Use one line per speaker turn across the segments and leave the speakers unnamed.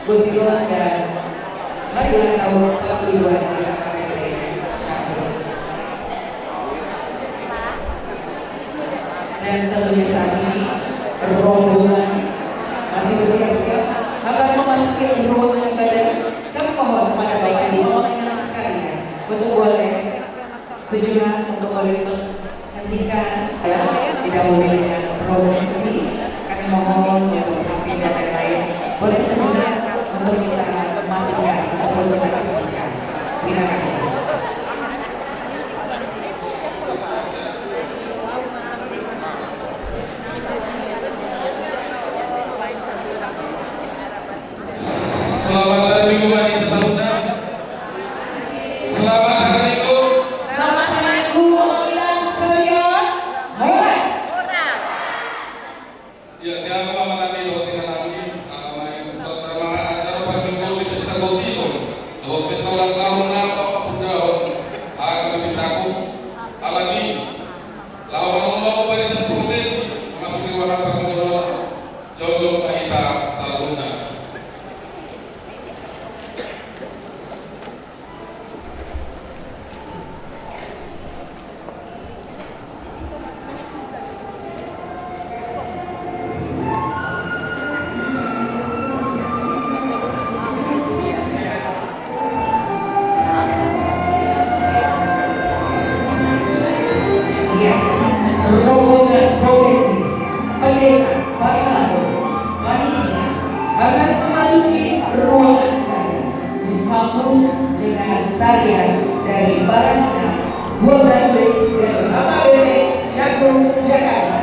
Kuntilan dan hari ulang tahun 42 dari KPP Syahrir. Dan tentunya saat ini rombongan masih bersiap-siap akan memasuki ruangan ibadah. Kami mohon kepada Bapak Ibu mohon sekalian untuk boleh sejenak untuk boleh menghentikan ya didahului dengan prosesi. Kami mohon untuk kami dan lain-lain boleh sejenak untuk kita matikan ataupun kita saksikan. Terima kasih.
Selamat hari Minggu bagi peserta. Selamat hari Minggu.
Selamat hari Minggu pemilihan sekalian. Horas.
Ya, tiada kami roti kami kami untuk terima acara hari Minggu di Desa Botino. Bahwa pesawalan tahun apa sudah akan bitaku alagi. Lawan mau pada proses masuk di mana permulaan jodoh kita saluna.
Rombongan prosesi pendeta Bagaimana panitia akan memasuki ruangan ibadah disambut dengan tarian dari Baranana 12 dari KPP Jagung Jakarta.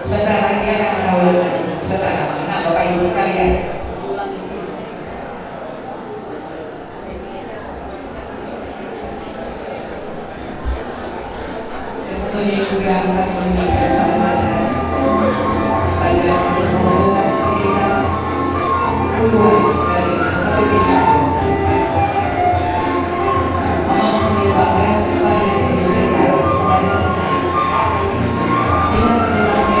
Sebentar lagi akan mendahulukan. Sebentar, nah Bapak Ibu sekalian. Tentunya juga akan memberikan kesempatan pada rombongan kita keluar dari KPP Jagung. Menyebabkan pada Indonesia selanjutnya dengan menilai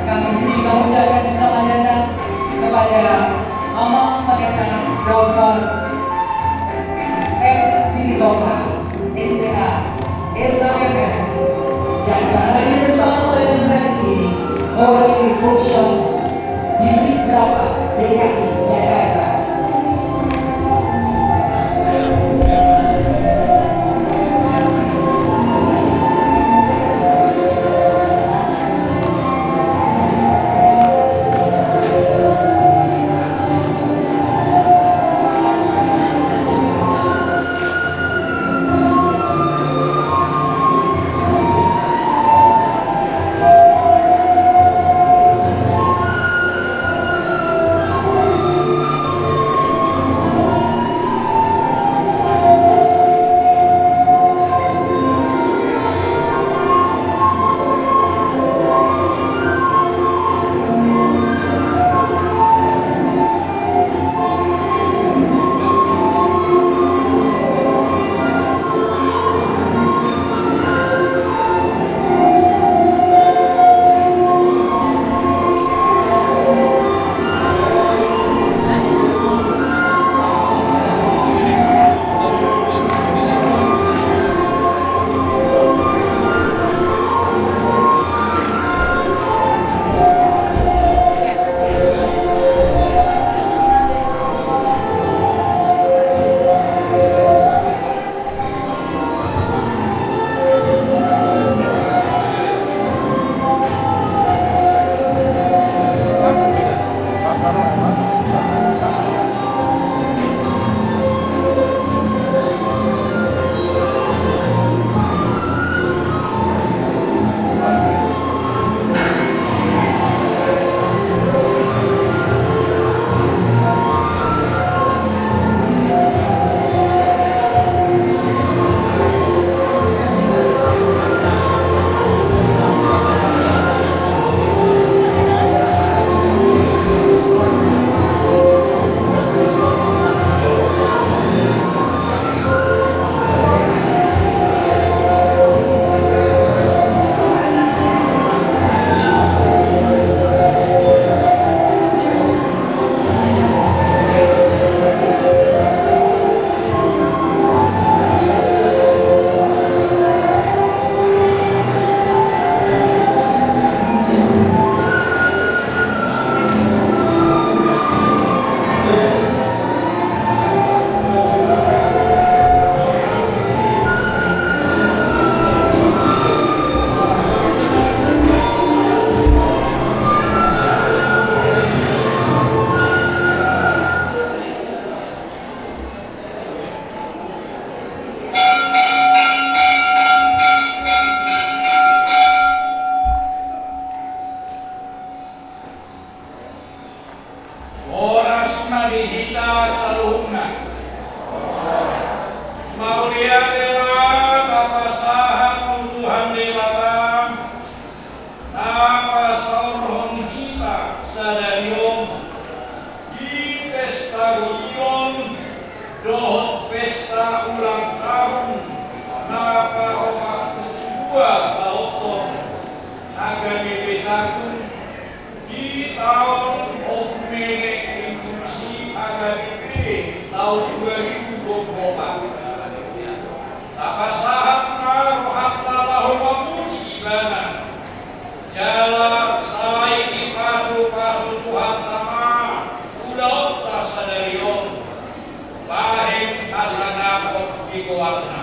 kami juga mengucapkan selamat datang kepada Amang Pendeta Dr. M. Sitoka SDA SAPP yang berhadir bersama pada kita di sini mewakili Komisi Distrik 8 DKI Jakarta.
oras madihita saluhna. Maulia dewa tapasahan Tuhan dewata napa sorhon kita sadarium di pesta godion dohot pesta ulang tahun napa omak dua taoton agar dibetakun di tahun Okmene Inklusi AGDP tahun 2024. Tapasahat rohatta bahwa musibana jala salai di pasu Tuhan tama udah tasadarion bahim asana di kawarna.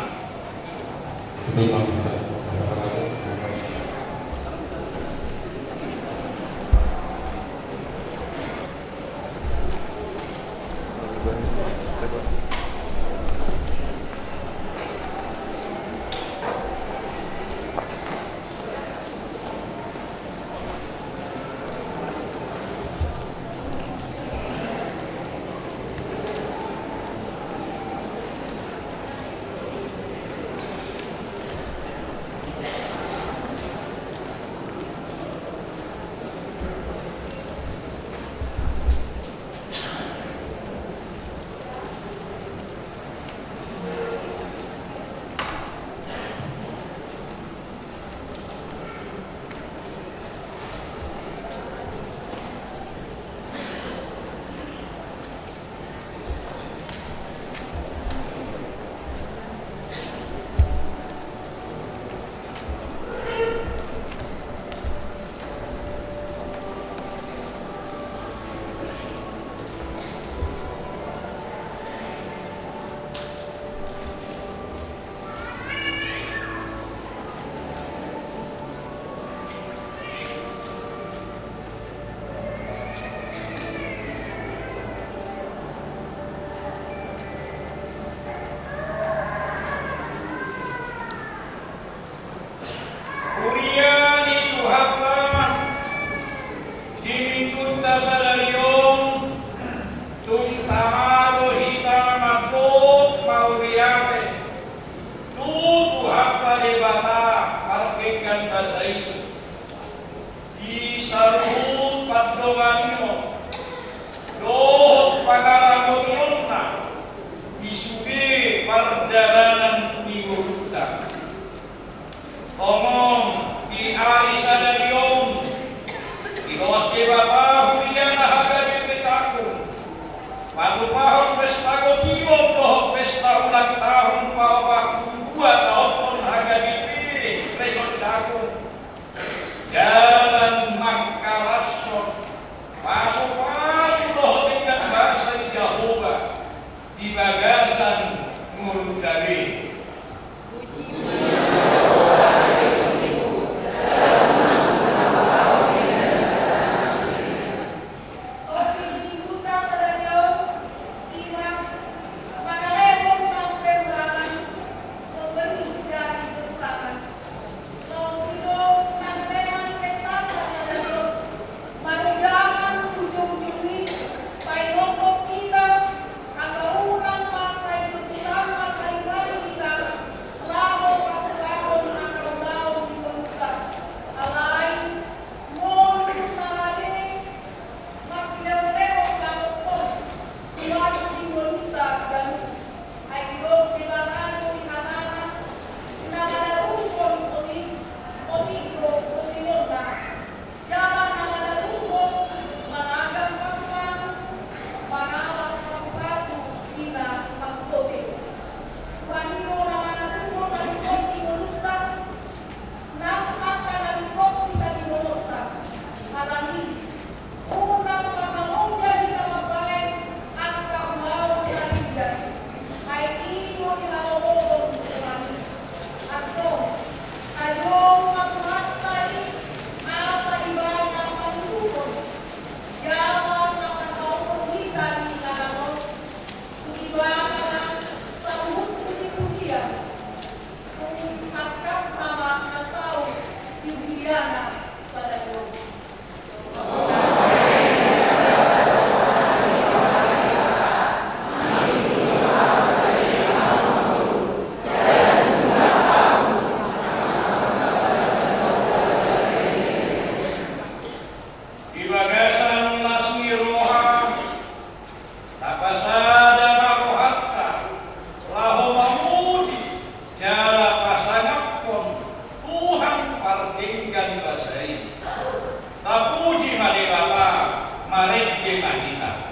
Mahita.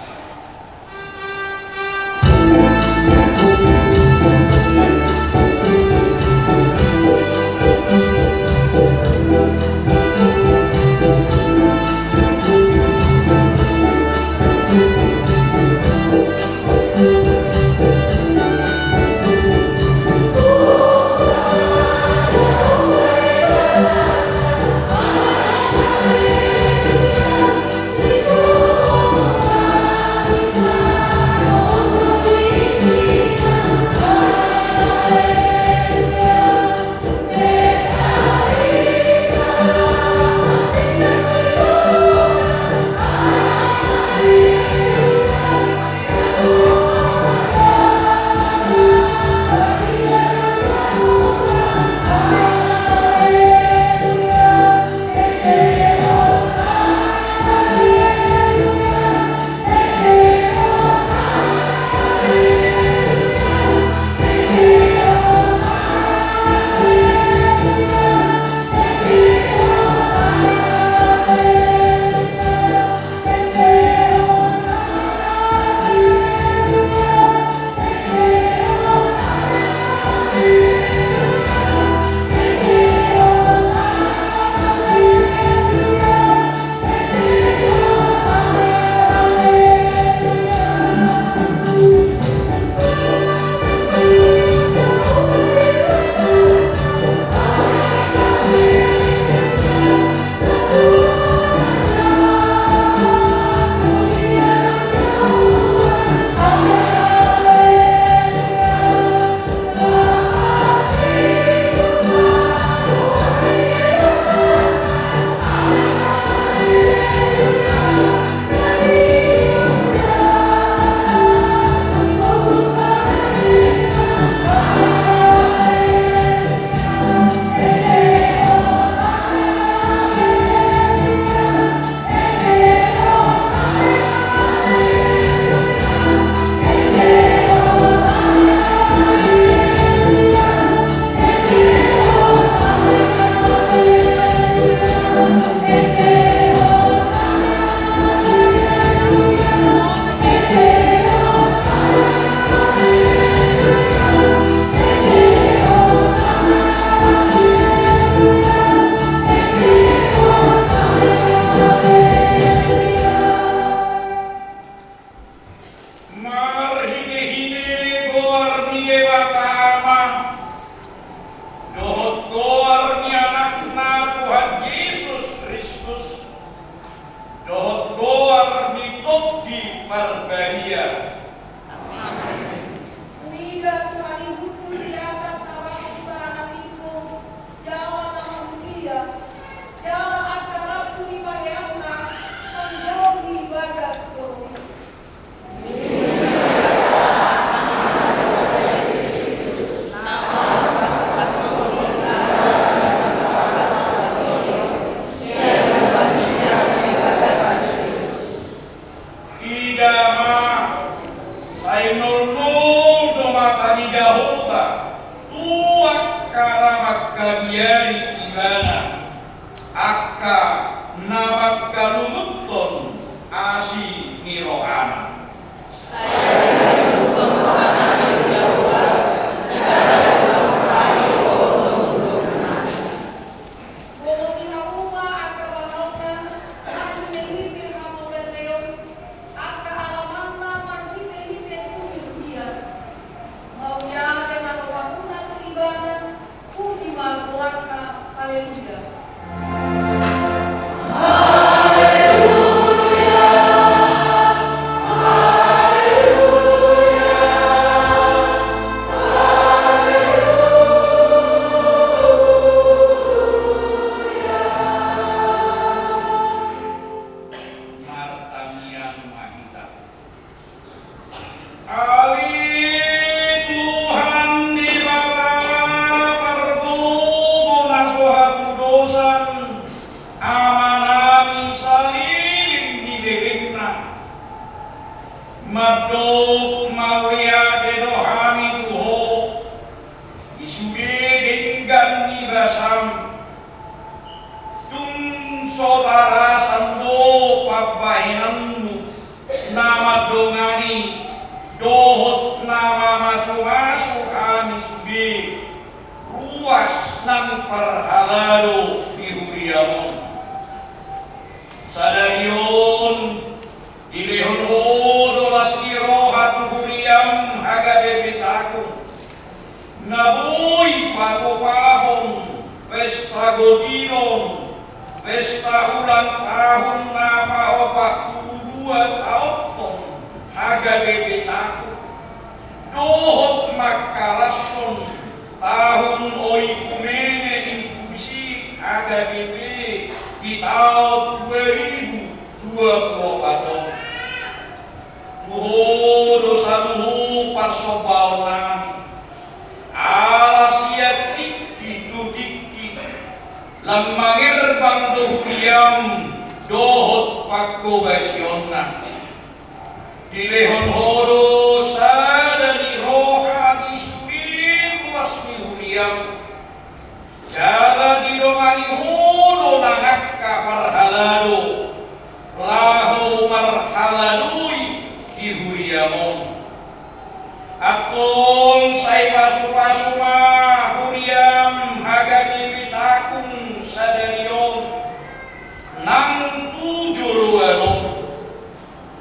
Madok Maria Dedohami Tuho Isuge Denggan Ibasam Tung Saudara Sando Papainanmu masuk ami subi ruas nang parhalado dihuriamon sadarion dilehon hodo lasiro hatu huriam hagade betaku naboy pagopahon pesta godinon pesta ulang tahun napa opak dua tahun hagade betaku dohot makalason tahun oi kumene inkusi hagade be di tahun 2024 muhodo saluhu pasobaonan alasia tikki tudikki lamangir bangdo diam dohot pakko basionna dilehon hodo sadari rohani surin wasmi huriam jala didongani hodo nangakka parhalado lahu marhaladui dihuriamon akon sai pasu-pasuma huriam hagani bitakun sadarion nang tujuluano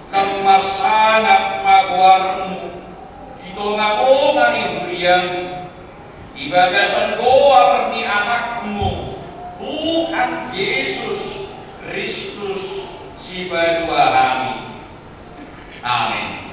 kamasanap magwarmu ito nga ko mani huriam ibagasan goar ni anakmu Tuhan Yesus Kristus si Baduahami. Amin.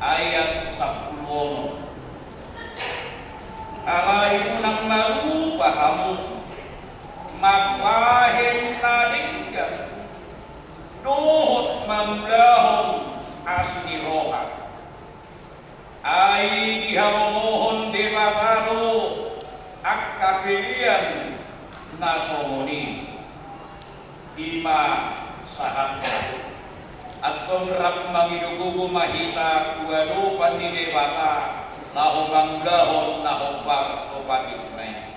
Ayat 10 alaiku nang malu pahamu mapahin nadingga dohot mamlahon asni roha ai dihamohon debatado akkapilian nasomoni ima sahat atong rap manginugugo mahita kuwado panidebata lahong dahon nahopar o patiknay.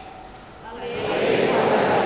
Amen.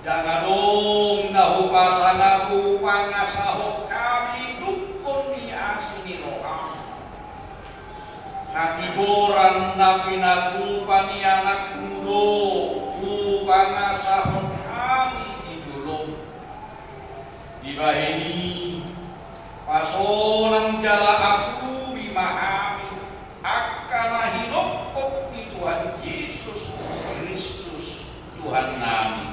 Jangan dong nahupasan aku pangasahok kami dukun ni asini roham. Nakiboran na pinagupan ni anak mulo upang asahok kami idulong. Ibahini pasolang jala aku bimahami akan hinokok ni Tuhan Yesus Kristus Tuhan nami.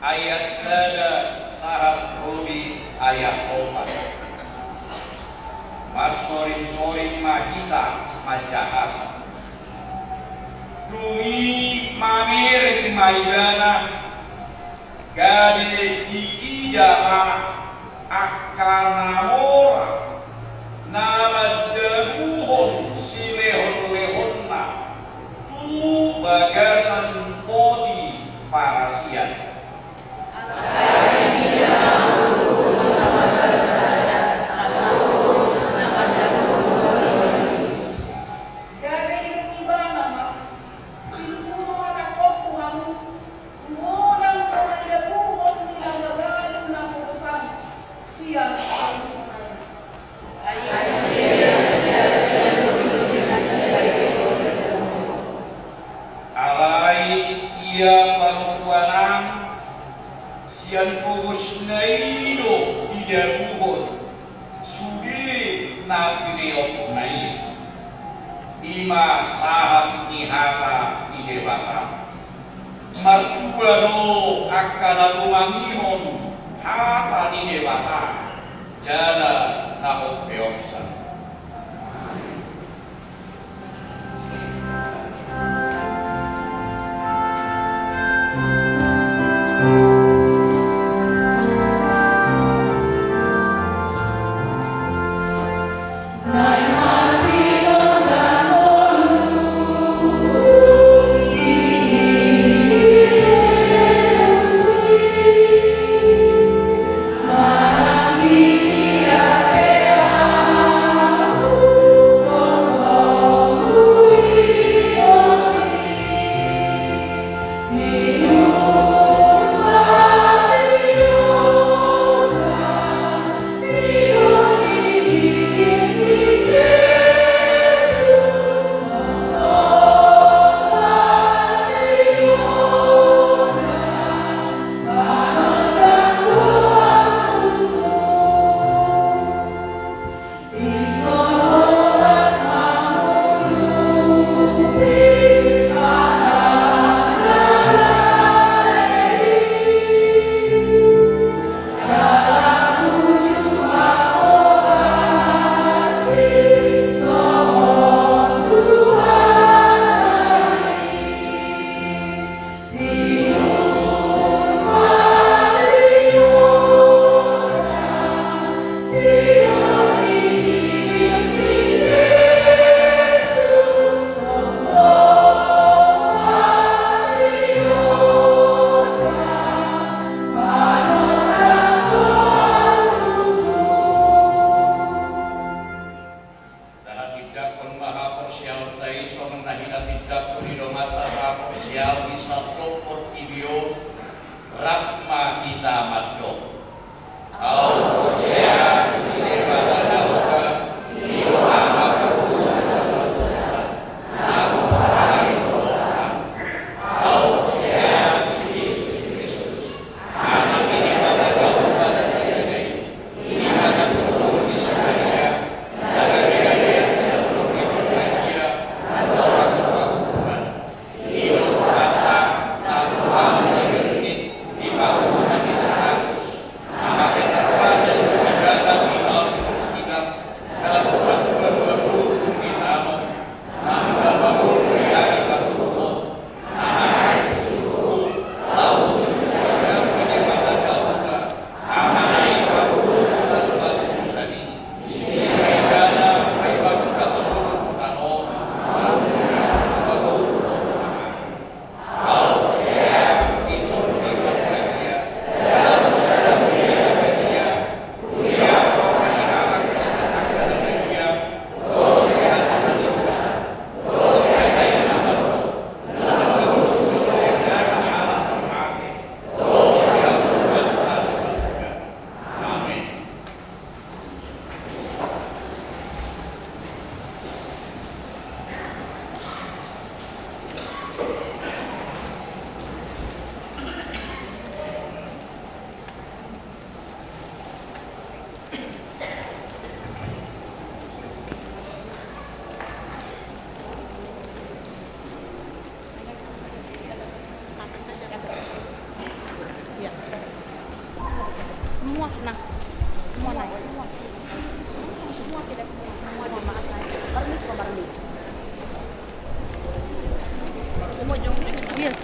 Ayat sada sahat rodi ayat opat. Masoring-soring mahita majahasa. Dumi mamirek maidana gade diidama akanamora nalademuhon silehon-lehonna tu bagasan podi parasian. Sian pugus naido ida buhon sudi na pineok nai ima sahat nihata ide bata martubaro akana lumangihon hata ide bata jana nahok beoksan.
Malam ini Seluruh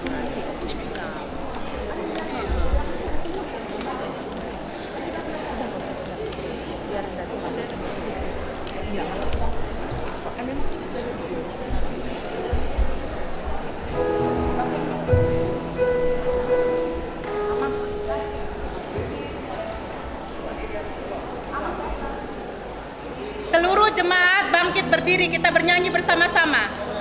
jemaat bangkit berdiri, kita bernyanyi bersama-sama.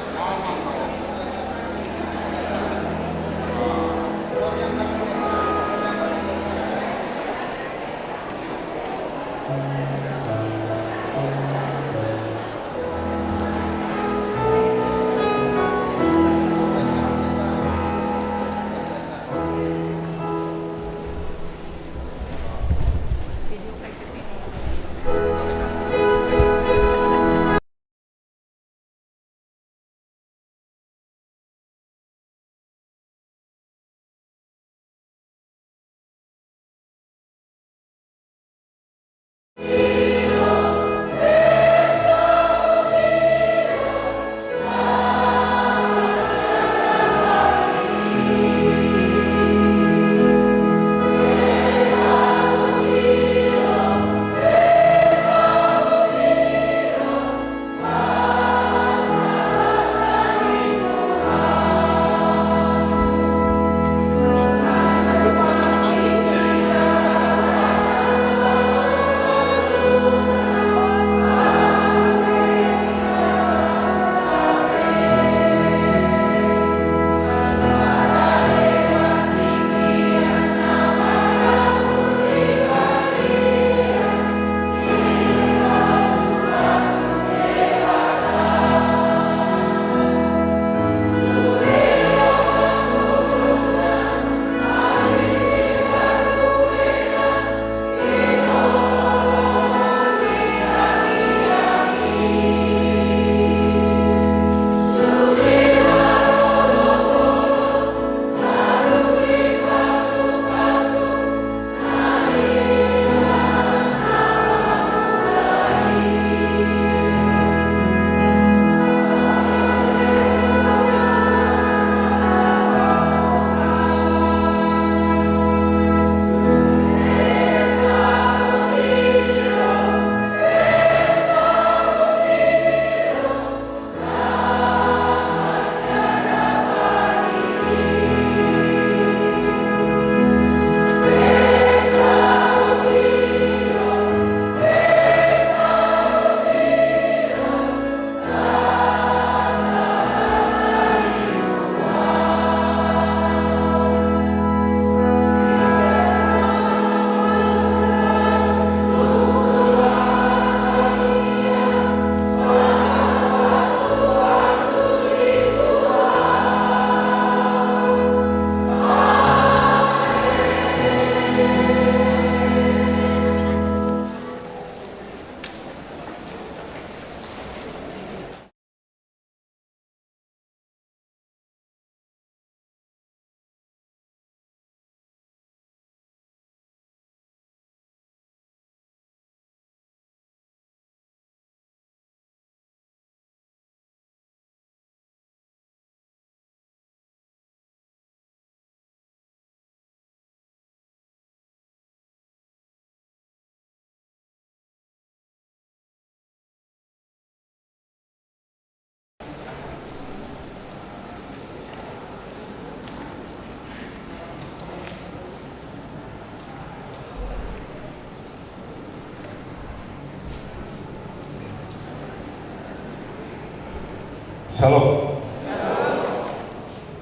Salam.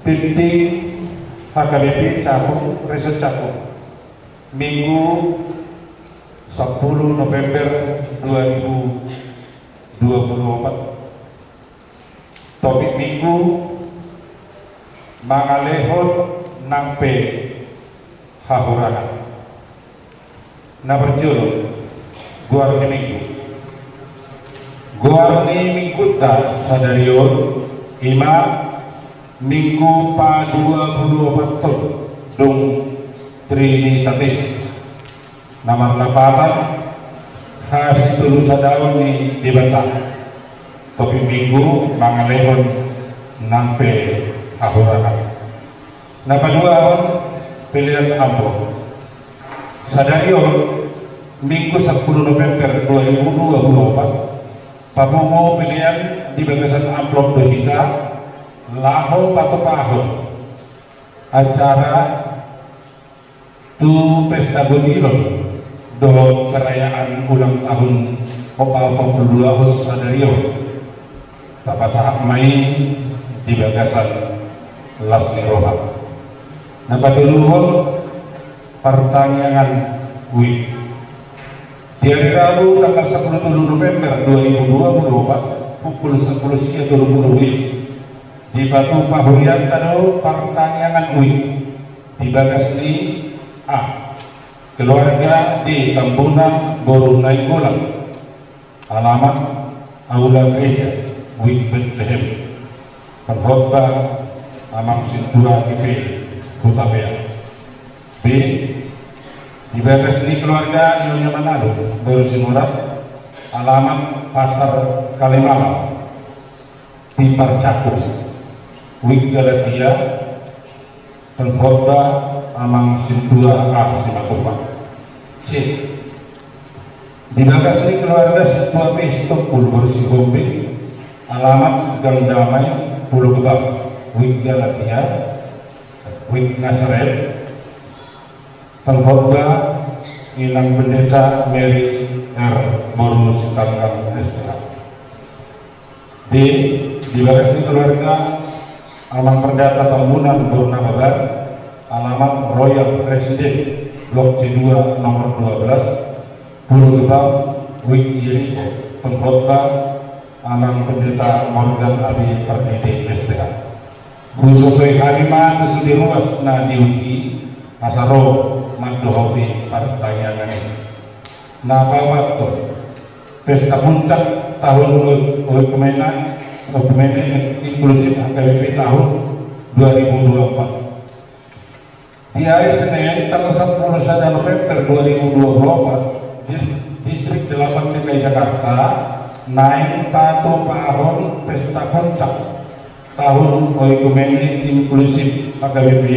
Titik HKBP Cakung, Resort Cakung, Minggu 10 November 2024. Topik minggu Mangalehon Nampe Hahurana. Naberjul Guarni Minggu. Guarni Minggu dan Sadarion Ima Minggu pa 2024 Dung Trinitatis Nomor 8 Has Tulusa Daun di Batang. Topik minggu Mangalehon Nampe Hahurana. Napadua pilihan amplop. Sadarion Minggu 10 November 2024 pamungo pilihan di bagasan amplop berita laho patupahon acara tu pesta Godilon do kerayaan ulang tahun Opal 42 Sadarion tapasahak main di bagasan Lasiroha. Napaduluhon pertanyaan WIB di hari Rabu tanggal 10 November 2024 pukul 10 siang 20 WIB di Batu Pahurian Tado pertanyaan WIB di Bagasli A keluarga di Tambunan Boru Nainggolang alamat Aula Gereja WIB Bethlehem Penkhotbah Amang Sintura TV Kota Beak. B. Di Bagasli keluarga Nyonya Manado Boru Simurat alamat Pasar Kalimalang di Parcaku WIB Galatia Penkhotbah Amang Sintura A Simatupang. C. Di Bagasli keluarga Setua Pisto Boru Sigombe alamat Gang Damai Pulau Gebang WIB Galatia WIB Nazaret Penkhotbah Inang Pendeta Mary R. Boru Setanggang SH. D. Di Bagasli keluarga Amang Perdata Tambunan Boru Nababan alamat Royal Resident Blok C2 nomor 12 Pulau Gebang WIB Yeriko Penkhotbah Amang Pendeta Morgan Abi Pertidi SH. Khususai harima kesudi ruas na diuki asaro mandohobi pertanyaan ini. Napa waktu pesta puncak tahun kemenan inklusif HKBP tahun 2024 di hari Senin tanggal 10 November 2024 di distrik 8 DKI Jakarta naik Patu Pahon pesta puncak tahun Oikumene inklusif HKBP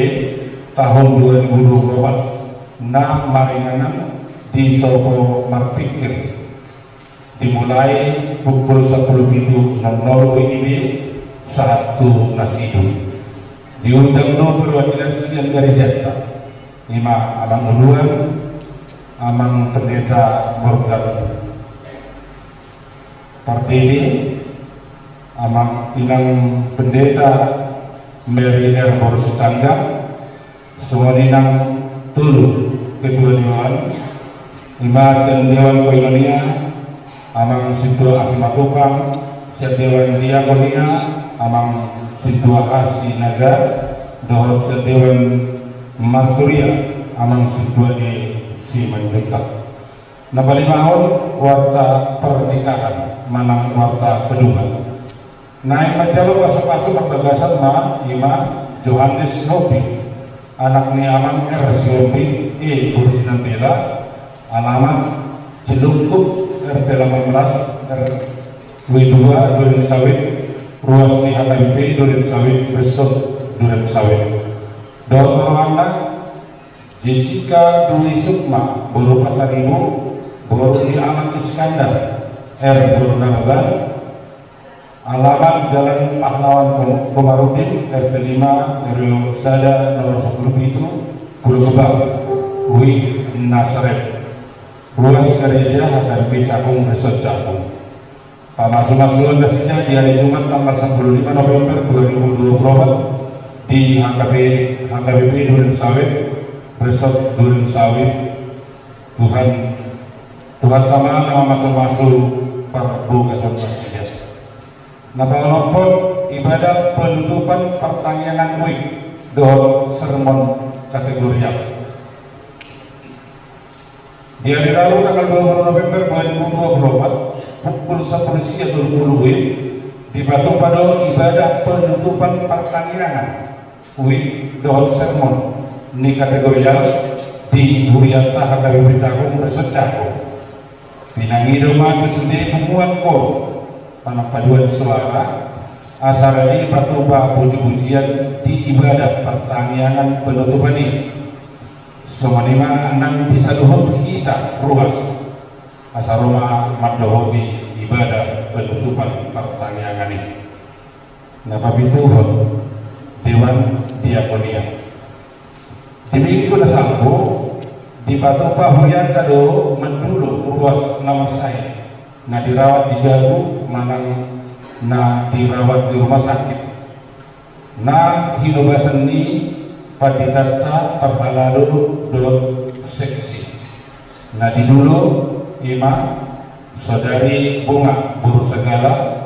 tahun 2024 na maringanan di Soko Marpikir dimulai pukul 10.00 WIB 1 Nasidu diundang no perwakilan siang dari Jakarta 5 Amang Duluan Amang Pendeta Morgan Partidi Amang Inang Pendeta Mary R. Boru Setanggang semua dinang Tulu Ketua Dewan 5 Sen Dewan Koinonia Amang Sintua Asimatupang Sen Dewan Diakonia Amang Sintua Asi Naga Dohot Sen Dewan Marturia Amang Sintua di Simanjuntak. Nabalimahon warta pernikahan manang warta kedua naik majalo masuk-masuk pertegasan ma Ima Johannes Hobi anak ni Amang R. Hobi Boru Sinantela alamat Cilungkup RT 18 RW2 Duren Sawit ruas ni HKBP Duren Sawit Besok Duren Sawit. Dr. Anak Jessica Dwi Sukma Boru Pasar Ibu Boru di Anak Iskandar R. Boru Nababan alamat Jalan Pahlawan Komarudin RT 5 RW Sada nomor 10 itu Pulau Gebang WIB Nazaret ruas gereja HKBP Cakung Resort Cakung. Pamasuk-masukan gasnya di hari Jumat tanggal 15 November 2024 di HKBP Duren Sawit Resort Duren Sawit. Tuhan Taala nama masuk-masuk Prabu Gasot. Napa nonton ibadah penutupan pertanyaan WIB do sermon kategorial di hari Rabu tanggal 20 November 2024 pukul 10 siang 20 WIB di Batu Pado ibadah penutupan pertanyaan WIB do sermon ini kategorial di Buriata HKBP Cakung Resort Cakung pinangi rumah kesediaan hubungan kor paduan suara Asarani patuba puji-pujian di ibadah pertanian penutupan ini. Semanima nang disaduhut kita ruas asaroma madhobi ibadah penutupan pertanian ini. Napa bituhun Dewan Diakonia. Di minggu nasampo di patuba huyan kado mendulu ruas nama saya. Nah dirawat di Jagu manang na dirawat di rumah sakit na hinubasan ni padidata perbalado dot seksi na di dulu ima saudari Bunga Buru Segala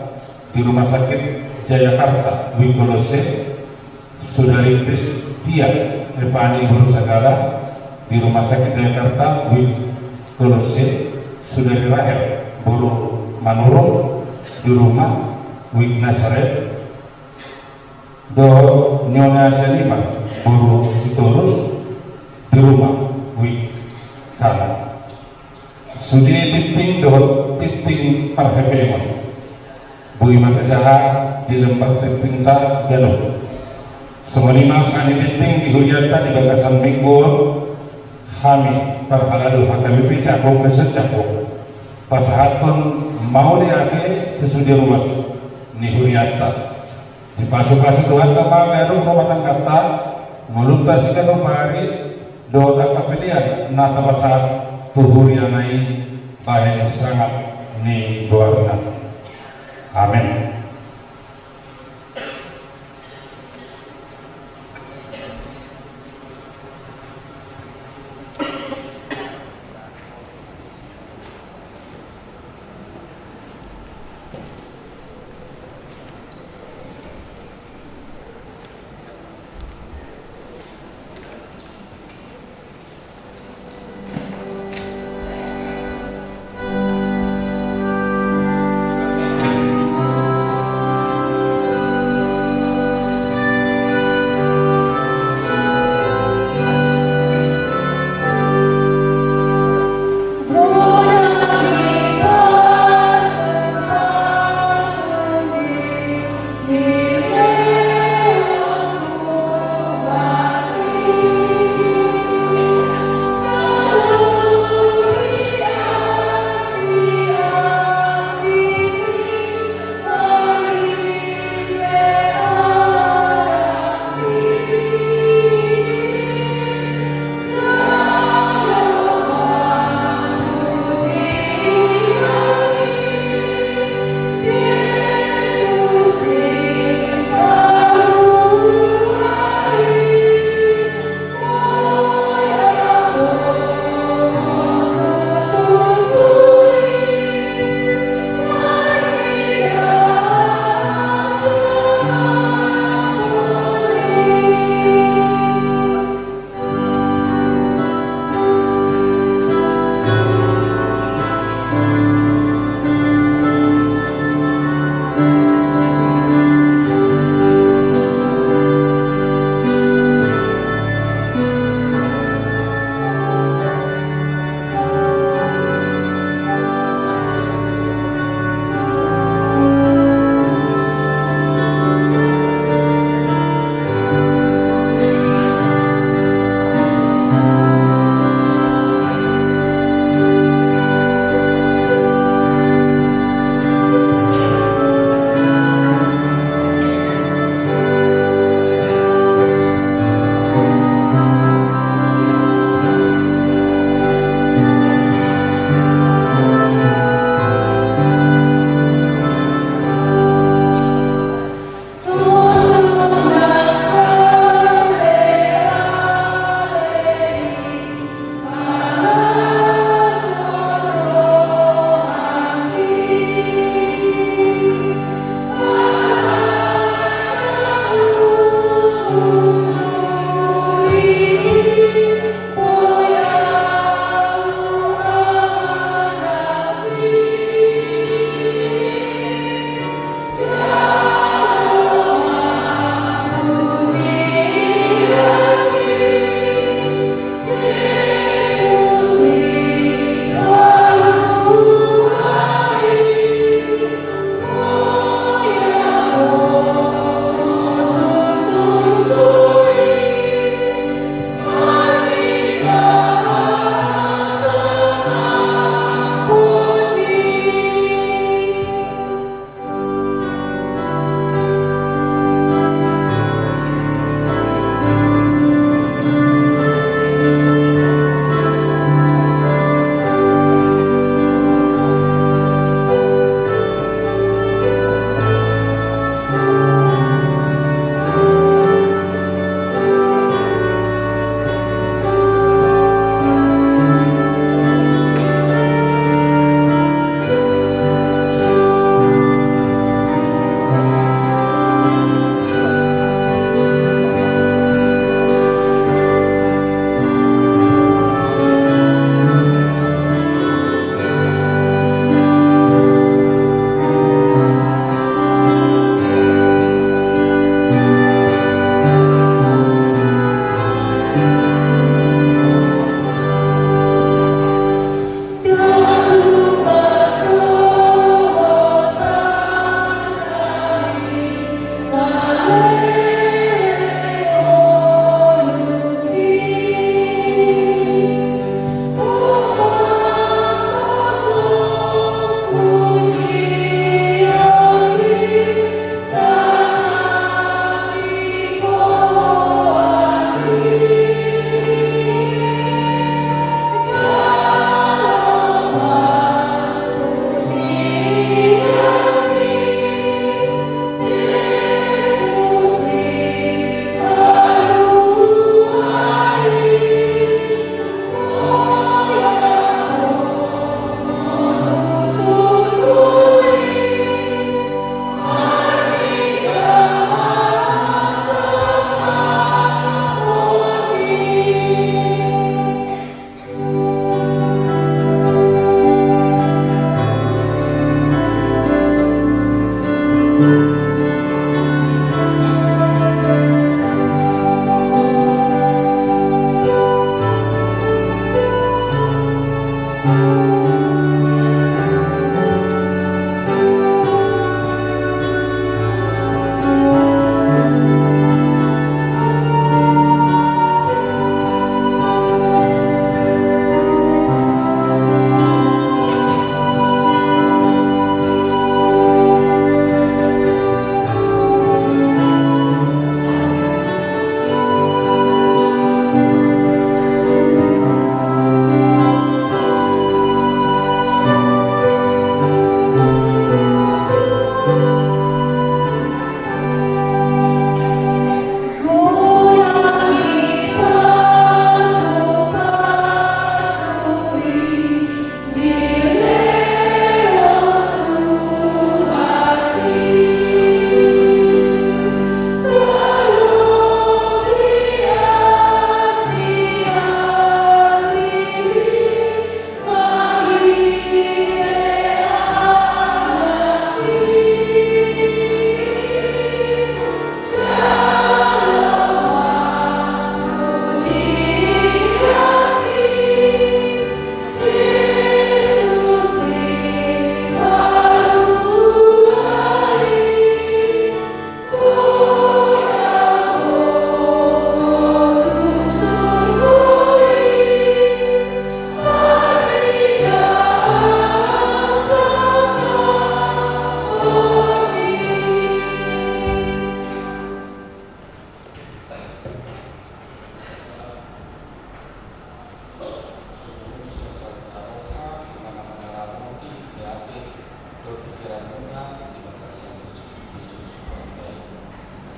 di rumah sakit Jayakarta Wikolose, saudari Kristia Epani Buru Segala di rumah sakit Jayakarta Wikolose, saudari Rahel Buru Manurung di rumah Wik Nasaret do Nyonya Selima Buru Sitorus di rumah Wik Kana Sudi tipping do tipping parhepemon Bu Iman Kejaha di lembar tipping ta Gano semalima sani tipping di hujatan di bagasan Minggul Hami parhaladu hakami picakong kesecakong pasahatun mau diake sesudi rumah ni huriata di pasuk-pasuk Tuhan kama meru rumah kata meluntas kanu pari doa kapelian na tabasa tuhurianai bahen sangat ni doarna. Amin.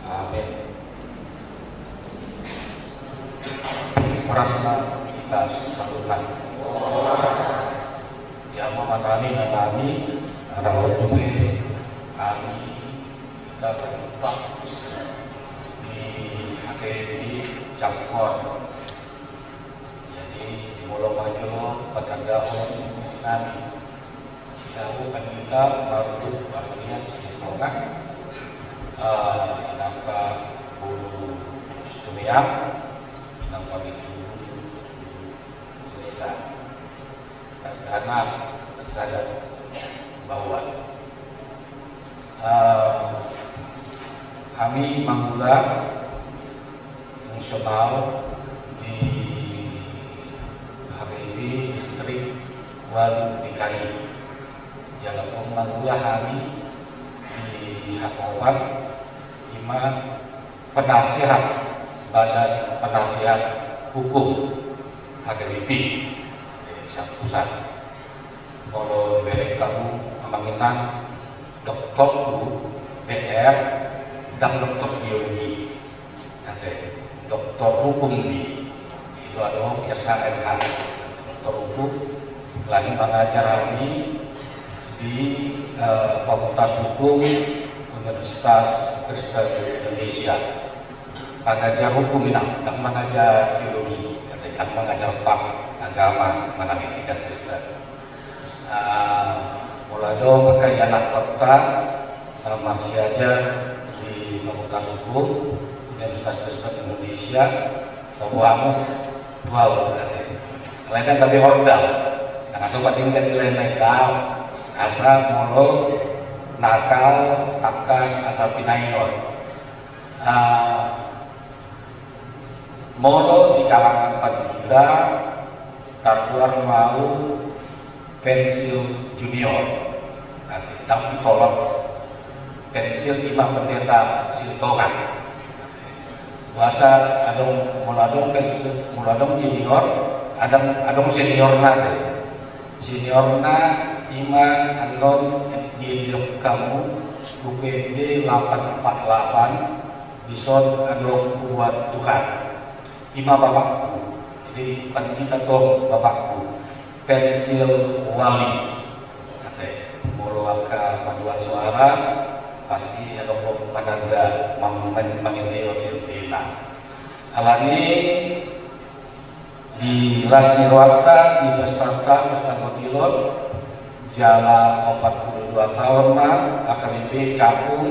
Amin. Merasa kita salurkan. Yang mematani nanti rawat tubuh kami kita berjumpa di HKBI Cangkor. Jadi di Molo Maju petanda kami jauh kan kita baru barunya istiqomah nampak bulu istimewa nampak itu cerita karena sadar bahwa kami menggula fungsional di HKBI distrik Waduk DKI yang menggula kami di Hakobat Iman penasihat Badan Penasihat Hukum HKBI pusat. Kalau berek kamu mengenang doktor BR dan doktor biologi, doktor hukum itu adalah biasa LK doktor hukum lagi mengajar kami di Fakultas Hukum Universitas Kristen Indonesia. Mengajar hukum dan mengajar teologi, dan mengajar agama mana etika Kristen. Mulado pakai anak kota masih aja di Fakultas Hukum Universitas Kristen Indonesia. Kamu wow, lainnya tapi ordal. Nah, sobat tinggal di lain asal molo nakal akan asal pinainor. Molo di kalangan pendidik terkeluar mau pensil junior, tapi tolong pensil imam pendeta siltongan. Bahasa adong muladong pensil muladong junior, adong senior nade. Senior na iman alon di kamu UPD 848 bison adong buat Tuhan. Ima bapakku, jadi pendidikan dong bapakku. Pensil wali, muluaka paduan suara pasti ada penanda mengenai Filipina. Alani di Lasnirwata di Beserta Bersangkutilon jala 42 tahun AKBP Capung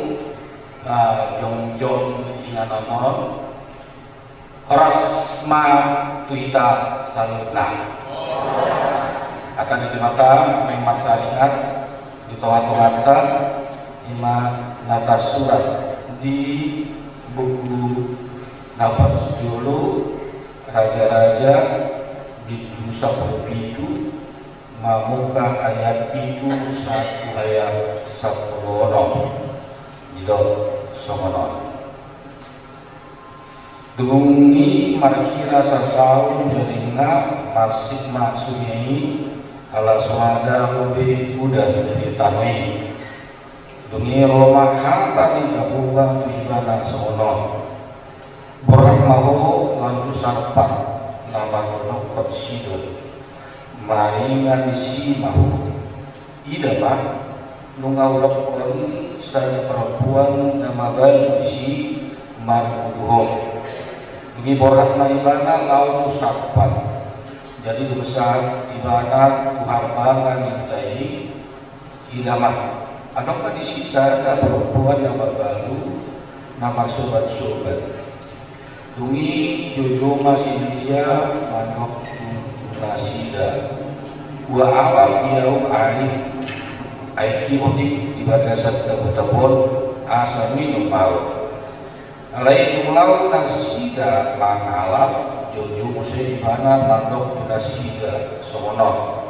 Jongjong Ingan Nomor Rasma Tuita Salurna akan diterima memaksa ingat di toa-toa ima nata surat di buku nafas dulu raja-raja di Nusa Perpitu mamuka ayat itu satu ayat satu wono jidot somonon dungi markira sasau jaringa marsik maksudnya ala suada hobi udah ditanui dungi Roma kata di kabupaten Tribana sono borang maho lantu sarpat nama nokot sido maringan isi mahu ida mah nungau saya perempuan nama bayi isi markuduhong ini borak maibana laut sarpat jadi besar ibadah kuharbangan nindai idamah adakah disiksa ada perempuan yang baru nama sobat-sobat dungi jojo masih dia manok nasida gua awal diau air kimotik di bagasan tabur asa minum mau lain mulau nasida mangalap jojo muslim mana mandok nasida somono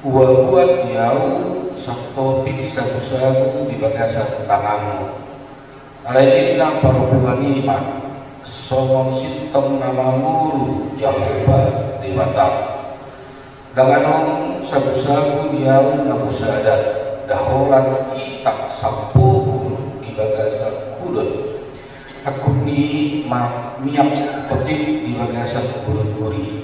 buat diau sabto bisa sabu di bagasan tanganmu lain ilang perempuan iman somong sintom nama muru Jawa di Batam dengan sabu-sabu diau nabu sadat daholan itak sampu di bagasan kudut
Aku ni miak petik di bagasan Buri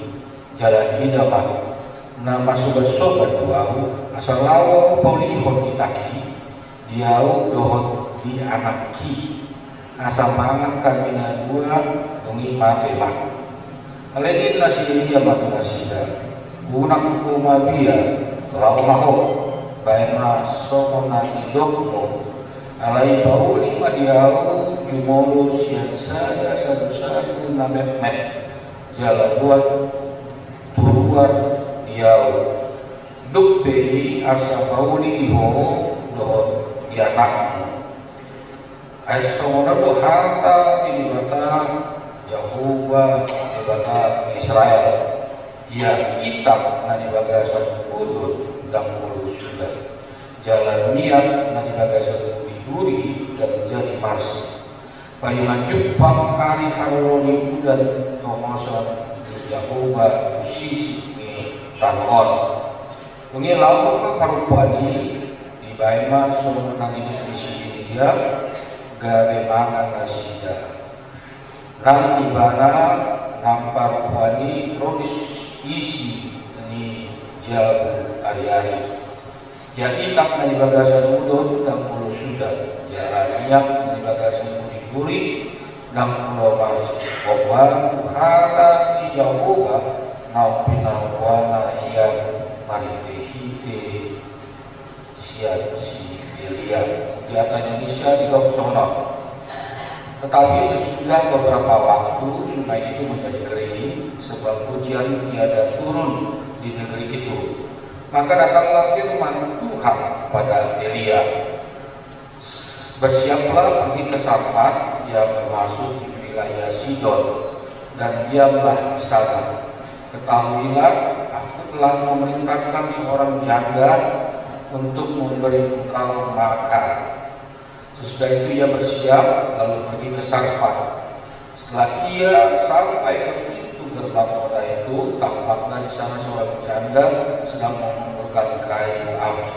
jalan hidapan nama sobat-sobat duau asal lawa pauli hotitaki diau dohot di anaki asal mangan kamina dua dungi mate mak aleni nasi dia mati nasida gunak kumabia lau maho baina soko nasi dokmo alai pauli madiau jumolo sian sada satu namet jalan buat turuan diau duktehi asa pauli iho dohot dianak Aisyah do harta di bata Yahuwa di bata Israel ia kitab na di bagasan udut dan ulu sudah jalan niat na di bagasan biduri dan jadi marsi pai manjupang hari haroni dan tomoson di Yahuwa usisi ni tanhon ungi lalu ke parupani di baima so nangis di dia gare mangan nasida nang ibana nampar wani rodis isi ni jabu ari-ari jadi tak na bagasan udon dan pulau sudah jaraniak na bagasan buri dan pulau mas obat hara di Jawa nau pinawana yang maritehite siat si Delia di atas Indonesia di Loksono. Tetapi sesudah beberapa waktu sungai itu menjadi kering sebab hujan tiada turun di negeri itu. Maka datanglah firman Tuhan pada Elia. Bersiaplah pergi ke Sarfat yang masuk di wilayah Sidon dan diamlah di sana. Ketahuilah aku telah memerintahkan seorang janda untuk memberi engkau makan. Sesudah itu ia bersiap lalu pergi ke Sarfat. Setelah ia sampai ke pintu gerbang kota itu, tampaklah di sana seorang janda sedang mengumpulkan kain api.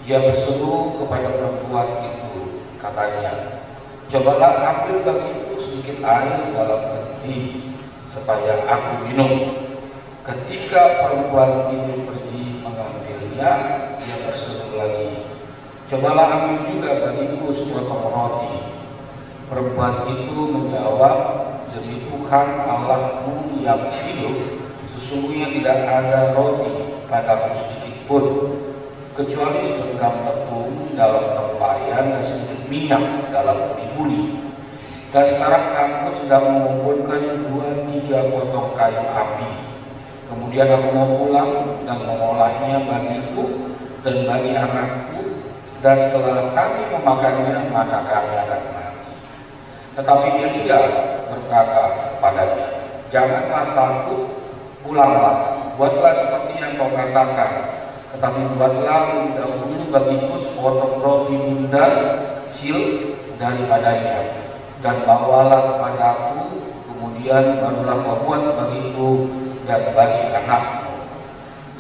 Ia berseru kepada perempuan itu, katanya, cobalah ambil bagiku sedikit air dalam peti supaya aku minum. Ketika perempuan itu pergi mengambilnya, ia berseru lagi, cobalah ambil juga bagiku sepotong roti. Perempuan itu menjawab, demi Tuhan Allahmu yang hidup, sesungguhnya tidak ada roti padaku sedikit pun, kecuali segenggam tepung dalam tempayan dan sedikit minyak dalam buli. Dan sekarang aku sedang mengumpulkan 2-3 potong kayu api. Kemudian aku mau pulang dan mengolahnya bagiku dan bagi anakku, dan setelah kami memakannya maka kami akan mati. Tetapi Elia berkata kepadanya, janganlah takut, pulanglah, buatlah seperti yang kau katakan, tetapi buatlah lebih dahulu bagiku sepotong roti bundar kecil daripadanya, dan bawalah kepadaku, kemudian barulah kau buat bagiku dan bagi anakmu.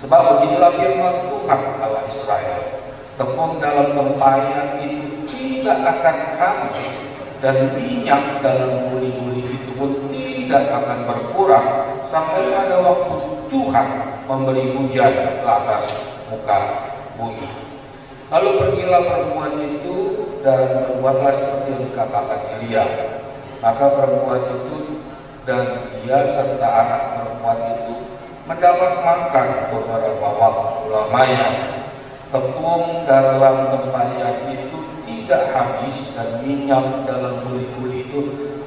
Sebab beginilah firman Tuhan Allah Israel, tepung dalam tempayan itu tidak akan habis, dan minyak dalam buli-buli itu pun tidak akan berkurang sampai pada waktu Tuhan memberi hujan ke atas muka bumi. Lalu pergilah perempuan itu dan berbuatlah seperti yang dikatakan Elia. Maka perempuan itu dan dia serta anak perempuan itu mendapat makan beberapa waktu lamanya. Tepung dalam tempayan itu tidak habis dan minyak dalam buli-buli itu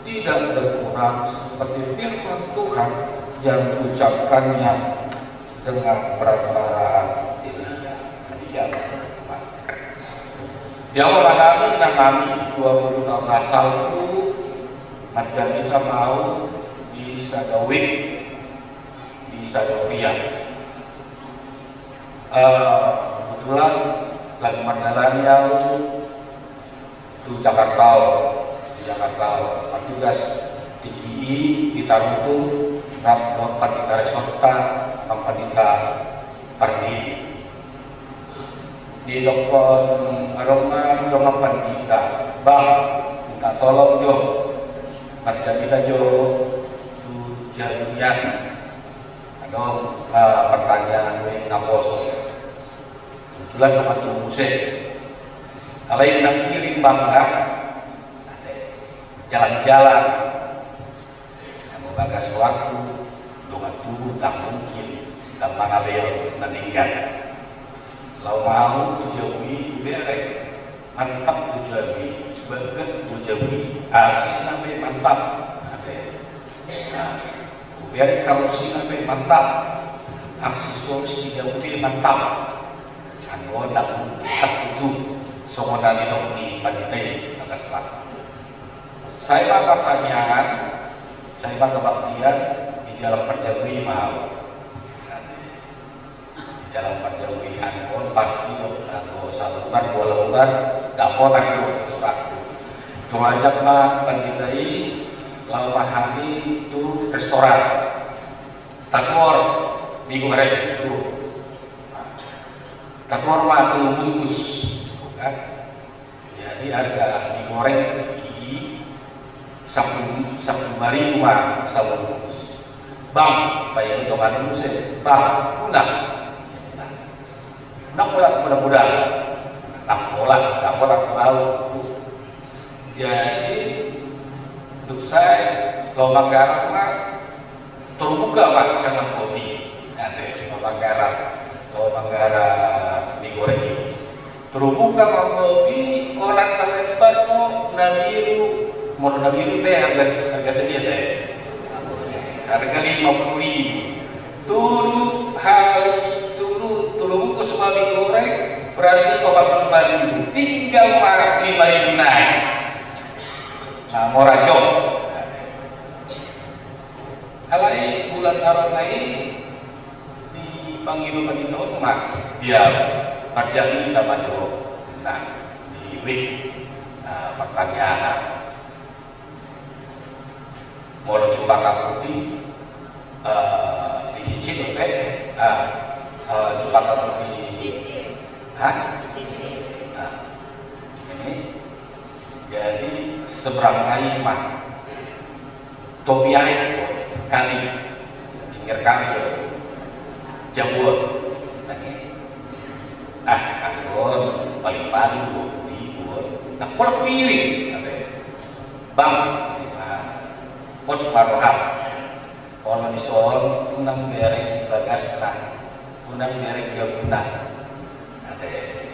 tidak berkurang seperti firman Tuhan yang diucapkannya dengan perantaraan Elia. Dia mengalami dan kami 20 tahun asal itu macam kita mau di Sadawik, di Sadawia. Kebetulan lagi perjalanannya di Jakarta, tugas di GI, di Tarutung, Rapot Pandita Resorta, Pandita Pardi. Di dokter Aroma Pandita, Bang, minta tolong Jo, Perjalanan jo tujuan atau pertanyaan yang ngapos. Kebetulan nama tu musik. Kalau yang nak kirim bangga, jalan-jalan, yang bagas waktu, dengan tubuh tak mungkin dan mana beliau meninggal. Kalau mau tujuan berek, mantap tujuan berket tujuan asli namanya mantap. Biar kalau si namanya mantap, aksesori jauh mantap. Anu tak itu semua dari di pantai atas selatan. Saya bangga pertanyaan, saya bangga baktian di dalam perjalanan mau. Di dalam perjalanan anu pasti atau satu bulan dua bulan dapat aku sesuatu. Cuma ajak mah pandai lalu hari itu restoran takor minggu hari itu takor mah itu bungkus kan, jadi harga mie goreng gigi 10 ribu mah satu bungkus. Bang bayar hitungan dulu sih bang udah nak mudah-mudahan nak pola tahu. Jadi untuk saya lomba garam mah terbuka pak sama kopi, nanti lomba garam mie goreng ini terbuka sama kopi orang sampai batu nabiru mau nabiru teh harga sedia teh harga 50.000 turu bungkus sama mie goreng berarti 45.000 tinggal marah 5.000 naik. Nah, morajo. Alai bulan Arab ini dipanggil itu mak dia parjani sama jo. Nah, di week pertanyaan mau coba kamu di Cina coba kamu di ini jadi seberang air mah topi air kali pinggir kali jambul anggur paling paling 20.000 nah kolak piring bang pos maroham kalau di Solo unang bereng bagas lah unang bereng gabunah ada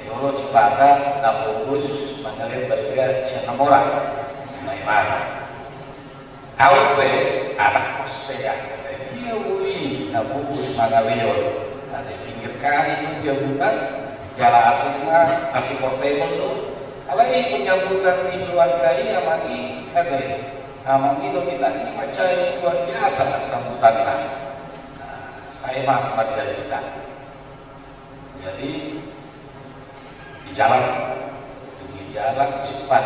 yolo sepatah tak fokus mengalir berga siapa orang mana kau be anak kosea dia ui tak fokus mengalir ada pinggir kali itu dia bukan jalan aslinya masih portable tuh kalau ini penyambutan di keluarga ini amani ada amani lo kita ini macam luar biasa sambutannya. Saya mah pada kita jadi di jalan cepat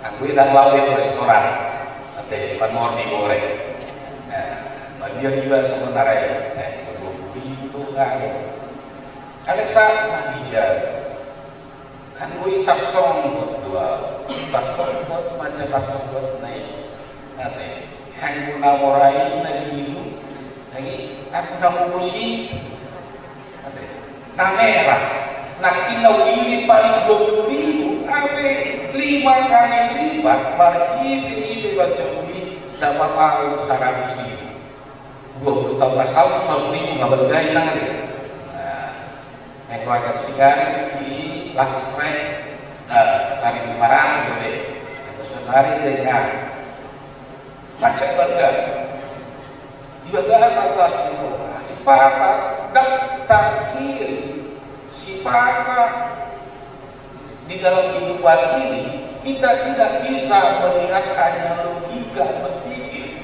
aku dah lalu ke restoran ada panor di goreng bagian juga sementara ya itu ada saat hijau aku taksong dua taksong buat macam taksong buat naik nanti yang guna morai lagi itu lagi aku nak mengurusi kamera nak kilau ini paling 20.000 abe 5 kali lipat bagi ini baca ini sama tahu 100.000 20 tahun asal 100.000 nggak bergaya nanti keluarga sekarang di lapis naik saling marah gitu deh hari dengan macam berga juga atas itu si papa tak kiri si papa di dalam kehidupan ini kita tidak bisa melihat hanya logika berpikir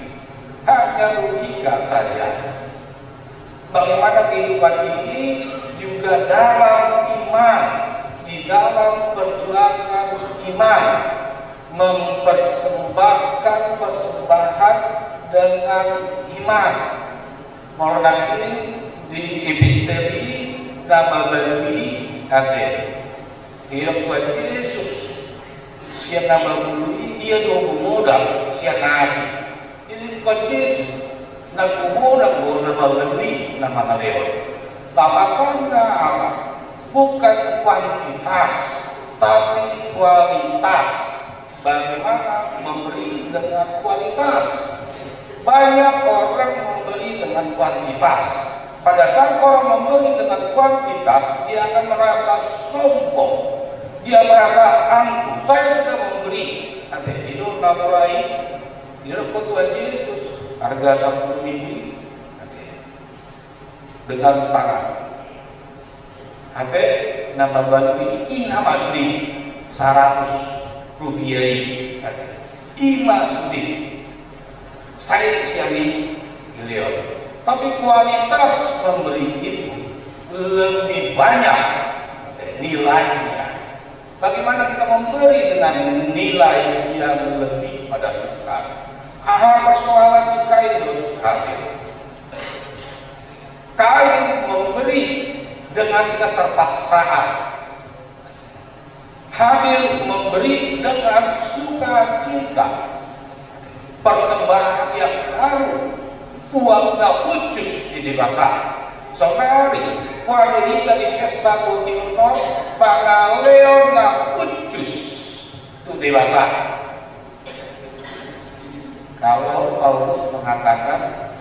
hanya logika saja bagaimana kehidupan ini juga dalam iman di dalam perjuangan iman mempersembahkan persembahan dengan iman. Mulai ini di epistemi nama beli ada hidup buat Yesus siapa nama beli dia dua modal siya nasi. Ini bukan Yesus. Nagbuo na magandri na mga leon. Tapakan na bukan kuantitas, tapi kualitas. Bagaimana memberi dengan kualitas? Banyak orang memberi dengan kuantitas. Pada saat orang memberi dengan kuantitas, dia akan merasa sombong. Dia merasa angkuh. Saya sudah memberi. Nanti itu mulai direbut Tuhan Yesus. Harga 1.000 dengan tangan. Sampai nama bantu ini nama sudi 100 rupiah ini. Ima sudi. Saya siani beliau. Tapi kualitas memberi itu lebih banyak nilainya. Bagaimana kita memberi dengan nilai yang lebih pada besar? Persoalan si kain hasil. Kain memberi dengan keterpaksaan. Habil memberi dengan sukacita. Persembahan yang harum, uangnya ucus dibakar. Saudari, wali dari pesta Bukino, pangaleo na ucus itu dibakar. Kalau Paulus mengatakan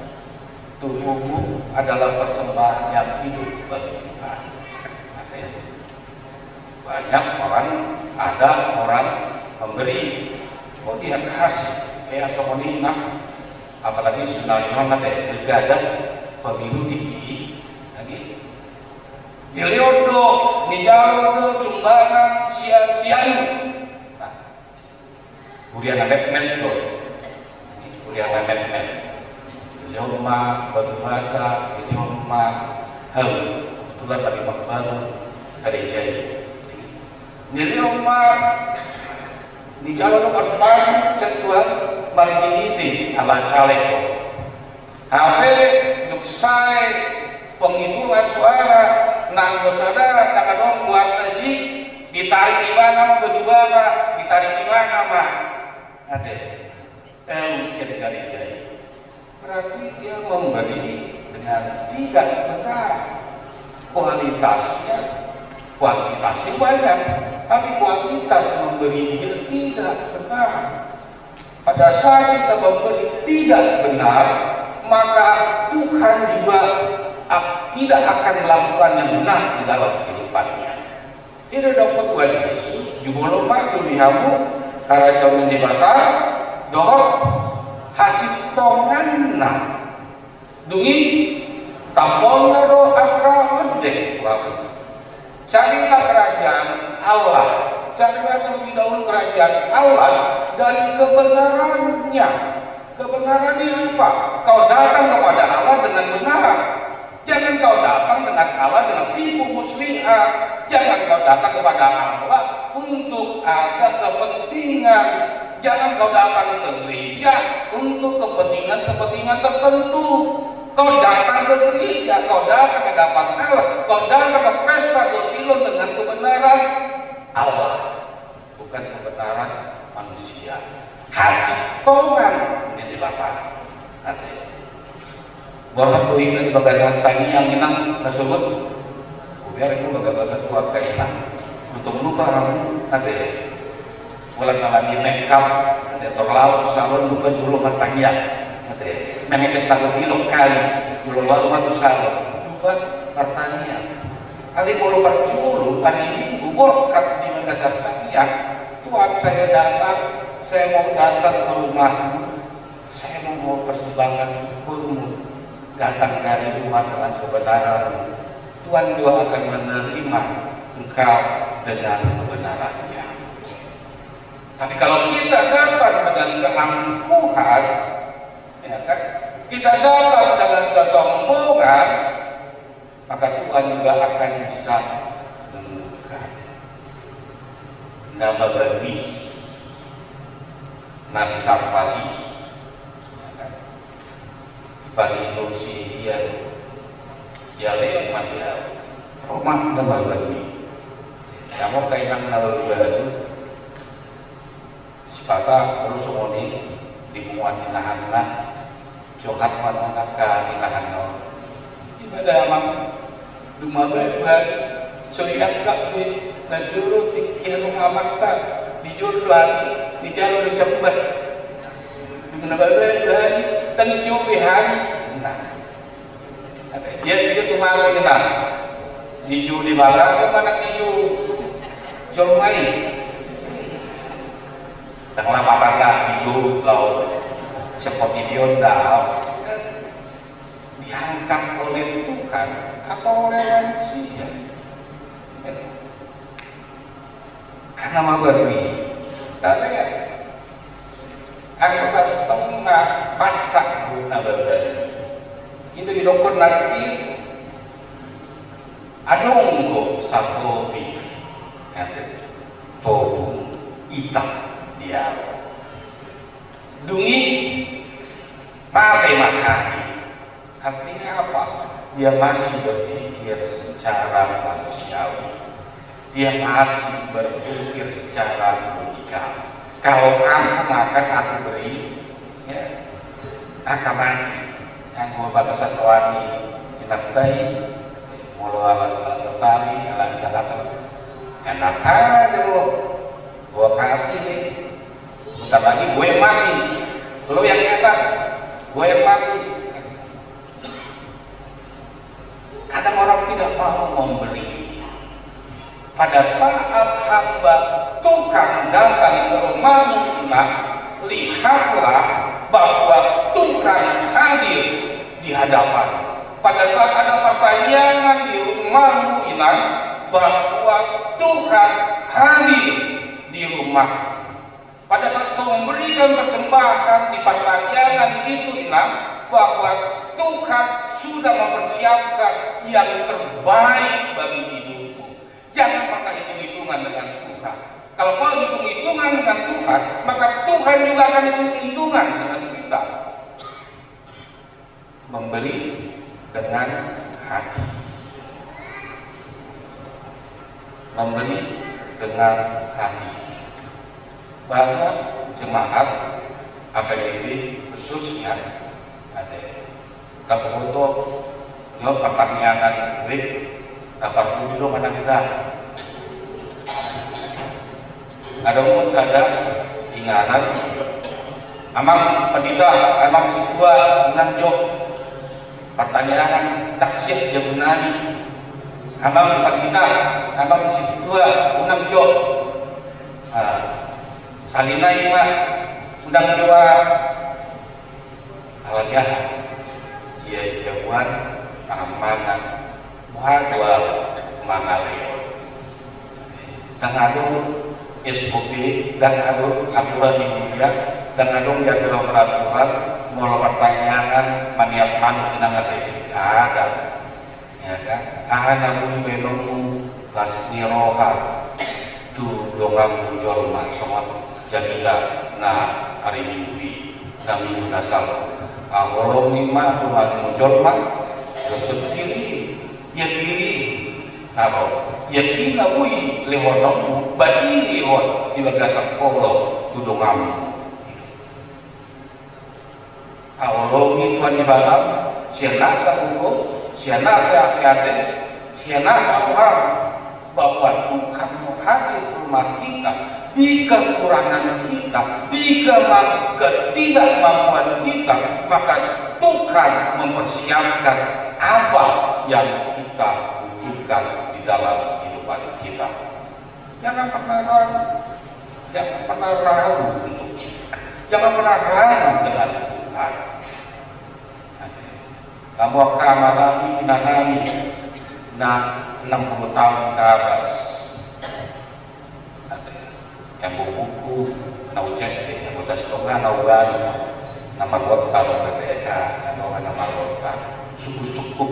tubuhmu adalah persembahan yang hidup bagi Tuhan. Banyak orang, ada orang memberi, oh dia kasih, kayak somonina, apalagi Sunan Muhammad pilkada pemilu tinggi, lagi. Miliodo, Nijarodo, Sumbangan, Sian-Sian, kemudian ada mentor. Yang lain-lain, Yoma, Berbaga, Yoma, Hal, itulah tadi baru dari Jai. Yoma di jalan nomor 4 Tuhan bagi ini ala caleg. HP nuksai penghitungan suara nanggo sadar takadong buat nasi ditarik di mana kedua ditarik di mana mah ada. Berarti dia memberi dengan tidak benar. Kuantitasnya banyak, tapi kualitas memberi dia tidak benar. Pada saat kita memberi tidak benar, maka Tuhan juga tidak akan melakukan yang benar di dalam kehidupannya. Tidak dapat Tuhan Yesus juga lemah duliamu karena jauh dibakar. Dohok hasil tonganna dungi tampolna do akra udek carilah kerajaan Allah, carilah terlebih dahulu kerajaan Allah dan kebenarannya. Kebenarannya apa? Kau datang kepada Allah dengan benar. Jangan kau datang dengan Allah dengan tipu muslihat. Jangan kau datang kepada Allah untuk ada kepentingan. Jangan kau datang ke gereja untuk kepentingan tertentu. Kau datang ke gereja, kau datang ke hadapan Allah, kau datang ke pesta Gotilon dengan kebenaran Allah, bukan kebenaran manusia. Hasil tongan ini dilakukan. Nanti, buat kuing dari bagian tani yang minang tersebut, biar itu bagian kuat kaitan untuk lupa kamu nanti. Bulan alami makeup, ada terlalu salon bukan dulu matanya, ada memang kesal kilo kali, dulu waktu salon, bukan pertanyaan. Kali bulu berjulu, kali ini bubur kat di Makassar tanya, Tuhan saya datang, saya mau datang ke rumahmu, saya mau persembahkan syukurmu, datang dari rumah dengan kebenaran. Tuhan juga akan menerima engkau dengan kebenarannya. Tapi kalau kita datang dengan keangkuhan, ya kan, kita datang dengan kesombongan, maka Tuhan juga akan bisa menemukan nama bagi Nabi Sarpati, ya kan, bagi Indonesia dia lewat dia rumah nama bagi, kamu kaitan nama baru kata terus semua dimuat dinahanna jokat wanaka dinahanna ibadah amang dumababat syariat kabeh nasuru tikiru amakta dijurlan di jalur cepat dengan babat dan jubihan nah dia kemarin kita diju di mana mana diju jomai karena papanya diju lau seperti biondal diangkat oleh Tuhan atau oleh manusia karena mau beri tapi aku setengah pasak guna berbeda itu didokon nanti anunggo satu biji tobung hitam dia dungi pakai makani artinya apa? Dia masih berpikir secara manusiawi dia masih berpikir secara logika kalau kamu makan aku beri ya akan mati yang gua batasan wani enak bayi mulu alat tertari alat jalan enak aja gua kasih nih bentar lagi gue yang mati lu yang enak gue yang mati kadang orang tidak mau memberi pada saat hamba tukang datang ke rumahmu lihatlah bahwa Tuhan hadir di hadapan. Pada saat ada pertanyaan di rumahmu inang bahwa Tuhan hadir di rumah. Pada saat kau memberikan persembahan di pertanyaan itu inang bahwa Tuhan sudah mempersiapkan yang terbaik bagi hidupmu. Jangan pernah hitung-hitungan dengan Tuhan. Kalau kau hitung-hitungan dengan Tuhan, maka Tuhan juga akan hitung-hitungan dengan kita. Memberi dengan hati. Memberi dengan hati. Banyak jemaat APBD khususnya ada kalau untuk yo pertanyaan grip dapat dulu mana kita ada umum ada inganan amang pendita amang sebuah menanjok pertanyaan taksir jabunani amang pendita amang sebuah menanjok salina ima undang jawa awalnya ia jawaban amanah muhadwa mangaleo dan adu SOP dan adu aturan di dunia dan adu jadwal peraturan mulai pertanyaan maniak manuk dengan ada ya kan ahana benong lasni roha tu dongang muncul masuk jadilah nah hari Minggu kami nasal awalom lima Tuhan muncul mak sendiri ya diri apa ya diri ngabui lewat bagi lewat di bagian polo tudung kami awalom Tuhan di balam sianasa hukum sianasa hati sianasa orang bahwa Tuhan hadir rumah kita di kekurangan kita, di ketidakmampuan kita, maka Tuhan mempersiapkan apa yang kita wujudkan di dalam kehidupan kita. Jangan pernah ragu, jangan pernah ragu untuk kita, jangan pernah ragu dengan Tuhan. Kamu akan mengalami nanami, 60 tahun ke atas. Yang buku naujek yang bisa sekolah naugan nama kota mereka nama kota suku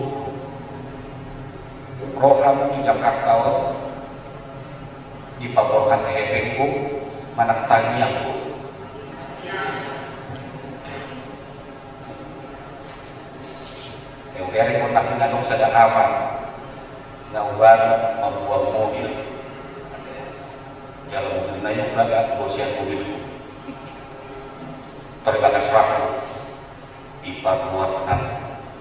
roham di Jakarta di Paborkan Hebengku manak tanya yang dari kontak dengan sedang aman naugan membuat mobil kalau mengenai belakang bosian mobil terbatas waktu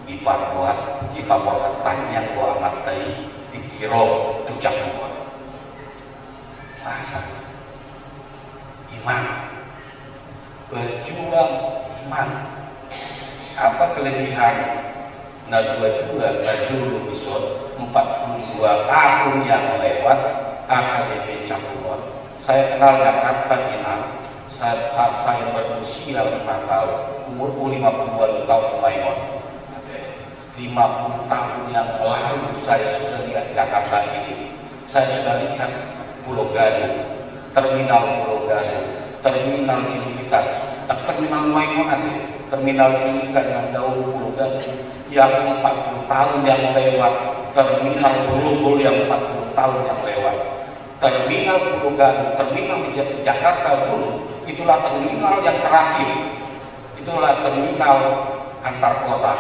dipabuat jika buat panjang gua amatai dikira tujuh buat masa iman berjuang iman apa kelebihan nah dua-dua dulu episode 42 tahun yang lewat AKBP Campur saya kenal Jakarta iman saat saya berusia 5 tahun umur 52 tahun Maimon 50 tahun yang lalu saya sudah lihat Jakarta ini saya sudah lihat Pulau Gadung terminal Pulau Gadung terminal Cililitan terminal Maimon terminal Cililitan yang jauh Pulau Gadung yang 40 tahun yang lewat terminal Grogol yang 40 tahun yang lewat terminal Pulau Gadung terminal di Jakarta dulu itulah terminal yang terakhir itulah terminal antar kota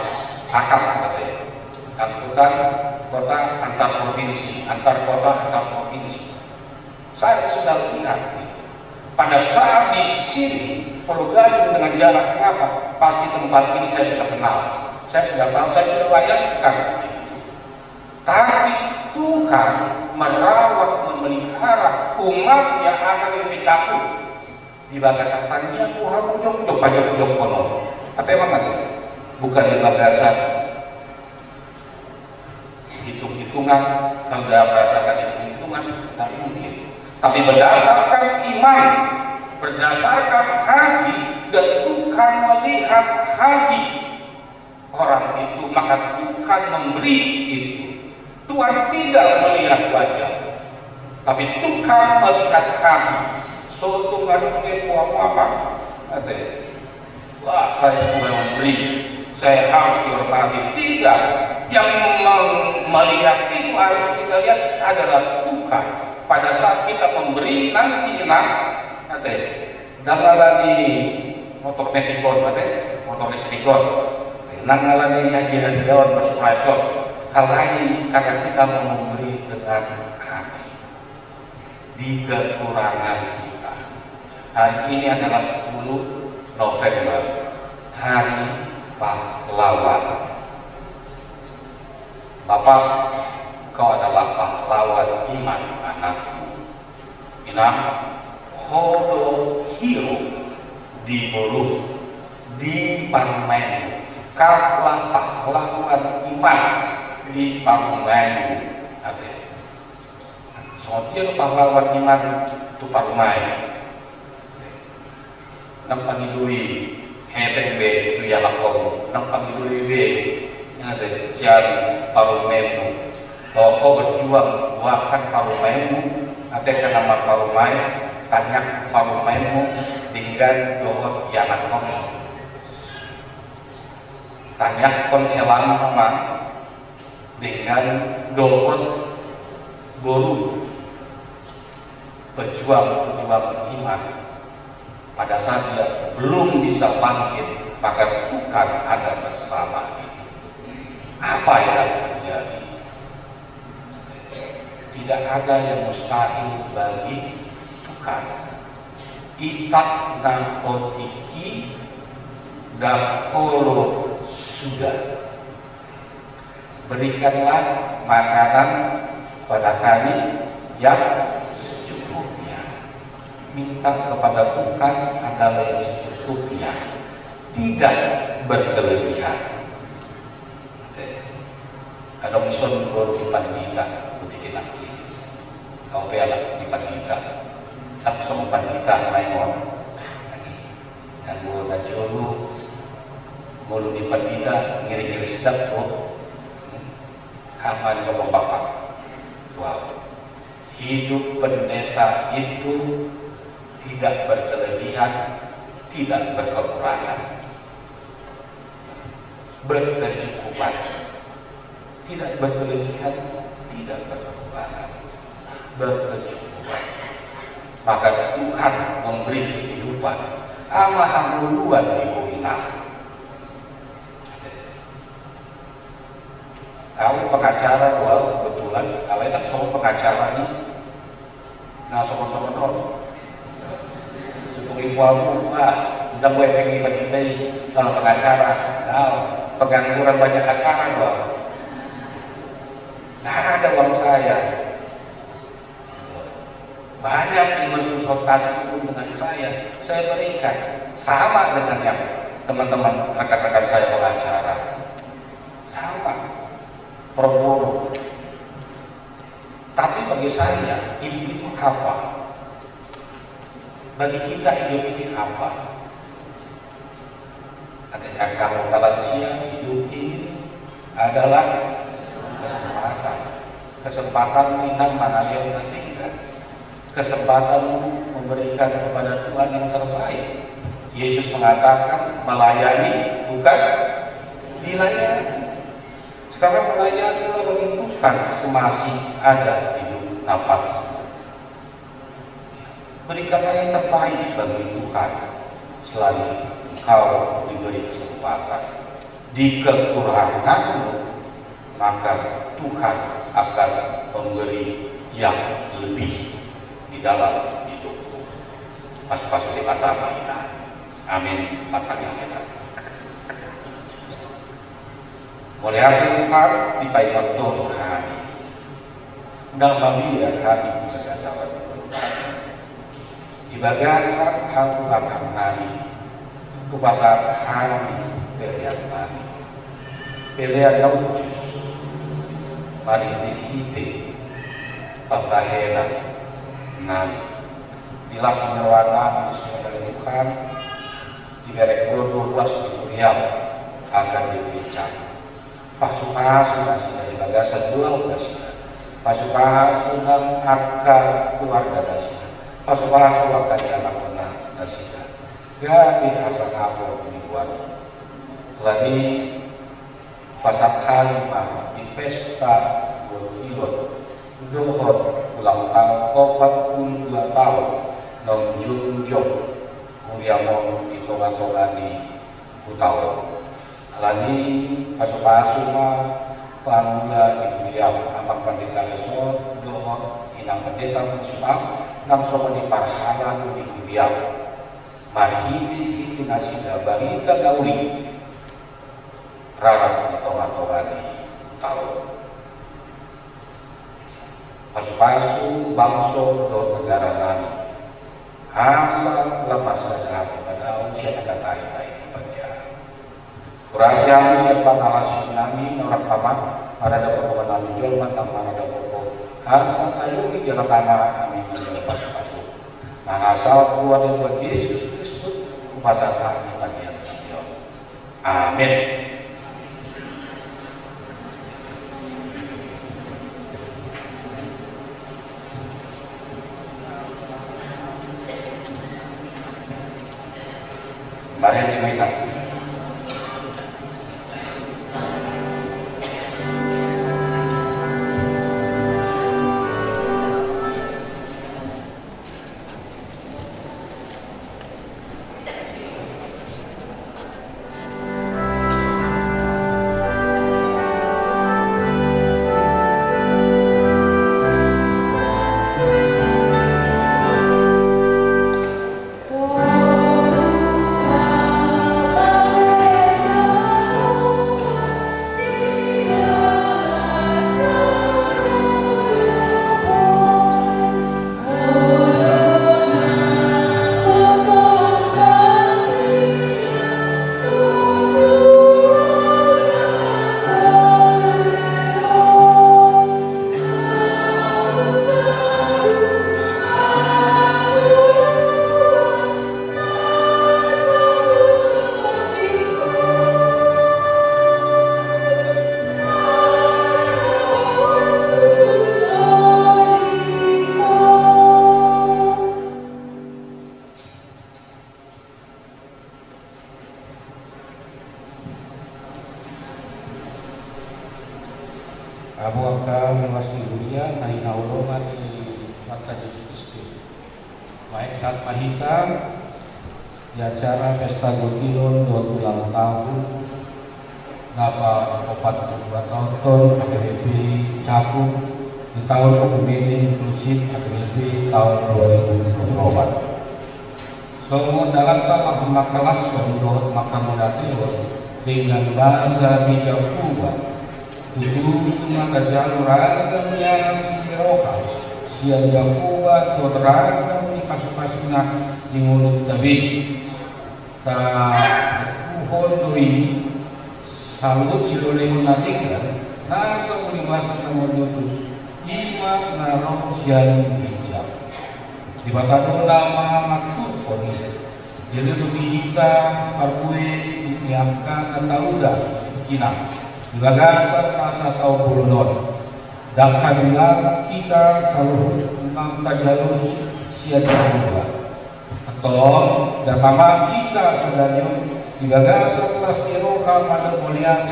akap katanya angkutan kota antar provinsi antar kota antar provinsi saya sudah lihat pada saat di sini Pulau Gadung dengan jarak apa pasti tempat ini saya sudah kenal saya sudah tahu saya sudah bayangkan tapi Tuhan merawat memelihara umat yang akan lebih takut di bagasan tanya Tuhan ujung-ujung pada ujung kono apa emang ada bukan di bagasan hitung-hitungan Anda merasakan hitung-hitungan tidak mungkin tapi berdasarkan iman berdasarkan hati dan Tuhan melihat hati orang itu maka Tuhan memberi itu Tuhan tidak melihat wajah tapi Tuhan melihat hati so Tuhan melihat apa wah saya sudah memberi saya harus dihormati tidak yang melihat itu harus kita lihat adalah Tuhan pada saat kita memberi nanti nanggalani motor metikon motor listrikon nanggalani kajian daun bersuasot hal lain karena kita memberi dengan hati di kekurangan kita hari ini adalah 10 November hari pahlawan Bapak kau adalah pahlawan iman anakku inah hodo hero di bulu di parmen kaulah pahlawan iman di parmen ada soalnya pahlawan iman itu parmen nampak dui hebeng be itu ya lakom nampak dui be ada siar parumemu bahwa kau berjuang buahkan parumemu ada nama parumai tanya parumemu dengan dohot yanak kamu tanya konhelan nama dengan dohot guru berjuang iman pada saat dia belum bisa bangkit maka Tuhan ada bersama dia. Apa yang terjadi? Tidak ada yang mustahil bagi Tuhan. Itak narkotiki dan kolo sudah. Berikanlah makanan pada kami yang secukupnya. Minta kepada Tuhan adalah yang secukupnya, tidak berkelebihan. Ada mison baru di Pandita, bukti lagi. Kau pelak di Pandita, tak sama Pandita main yang gue baca dulu, mulu di Pandita ngiri-ngiri sedap kok. Aman bapak bapak. Wow. Hidup pendeta itu tidak berkelebihan, tidak berkekurangan, berkecukupan, tidak berkelebihan, tidak berkekurangan, berkecukupan. Maka Tuhan memberi kehidupan amahan duluan di bumi ini. Kalau pengacara gua kebetulan, kalau itu semua pengacara ini, nah sama-sama dong. Sebagai wawu, Udah gue pengen bagi kalau pengacara, pengangguran banyak acara doang. Nah, ada uang saya. Banyak yang berkonsultasi dengan saya berikan. Sama dengan yang teman-teman rekan-rekan saya pengacara. Sama. Pro. Tapi bagi saya, hidup itu apa? Bagi kita hidup ini apa? Adakah kamu lansia, hidup ini adalah kesempatan minat mana yang tertinggal, kesempatan memberikan kepada Tuhan yang terbaik. Yesus mengatakan melayani bukan dilayani. Sekarang melayanilah bagi Tuhan semasih ada hidup nafas. Berikanlah yang terbaik bagi Tuhan selalu engkau diberi kesempatan. Di kekuranganmu maka Tuhan akan memberi yang lebih di dalam hidupmu. Pas-pas di mata kita. Amin. Matanya kita. Mulai hari Tuhan dipakai waktu hari. Dalam Biblia hari berdasarkan di bagasan hal belakang hari itu pasal hari pilihan hari pilihan yang mari dihite pagkahelan hari dilas menyelawan dari Tuhan di berek luas di Suriah akan dibincang pasukan dari bagasan 12 pasukan akal keluarga dasar pasukan akan anak benar dasar jadi asal apa dibuat lagi pasal halimah di pesta World Dohot ulang tahun 42 tahun menjunjung Mulyamon di toga-toga di Utau lagi pasukan Pangula di Mulyam Amak Pendeta Lesot Dohot Inang Pendeta Muslim Nang sopa di Parhalan di Mulyam Mahidi itu nasida barita gauli Rarap di toga-toga di Utau Pasu bangso do negara nani asal lepas saja pada usia kata-kata Kurasiamu siapa kalah tsunami orang tamat pada dapat pemenang jual mantap pada pokok harus kayu di jalan tanah kami lepas masuk. Nah asal keluar dari Yesus Kristus kupasarkan di bagian beliau. Amin. Mari kita Abu Akal Mewasi Dunia Nahi Naulungan di Mata Yesus Kristus Baik saat mahita di acara Pesta Gotilon 2 ulang tahun Napa 42 tahun APBP Cakung di tahun Kepemimpinan Inklusif APBP tahun 2024 Kemudian dalam tahap kelas untuk makamudatio dengan bahasa tiga Kuba tujuh maka jalur ragam yang siroka siang Jakuba tuh ragam di pasu-pasuna di mulut tabi ta kuhondoi salut siloleh natinggal na kemulimas kemudius imat narong siang bijak di batado lama maksud ponis jadi lebih kita parkue diangka ketauda kina gagasan rasa tahu bulundon dan kabilan kita selalu tentang jalur siada juga atau datama kita sebenarnya gagasan kelas eroka pada mulia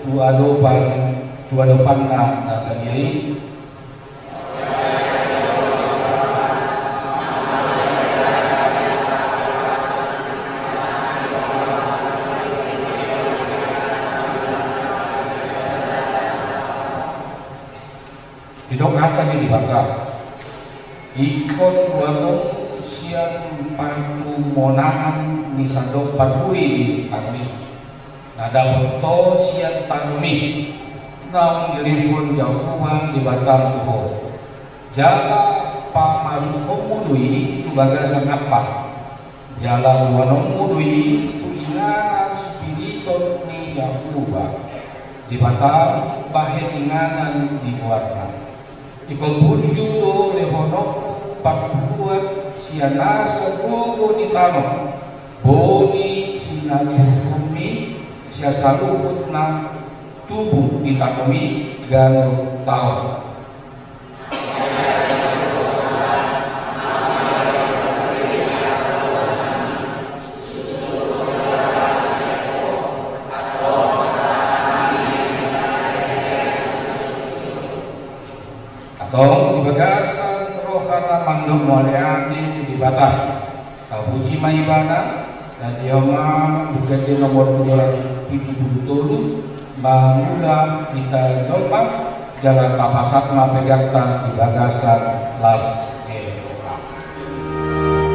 dua depan na kanyai Hidung akan dibakar. Ikon buatong siang pantu monahan misalnya padui kami. Nada beto siang panumi. Namun diribun jauhan di batang tuho. Jala pamasuk mudui itu bagasan apa? Jala buanong mudui itu inganan spiriton ni Yakuba. Di batang bahe inganan dibuatkan. Ipagbujo lehonok pagbuat siana sa bugo ni Tano boni sinabukumi siya salubot na tubo ni Tanomi gano'ng tao. Atau di bagasan rohana mandong mualiati di batang kabuji maibana dan dioma bukan di nomor 277 Bangula kita Jombang jalan Papasak Mapegata di bagasan Las Eroka.
Thank you.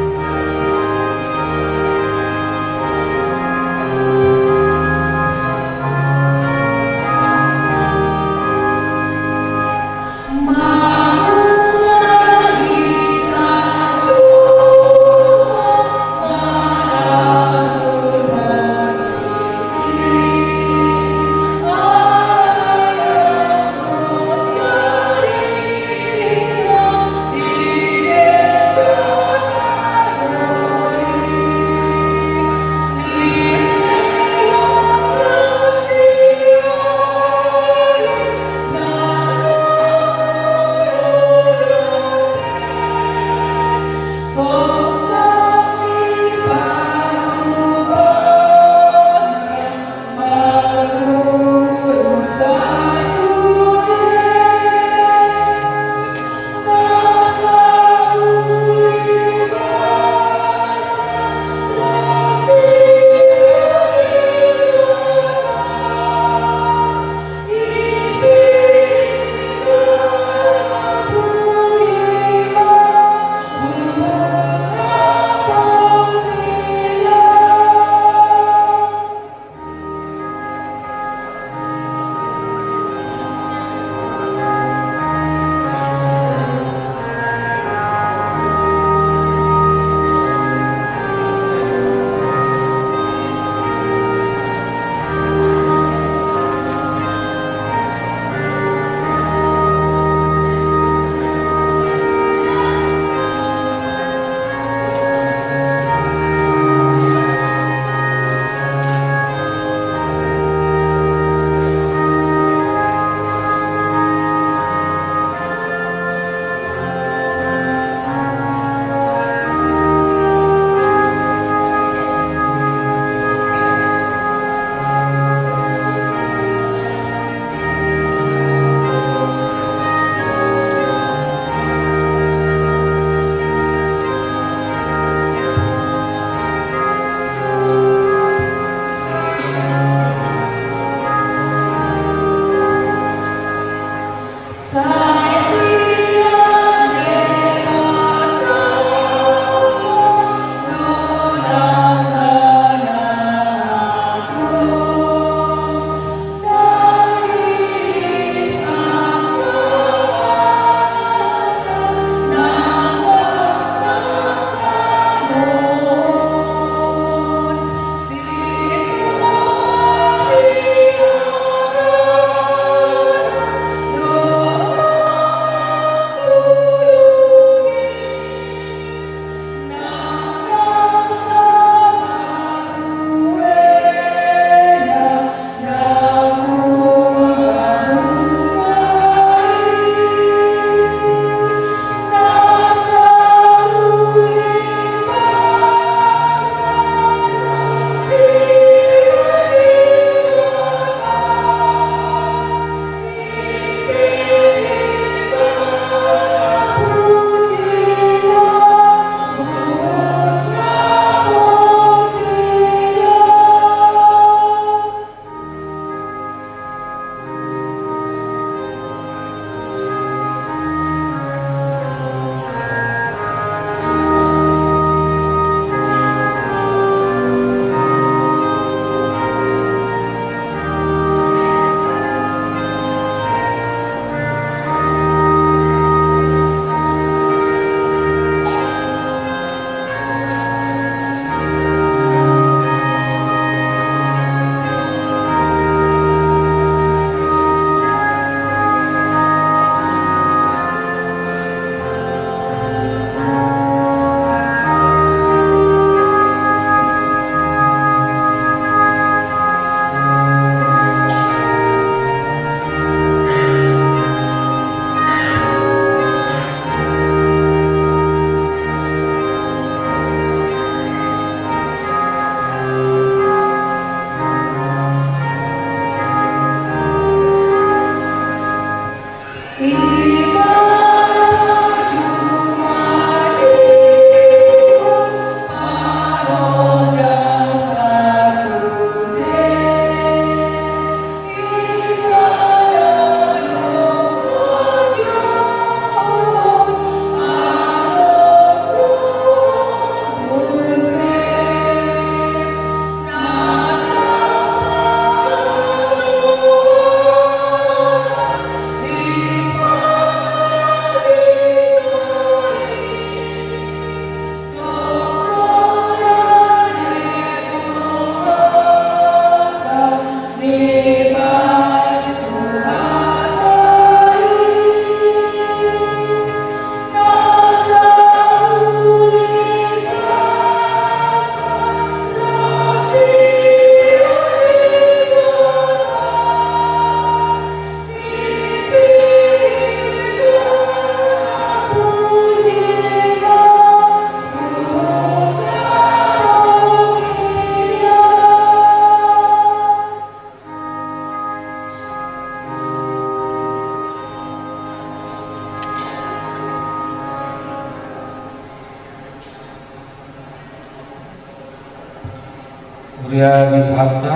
Uriya Dibhakta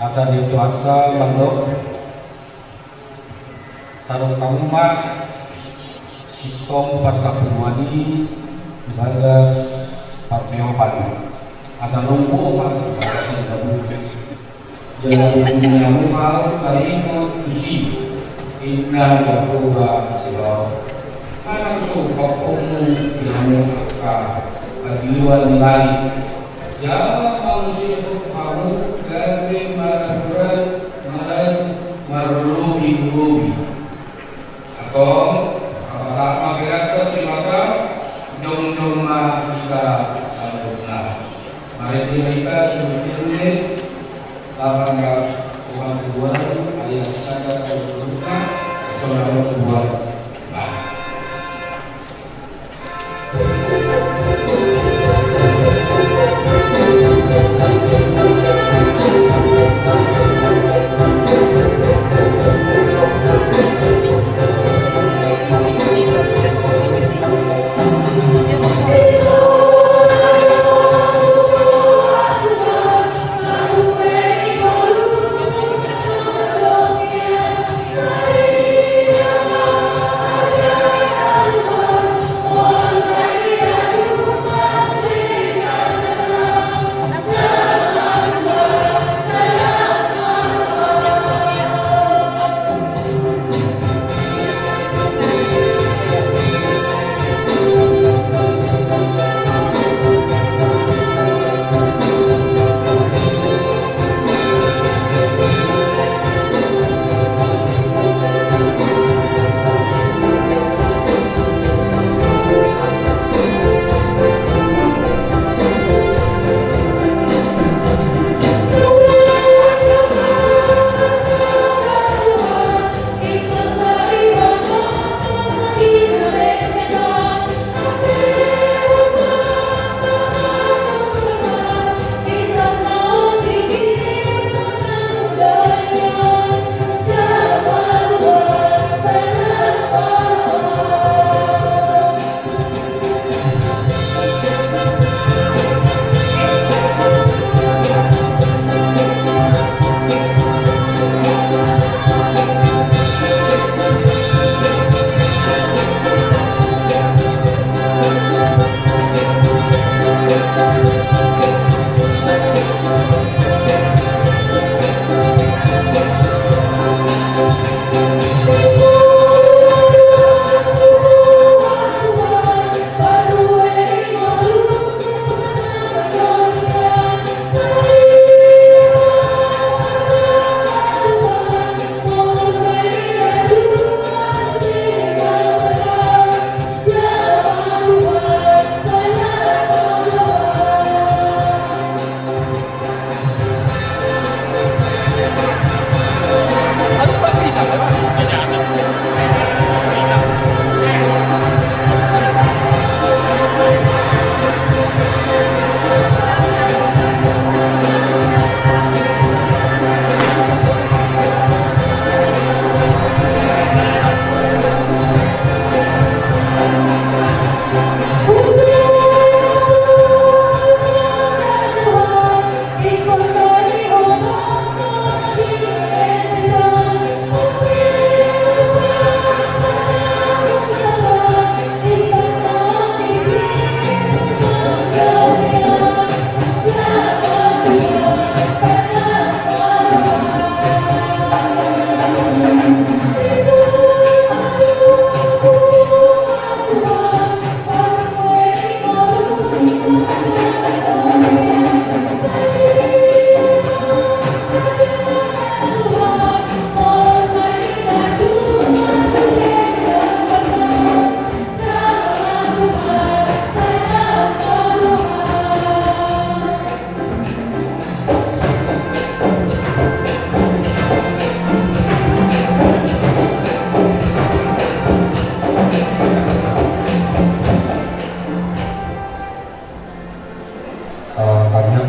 Ata Dibhakta Landok Tarung Kamuma Sikom Patkapuwani Bagas Parpiopan Asa nunggu Pak Jalan dunia muka Kalimu isi Inna Yahuwa Silau Anak sukakumu Yamu Aka Adiwa nilai Jalan manusia kamu Gari marah Marlubi Atau apa kira-kira terima Dong-dongna kita sambutna Mari kita sebetulnya 822 ayat 1 saudara kedua.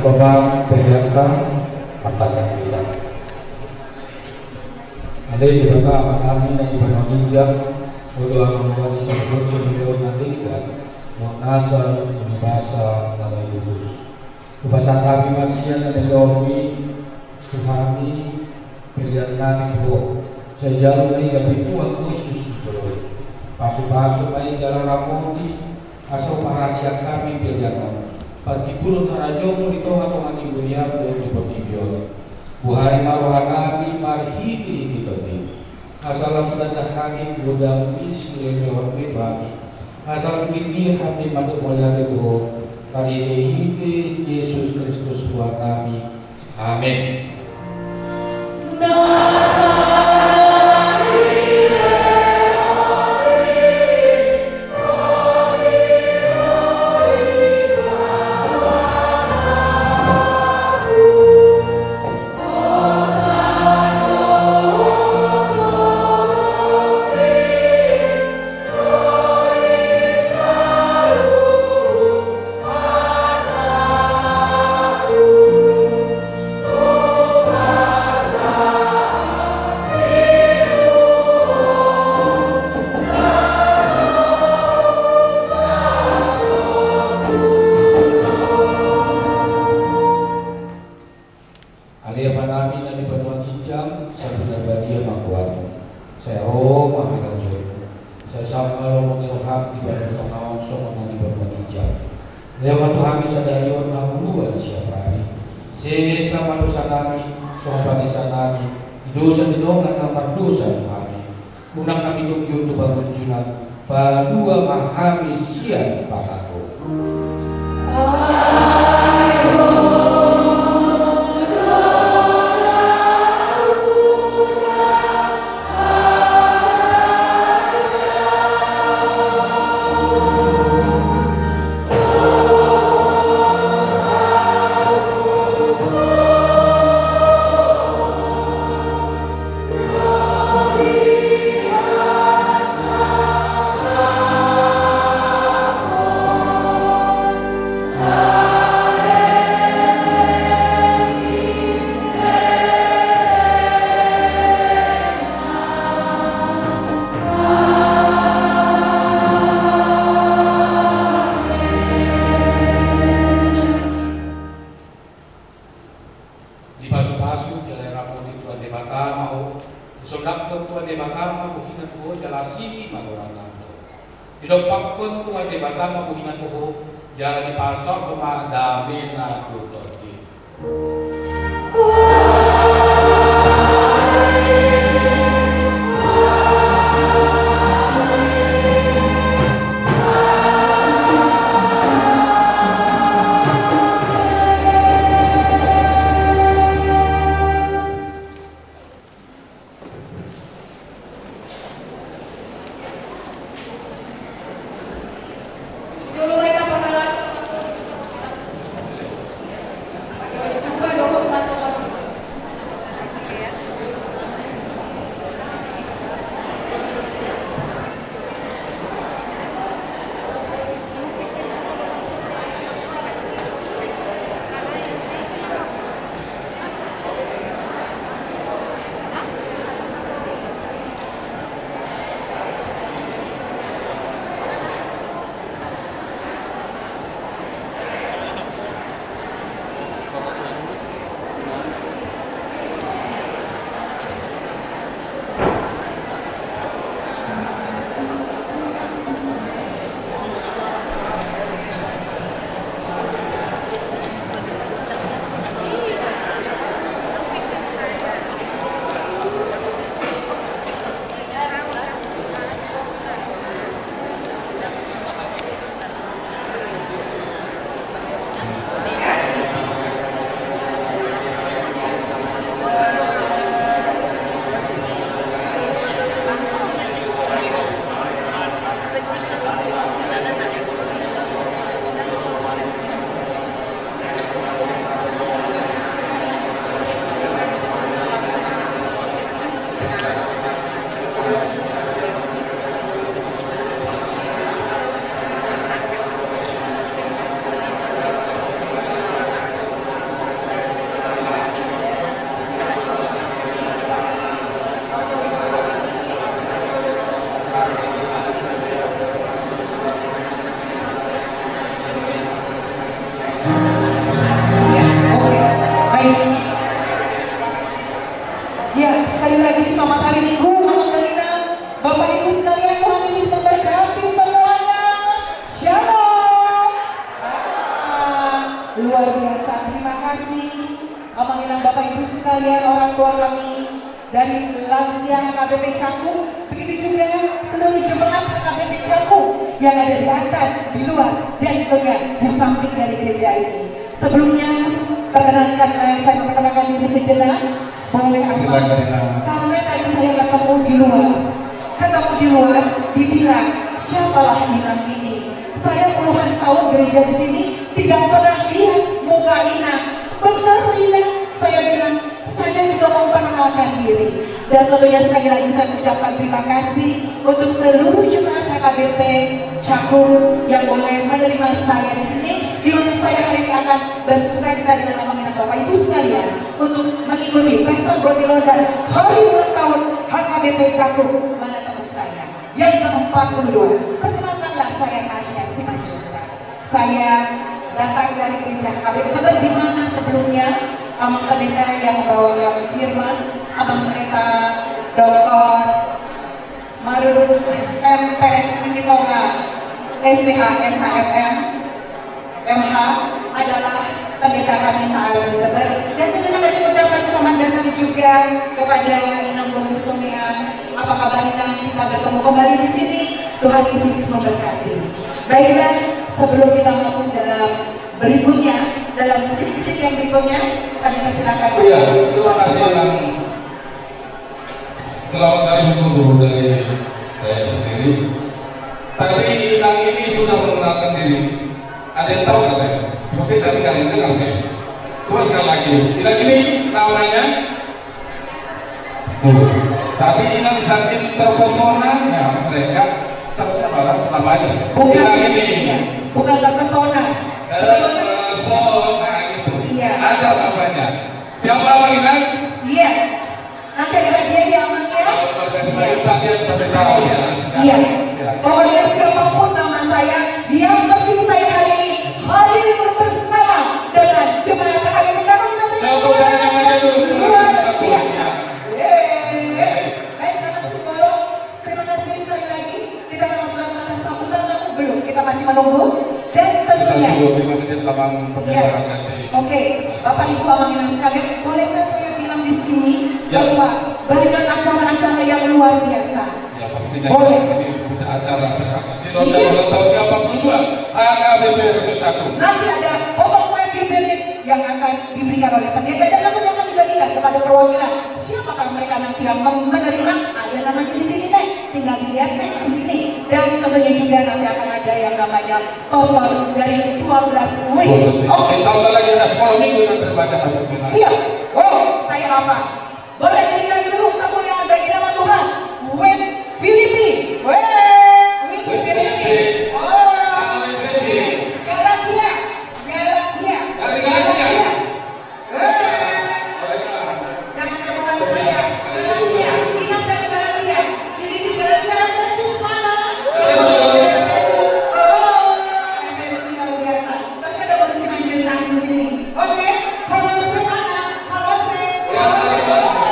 Bapak PJK Pantangan Bidang. Ada di Bapak kami yang ibadah bijak, udah membuat sebut sebelum nanti kan, mengasal membahasa nama Yesus.
Kepada kami masih yang menjauhi Tuhani pilihan kami Tuhan. Saya jalur ini kami Tuhan Yesus Tuhan. Pasu-pasu baik jalan rapodi asal rahasia kami pilihan kami. Pagi puluh tarajomu di Tuhan Tuhan Ibu Dia di Potibio. Buhari maruah kami marhiti di Potibio. Asal mendadah kami gudang misli mewakili kami. Asal begini hati madu mulia Tuhan. Kali ini Yesus Kristus Tuhan kami. Amin.
panggilan Bapak Ibu sekalian, orang tua kami dari lansia KBP Cakung, begitu juga seluruh jemaat KBP Cakung yang ada di atas, di luar, dan juga di samping dari gereja ini. Sebelumnya, perkenalkan saya memperkenalkan diri sejenak. Boleh apa? Karena tadi saya ketemu di luar, dibilang siapalah Inang ini. Saya puluhan tahun gereja di sini tidak pernah lihat muka Inang. Benar Inang, saya bilang saya juga memperkenalkan diri. Dan tentunya sekali lagi saya ucapkan terima kasih untuk seluruh jemaat HKBP Cakung yang boleh menerima saya di sini. Di mana saya hari ini akan bersukacita dengan panggilan Bapak Ibu sekalian untuk mengikuti pesta Gotilo dan hari ulang tahun HKBP Cakung. Mana teman saya yang ke-42. Perkenalkanlah saya Tasya Simanjuntak. Saya datang dari gereja HKBP, di mana sebelumnya Abang Pendeta yang membawakan firman, Abang Pendeta Dr. Marut MPS Sinitonga SPH SHFM MH adalah pendeta kami saat ini. Dan tentunya kami ucapkan selamat datang juga kepada Inang Bonus Kumian. Apa kabar Inang? Kita bertemu kembali di sini. Tuhan Yesus memberkati. Baiklah, sebelum kita masuk dalam berikutnya, dalam skripsi yang berikutnya, kami persilakan.
Iya, terima kasih yang selamat kali menunggu dari saya sendiri. Tapi Inang ini sudah mengenalkan diri. Ada yang tahu nggak saya? Mungkin tapi kalian dengar ya. Coba sekali lagi. Inang ini namanya. Tapi Inang saking terpesona ya mereka sebutnya malah namanya. Inang ini.
Bukan terpesona.
Terpesona itu.
Iya.
Ada namanya. Siapa nama Inang?
Yes. Nanti ada dia yang namanya. Iya. Pokoknya siapapun nama saya, yang penting saya hari ini hadir bersama dengan jemaat HKBP Cakung. Terima kasih sekali lagi. Kita akan melakukan sambutan atau belum? Kita masih menunggu. Dan tentunya. Oke, Bapak Ibu Abang Inang sekalian, bolehkah saya bilang di sini bahwa banyak acara-acara yang luar biasa.
Ya pastinya
boleh.
Ini acara bersama. Tidak tahu siapa kedua HKBP Cakung.
Nanti ada pokok kue bimbing yang akan diberikan oleh pendeta dan lalu akan dibagikan kepada perwakilan. Siapakah mereka nanti yang menerima? Ada namanya di sini nih, tinggal dilihat nih di sini. Dan tentunya juga nanti akan ada yang namanya total dari 12 week.
Oke, tambah lagi ada sekolah minggu yang terbaca.
Siap. Oh, saya apa? Boleh dilihat dulu kamu yang ada di nama Tuhan. Win Filipi. Win Filipi. Oh, Galatia. Jangan kemauan saya. Galatia. Ingat dari Galatia. Filipi Galatia ada Yesus mana? Oh, Yesus luar biasa. Pasti ada polisi main di sini. Oke, kalau mana? Kalau saya.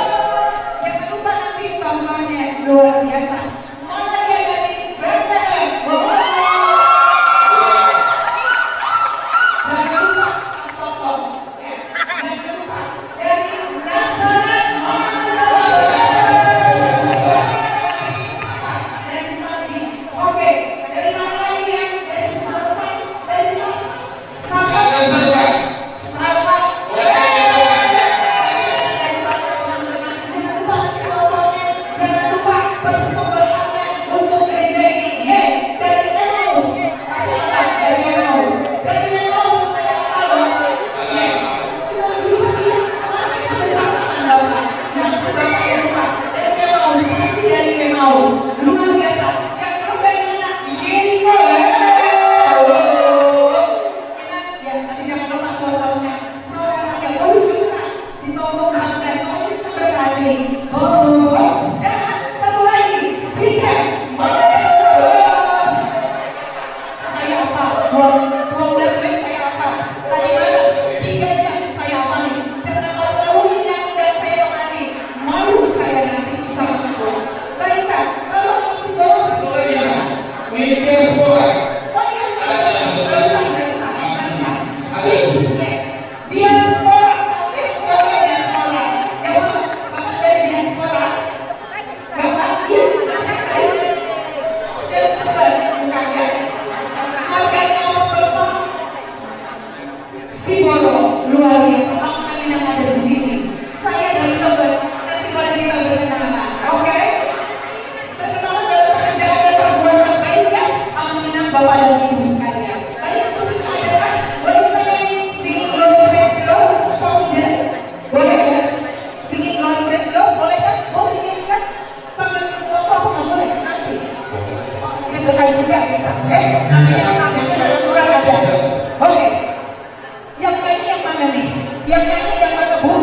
nyanyi yang mana Bu?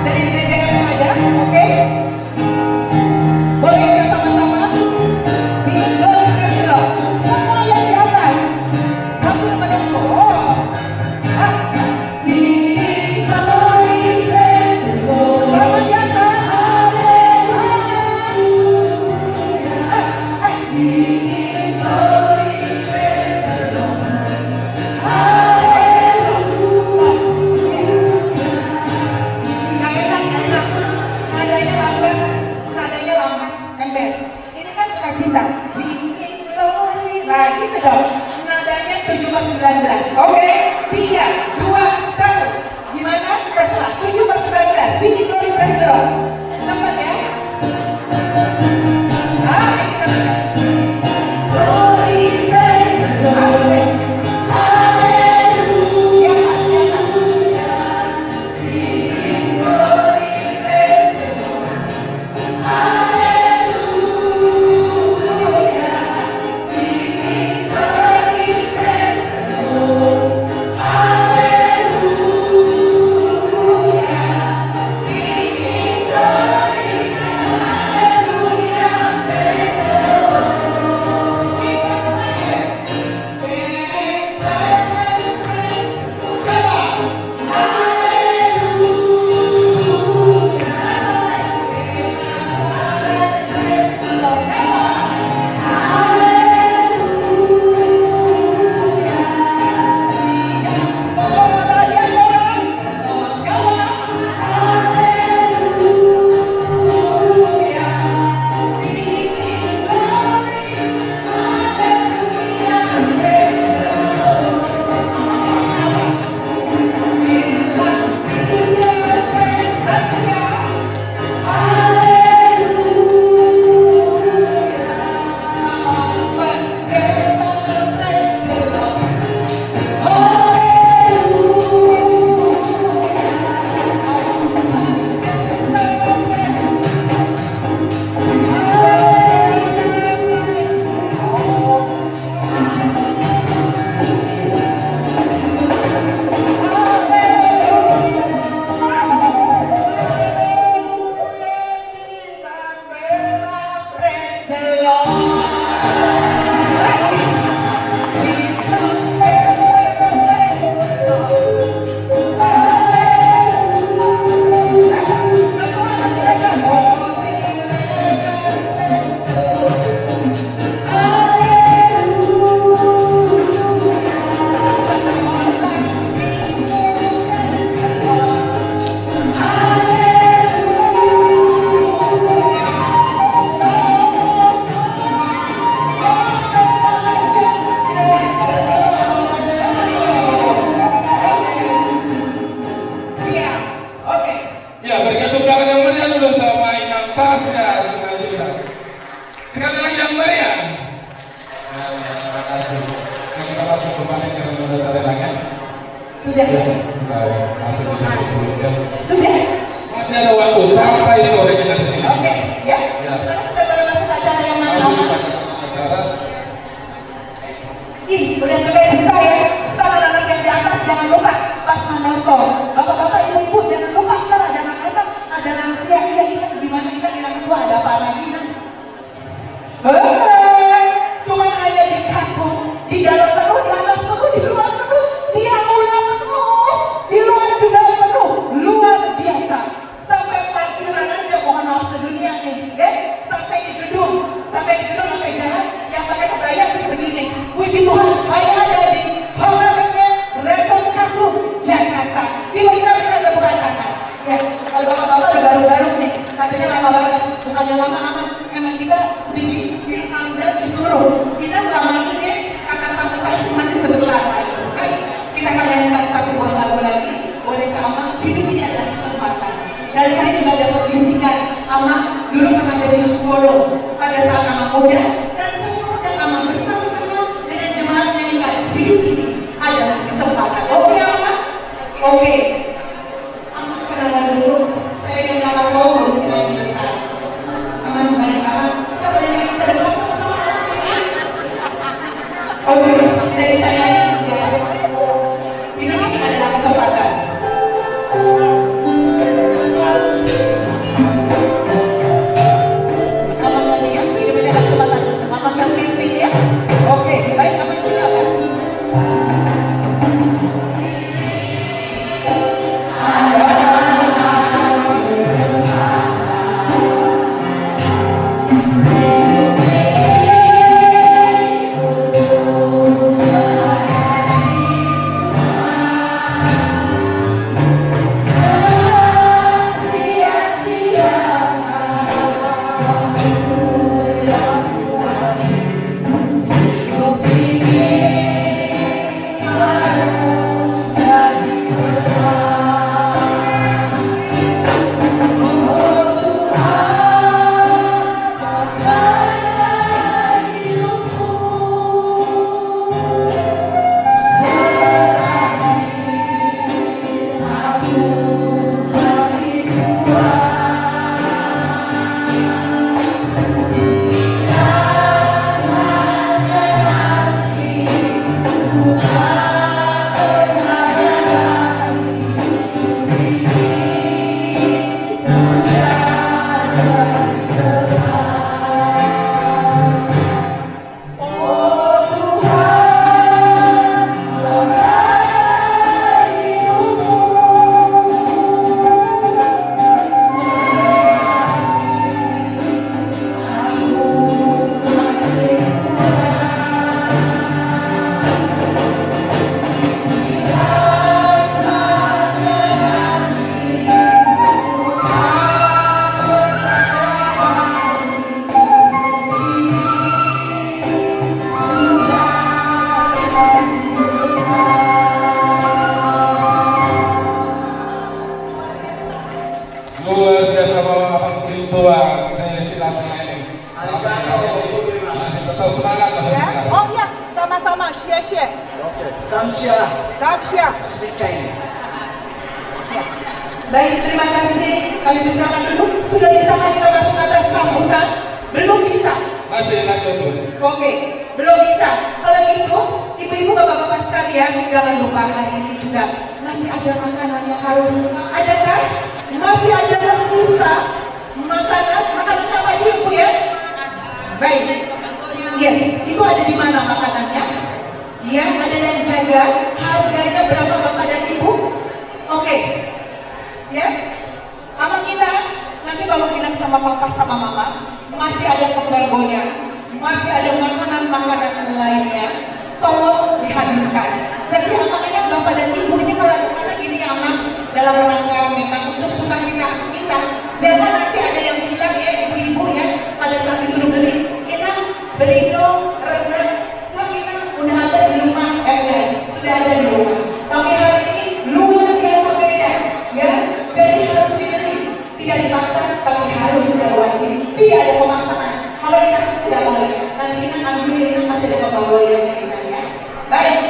Dari gereja yang ada, oke? Boleh kita sama-sama? Sing Glory Praise the Lord. Semua yang di atas sambil menunggu. Sing Glory Praise the Lord. Sama di atas. Sing Glory Praise the Lord. Nadanya lambat, ember. Ini kan suka bisa. Singing glory, nah gitu dong. Nadanya 17-19. Oke, 3, 2, 1. Gimana? Terserah. 17-19. Singing glory, praise the Lord. Tempat ya. Glory, praise the Lord.
Ya, berikan tepuk tangan yang meriah dulu sama Ikan Tasya selanjutnya. Sekali lagi yang meriah. Terima kasih. Nah, kita langsung kembali ke Saudara Relanya.
Sudah.
Kita langsung ke jam 10 jam.
Sudah.
Masih ada waktu sampai sore kita di sini.
Oke, ya.
Ya.
Sekarang kita boleh masuk acara yang mana?
Langsung kita ke acara.
Ih, udah suka ya. Anak-anak yang di atas jangan lupa pas menonton. Bapak-bapak, ibu-ibu jangan lupa kalau ada anak-anak, ada lansia. Iya, kita gimana kita bilang tua ada apa lagi kan? Cuma ada di kampung, di dalam penuh, di atas penuh, di luar penuh, di aula penuh, di luar juga penuh, luar biasa. Sampai parkiran aja, mohon maaf sedunia nih, ya. Sampai di gedung, sampai jalan yang pakai kebaya terus begini. Puji Tuhan, saya ada di Resort 1 Jakarta. Tiba-tiba kita ada bukan kakak. Ya, kalau bapak-bapak udah baru-baru nih, katanya lama banget, bukannya lama amat. Emang kita disuruh. Kita selama ini kakak sampai tadi masih sebentar lagi. Kita akan nyanyikan satu buah lagu lagi. Boleh ke Ama, hidup ini adalah kesempatan. Dan saya juga dapat bisikan Ama dulu pernah jadi psikolog pada saat Ama muda, dan semua dan Ama bersama-sama dengan jemaat nyanyikan hidup ini adalah kesempatan. Oke Ama? Oke. Ama kenalan dulu. Saya yang kakak mau berusaha kita. Ama kembali Ama. Kita boleh nyanyi ke depan sama-sama. Oke. Jadi saya hidup ini adalah kesempatan.
luar biasa bawa abang Sintua dari silaturahmi. Masih tetap semangat
Ya.
masih.
Oh ya, sama-sama share. Kamsia.
Baik, terima kasih. Kami bersama dulu. Sudah bisa kita langsung atas sambutan? Belum bisa.
Masih lanjut dulu.
Oke, belum bisa. Kalau gitu, ibu-ibu, bapak-bapak sekalian, jangan lupa hari ini juga masih ada makanan yang harus ada kan? Masih ada sisa makanan apa aja ibu ya? Baik, yes, itu ada di mana makanannya? Ya, ada yang jaga. Harganya berapa bapak dan ibu? Oke, yes. Ama kita nanti kalau bilang sama papa sama mama, masih ada kembanggonya, masih ada makanan lainnya, tolong dihabiskan. Jadi amannya bapak dan ibu ini kalau kemana gini aman dalam rangka memang untuk sukacita kita. Dan nanti ada yang bilang ya ibu-ibu ya pada saat disuruh beli, kita beli dong rendang, kita udah ada di rumah, sudah ada di rumah. Tapi hari ini luar biasa beda, ya. Jadi harus dibeli, tidak dipaksa, tapi harus tidak wajib, tidak ada pemaksaan. Kalau kita tidak boleh, nanti kita ambil itu masih ada pembawaan kita ya. Baik,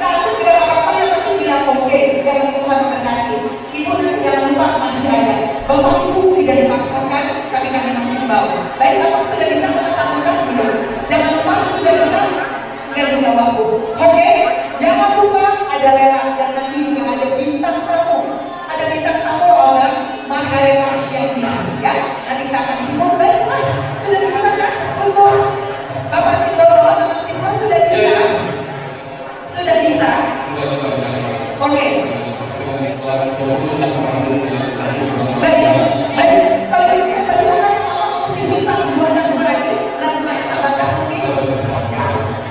nah itu tidak apa-apa yang penting bilang oke, yang Tuhan memberkati. Ibu nanti jangan lupa masih ada. Bapak ibu tidak dipaksakan, tapi kami mengimbau. Baik, bapak sudah bisa melaksanakan belum? Jangan lupa sudah bisa nggak jawab bu. Oke, jangan lupa ada lelang dan nanti juga ada bintang tamu. Ada bintang tamu oleh Mas Karya Syakti ya. Nanti kita akan jemput. Baik, Mas, sudah bisa kan? Untuk Bapak Sindoro, Bapak Sindoro sudah bisa? Sudah bisa? Oke. Baik, baik. Kalau kita bersama bisa buat lagi lagu sahabat kami.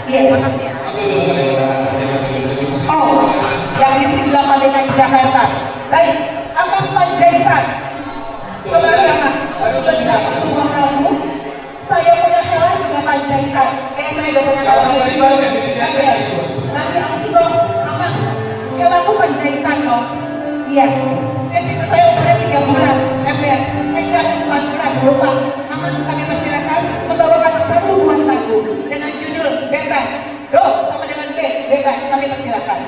Iya, makasih ya. Oh, yang di sebelah Merdeka Jakarta. Baik, apa Panjaitan? Teman-teman, rumah kamu, saya punya hewan juga Panjaitan. Saya udah punya hewan juga. Nanti aku dong, apa? Hewanku Panjaitan dong. Iya. Saya udah 3 bulan. Enggak 4 bulan, lupa. Aman kami persilakan membawakan satu buah lagu dengan judul Bebas. Do sama dengan B, bebas. Kami persilakan.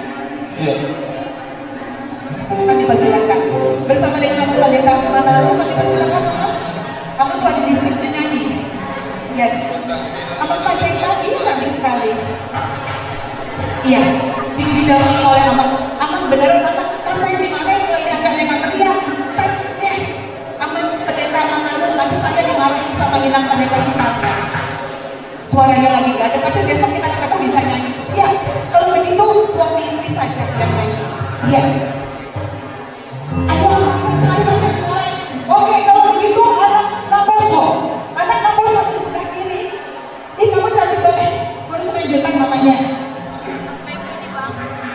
Kami persilakan bersama dengan Bapak Pendeta Kemana lalu kami persilakan kamu tuh ada di sini nyanyi. Yes, kamu pakai tadi cantik sekali. Iya, didampingi oleh Aman benar Aman saya dimarahin kalau agak teriak. Aman pendeta Manado nanti saya dimarahin sama bilang pendeta kita. Suaranya lagi gak ada, tapi besok kita bisa nyanyi. Siap, kalau begitu suami istri saja yang nyanyi. Yes. Oke, kalau begitu anak Naposo di sebelah kiri. Ini kamu cantik banget. Baru menunjukkan namanya.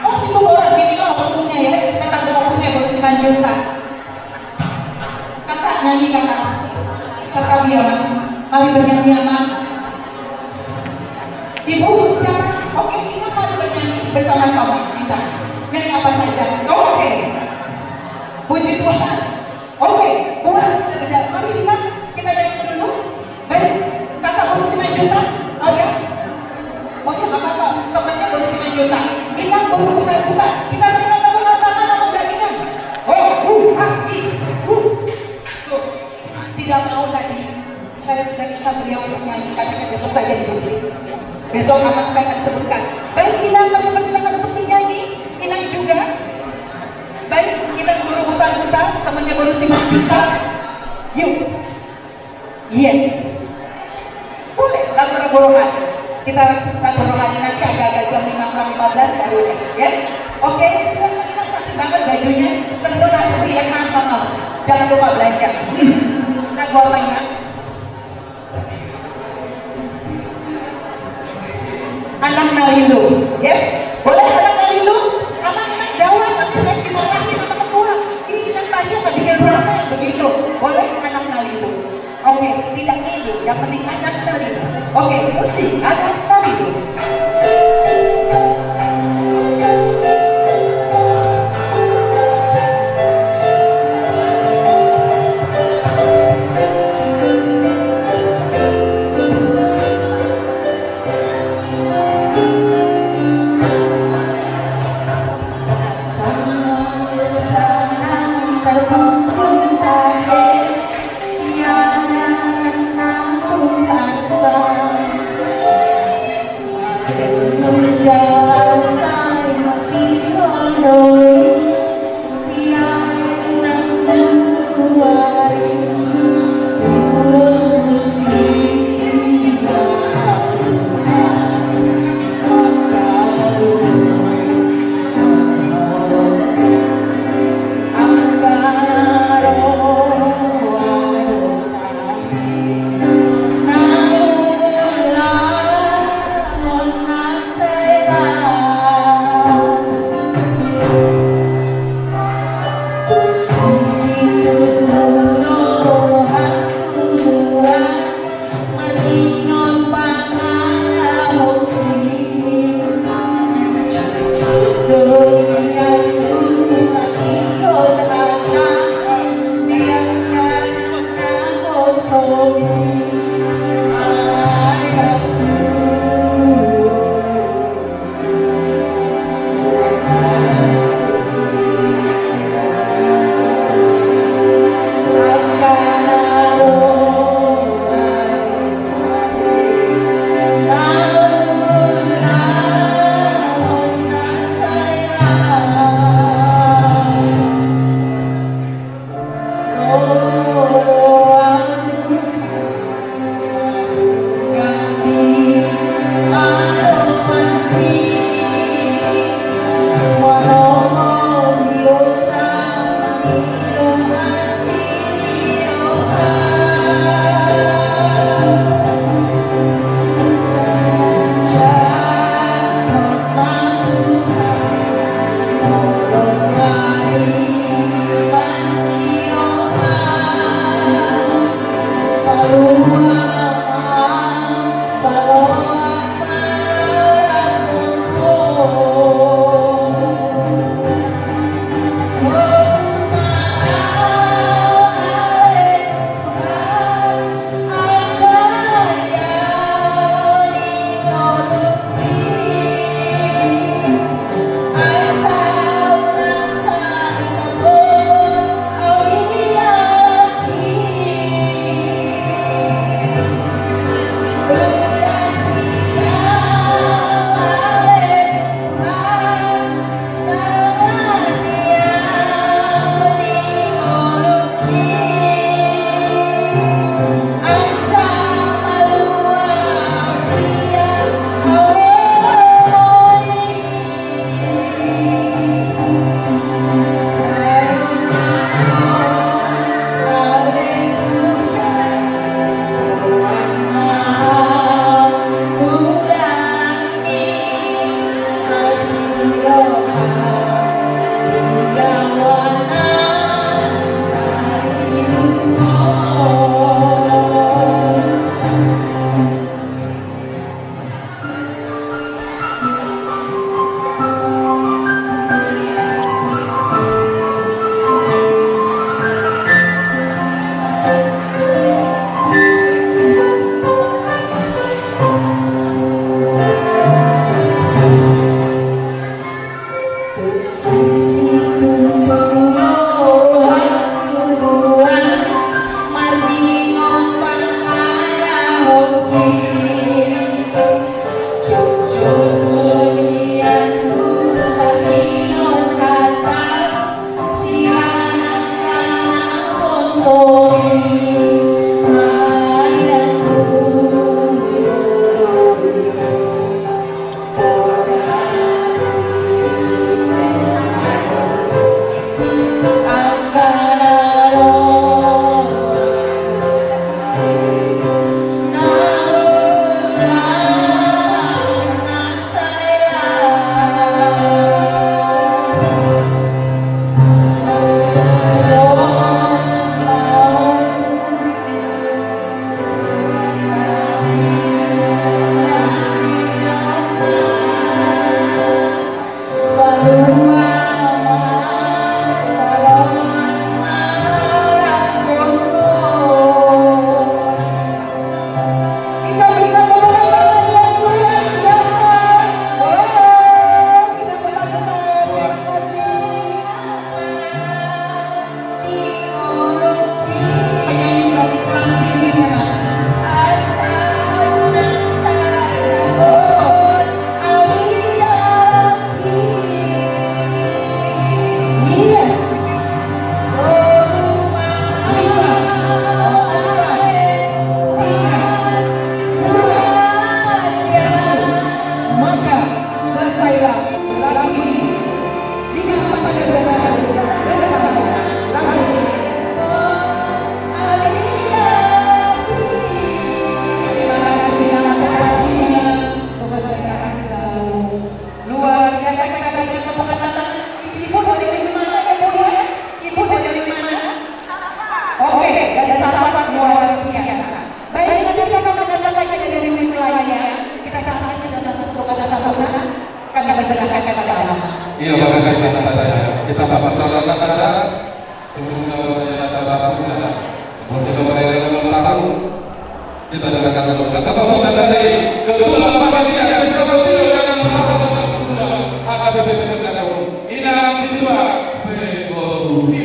Oh, itu orang ini punya ya. Kata punya baru Simanjuntak. Kakak nyanyi kakak. Serta dia, mari bernyanyi sama. Ibu siapa? Oke, kita mari bernyanyi bersama-sama kita. Nyanyi apa saja. Oke. Puji Tuhan. Oke, buat benar. Mari kita nyanyi dulu. Baik, kata Baru Simanjuntak. Oh ya, maunya apa? Temannya Baru Simanjuntak. Kita buka. Kita berikan tepuk tangan atau berikan. Tuh, tidak mau tadi. Saya sudah minta beliau untuk nyanyi. Katanya besok saja di musik. Besok akan saya sebutkan. Baik, kita kami persilakan untuk menyanyi. Inang juga. Baik, kita guru hutan-hutan, temannya Baru Simanjuntak. Yuk. Yes. Boleh, lagu rohani. Kita lagu rohani nanti agak-agak jam 5:15 kali ya. Oke, silakan kita cantik banget bajunya. Tentu nanti yang mahal. Jangan lupa belanja. Lagu apa ya? Anak Nalindo. Yes. Boleh anak Nalindo? Anak jawab nanti saya dimarahi sama ketua. Ini kan Tasya tadi berapa yang begitu? Boleh anak Nalindo. Oke, tidak Nalindo. Yang penting anak Nalindo. Oke, musik anak Nalindo.
tamu kita. Kemudian mereka tamu kita dengarkan kata sosok dari ketua panitia bersama dengan AKBP Pesantren Ina Siswa Revolusi.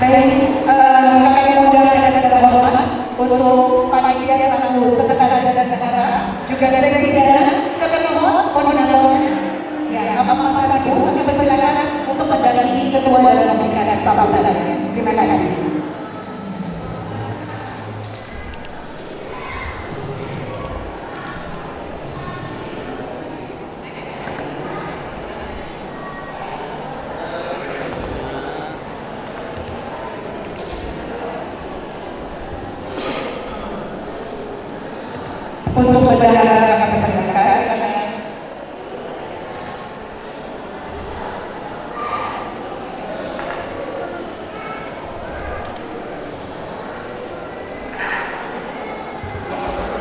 Baik, kami undang pada segala hormat untuk panitia selaku sekretaris dan negara juga seksi dan kami mohon koordinator. Ya, apa-apa saja kami persilakan untuk mendampingi ketua dalam memberikan sambutan. Terima kasih. Untuk bendahara kami persilakan.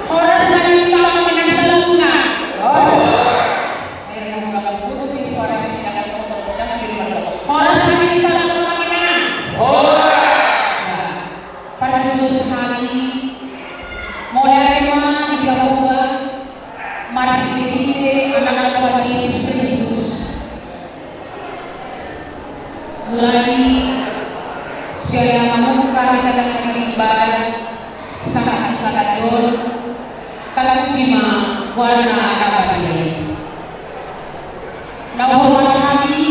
Orang sedang kita menang selunga. Saya yang mengatakan tutup di suara yang tidak ada kontrol dan diri orang sedang kita menang. Pada dulu sehari mulai digabungkan mari dididik anak-anak Tuhan Yesus Kristus mulai segala membuka kadang-kadang ibadah sangat dor kalau lima warna apa ini nah hormat kami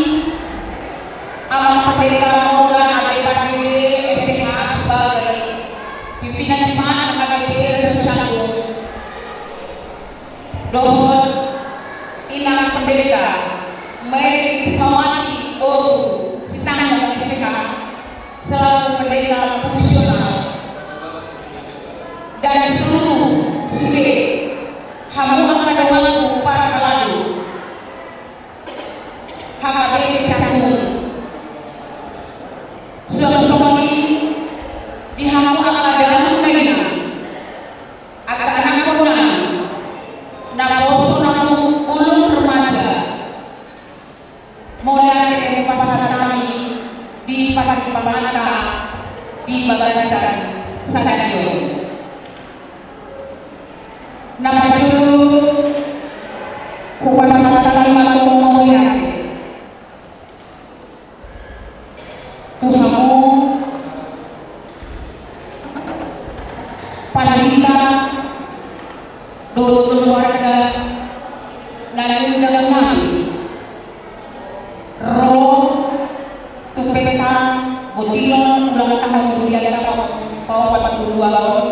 amal pendeta moga APKD SMA sebagai pimpinan jemaat AKBP Pesantren Dohor Inang Pendeta Mary Sawati Oru Sitang dan SK selaku pendeta profesional dan seluruh sude hamu akademiku para pelaku HKBP Cakung sudah di hamu akademi anak-anak komunal naposo namu ulun remaja mulai dari pasar kami di Pamanata di Bagasan Sadadio nama dulu kuasa kalimat ngomongnya Tuhanmu Pandita dulu keluarga lalu dalam kami roh tupesa butilon ulang tahun dunia dalam kau 42 tahun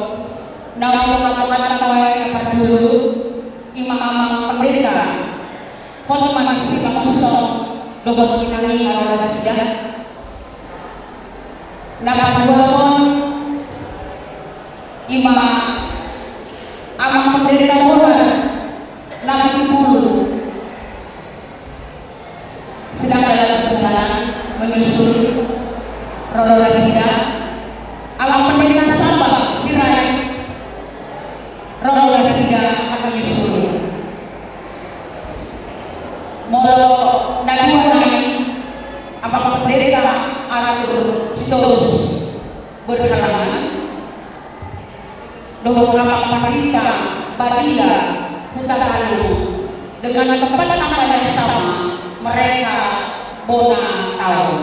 nama teman-teman kawai dapat dulu imam pendeta khotbah masih kosong dobot pinangi arah sejarah nama dua imam amang pendeta Boban Nabi Bulu sedang dalam perjalanan menyusul Roda Sida amang pendeta Sabah Sirai Roda Sida akan menyusul molo naguanai amang pendeta Aratur Sitorus berhalangan doa Pandita Badila Hutakalu dengan tempat nama yang sama mereka bona tahu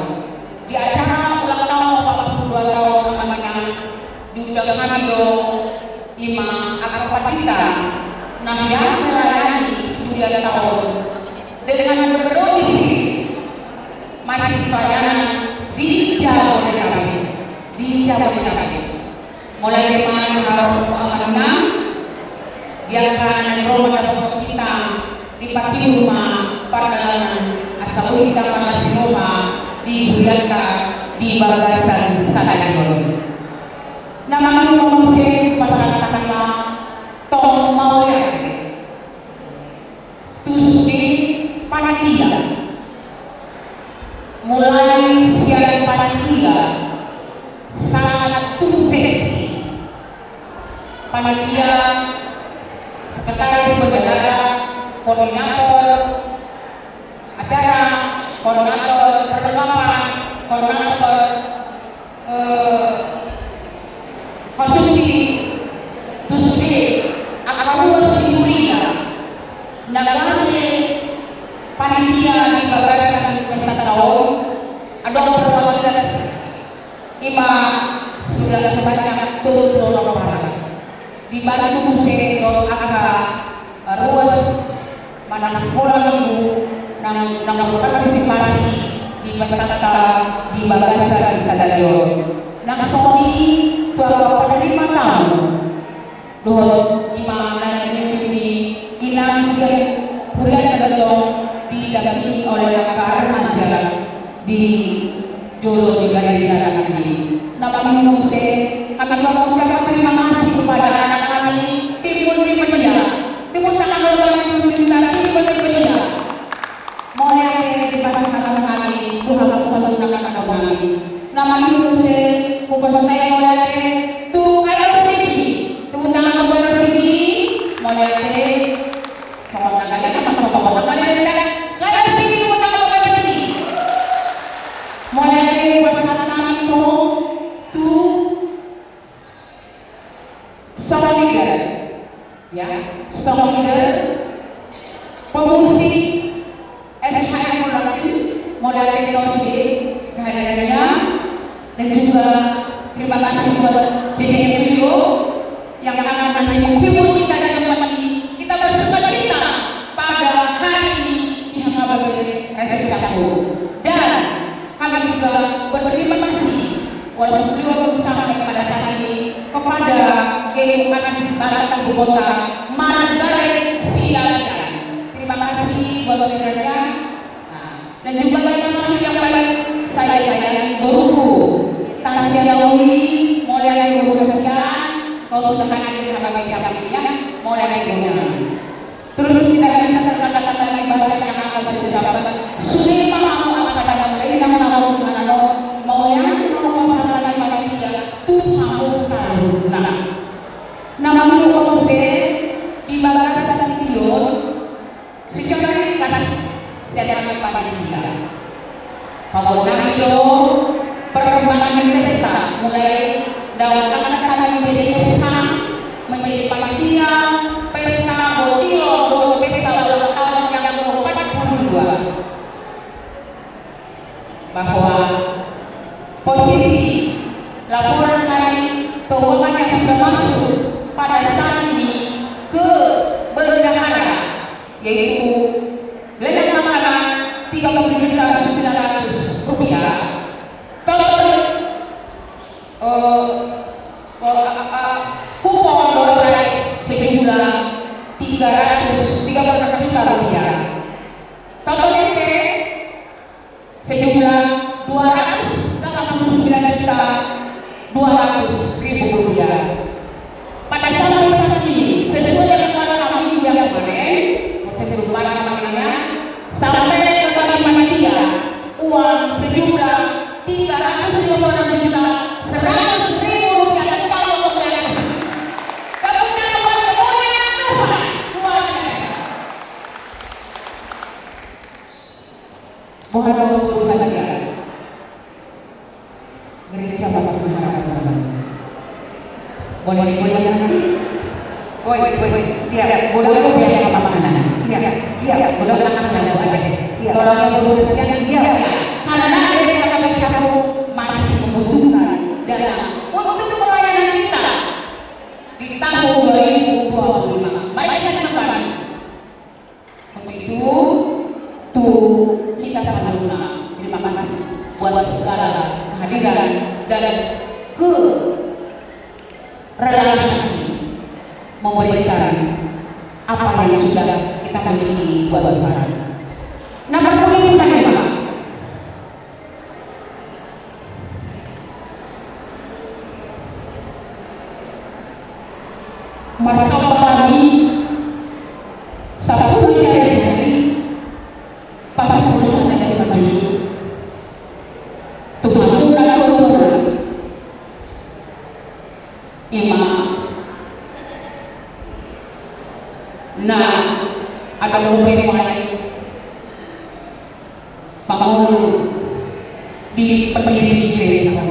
di acara ulang tahun 42 tahun namanya diundang dong Imam Akar Pandita nah yang melayani 2 tahun dengan berdomisili masih pelayanan di Jabodetabek mulai dari mana biarkan Roma dan kita di pati rumah perjalanan asal kita masih rumah di Buyaka di Bagasan Sadadio nama manusia pasal kata tong mau ya Tuesday panitia mulai siaran panitia sangat sukses panitia, sekretaris bendahara, koordinator acara, koordinator perlengkapan, koordinator konsumsi, tusde, akaruas mulia, nagane panitia di bagasan pesta tahun, ada perwakilan ima sudah sebanyak 7 orang dibantu musik ruas mana sekolah minggu nang partisipasi di pesta di bagasan Sadarion. Nang soni tua penerima tamu doh imam dan ini inang siap bulan kedong didampingi oleh akar remaja di Jolo di Jalan ini. Nama minum kami mengucapkan terima kasih kepada anak kami Timur Pemuda, Timur Tangan Lorong Pemuda, Timur Pemuda. Mulai di pasangan kami Tuhan selalu anak kami. Nama minum kupas saya mulai tu ayo sini, tu tangan lorong sini mulai sama kalian apa kalian kayak sini tu tangan lorong sini. Mulai pasangan kami tu song leader, ya, song leader, pemusik SHM Production, modal teknologi kehadirannya, dan juga terima kasih buat JJM Video yang akan nanti menghibur kita dan teman ini. Kita bersuka-cita pada hari ini di Hanggabagai Resesi Kampung, dan kami juga berterima kasih walaupun beliau bersama pada saat ini kepada akan disebarkan di kota Manggarai Siaga. Terima kasih buat pemirsa. Dan juga terima kasih yang paling saya guruku Tasya Dawi, mulai dari guru kesian, kau tekan di Hanggabagai kami ya, mulai dari guru. Terus kita bisa kata-kata ibadah yang akan saya ucapkan. Sudah mau apa pada mereka yang mau mana mau yang mau masalah ibadah Tuhan harus selalu nama menurut di bagasan video secara ringkas secara panitia. Pembangunan itu perkembangan pesta mulai dari anak-anak menjadi pesta, menjadi panitia, pesta botilo, pesta ulang tahun yang ke-42. Bahwa posisi laporan dari keuangan yang sudah masuk pada saat ini ke bendahara, yaitu Bendahara Mangala 30.900 rupiah, total kupon door prize sejumlah 330 juta rupiah, total DP sejumlah 289.200.000 rupiah. Pada saat ini sesuai dengan kami yang kemarin, sampai kepada panitia uang sejumlah 356.100.000 rupiah kalau kemudian kemuliaan Tuhan luar biasa. Mohon doa kasih. Gereja Bapak Tuhan. Boleh digoyang nanti? Boleh, siap. Boleh goyang apa-apa? Siap. Boleh belakang aja. Siap. Kalau yang boleh siap. Karena ada yang kami masih membutuhkan dana untuk pelayanan kita di tahun 2025. Baik teman-teman. Untuk itu, kita sama-sama terima kasih buat segala kehadiran dan kerelaan hati memberikan apa yang sudah kita miliki buat Tuhan. Nama polisi saya Pak. Marshal kami satu dari pasal perusahaan saya sama ini. Tuhan Ima na ada lumay Pangulo di pemilih sa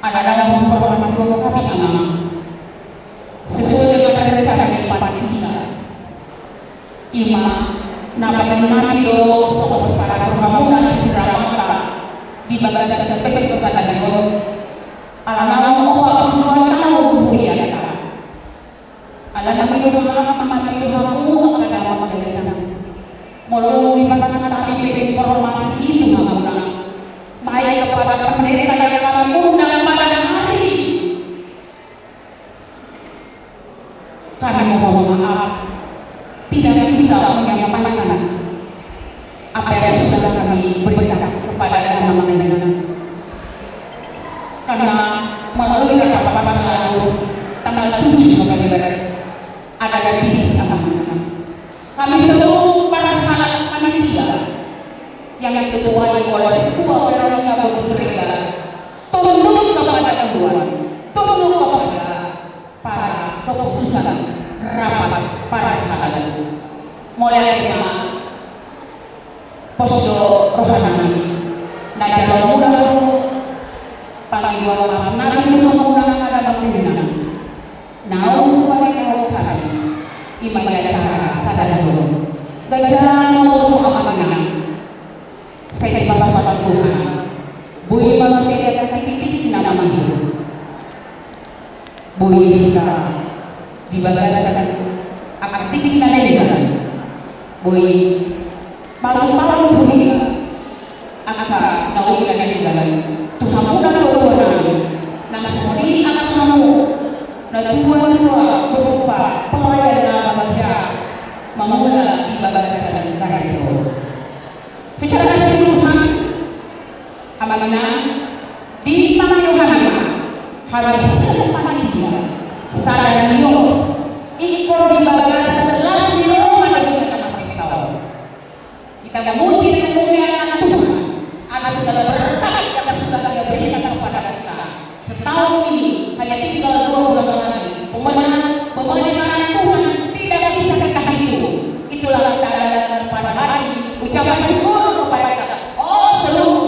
adalah informasi kami naman sesuai dengan rencana di panitia ima na bagaimana do soal para pembangunan secara mata di bagian spesies kesadaran alam Allah tahu kemudian alam itu mengamati kamu akan dalam perjalanan melalui pasangan kami informasi itu mengenai baik kepada mereka yang kami undang pada hari kami mohon maaf tidak bisa menyampaikan apa yang sudah kami berikan kepada teman-teman karena melalui kata-kata lalu tanggal 7 November ada gadis kami seluruh para anak panitia yang diketuai oleh sebuah pemerintah berserta tunduk kepada Tuhan, tunduk kepada para keputusan rapat para halalan mulai dari posdo rohani dan mudah panggilan nabi mengundang ada pimpinan naung kepada kami iman dan sadar dulu gajah mau amanah saya bahasa Tuhan bui manusia yang titik-titik nama hidup bui kita di bagasan akan titik nada di jalan bui malu-malu bui kita akan naui nada di jalan Tuhan mudah Tuhan nama sendiri akan kamu dan Tuhan berupa pelayanan bahagia memulai di bagasan karya itu bicara kasih Tuhan amanah di mana Yohana harus setiap dia sadar dia ikut di bagasan 11 miliar ada di dalam peristiwa kita memuji kemuliaan Tuhan atas segala berkat yang sudah Dia berikan kepada kita setahun ini hanya tinggal 2 bulan lagi pemenangan Tuhan tidak bisa kita hidup itulah tanda pada hari ucapan syukur kepada kita seluruh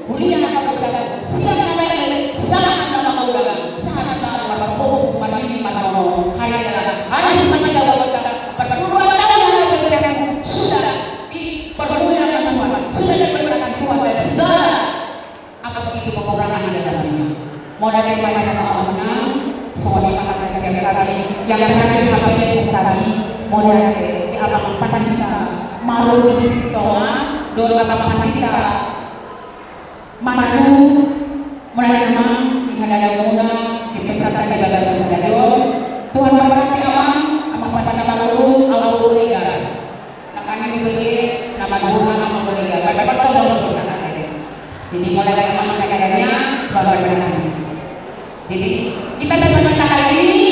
mulia akan berjalan siapa yang sangat nama Allah sangat nama Allah mandiri manono hari adalah hari semuanya dapat kata berdua tahun yang berjalan sudah dipermuliakan Tuhan sudah dipermuliakan Tuhan dan segala apa begitu pengurangan di dalamnya mau dari banyak amanah semuanya akan saya tadi yang terakhir apa yang tadi mau dari di alam kita malu di situ doa kata kita Manadu menerima di hadapan muda di peserta di bagasan stadion Tuhan memberkati aman pada nama lalu Allah berikan akan diberi nama Tuhan Allah berikan pada tahun jadi mulai dari negaranya bapak berkati jadi kita bersama kali ini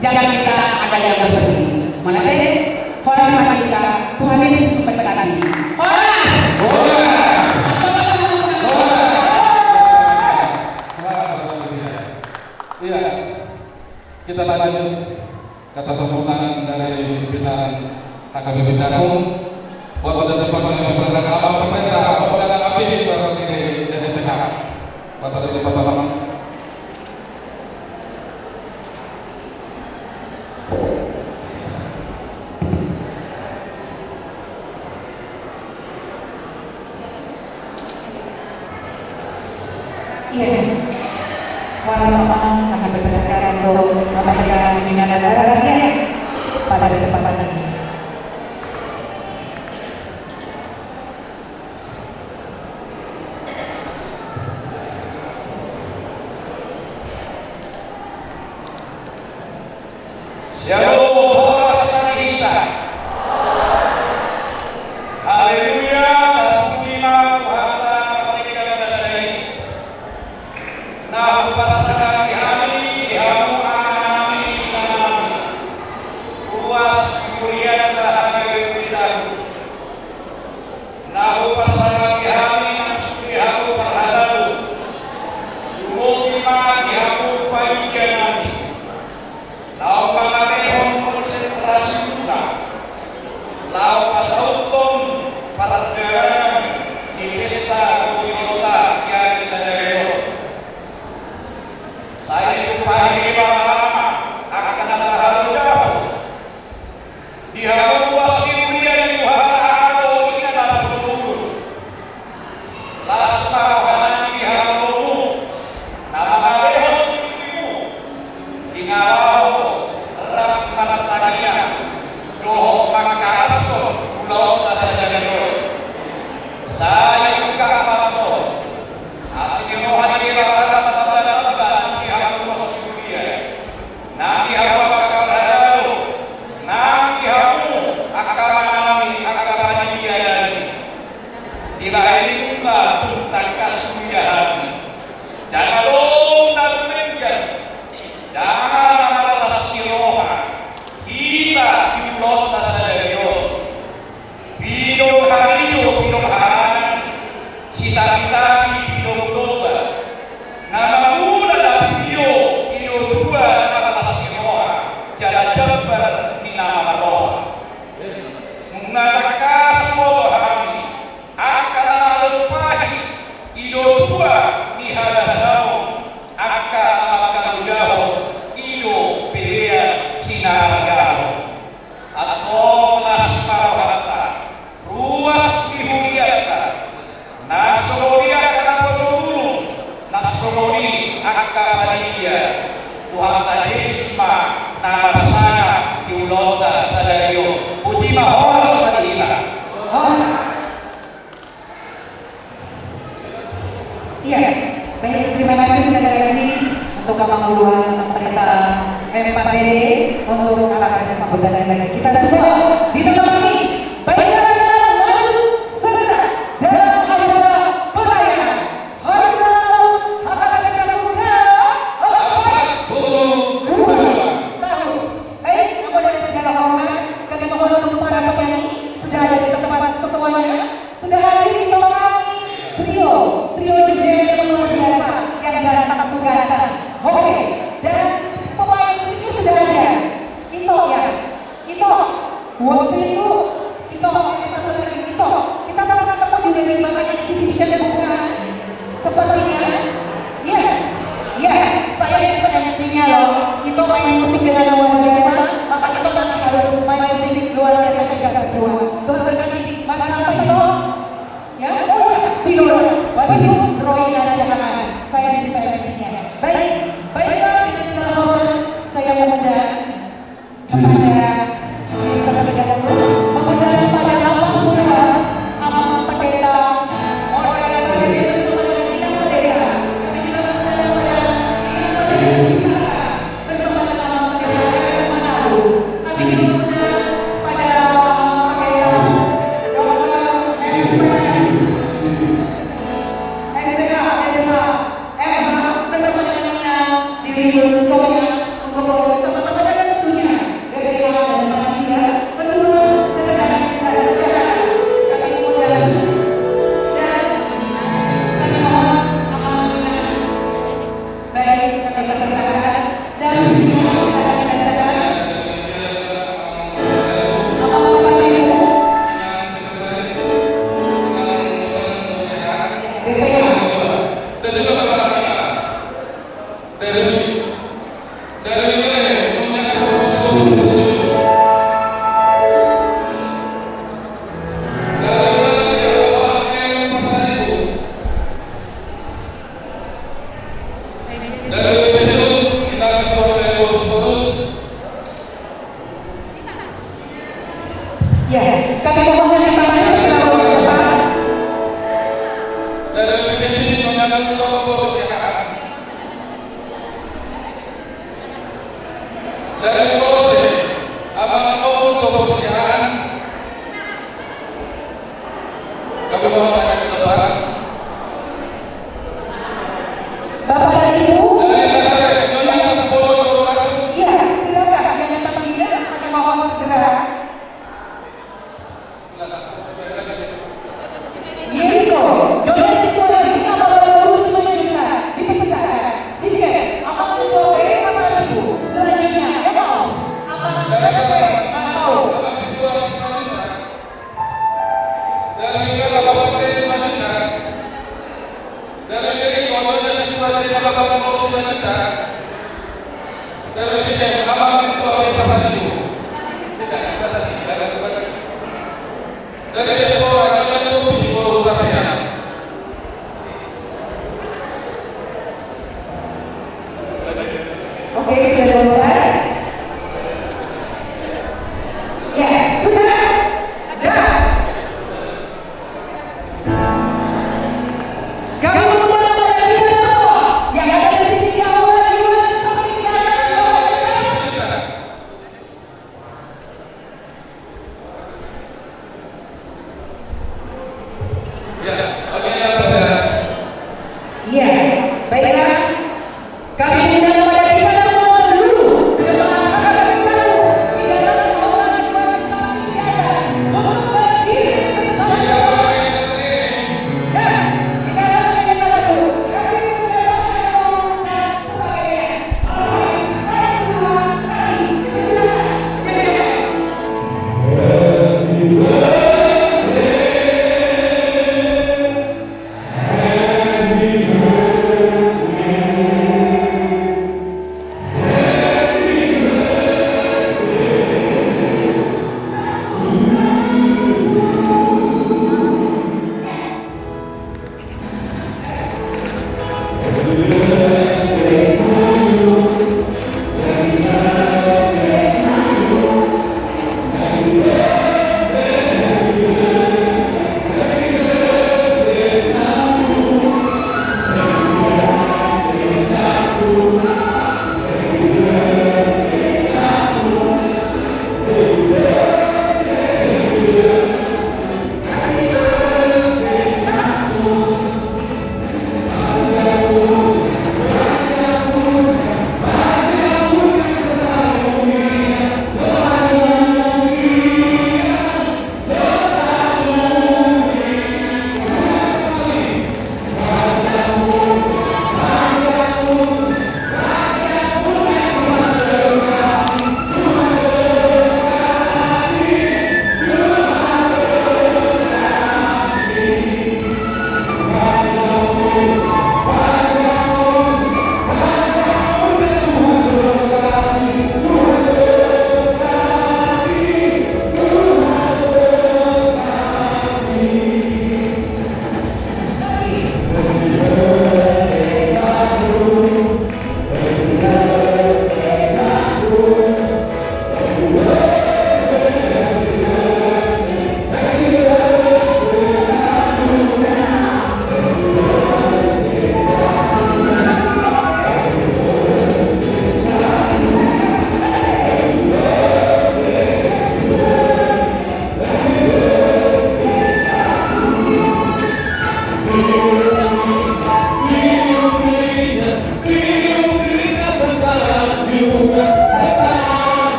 jangan kita ada yang bersih mana deh orang kita Tuhan Yesus memberkati
Iya, kita lanjut kata permohonan dari pimpinan HKBP Cakung. Bapak dan Bapak yang bersama apa pemerintah, Bapak dan APD Bapak di SSK. Bapak dari Bapak Lama.
Iya. Warna akan bersedia untuk memberikan minat darahnya pada kesempatan ini.
Shalom kita. Haleluya, puji nama Tuhan mereka berdasari. Nah, pasangan kami dihamu kami puas kemuliaan Tuhan kita. Nah, pasangan kami masuk dihamu perhadapan. Semua kita dihamu pagi kami. Desa Kota yang Sadeo. Saya upaya lama akan terharu jauh. Dia puas mulia di Tuhan atau ini adalah seluruh. Lasta wahana di halamu, nama Dewa Timu, di ngawau rahmat tadinya, doh makaso pulau Sadeo. Saya buka mata, asing rohani rata nanti aku masuk dunia, nanti aku akan berada, nanti aku akan mengalami akan diayani. Bila ini juga tentang kasunya hati, jangan lompat menjadi, jangan malas siroha, kita di pulau Sadeo, hidup hari hidup hari, cita-cita hidup doa. Nama muda dan hidup dua adalah siroha, jalan jabar di nama roh. Mengatakan semua hari akan lepas hidup dua di hadapan akan jauh hidup pilihan sinar jauh atau nasmarawata ruas dimuliakan nasronia karena seluruh nasroni akan dia Tuhan Tajisma nama sana diulota Sadeo puji mahal sadila.
Iya, baik, terima kasih sekali lagi untuk Kamanguluan pemerintah MPD untuk anak-anak sambutan lagi. Kita semua di tempat ini, baiklah masuk serta dalam acara perayaan Hari Ulang Hak-Hak Pemuda 42 tahun. Baik, namun dengan segala hormat, kami mohon untuk para penyanyi sudah ada di tempat semuanya, sudah hadir di tempat kami. Trio DJ yang luar biasa yang datang Sugata. Oke, dan pemain itu sudah ada. Itu waktu itu satu lagi itu kita akan ketemu di berbagai exhibition dan bukan sepertinya. Yes, saya juga MC-nya loh. Itu main musik dengan luar biasa. Maka itu kan harus main musik luar biasa juga berdua. Tuh berkati mana apa itu? Ya, Sidor. Waktu itu Roy Nasional. Saya di situ MC-nya. Baiklah dengan segala hormat saya mengundang kepada pada Abang Muda, Abang Pendeta, orang yang berdiri bersama dengan kita Pendeta. Kami juga bersama dengan Abang Pendeta Manado. Kami juga pada Abang Pendeta Bapak dan Ibu,
dalam urusan kita, terus yang amal itu pasal itu tidak dibatasi, tidak dibatasi. Dari seorang yang itu di bawah rakyat.
Oke, sudah 12. Ya, sudah. Gerak. Kamu mulai dari kita semua. Yang ada di sini kamu lagi mulai sampai di kanan.
Ya, oke, ya,
Ya, baiklah. Kami minta kepada kita semua seluruh bersemangat baru di dalam orang bersama pikiran untuk berdiri bersama. Dan di dalam kita itu kami mengucapkan dan sebagainya.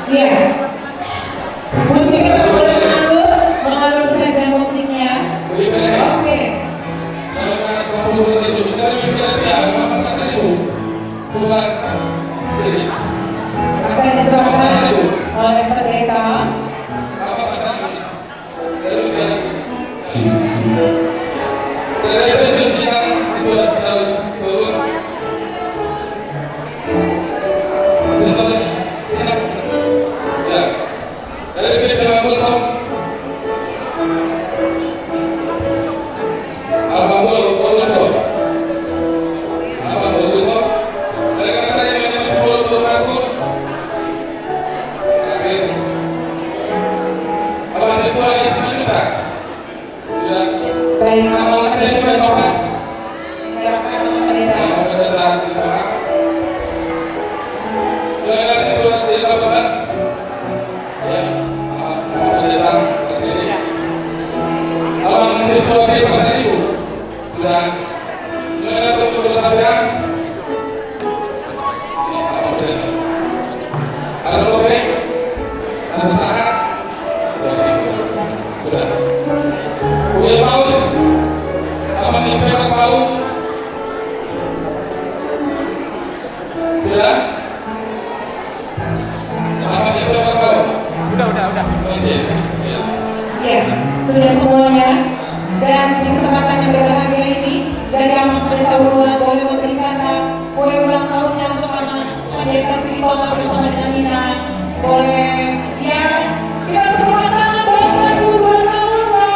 Iya. Musiknya boleh mengalur saja musiknya. Oke.
Ketua P Pasar Ibu sudah untuk bersabar. Ada Lope, ada Sahat, sudah. Buya Paus, sama Impera Paus, sudah. Sama Impera Paus, udah. Oke, ya.
Ya, sudah semuanya. Dan di kesempatan yang berbahagia ini, dari Amat Beritahuan boleh memberikan kue ulang tahunnya untuk anak Pendeta Sri Kota bersama dengan Nina. Boleh, ya, kita tepuk tangan buat 42 tahun dong.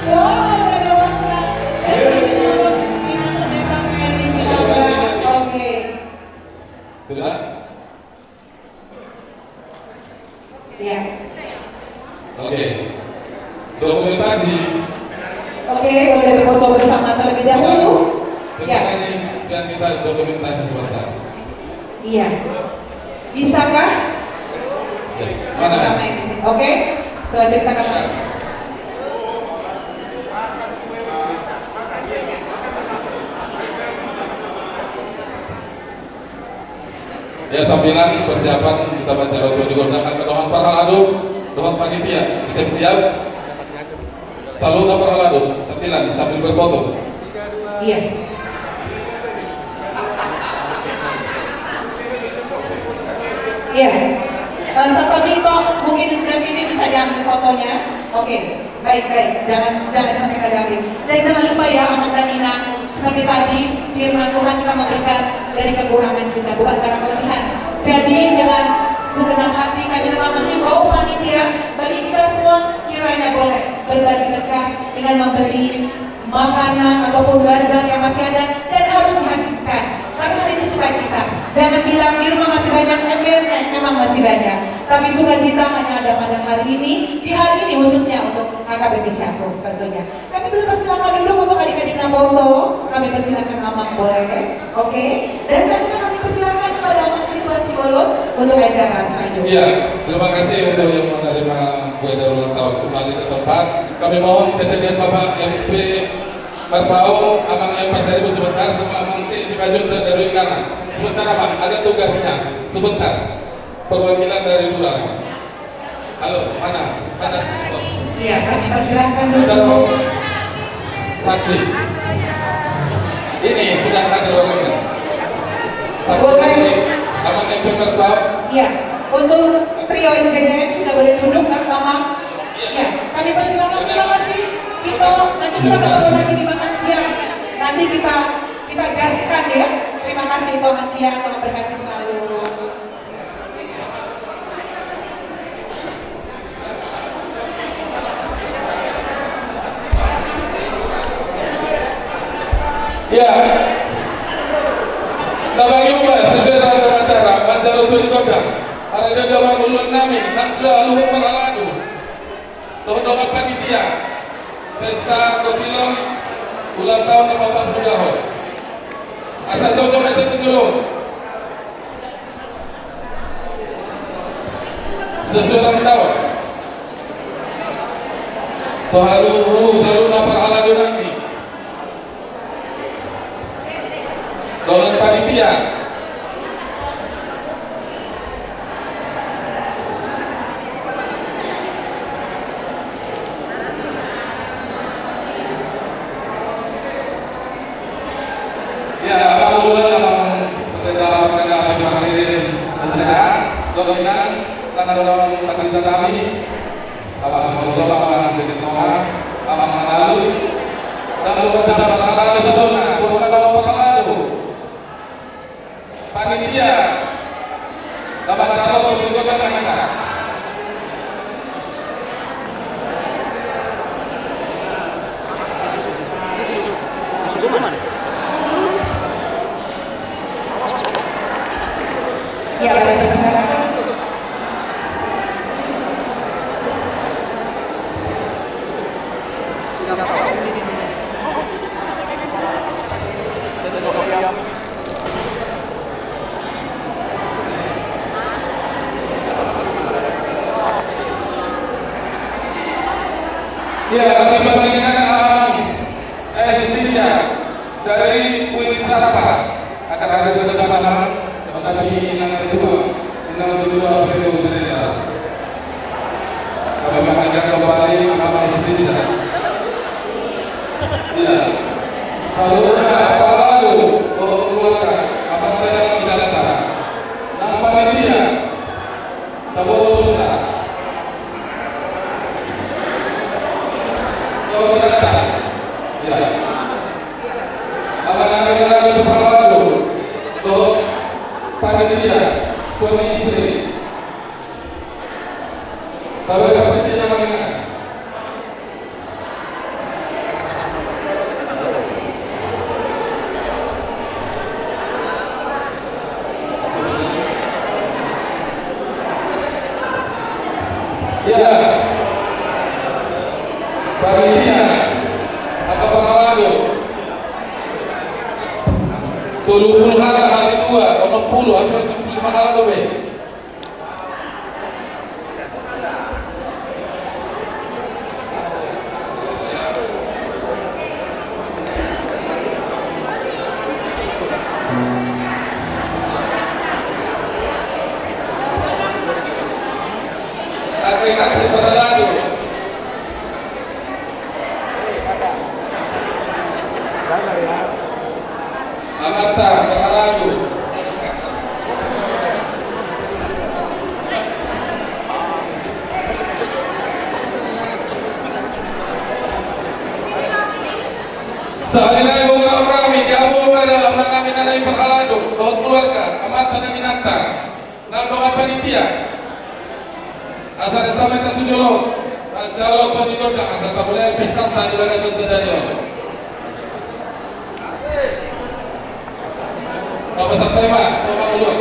Udah dewasa. Oke.
Sudah.
Ya.
Oke. Dokumentasi.
Oke, boleh berfoto bersama terlebih dahulu. Ya.
Dan kita dokumentasi sebentar.
Iya. Bisakah?
Mana?
Oke. Selanjutnya kan.
Ya, sambilan persiapan kita baca roh digunakan ke doa para ladu, doa panitia. Siap. Selalu doa para ladu. Sambil berfoto.
Iya. Iya. Satu Niko mungkin di sebelah sini bisa diambil fotonya. Oke, baik. Jangan sampai kadang-kadang. Dan jangan lupa ya, Amat dan Nina, seperti tadi firman Tuhan kita memberikan dari kekurangan kita, bukan karena kelebihan. Jadi dengan segenap hati kami dapat mengimbau panitia bagi kita semua kiranya boleh berbagi berkah dengan membeli makanan ataupun bazar yang masih ada dan harus dihabiskan. Karena itu sukacita. Jangan bilang di rumah masih banyak, embernya memang masih banyak. Tapi sukacita hanya ada pada hari ini, di hari ini khususnya untuk HKBP Cakung tentunya. Kami belum persilakan dulu untuk adik-adik Naboso. Kami persilakan Mamang boleh, oke? Dan selanjutnya kami persilakan kepada Amat Situasi Golot untuk acara selanjutnya.
Iya, terima kasih untuk yang menerima kue dari ulang tahun kembali ke tempat. Kami mohon kesediaan Bapak MP Barbau, Abang M Pasar Ibu sebentar, sama Abang T Sibajun dari kanan. Sebentar Abang, ada tugasnya. Sebentar. Perwakilan dari luar. Halo, mana?
Iya, kami persilakan
Sudah
dulu.
saksi. Ini sudah ada orangnya.
Boleh.
Abang MP Barbau.
Iya, untuk trio ini sudah boleh duduk kan Mamang? Iya, kami persilakan. Terima kasih. Nanti kita ketemu lagi di makan siang. Nanti kita gaskan ya. Terima kasih makan siang, Tuhan berkati selalu.
Ya. Nabagi ubah sesuai dengan acara Manjaro Berikutnya. Ada jawab ulun namin Namsya Luhur Paraladu. Doa panitia. Pesta Kotilon ulang tahun 80 tahun. Asal contoh itu tunjuk. Sesuai tahun. Selalu napar ala nanti. Doa panitia. Ya, alhamdulillah, dalam keadaan yang hadirin sehat, doakan tanah-tanah kita kami, alhamdulillah, amanah lalu, dan lupa lalu sesona, bukan lalu, panitia, dapat calon menunjukkan masyarakat.
Ya,
Ya, kami bagikan dari UIN Sarapan akan ada kedatangan tetapi yang kedua periode berbeda. Kami mengajak kembali nama istri kita. Iya. Kalau apa lalu keluarga apa saja yang tidak datang. Nama panitia. Tabur besar. Kalau tidak datang. Ya. Apa nama yang lalu untuk panitia suami istri. Kalau panitia mana? Ya, panitia atau pengawal 20 hari 2, 40, hampir 75 hari lebih. Kasih pada lalu. Amata pada lalu. Sekali lagi orang kami gabung dalam kami nanai peralaju, laut keluarga, amata dan binatang, nama panitia. Asal kami tertujuh, kalau penjual asal tak boleh pesta tadi lagi sesuatu. Apa sahaja terima, terima dulu.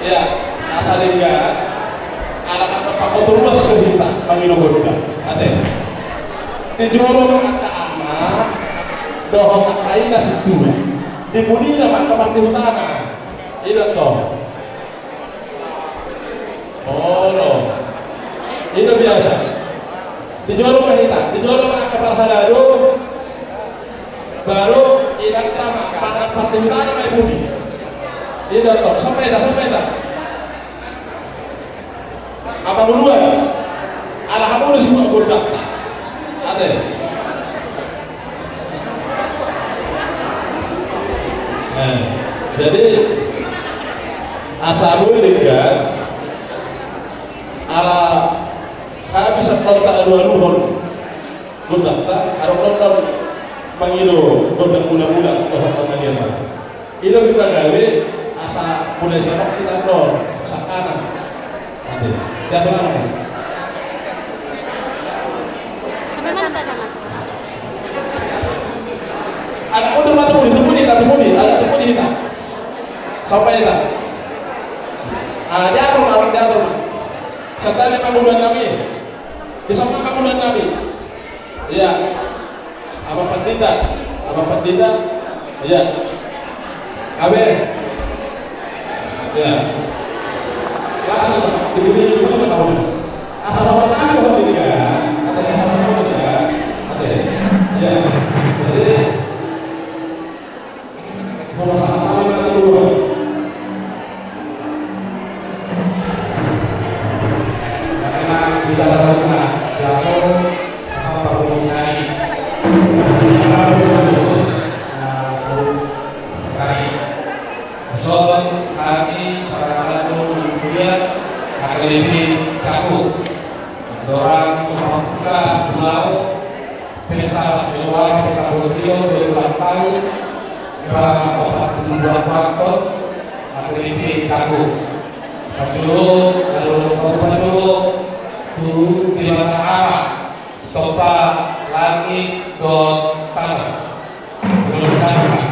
Ya, asalnya anak-anak Pak Koturmas kita Panginoon ate. Tijolo ng anak dohong kain na situ. Dibudi naman kapatid utana. Ilo to. Oh no. Ito biasa. Tijolo kita. Tijolo mga kapasalado. Baru ilang tama para pasimulano may budi. Ito to. Sampai dah. Apa duluan? Alhamdulillah semua berdak. Ada. Jadi asal juga ala kalau bisa kontak dua luhur berdak tak kalau kontak panggilo berdak mula-mula kalau panggil mana. Itu kita gawe asal mulai sekarang kita dong sekarang. Ada. Siapa namanya?
Sampai mana tadi?
Anak udah mati temuni, ada temuni kita. Sampai kita. Jatuh. Katanya panggilan kami. Disama panggilan kami. Iya. Apa pentindak? Iya. Abe. Ya. Langsung dibeli juga tahu. Asal apa ini kan? Katanya sama ya. Ya. Jadi kalau sama kita dulu. Karena kita lakukan jatuh apa pemulai. Soal kami para satu kemudian akademi Cakup dorang membuka pulau pesta sekolah pesta Bolivia 28 tahun dan 42 faktor akademi Cakup lalu turun di mana arah topa langit dot tanah belum tanah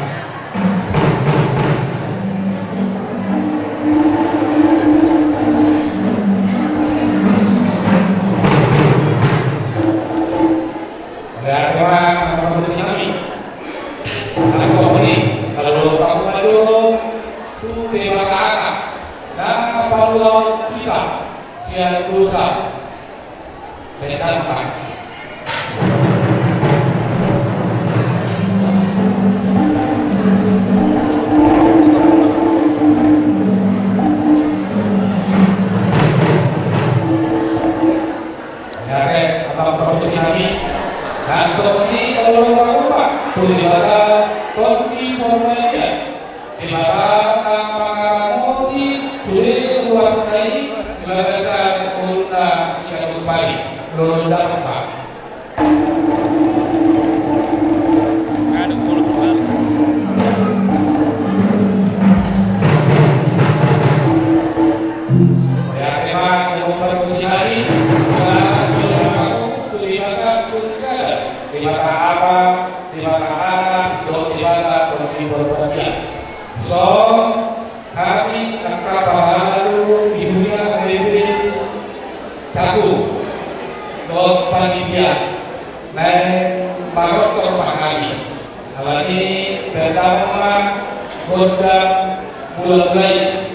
Kian Duka Betan Pak. Yare apa produksi kami langsung di kalau rumah tuh di mata konti formalnya di mata kampung di suri luas tadi bahasa ulta siapa baik lomba apa ya memang yang produksi kami di mata apa, di mata anak, di mata berbahagia. So, kami akan baru di dunia ini satu, dot panitia, dan barok terpahami. Hal ini pertama, kodam mulai.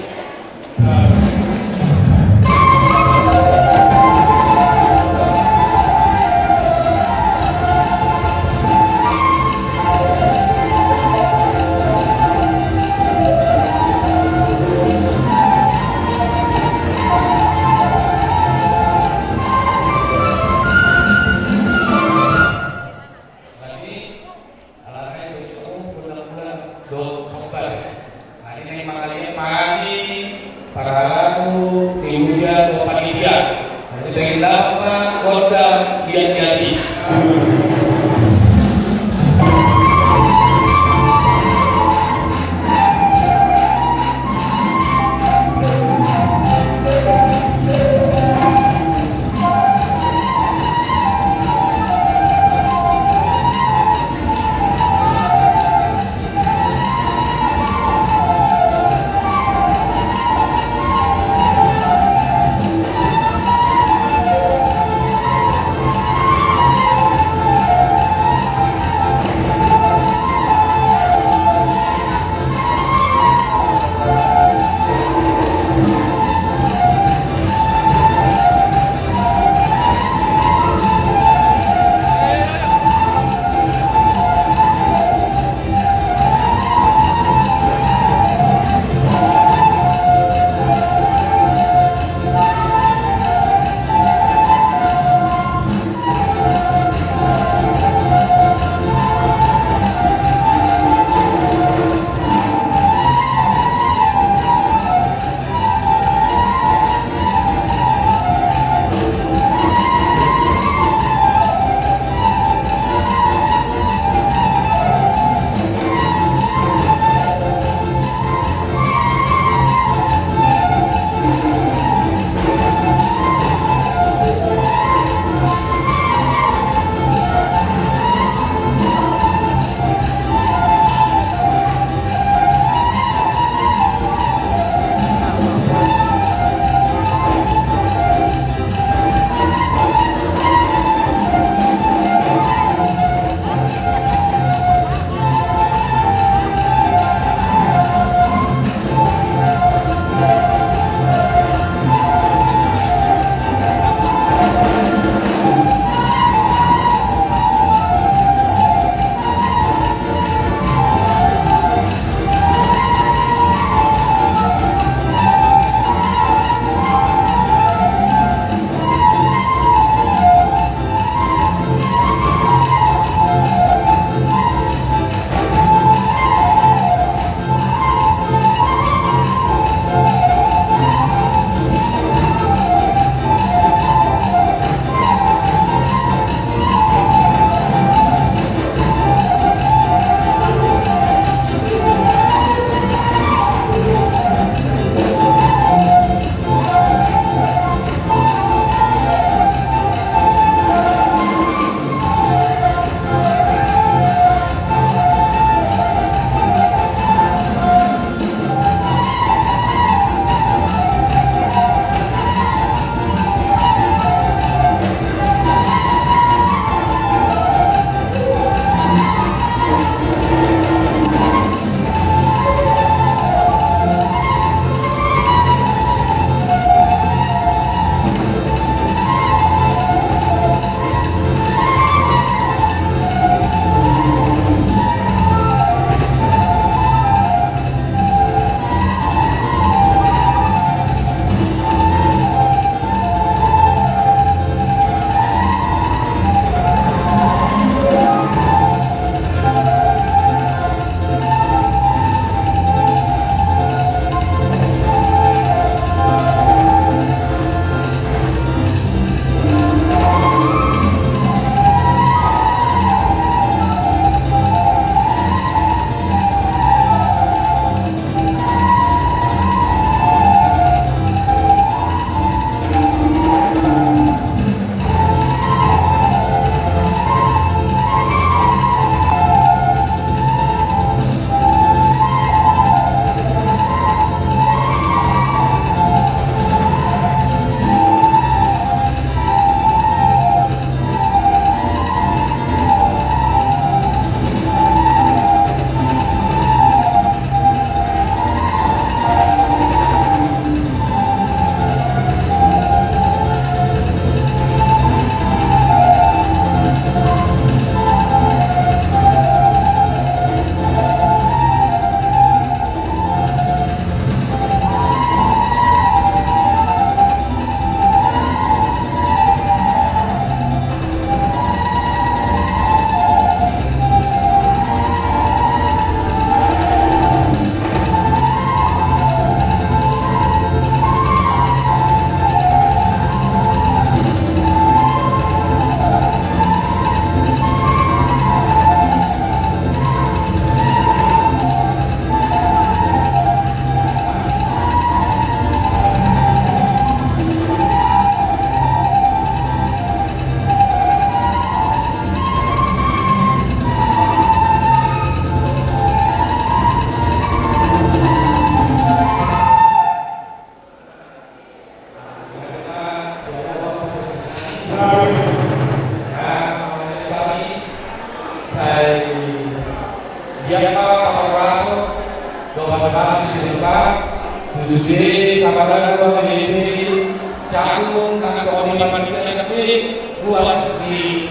luas di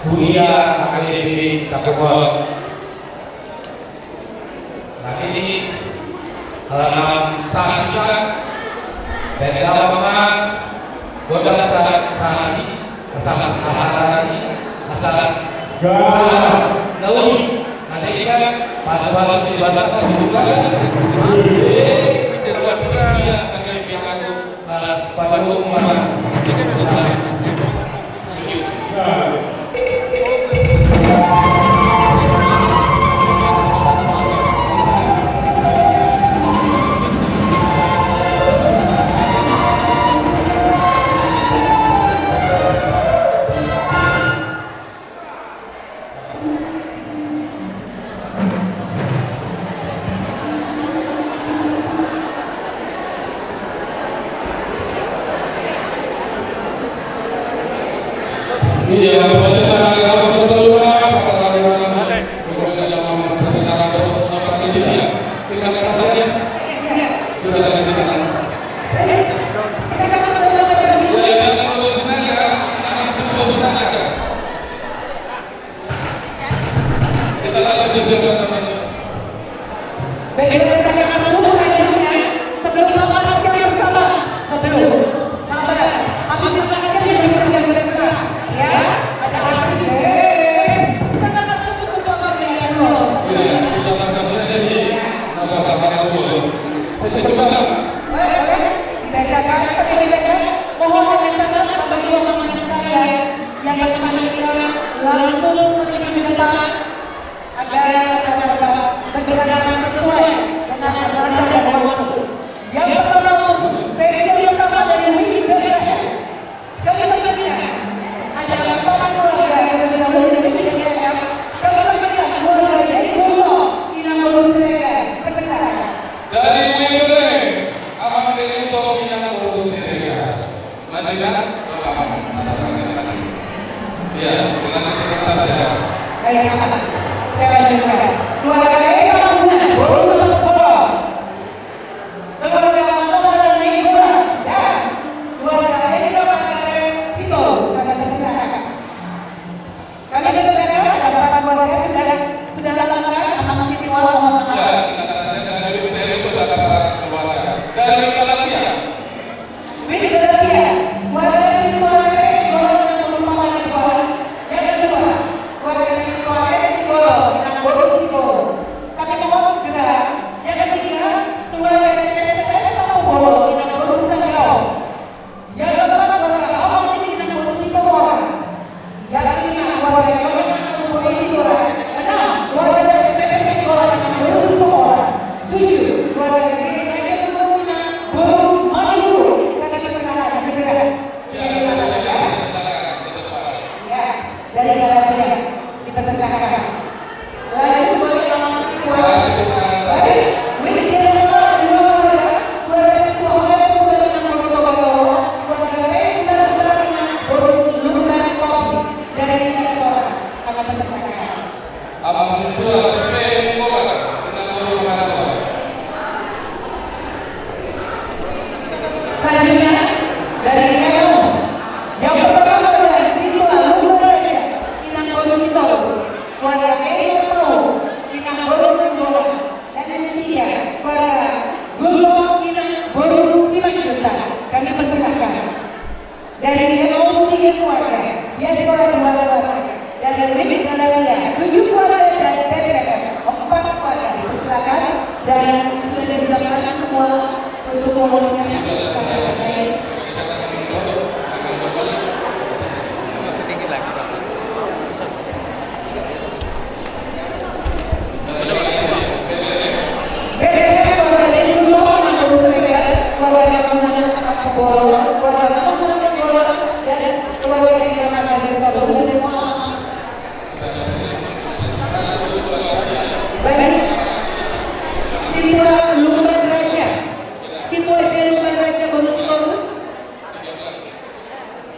dunia akademik Kapolri. Saat ini halaman Sahika dan halaman Godang Sahari, Sahari, Gaul. Nanti kan pas-pas di bahasa dibuka pada umumnya.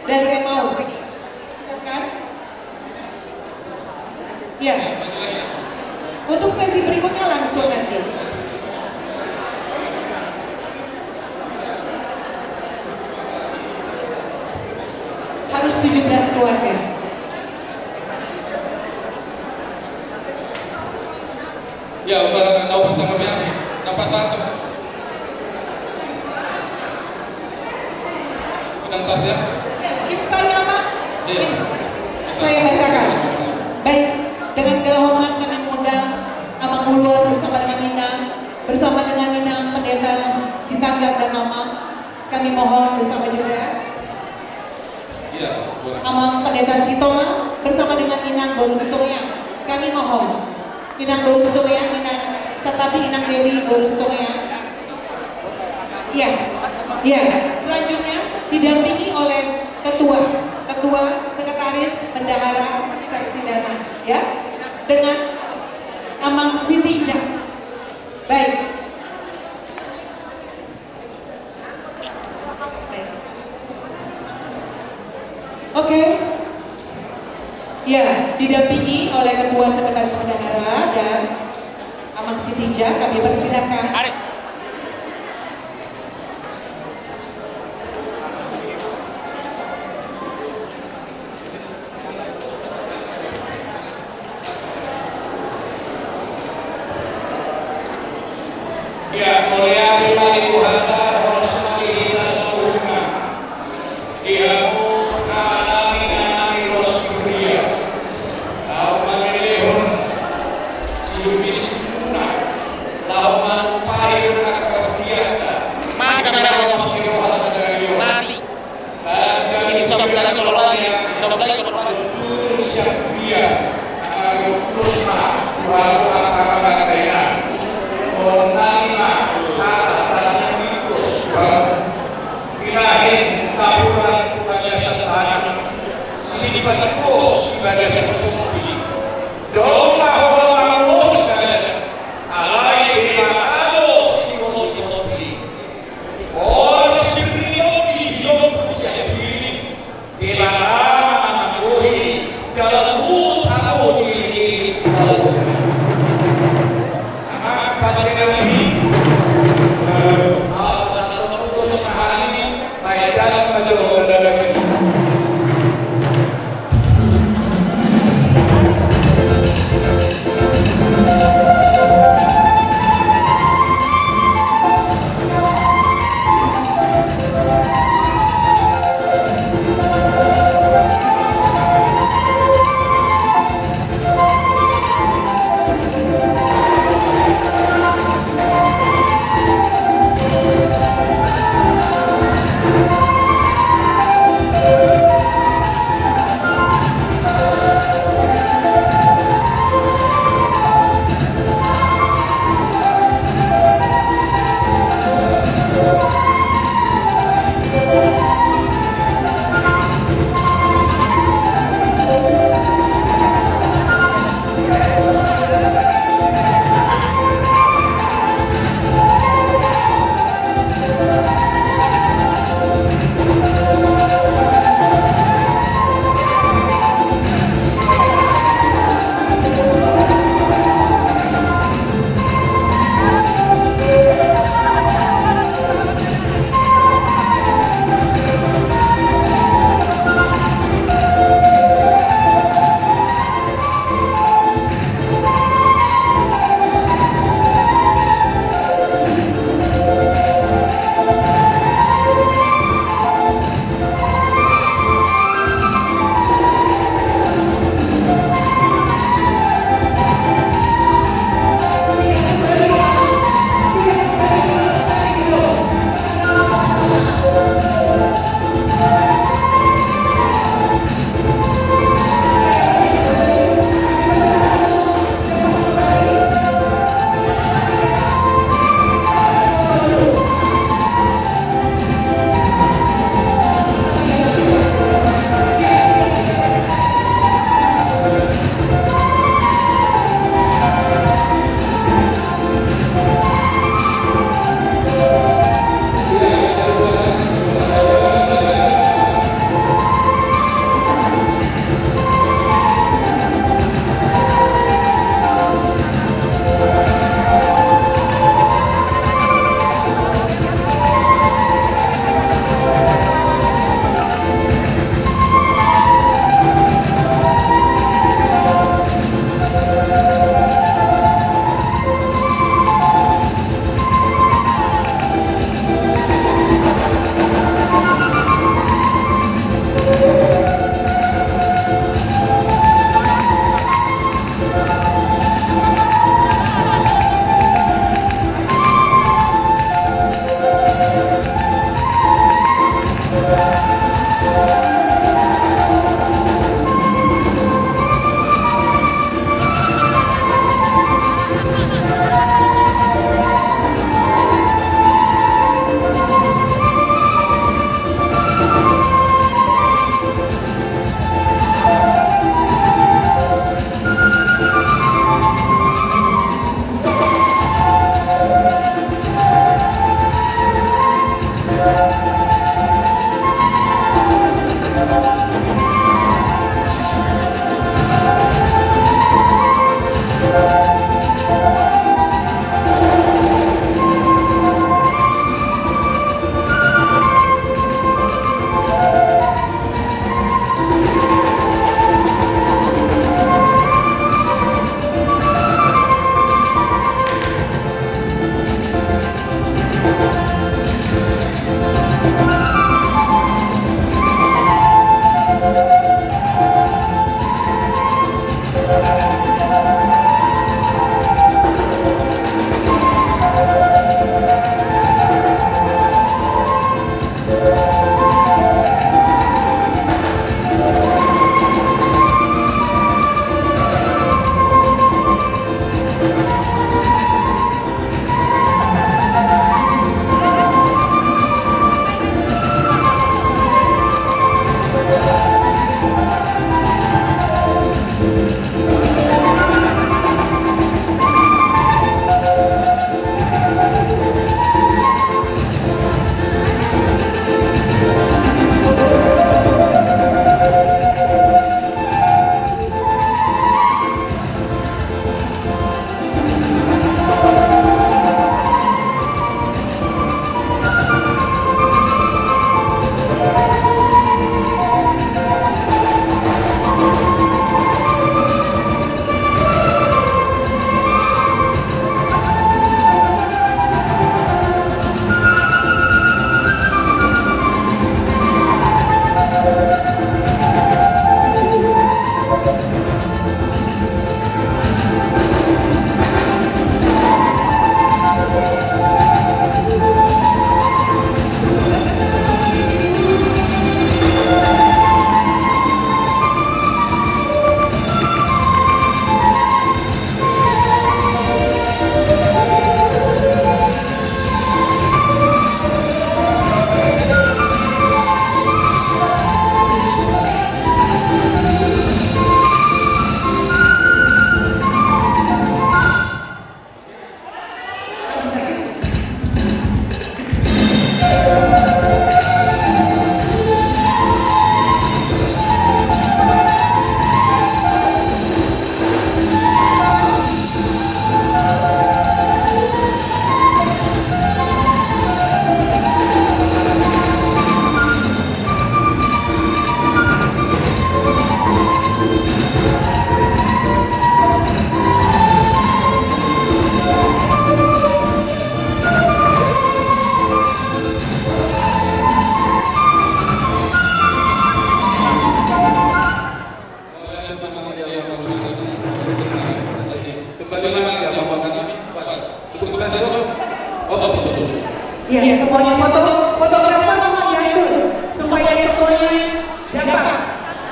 Dan Remaus Ya. Untuk sesi berikutnya langsung nanti. Harus 17 keluarga.
Ya, udah tahu pertanyaannya. Dapat satu. Penantas ya.
Saya apa?
Iya.
Saya bacakan. Baik, dengan segala hormat kami mengundang Amang Ulur bersama dengan Nina Pendeta Sitanggap dan Mama. Kami mohon bersama juga
Iya, boleh.
Amang Pendeta Sitoma bersama dengan Inang Borustoya. Kami mohon Inang Borustoya, Inang Dewi Borustoya. Iya, iya. Selanjutnya didampingi oleh ketua, sekretaris, bendahara, seksi dana, ya, dengan Amang Sitinja. Baik. Oke. Ya, didampingi oleh ketua sekretaris bendahara dan Amang Sitinja. Kami persilakan.
Ya, mulia Ilahi Tuhanna, Rasulullah Rasulullah. Iyamu kalamina Rasulullah. Lauman melehun siubis tuna. Lauman pahir biasa.
Maka mereka mati. Ini coba lagi.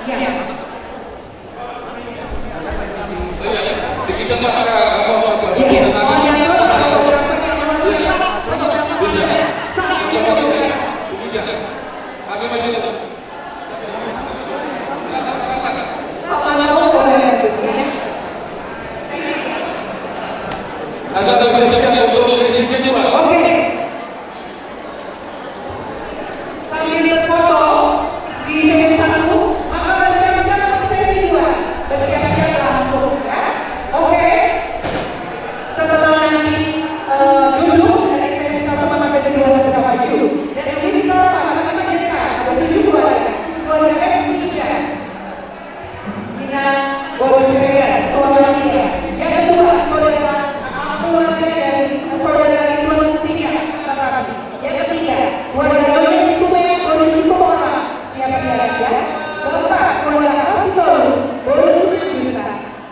Iya.
Kita nggak apa-apa.
Iya. Oh, yang itu fotografernya
Agak maju dulu. Agak tersiapkan untuk izin juga.
Oke. Sambil berfoto di sesi 1, maka bersiap-siap untuk sesi 2. Bersiap-siap langsung ya. Oke. Setelah nanti duduk dari sesi 1 maka sesi 2 sudah maju. Dan yang bisa maka menjadikan ada 7 keluarga S3 dengan bonus kalian keluarga dia. Yang kedua keluarga dari bonus 3 sama kami. Yang ketiga keluarga bonus bonus siapa ya? Keempat keluarga Ausitorus bonus 7 juta.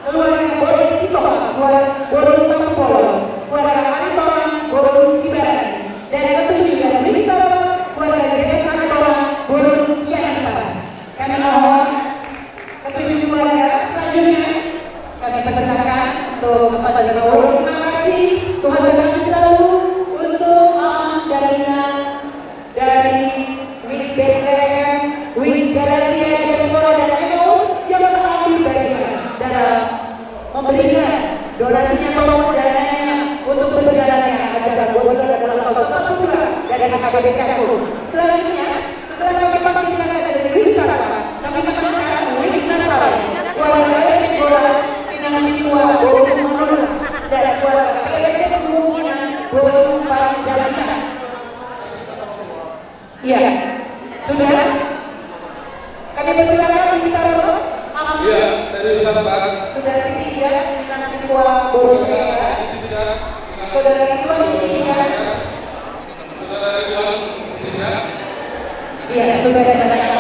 Keluarga bonus Sitoa bonus 40. Keluarga Ariton bonus 9. Dan yang ketujuh dari Bisa keluarga Greta Ariton bonus sekian. Kami mohon ketujuh keluarga selanjutnya kami persilakan untuk terima kasih Tuhan berkati selalu untuk dari Wik BTM, Wik Galatia, Diaspora dan NGO yang mengambil bagian dalam memberikan donasinya maupun dananya untuk berjalannya acara Bogor dalam kota Papua dari HKBK. Selanjutnya setelah kami panggil dari Wisata, kami mengenalkan Wik Nasara, keluarga Ebola, Pinangan Tua, Bogor Mengelola, dan keluarga PLT Kemungkinan Bogor Panjalinan. Iya, sudah. Kami persilakan Wisata.
Iya, dari Wisata Pak.
Sudah sisi 3, Pinangan Tua, Bogor Mengelola. Saudara Ridwan sisi 3.
Saudara Ridwan sisi 3.
Iya, saudara Natacha.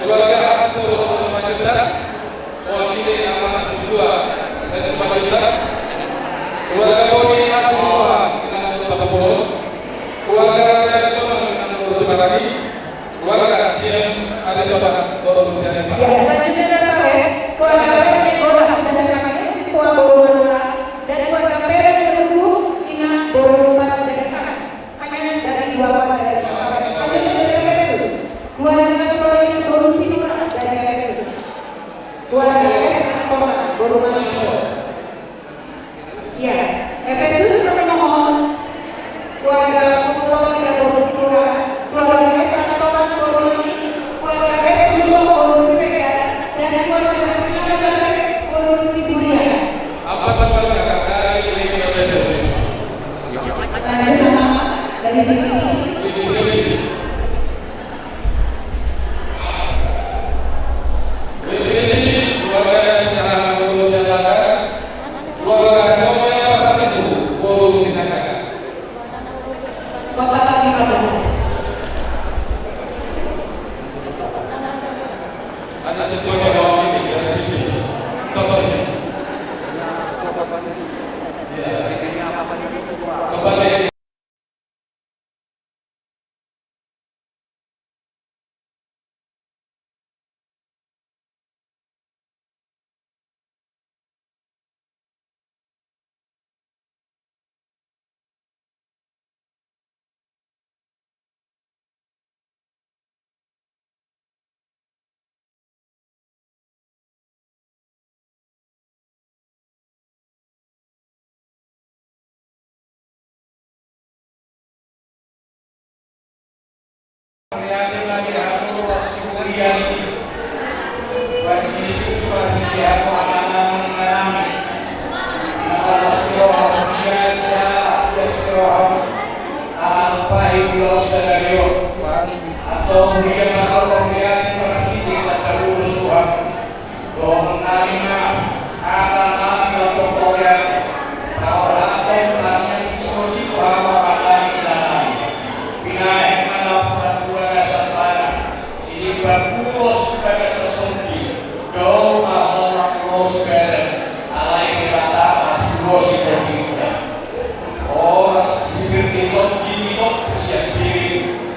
Keluarga Astor Majuda, Mewakili amanah 2 S5 Majuda. Keluarga Boni Aswa kita 40. Keluarga Raja Tono kita 9 lagi. Keluarga Siem ada Bapak Boro Sian Pak.
Ya, selanjutnya saya keluarga PLT Bola dan namanya Siswa Bola dan keluarga PLT Teguh Ingat Bola Panjalinan. Hanya dari 2 orang dari keluarga Proyek Solusi dari PSU. Keluarga S. Boru Manado. Ya, FSU kami mohon keluarga Pulau yang Boru Sipura, keluarga S. Anatoman Boru ini, keluarga S. Boru Sipura, dan keluarga S. Boru Sipura.
Apa keluarga dari FSU?
Lanjut nama dari sini.
Ada sesuatu yang bawa ini dari ini. Contohnya. Kembali.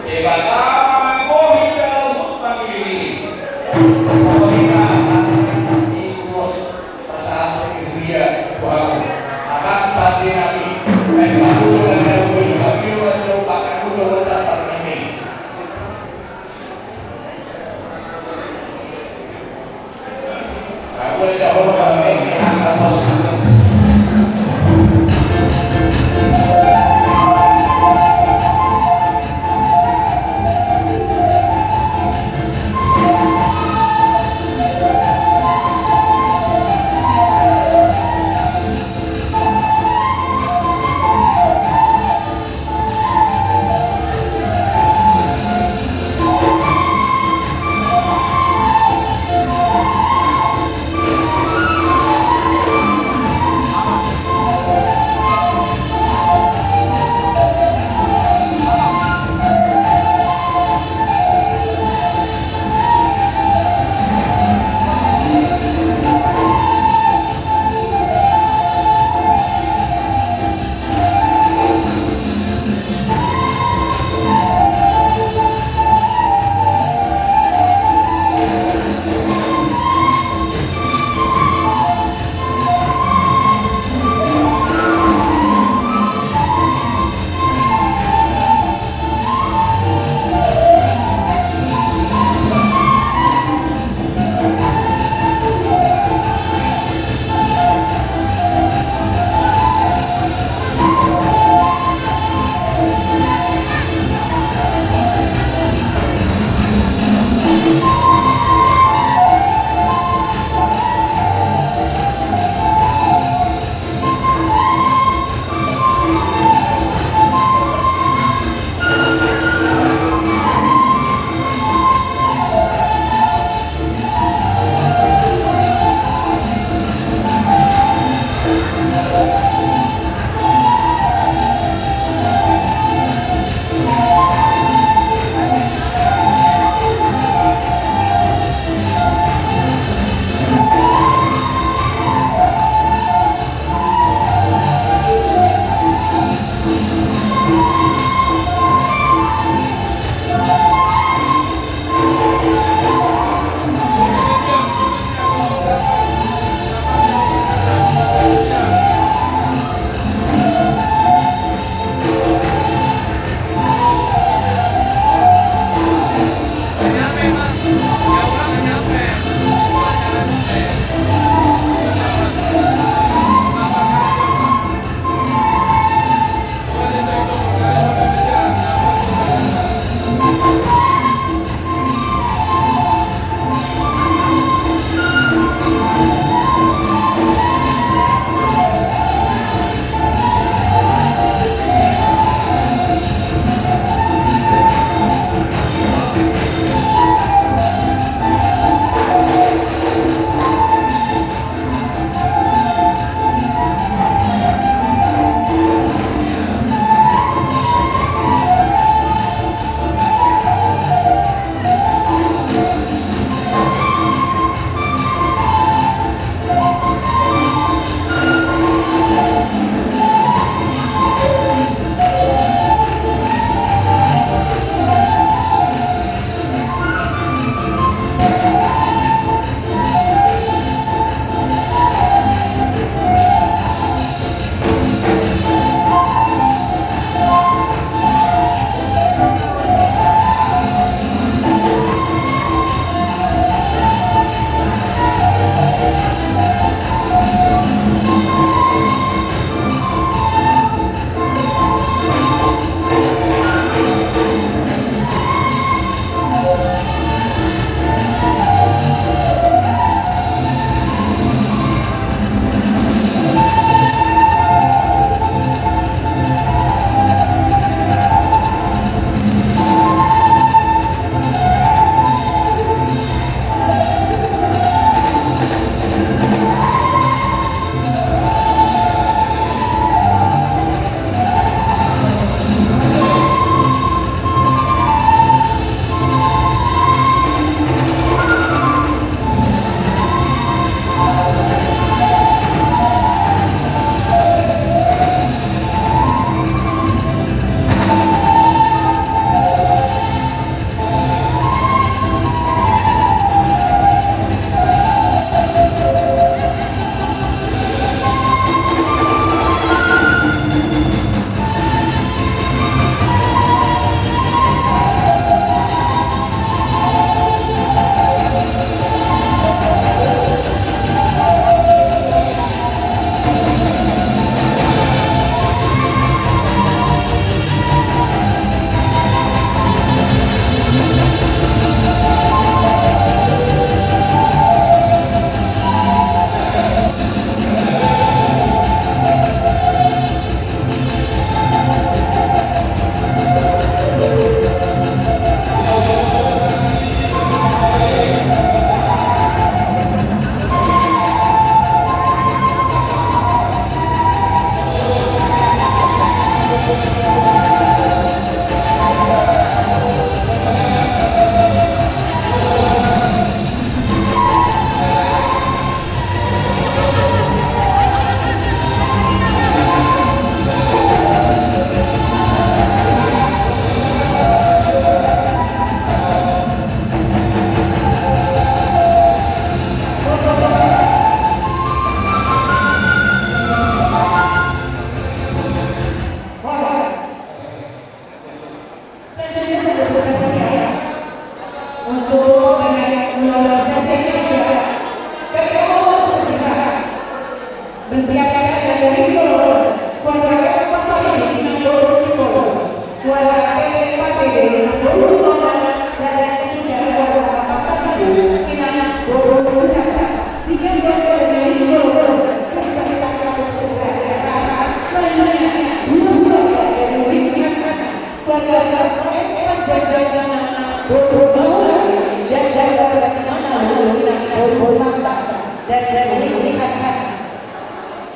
Levantaba Pokoknya ikut persahabatan dia buat akan sampai nanti. Baik aku dan aku kami melupakan dulu dasar ini. Aku tidak mau kami akan masuk.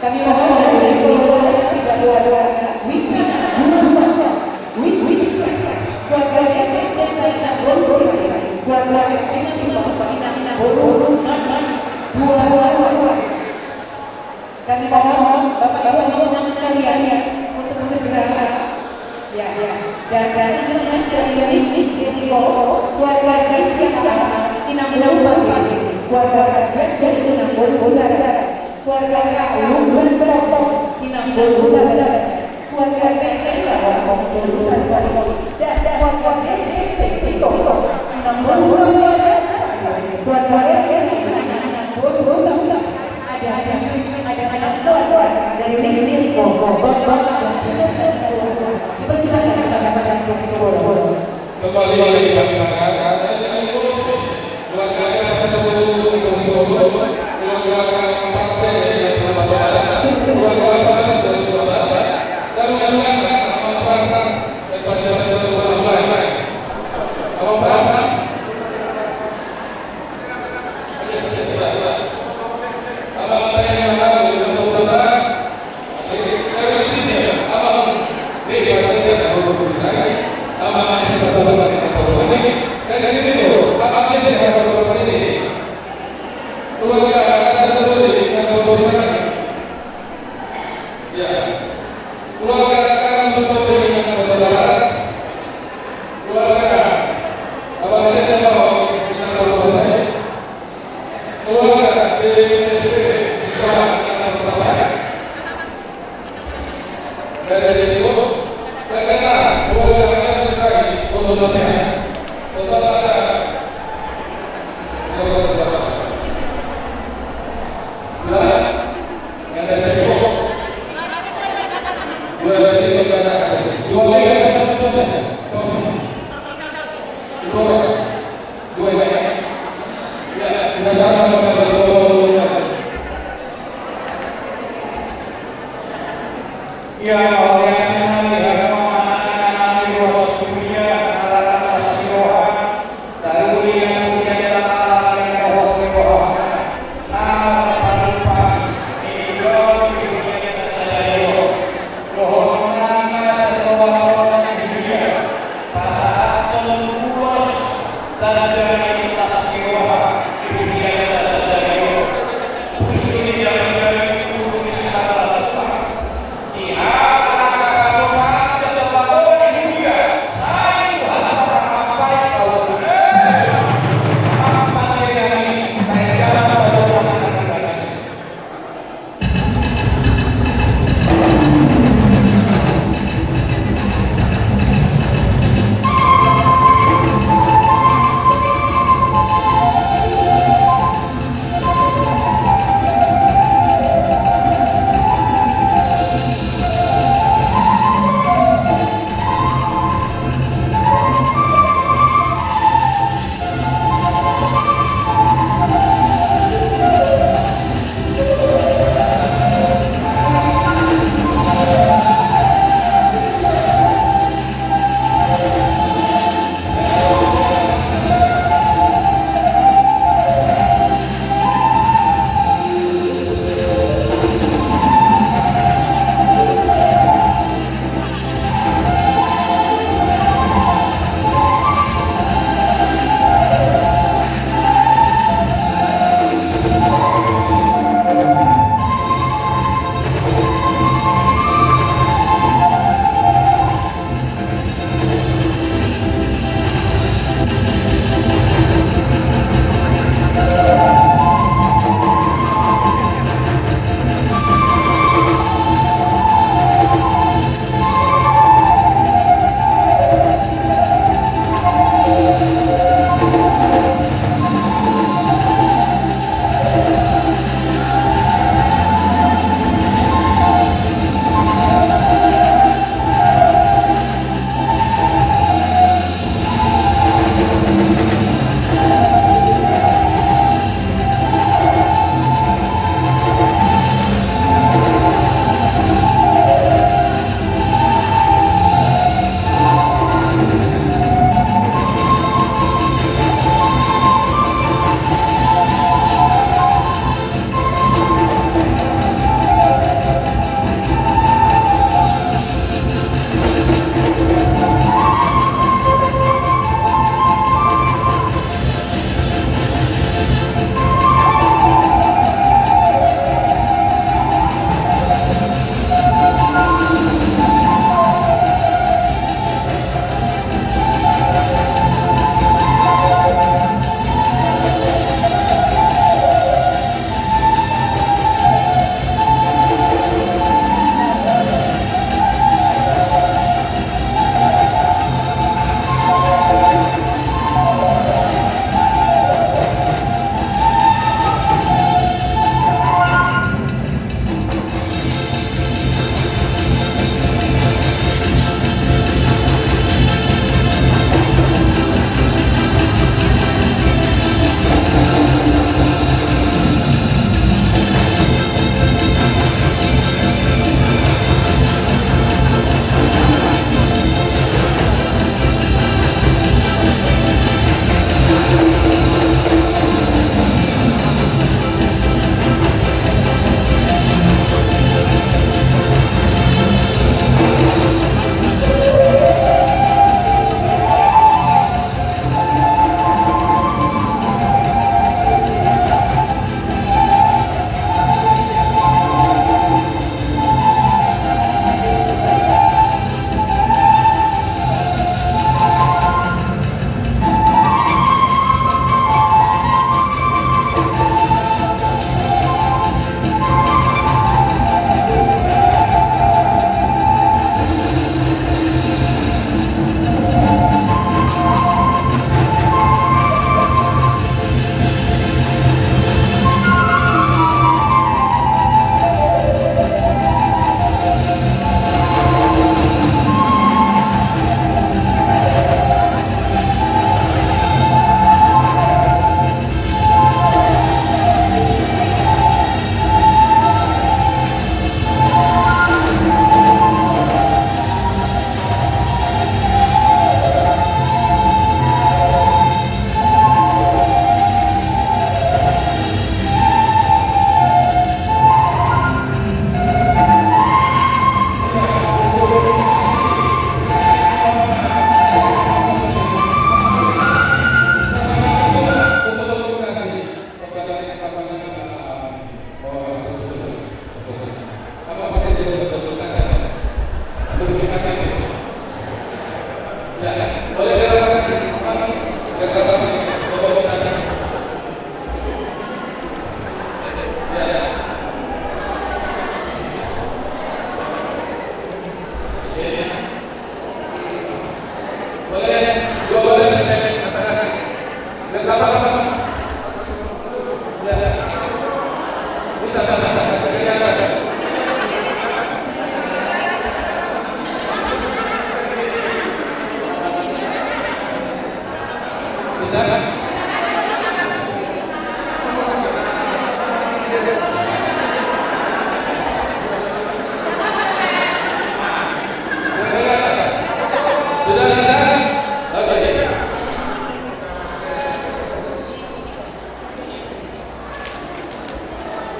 Kami mohon dari Polres tidak dua-dua, kami mohon Bapak Ibu yang sekalian untuk segera dan jangan dari keluarga keluarga Kasih dari saudara keluarga Kaum dan Berapa saudara keluarga keluarga
Kembali lagi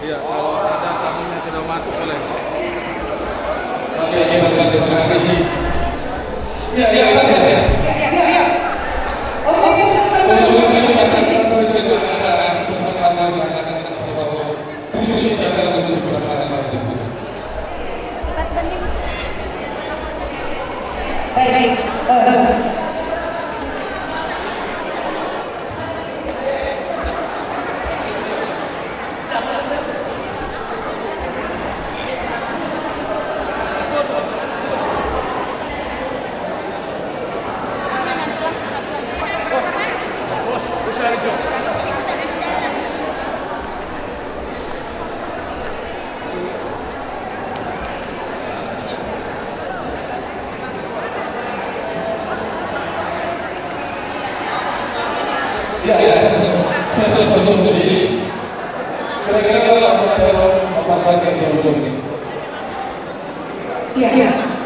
Iya, kalau ada tamunya sudah masuk boleh.
Oke, terima kasih. Ya.
Baik.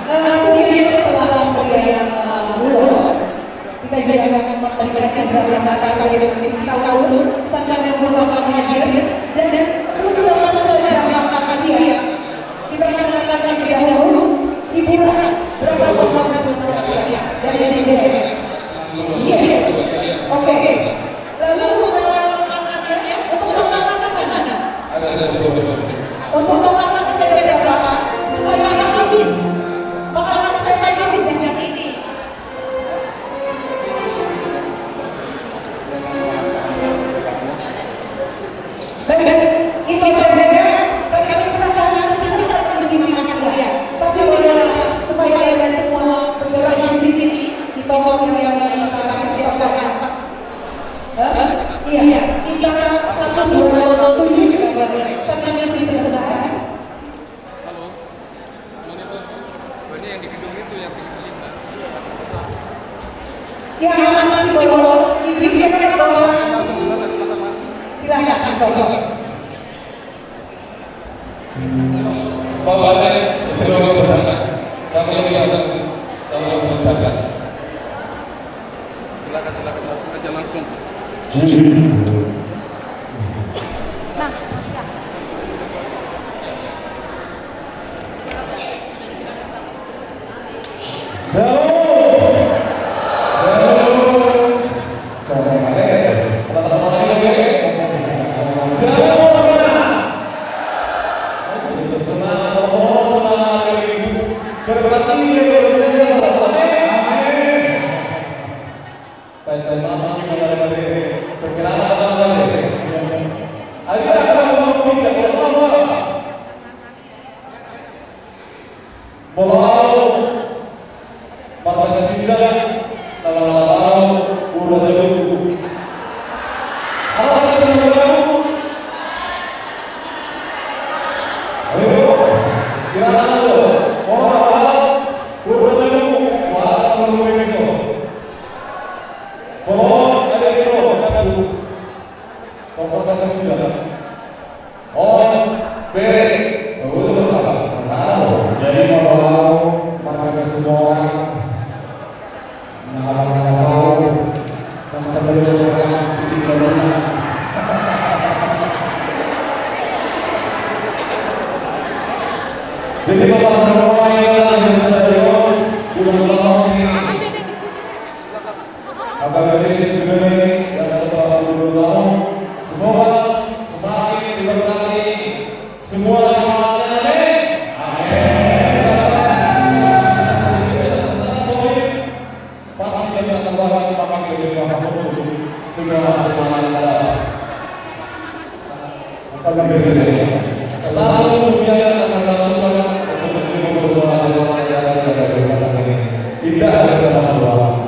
Kemudian setelah pemberian lulus, kita juga akan memberikan beberapa kita tahu sangat yang berlomba hadir dan untuk jam makan siang kita akan mengatakan lebih dahulu hiburan berapa pembuatan makan siang dari DPR. Yes, oke. Lalu untuk makanan mana? Untuk makanan saya ada berapa? Saya yang habis. Makanan saya habis yang ini. Baik, itu berbeda. Kami perlahan kita akan di sini makan siang. Tapi supaya kalian semua bergerak di sini, kita mau yang makan siang. Iya, kita 127 juga karena sisi sebelah.
Halo, monitor. Ini yang di gedung itu yang di lima.
Ya, masih boleh. Izinkan boleh. Silakan, Bapak.
Bapak saya belum berangkat. Kami
Silakan langsung aja langsung.
Jadi Bapak semua yang stadion di belakang ini, agar dari sini dan Bapak Guru tahu semua semakin diberkati semua jemaatnya. Amin. Pasti dengan tambahan Bapak Guru
segala permasalahan. Apa berbeda? Selalu berbiaya akan melakukan untuk menerima sesuatu yang ada ini. Tidak ada sama dua.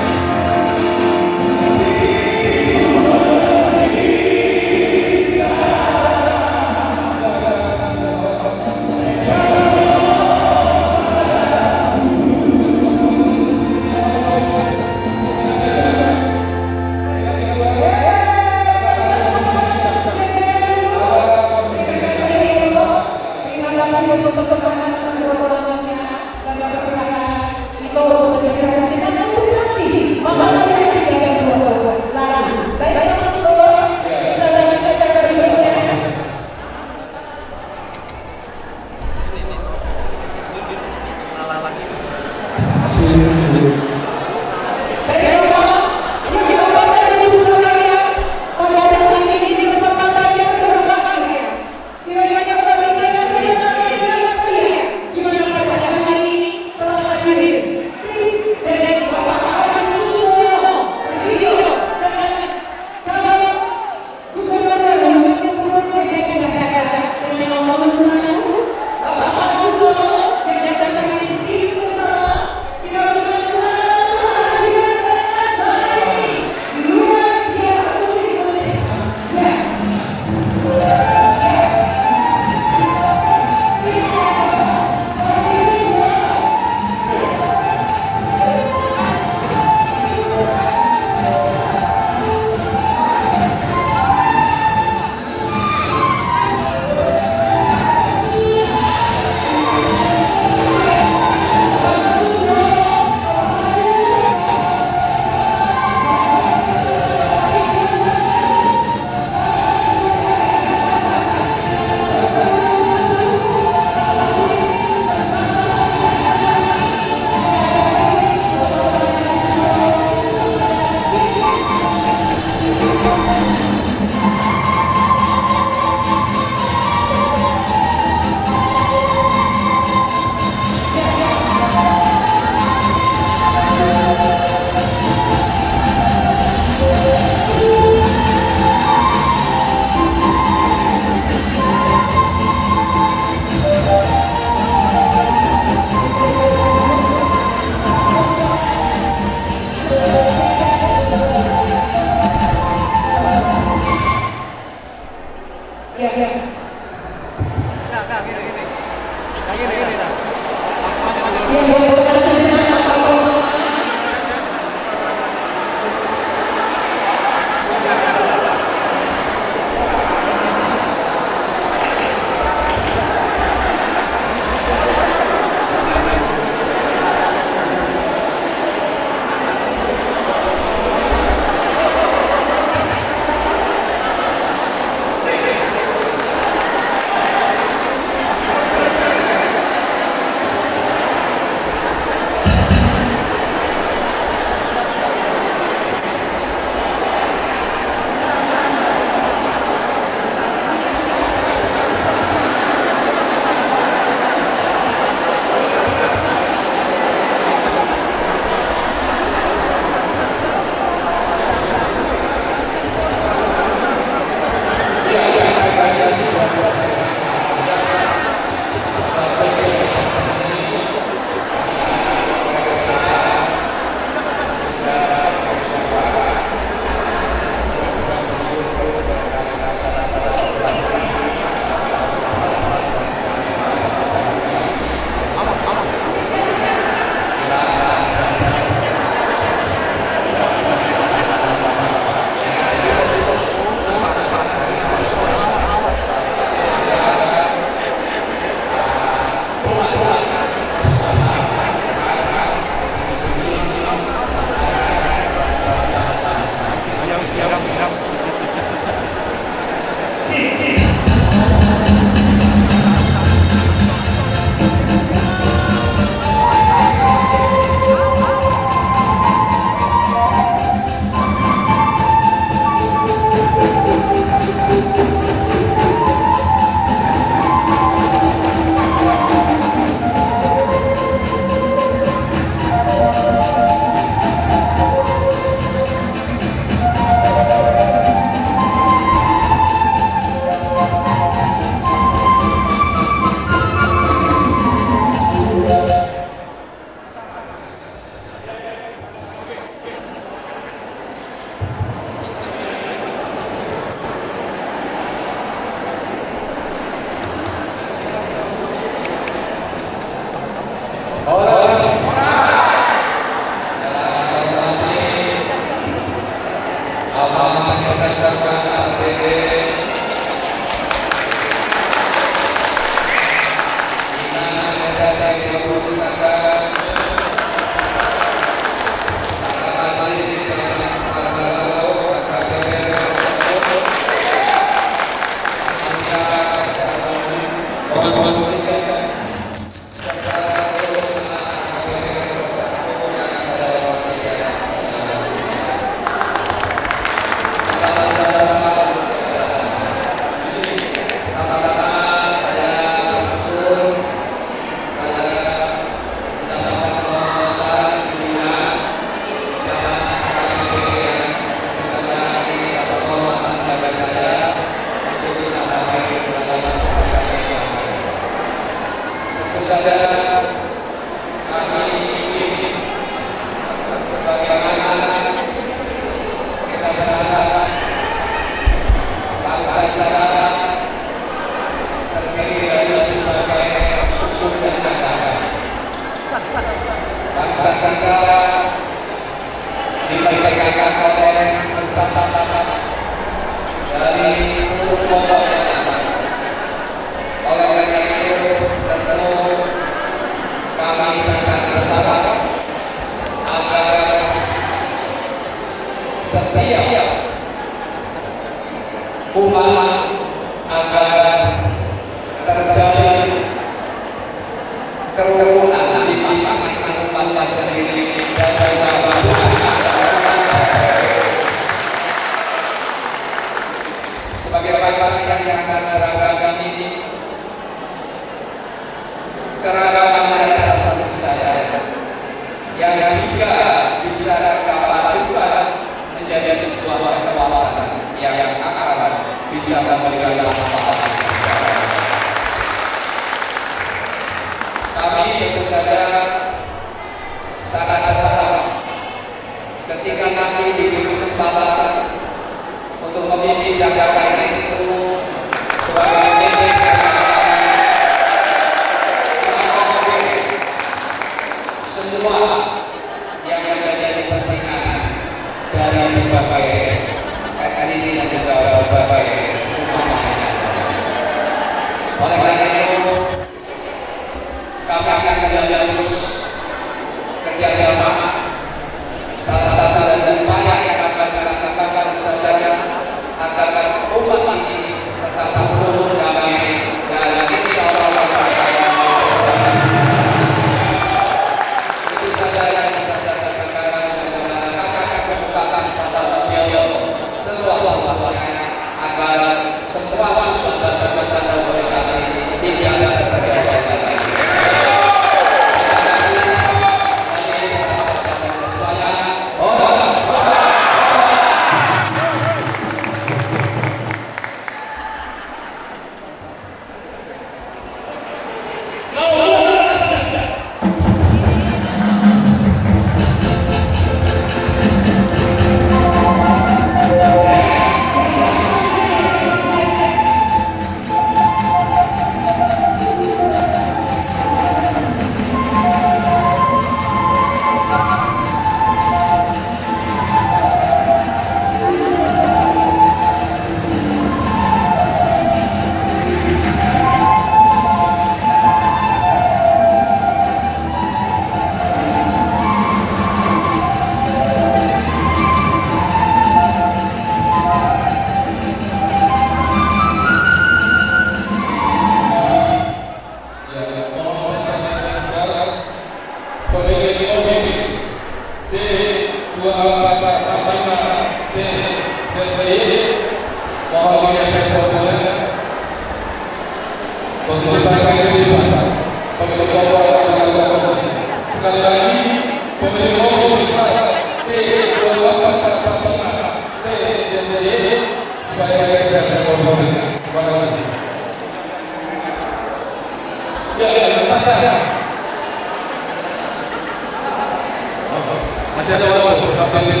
Masih ada waktu sambil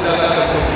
berjalan.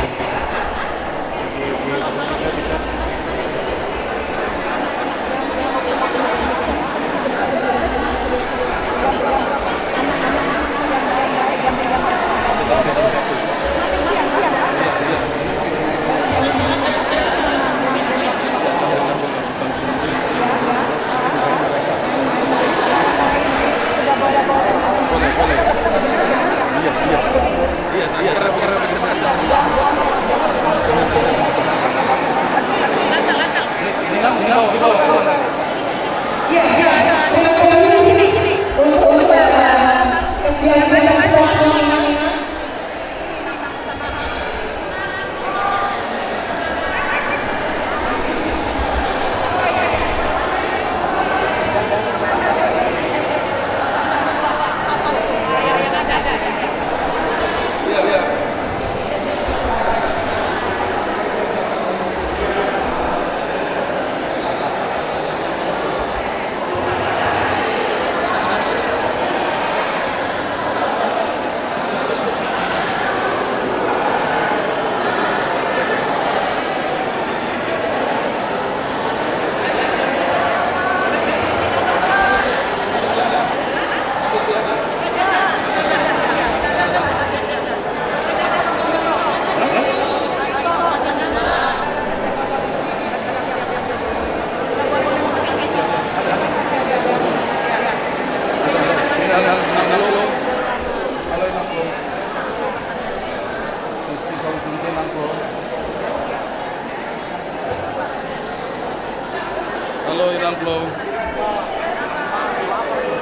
dan Pulau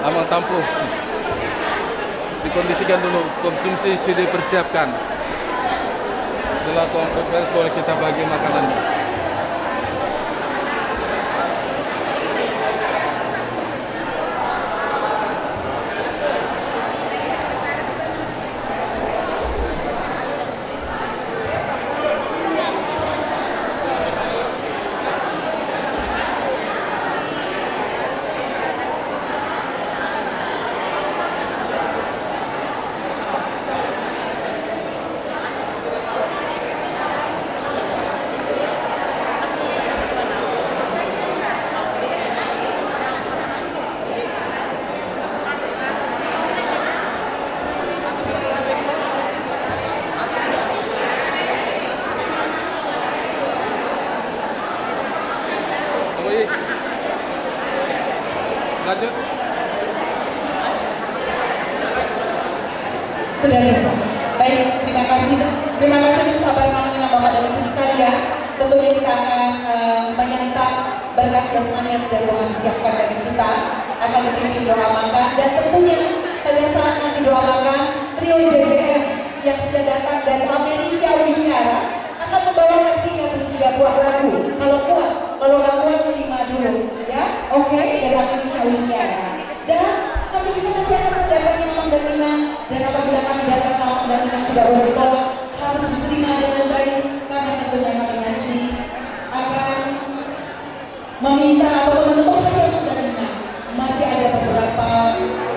Amang Tampu. Dikondisikan dulu, konsumsi sudah dipersiapkan. Setelah konferensi boleh kita bagi makanannya. Lanjut.
Sudah bisa. Baik, terima kasih. Terima kasih untuk sahabat kami yang Bapak dan Ibu sekalian. Tentunya kita akan menyantap berkat jasmani yang sudah Tuhan siapkan bagi kita. Akan dipimpin doa makan dan tentunya kalian sangat nanti doa makan trio JGM yang sudah datang dari Amerika Wisyara akan membawakan 33 buah lagu. Kalau kuat, kalau nggak kuat 5 dulu, ya. Oke, dari Amerika Wisyara. Dan kami juga nanti akan mendatangi Mamang dan Nina. Dan apabila kami datang Mamang dan Nina tidak boleh ditolak, harus diterima dengan baik karena tentunya kami masih akan meminta atau menutup saja Mamang dan Nina. Masih ada beberapa,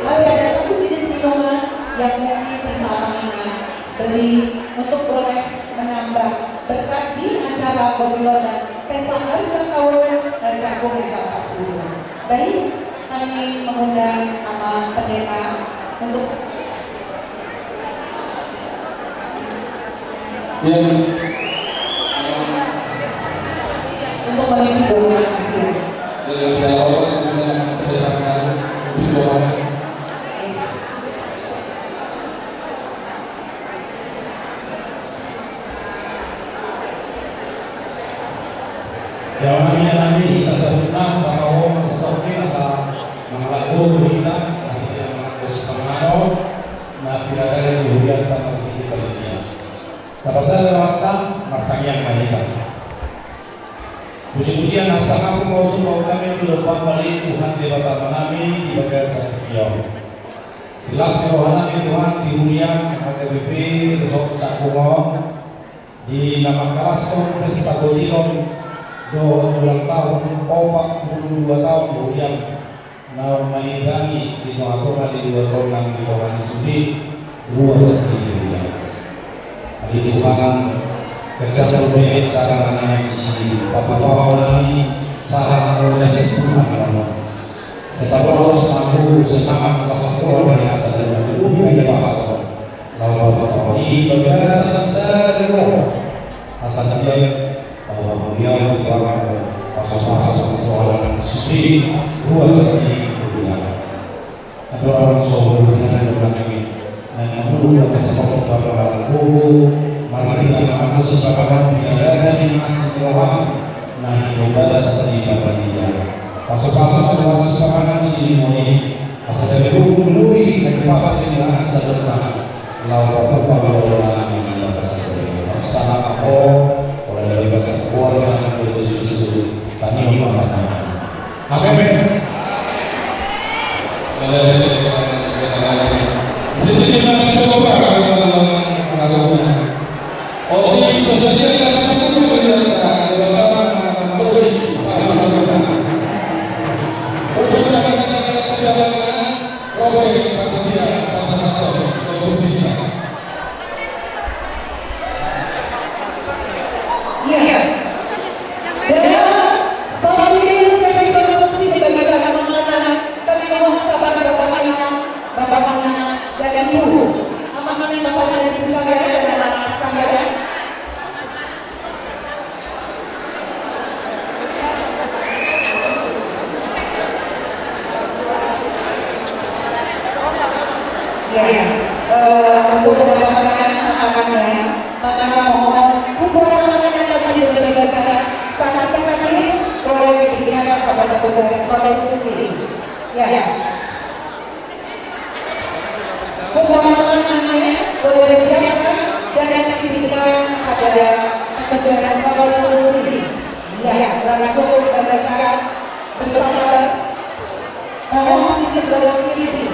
masih ada satu jenis minuman yang mungkin bersama Nina beli untuk boleh menambah berkat di acara Bobilon dan pesta hari ulang tahun dari Kampung yang ke-40. Baik, kami mengundang sama pendeta untuk memimpin doa kasih.
Saya hormat dengan pendeta doa. Yang namanya nanti kita sebutkan bahwa stoknya asa menglaku kita nanti yang mengaku setengah nah tidak ada di hurian tanpa kita bagian. Dapat saya waktu makanya yang baik. Puji-pujian asal aku mau semua kami dulu kembali Tuhan di bawah kami di bagian saya. Jelas rohani Tuhan di hurian HTBP besok Cakungong di nama Kalaskon Pesta Godilon ulang tahun 42 tahun kemudian meninggali di Noakona di 2 tahun yang di bawah Sudi 2 saksi hari Tuhan kejar berbagai cara naik sisi bapak-bapak kami salah oleh Tuhan setelah semampu sesama pastor yang asal dari bumi bapak lalu ini bagaimana saya roh asal dia bahwa beliau merupakan pasal-pasal soalan suci dua sisi kebenaran. Ada orang soal yang kami dan perlu kesempatan pada buku mari kita mengaku sebagai pilihan di mahasiswa nah membahas di bagian pasal-pasal soal sebagai sisi ini asal dari buku lui dan pasal yang sederhana lalu apa yang bersama dari bahasa keluarga dan khusus kami mengucapkan amin. Sejujurnya masih coba melakukan. Oh, ini sesuatu yang kita perlukan dalam posisi perjalanan Robert Pakudia pasal 1 konstitusi.
Iya. Dan saat ini saya berkonsumsi di bagian mana kami mohon sabar Bapak Mana dan Ibu. Amanah Bapak Mana di sekalian dan anak sekalian. Ya. Untuk mendapatkan amanah, maka mohon hubungan sangat kami proyek diberikan kepada petugas Konstitusi. Ya. Pembangunan namanya boleh disiapkan dan diaktifkan pada kesedaran konstitusi. Ya, langsung pada cara bersama mohon di sebelah kiri.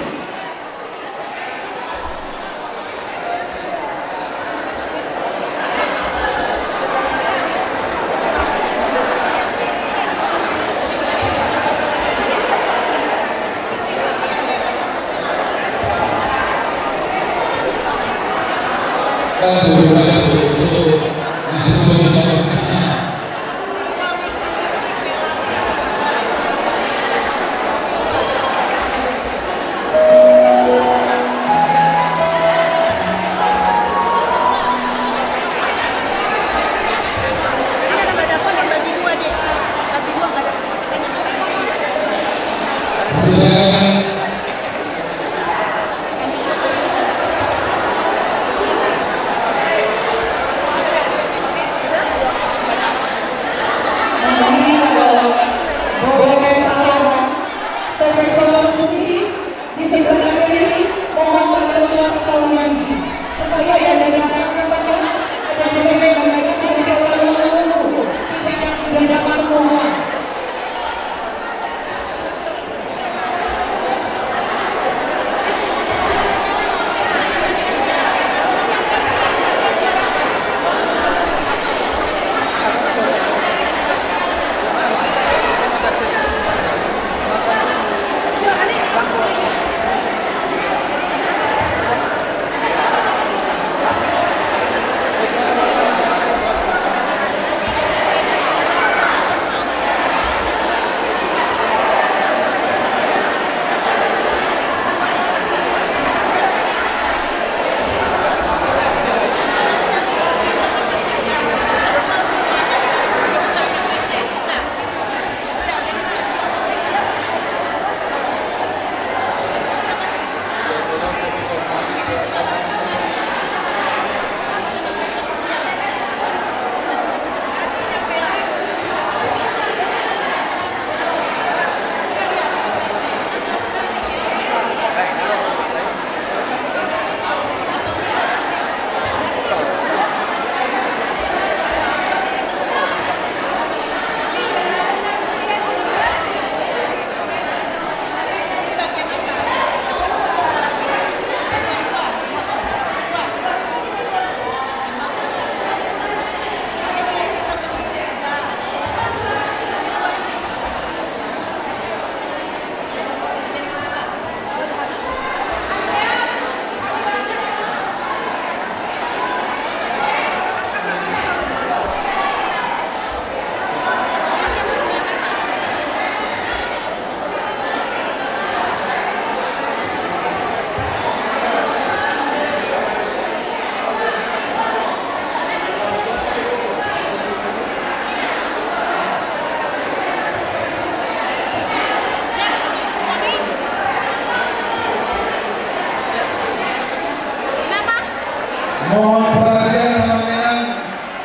Mohon perhatian teman-teman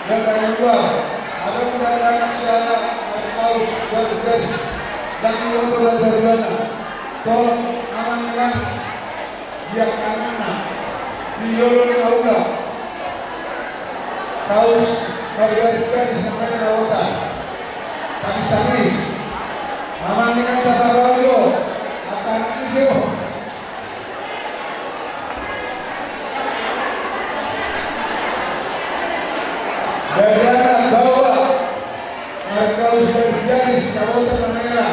yang dari luar. Ada undangan sana, ada paus, garis, dan ibu dan berbuana. Tolong amankan dia kanan, di yolong aula. Paus, garis sampai rawatan. Kami samis. Amankan siapa baru akan isu. Berdana bawah Markaus garis Kabupaten Mangera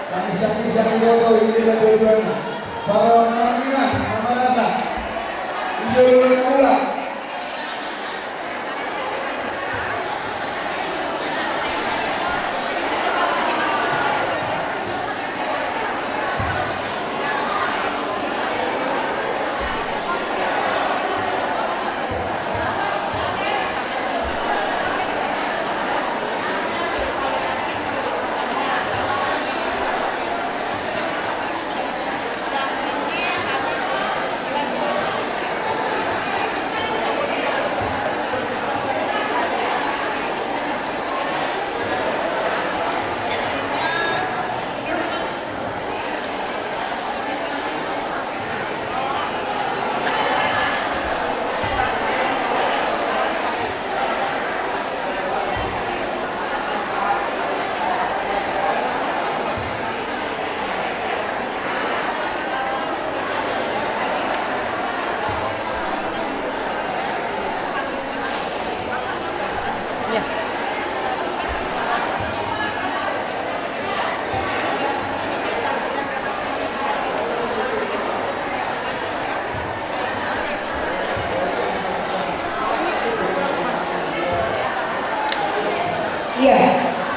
kami saksi foto ini dan berdana bahwa namanya nama rasa hijau ulang
Iya,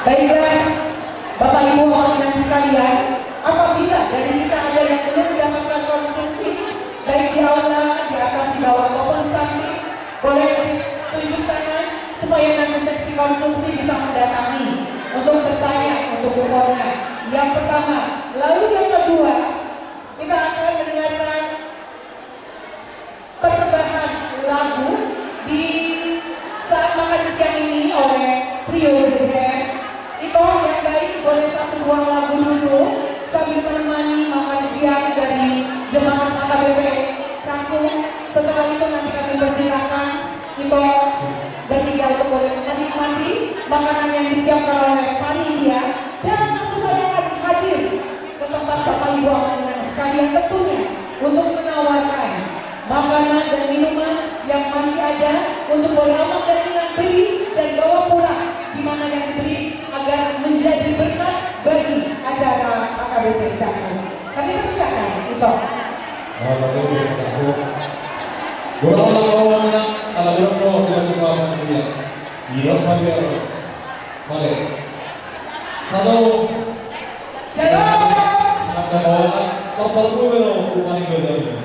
baiklah Bapak Ibu hadirin sekalian, apabila dari kita ada yang belum mendapatkan konsumsi baik di aula, di atas, di bawah maupun samping, boleh tunjuk tangan supaya nanti seksi konsumsi bisa mendatangi untuk bertanya untuk kuponnya. Yang pertama, lalu yang kedua kita akan mendengarkan persembahan lagu di saat makan siang ini oleh trio DJM. Itu yang baik boleh satu dua lagu dulu sambil menemani makan siang dari jemaat AKBP Cangkung. Setelah itu nanti kami persilakan Ito dan Tiga untuk boleh menikmati makanan yang disiapkan oleh panitia, dan tentu saja akan hadir ke tempat Bapak Ibu hadirin sekalian tentunya untuk menawarkan makanan dan minuman yang masih ada untuk boleh amak dan ingat beli dan bawa pulang di mana yang dibeli agar menjadi berkat bagi acara AKBP Cangkung. Kami persilakan Ito.
Borong lawannya kalau borong tidak berapa dia. Borong bagi boleh. Satu.
Shalom.
Ada bawa kapal dulu bukan itu.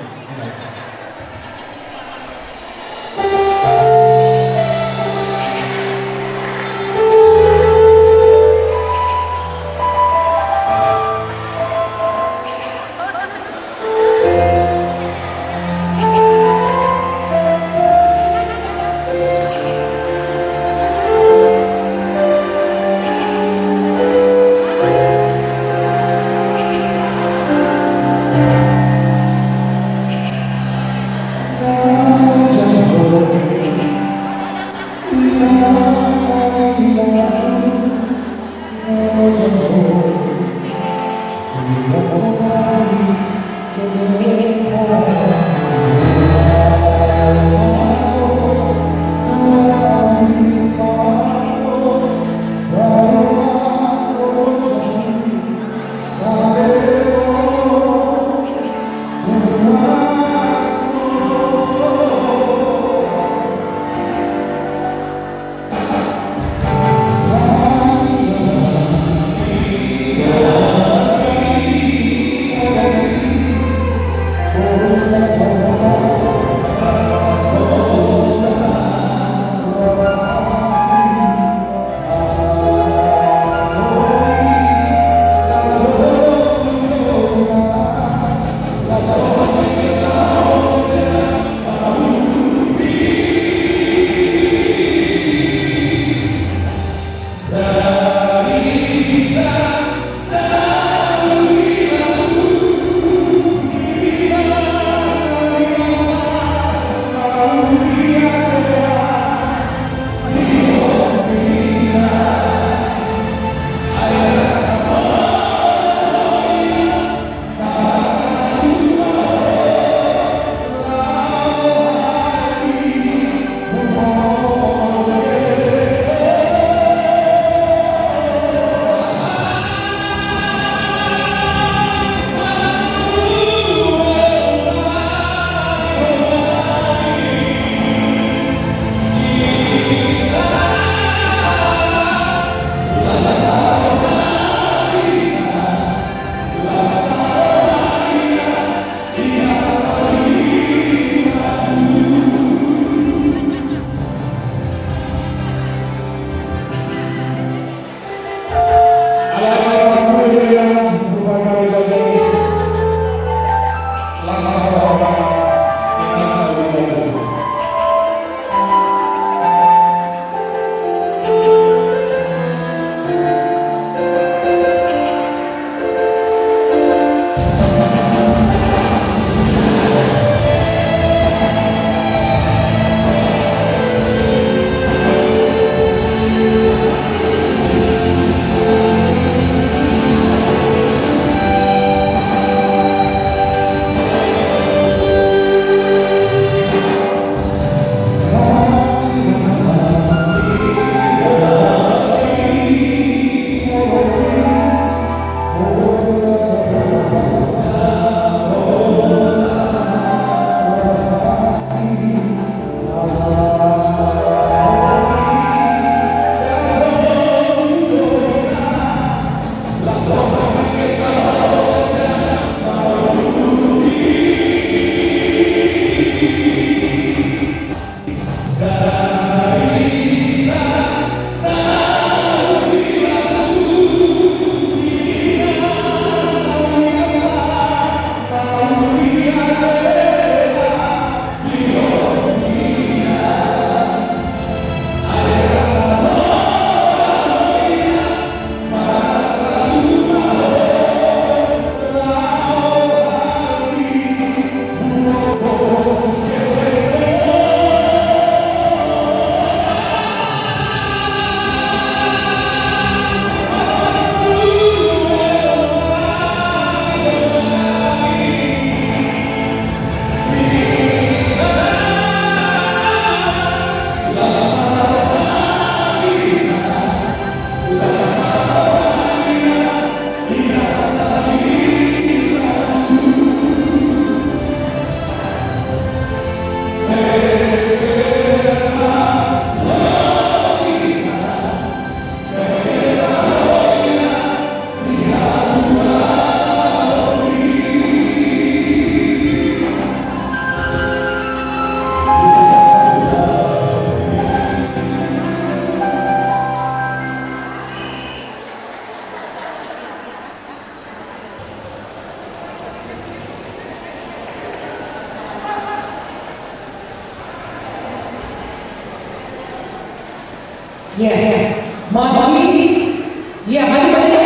Ya, ya. Masih. Ya, mari tadi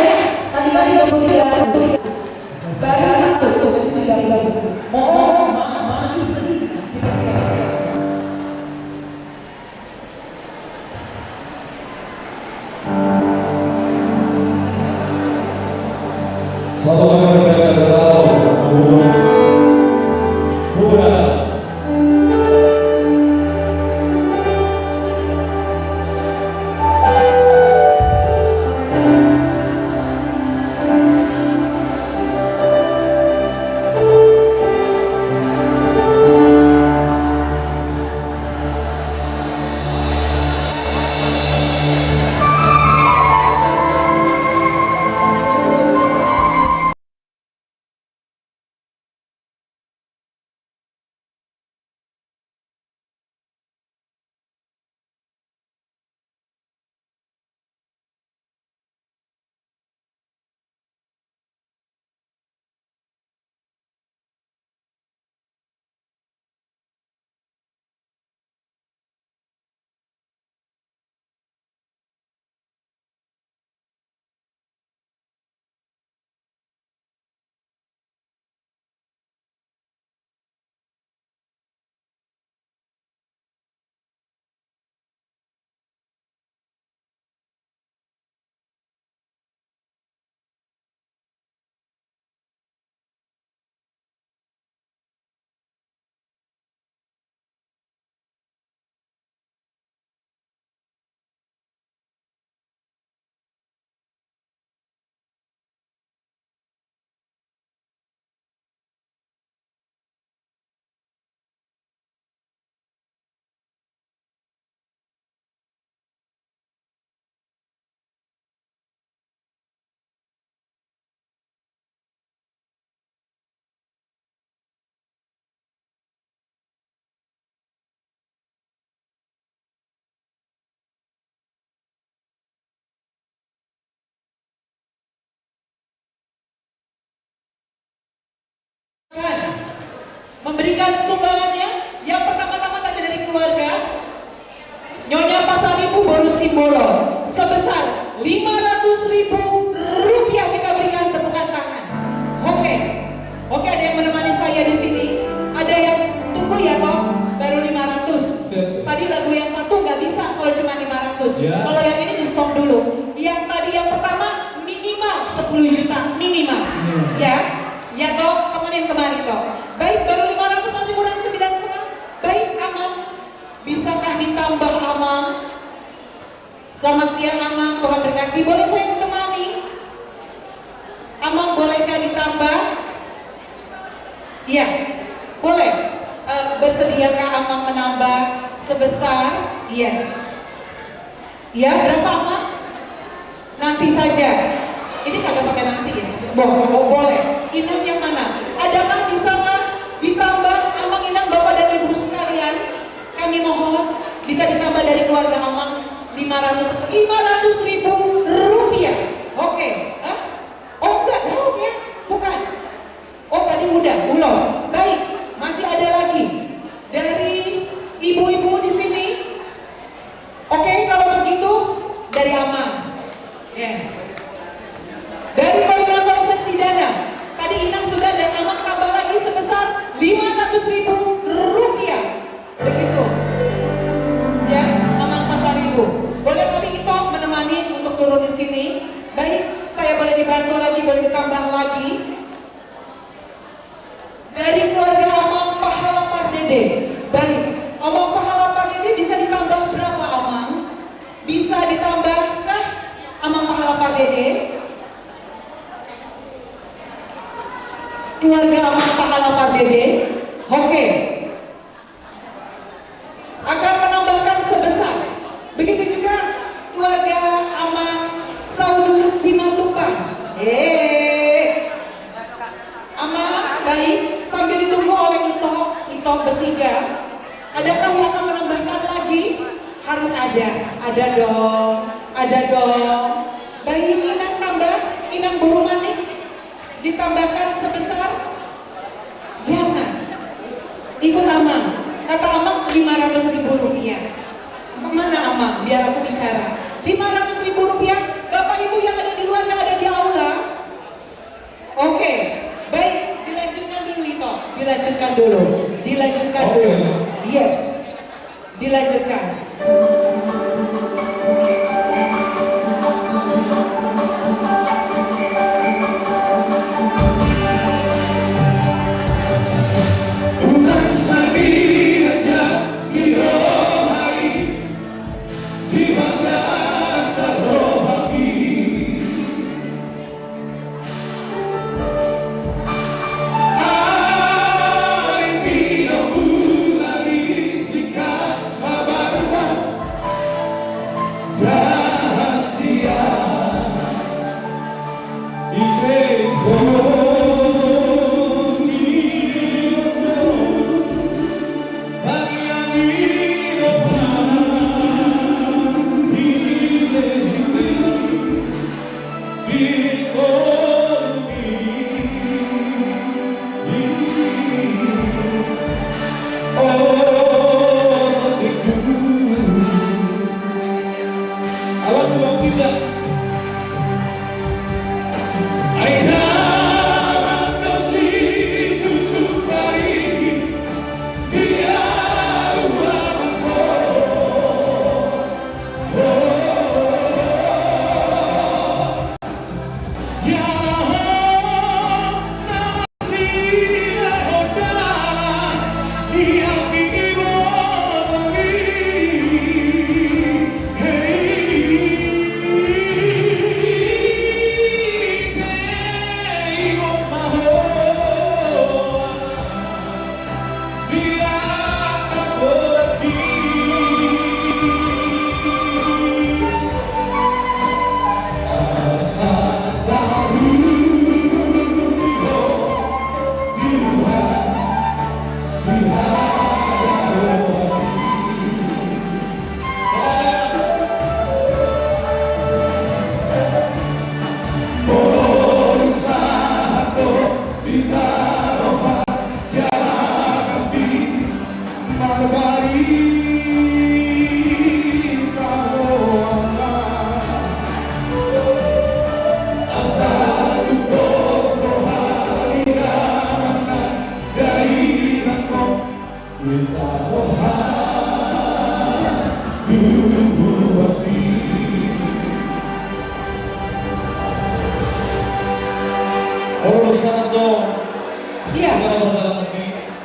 baru satu tuh baru. Maju sedikit. Memberikan sumbangannya yang pertama-tama tadi dari keluarga Nyonya Pasaribu Boru Simbolo sebesar Rp500.000 kita berikan tepukan tangan. Oke, ada yang menemani saya di sini. Ada yang tunggu ya toh, baru 500. Tadi lagu yang satu nggak bisa kalau cuma 500. Kalau yang ini di stop dulu. Yang tadi yang pertama minimal 10 juta minimal. Ya toh, temenin kemarin toh. Baik, baru 500 masih kurang 9,5. Baik, Amang. Bisakah ditambah, Amang? Selamat siang, Amang. Tuhan berkati. Boleh saya menemani? Amang, bolehkah ditambah? Iya, boleh. Bersediakah Amang menambah sebesar? Yes. Ya, berapa, Amang? Nanti saja. Ini kagak pakai nanti ya? Boleh. Inang yang mana? Adakah bisakah ditambah Amang Inang Bapak dan Ibu sekalian? Kami mohon bisa ditambah dari keluarga Amang 500.000 rupiah. Oke. Oh enggak, ya? Bukan. Oh tadi udah, ulos. Baik, masih ada lagi dari ibu-ibu di sini. Oke, kalau begitu dari Amang. Dari koordinator seksi dana. Tadi Inang sudah dan Amang tambah lagi sebesar 500.000 rupiah. Begitu. Ya, Amang Pasaribu. Boleh kali itu menemani untuk turun di sini. Baik, saya boleh dibantu lagi, boleh ditambah lagi. Dari keluarga Amang Pahala Pardede. Baik, Amang Pahala Pardede bisa ditambah berapa, Amang? Bisa ditambahkah Amang Pahala Pardede? Keluarga Amang Pahala Pardede. Oke. Akan menambahkan sebesar. Begitu juga keluarga Amang Saudul Simatupang. Amang, baik. Sambil ditunggu oleh Ito bertiga. Adakah yang akan menambahkan lagi? Harus ada. Ada dong. Baik, Inang tambah. Inang Buru Manik ditambahkan sebesar. Jangan. Ikut Amang. Kata Amang 500.000 rupiah. Kemana Amang? Biar aku bicara. Iya.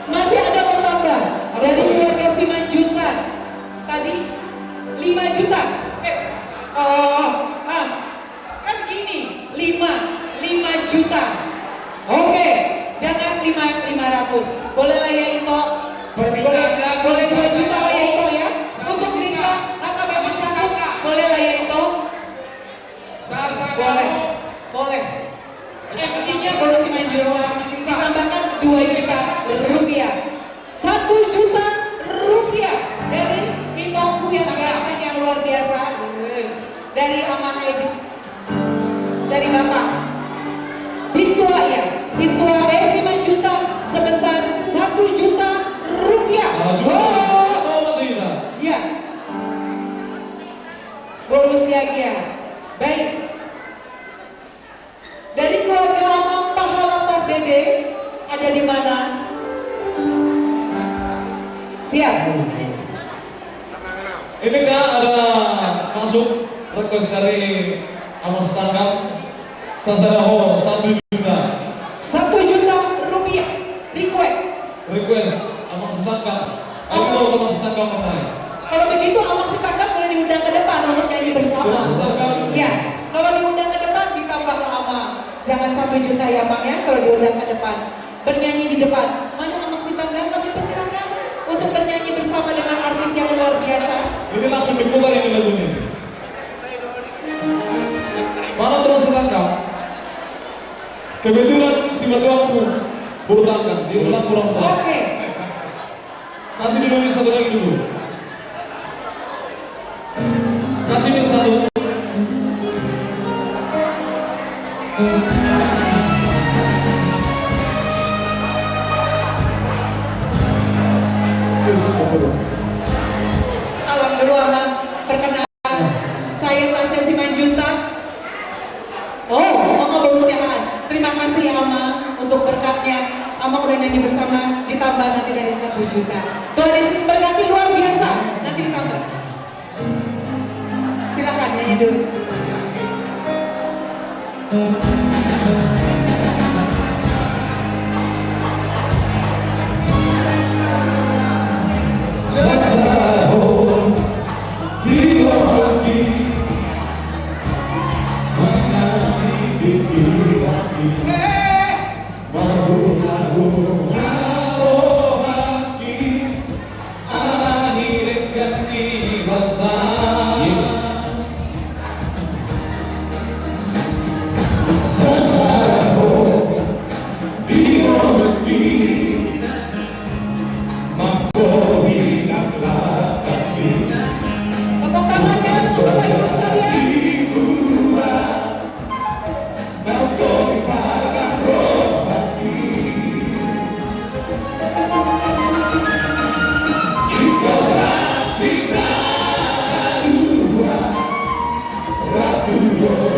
Masih ada bertambah dari keluarga Simanjuntak. Tadi 5 juta. Kan gini, 5 juta. Oke, jangan 500. Boleh lah ya Ito. Boleh 2 juta lah ya Ito ya. Untuk Rika, kakak memang cakap. Boleh lah ya Ito. Boleh. Yang pentingnya kalau Simanjuntak ditambahkan 2 juta rupiah. 1 juta rupiah dari Itoku yang gerakan yang luar biasa. Dari Amang Edi, dari Bapak Sintua ya, Sintua Simanjuntak sebesar 1 juta rupiah. Ya, bonus siaga. Baik. Dari keluarga Amang Pahala Dede ada di mana? Siap.
Ini kan ada masuk request dari Amang Sangam Santaraho 1 juta.
1 juta rupiah request
Amang Sangam. Ayo Amang Sangam mana?
Kalau begitu Amang Sangam boleh diundang ke depan untuk nyanyi bersama. Ya, kalau diundang ke depan ditambah Amang. Jangan 1 juta ya Bang ya, kalau diundang ke depan bernyanyi di depan. Mana Amang Sangam kami persilakan untuk bernyanyi bersama dengan artis yang luar biasa.
Ini langsung diputar ini lagunya. Mana terus Sangam? Kebetulan si batuanku bertangga di ulas kurang tahu.
Oke.
Kasih dulu satu lagi dulu. Kasih dulu satu.
Salam dulu Amang. Perkenalkan, saya Tasya Simanjuntak. Oh, Amang belum siaran. Terima kasih Amang untuk berkatnya. Amang udah nyanyi bersama, ditambah nanti dari 1 juta. Tuhan Yesus berkati luar biasa. Nanti ditambah. Silakan nyanyi dulu.
Terima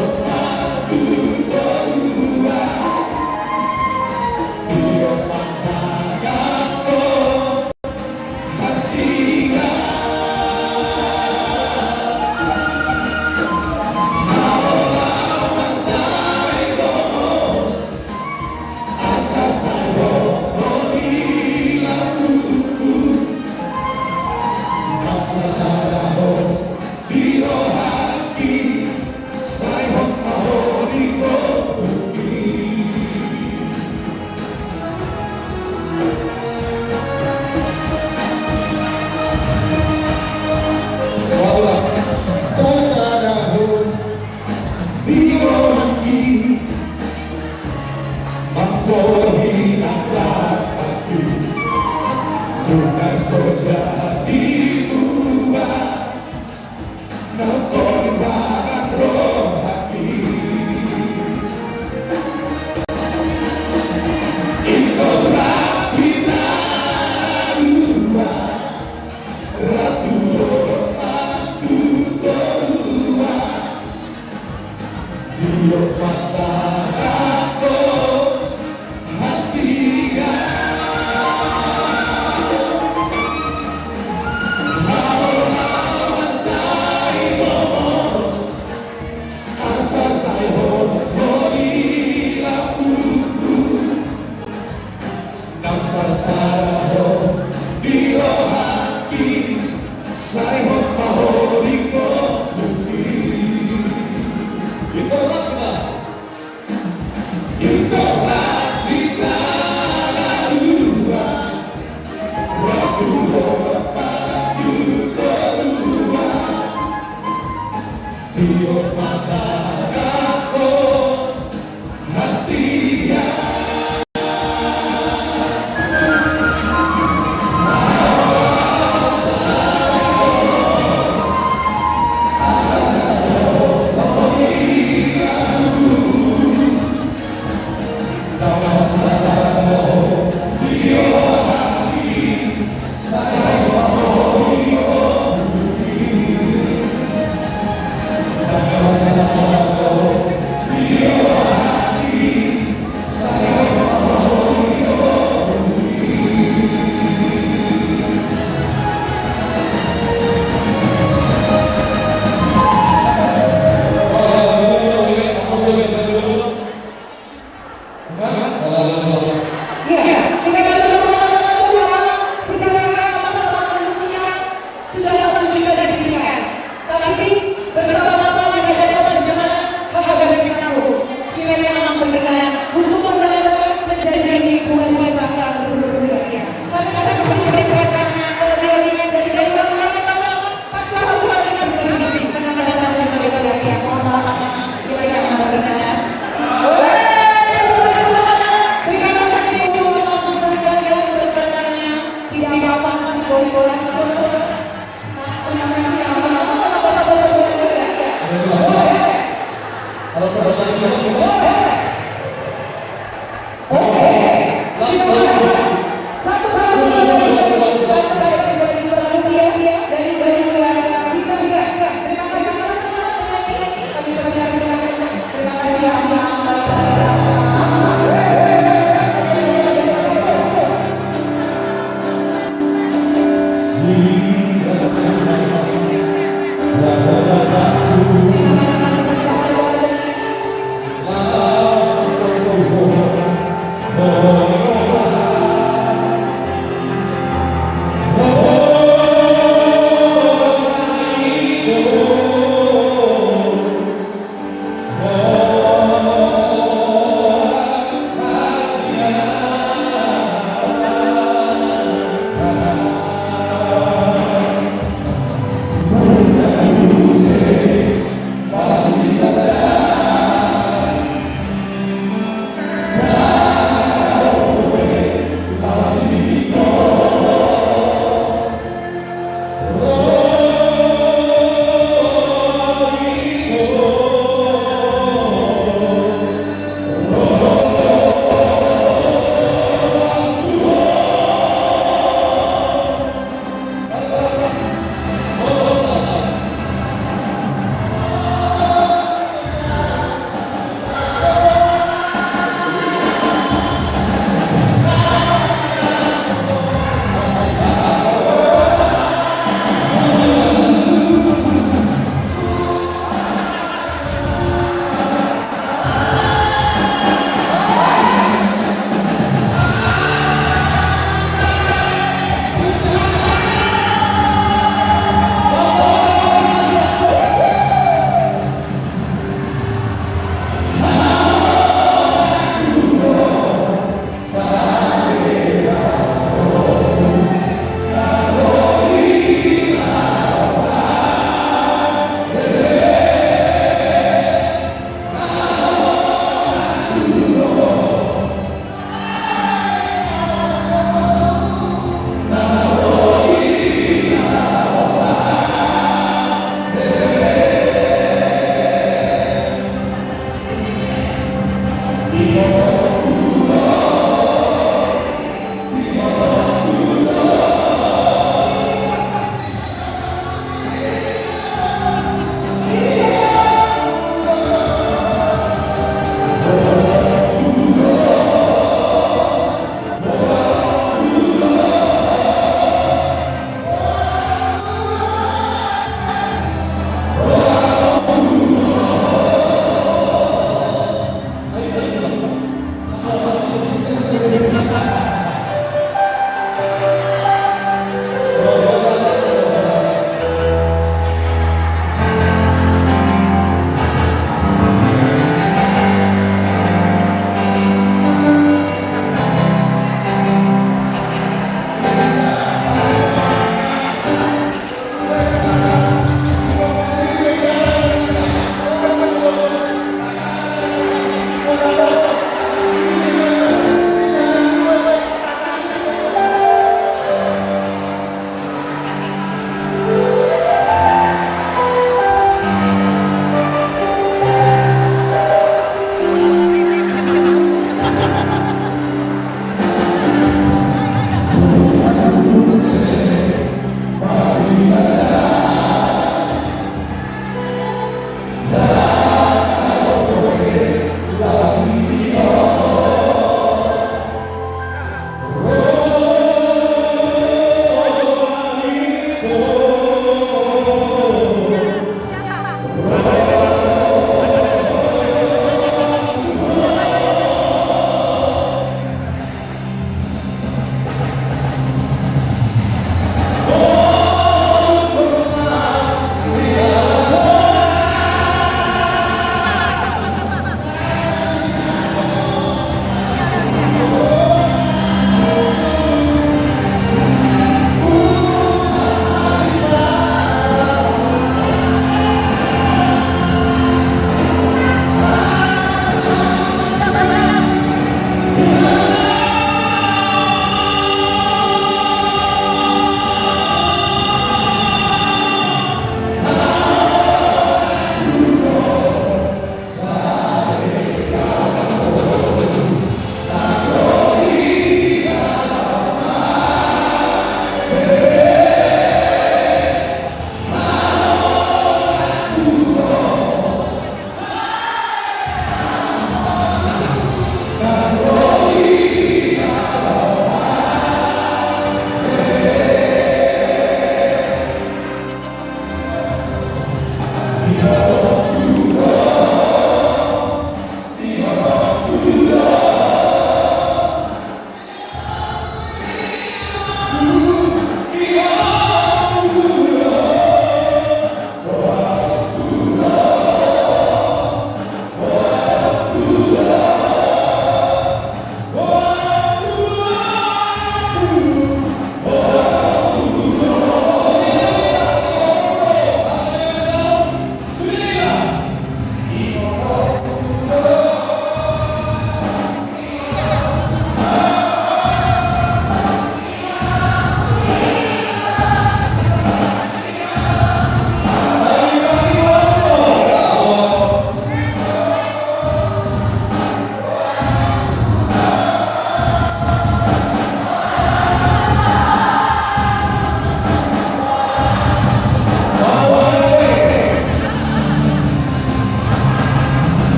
kasih.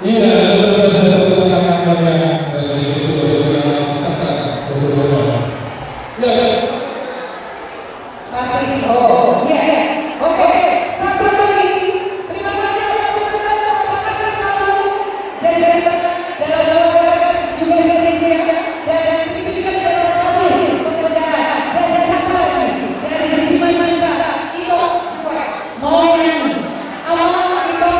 Iya, betul sangat banyak dari itu sastra betul. Ya.
Oh, iya. Oke. Satu lagi. Terima kasih atas selalu. Dan juga Indonesia dan itu juga dalam pekerjaan dan satu lagi dari sisi kita itu mau yang awal itu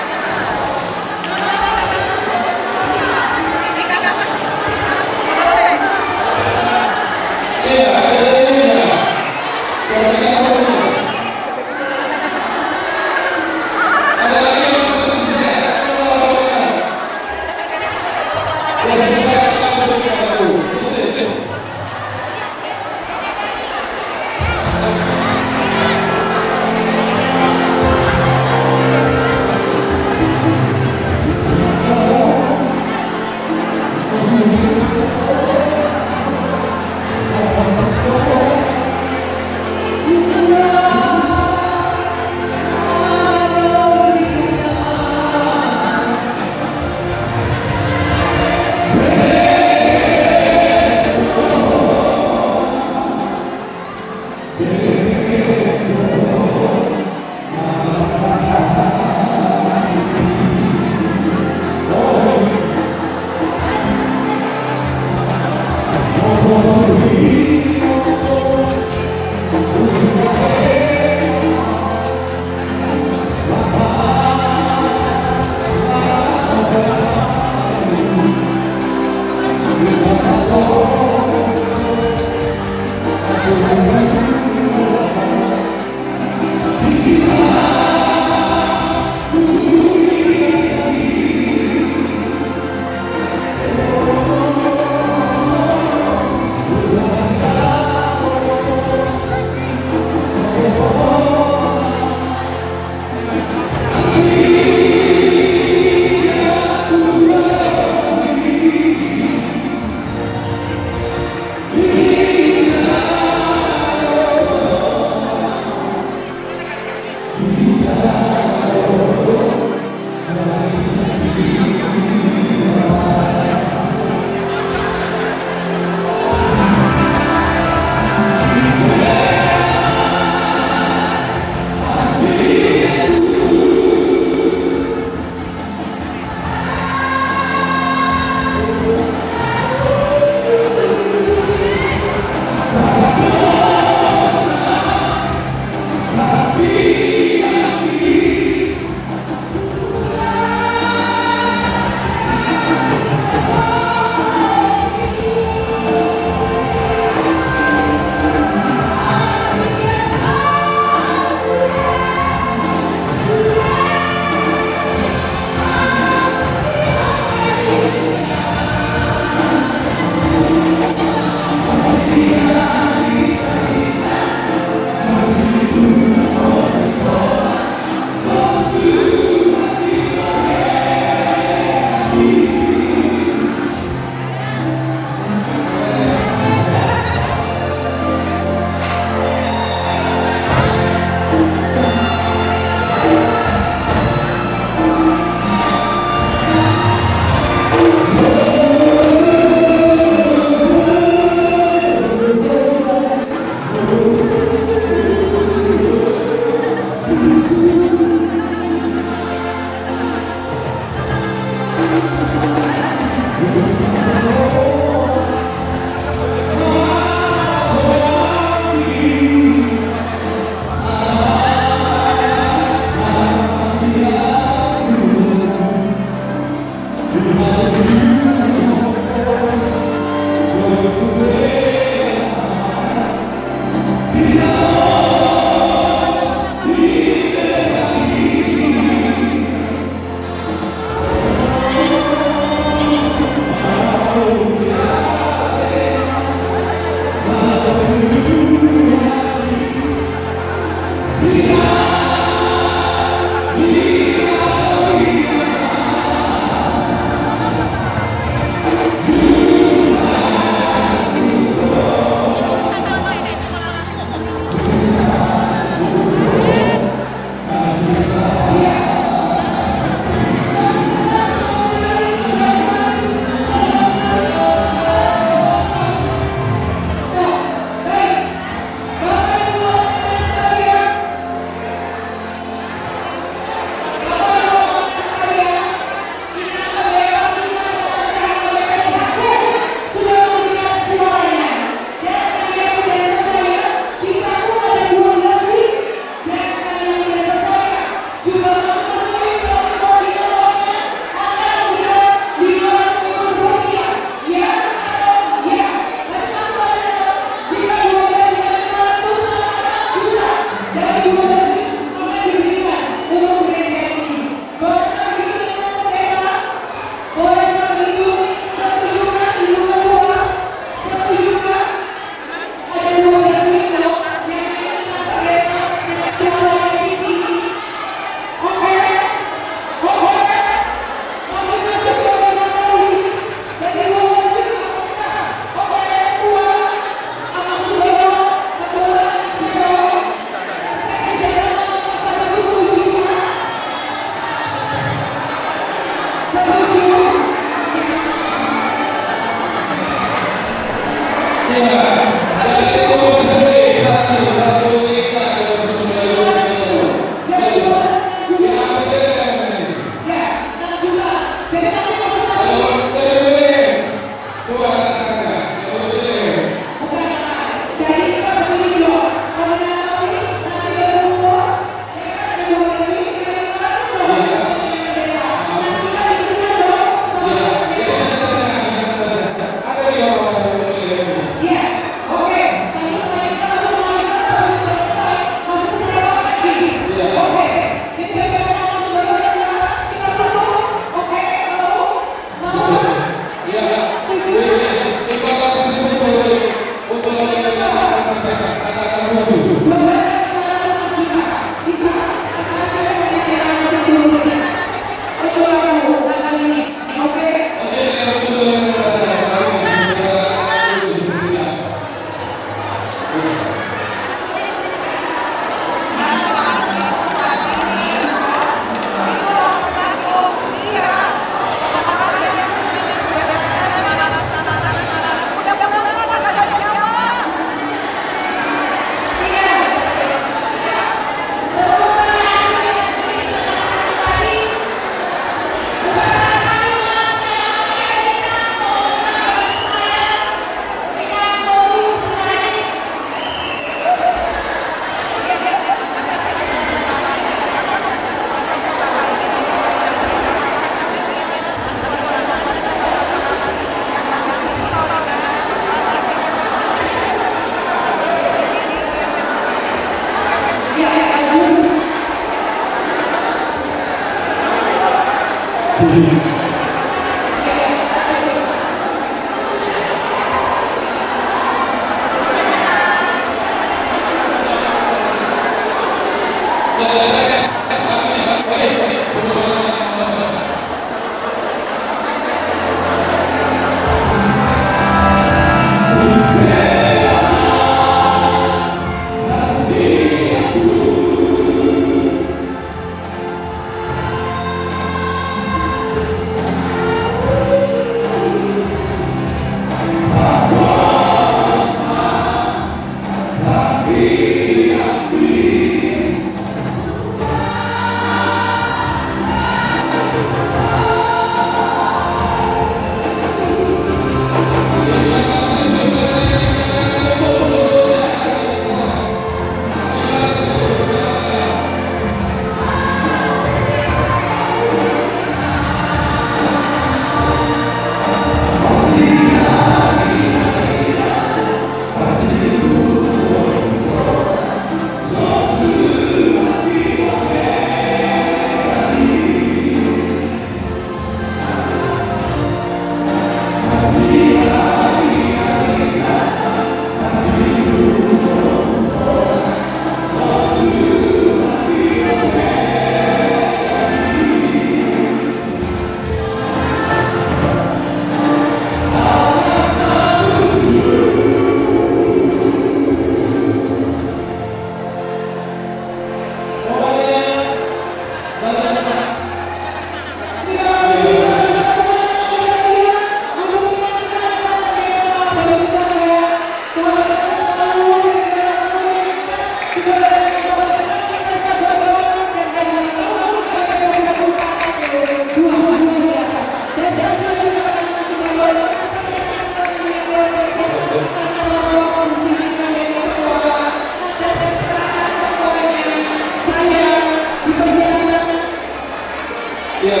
Iya,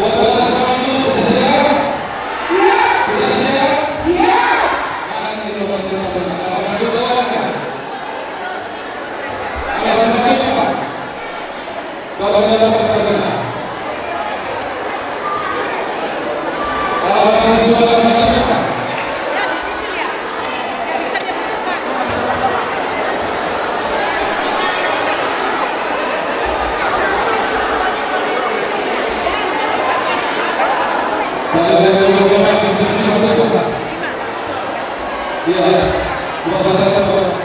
buat bola sama itu sudah siap? Sudah siap? Siap. Itu doang ya. Kalau seperti apa? Kalau ada pertanyaan. Kalau masih dua seperti apa? Iya, dua satu.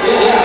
Iya.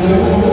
Yeah.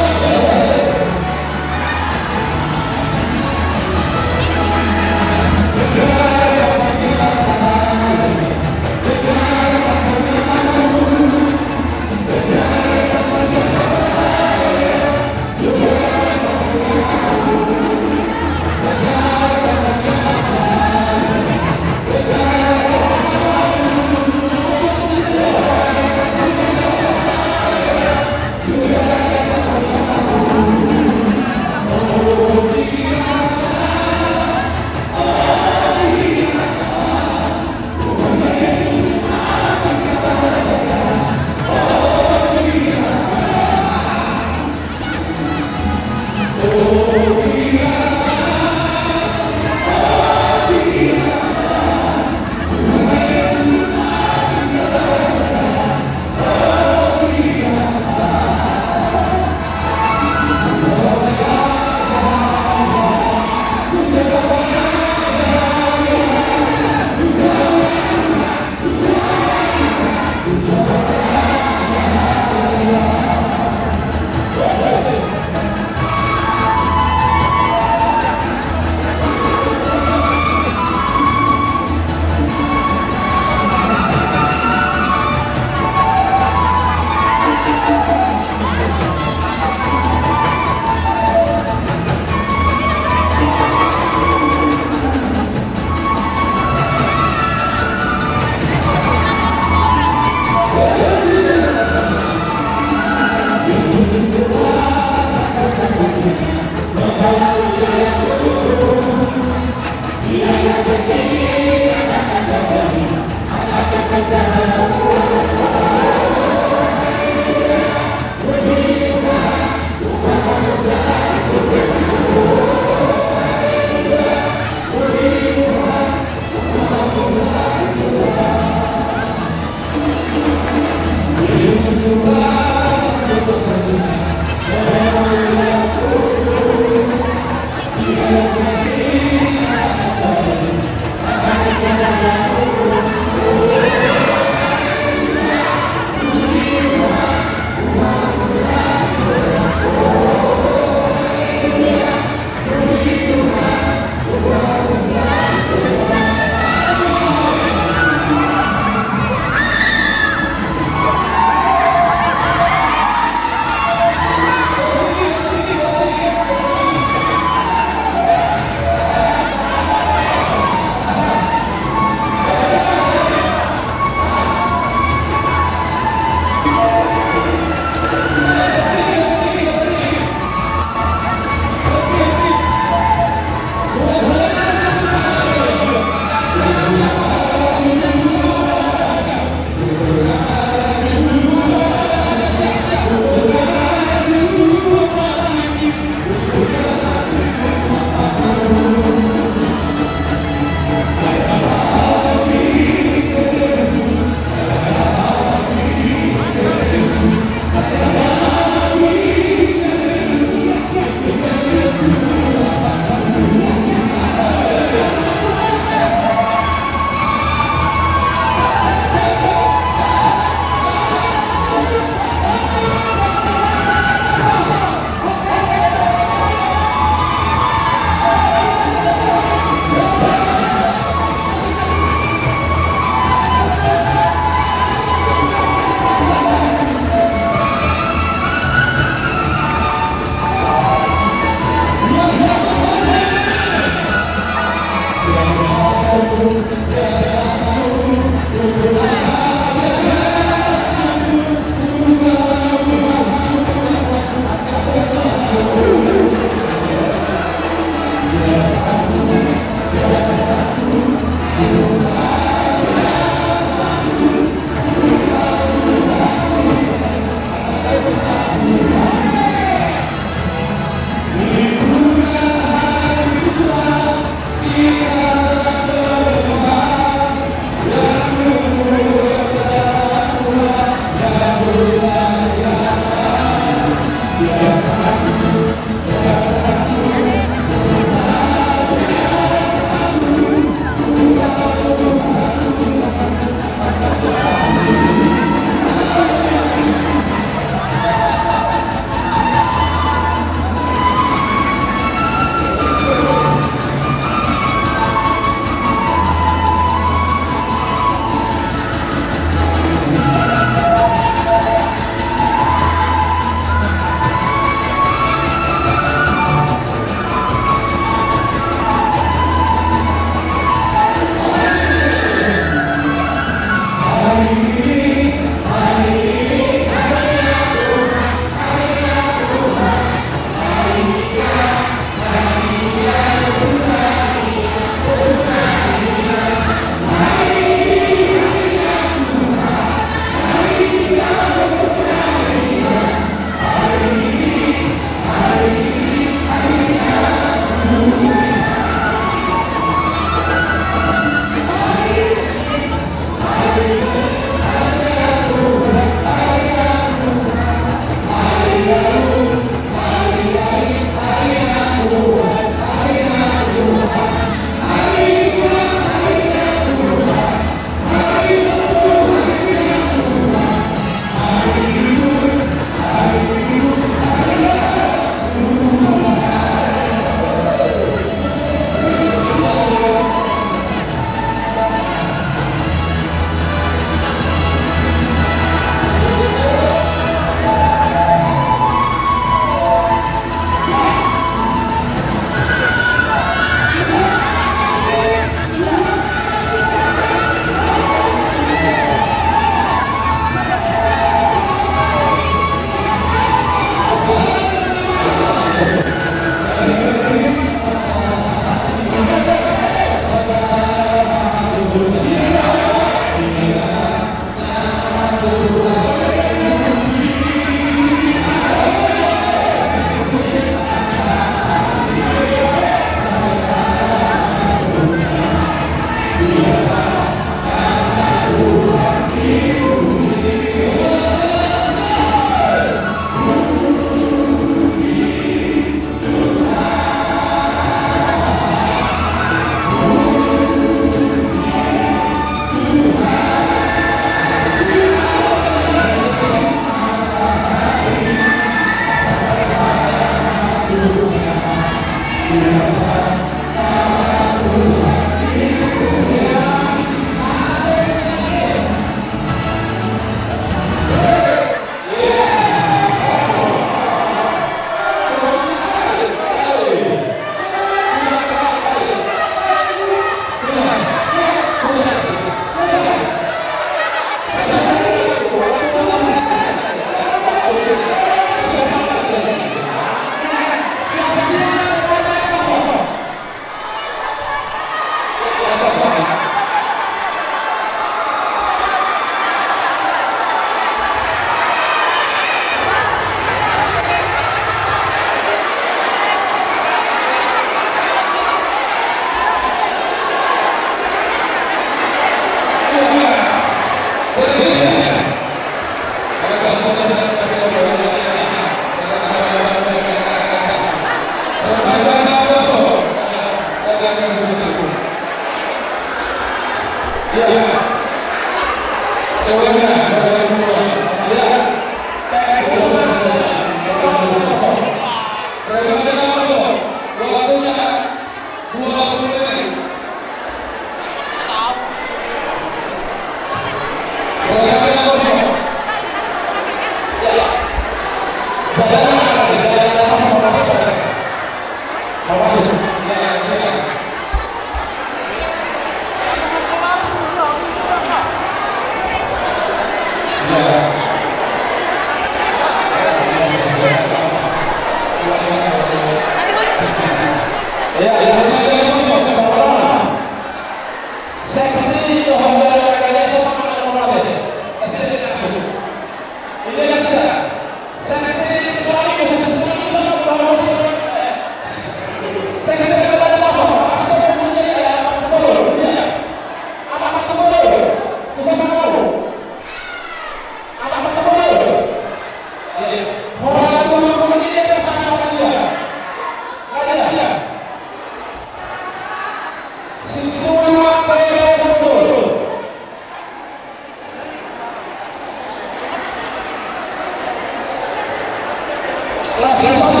Ya,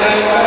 Terima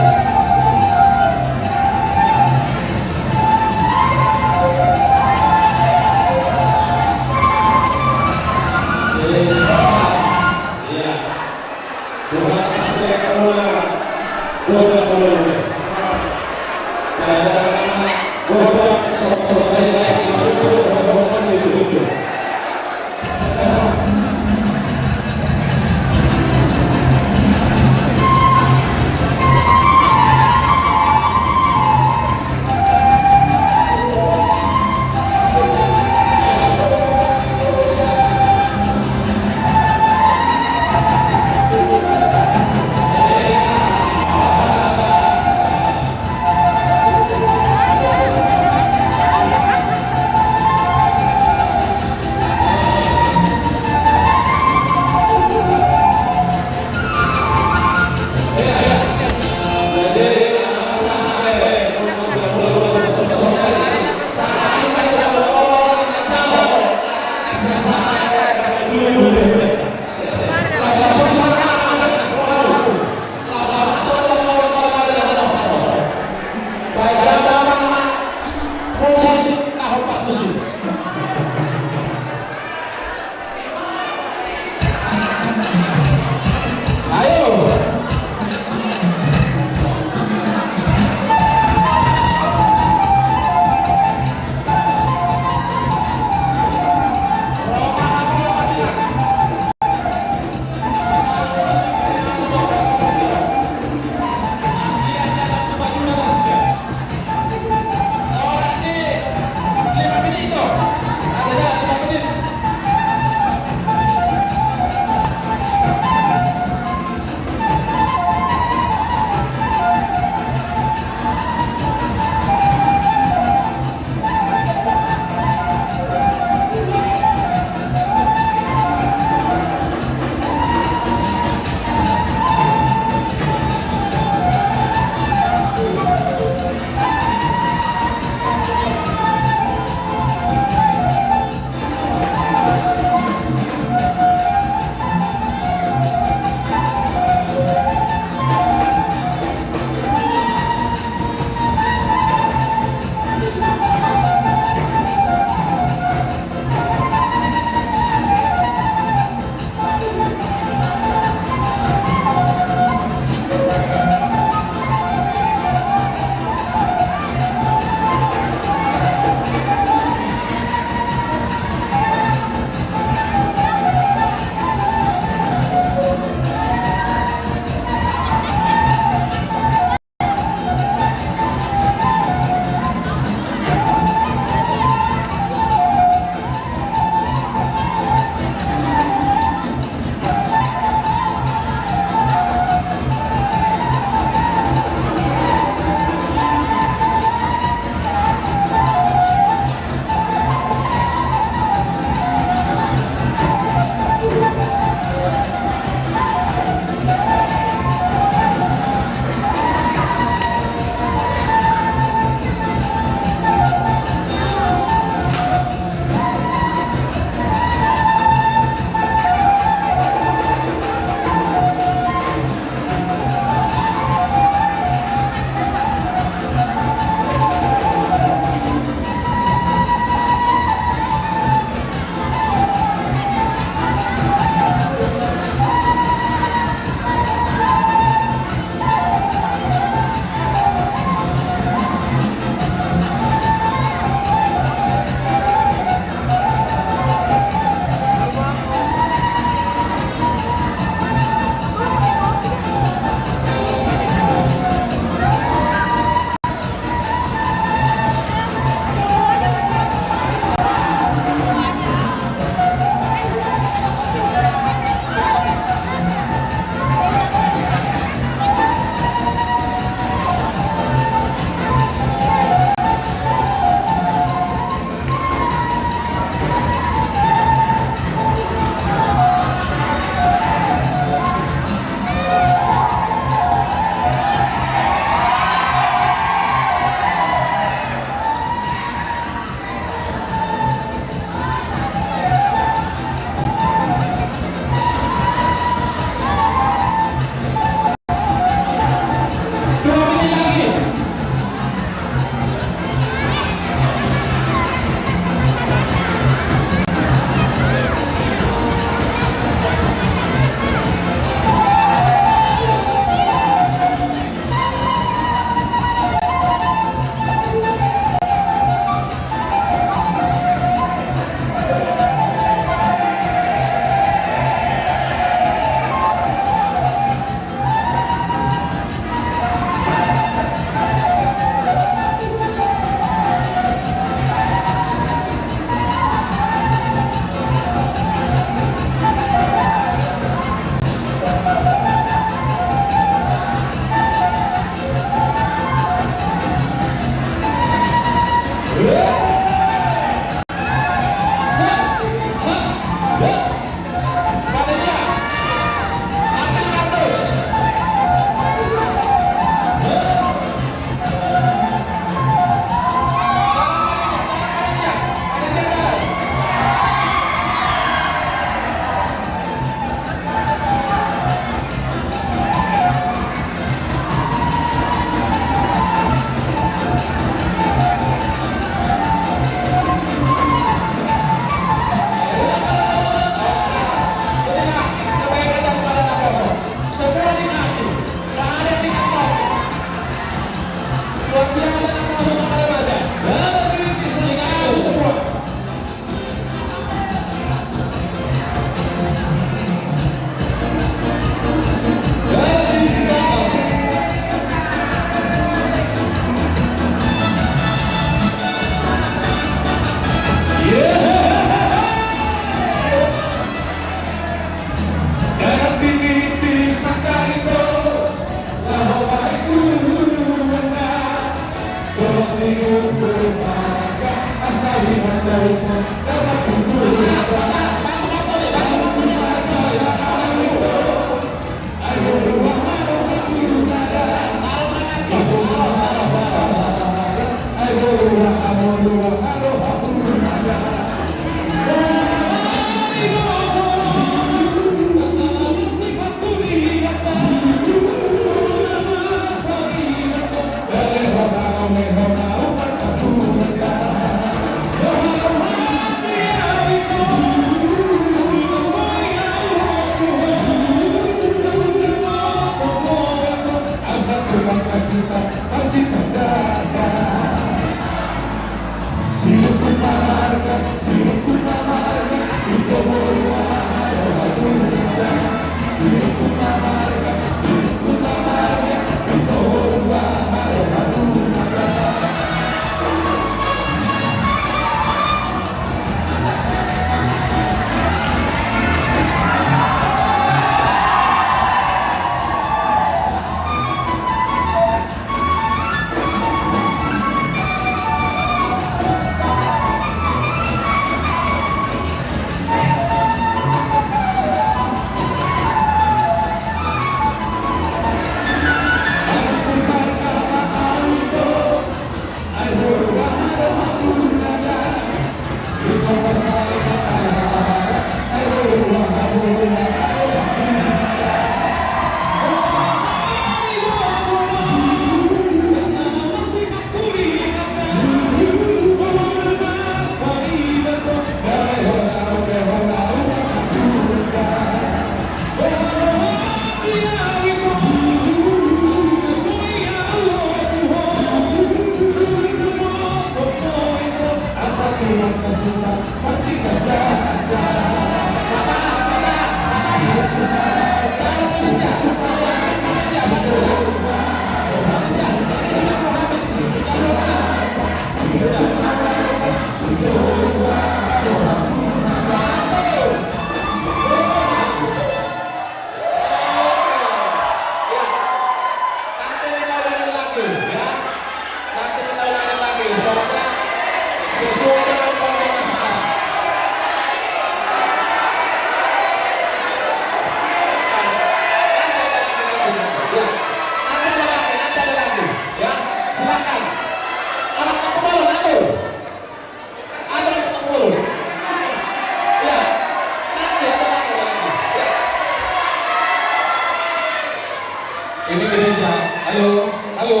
gereja. Halo, halo.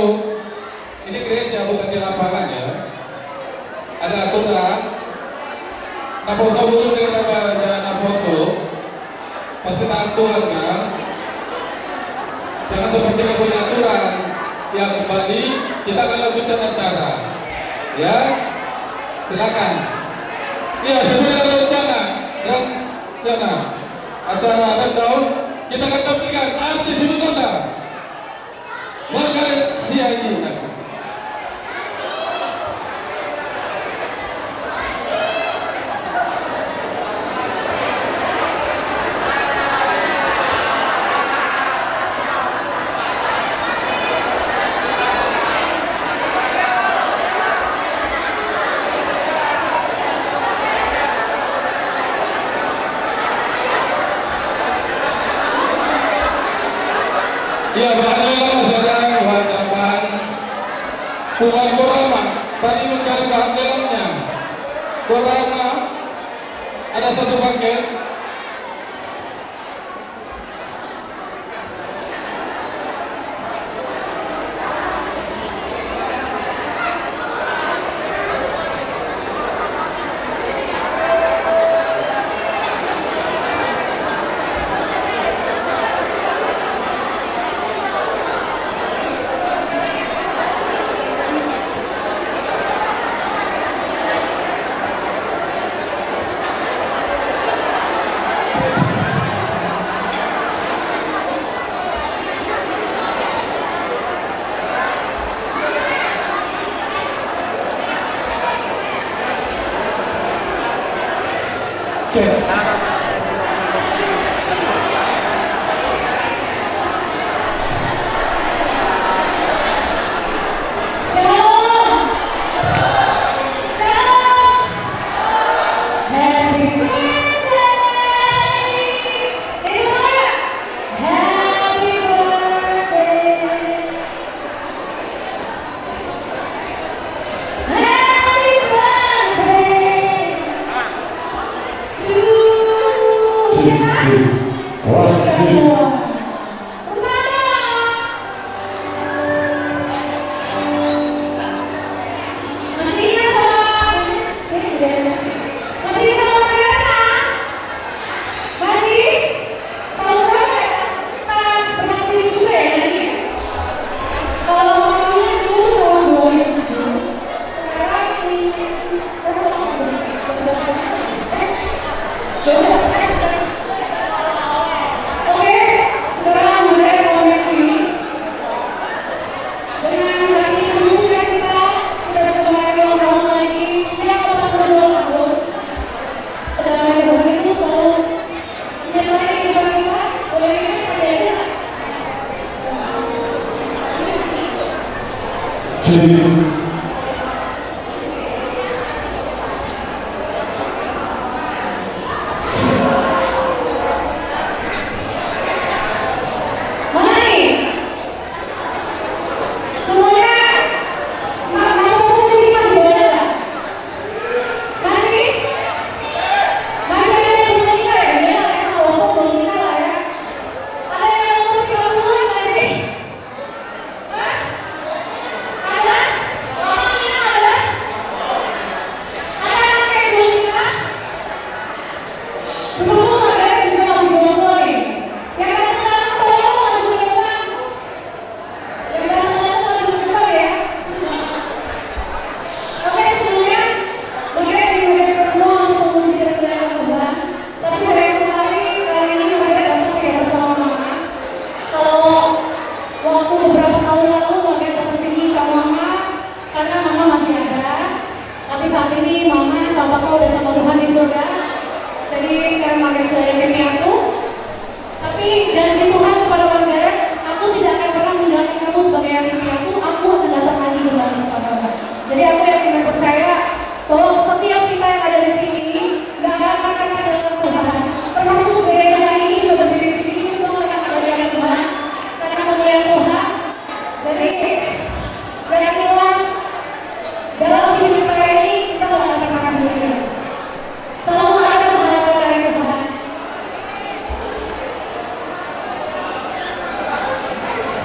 Ini gereja bukan di lapangan ya. Ada aturan. Naposo dulu dengan jalan Naposo. Pasti aturan kan. Jangan seperti yang punya aturan. Yang kembali kita akan lanjutkan acara. Ya, silakan. Iya, sesuai dengan rencana dan rencana acara dan tahun kita akan tampilkan artis ibu kota Margaret Siaji. Ya, berada sedang wartawan Pulang Korama tadi mencari kehadirannya. Korama ada satu paket.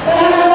Selamat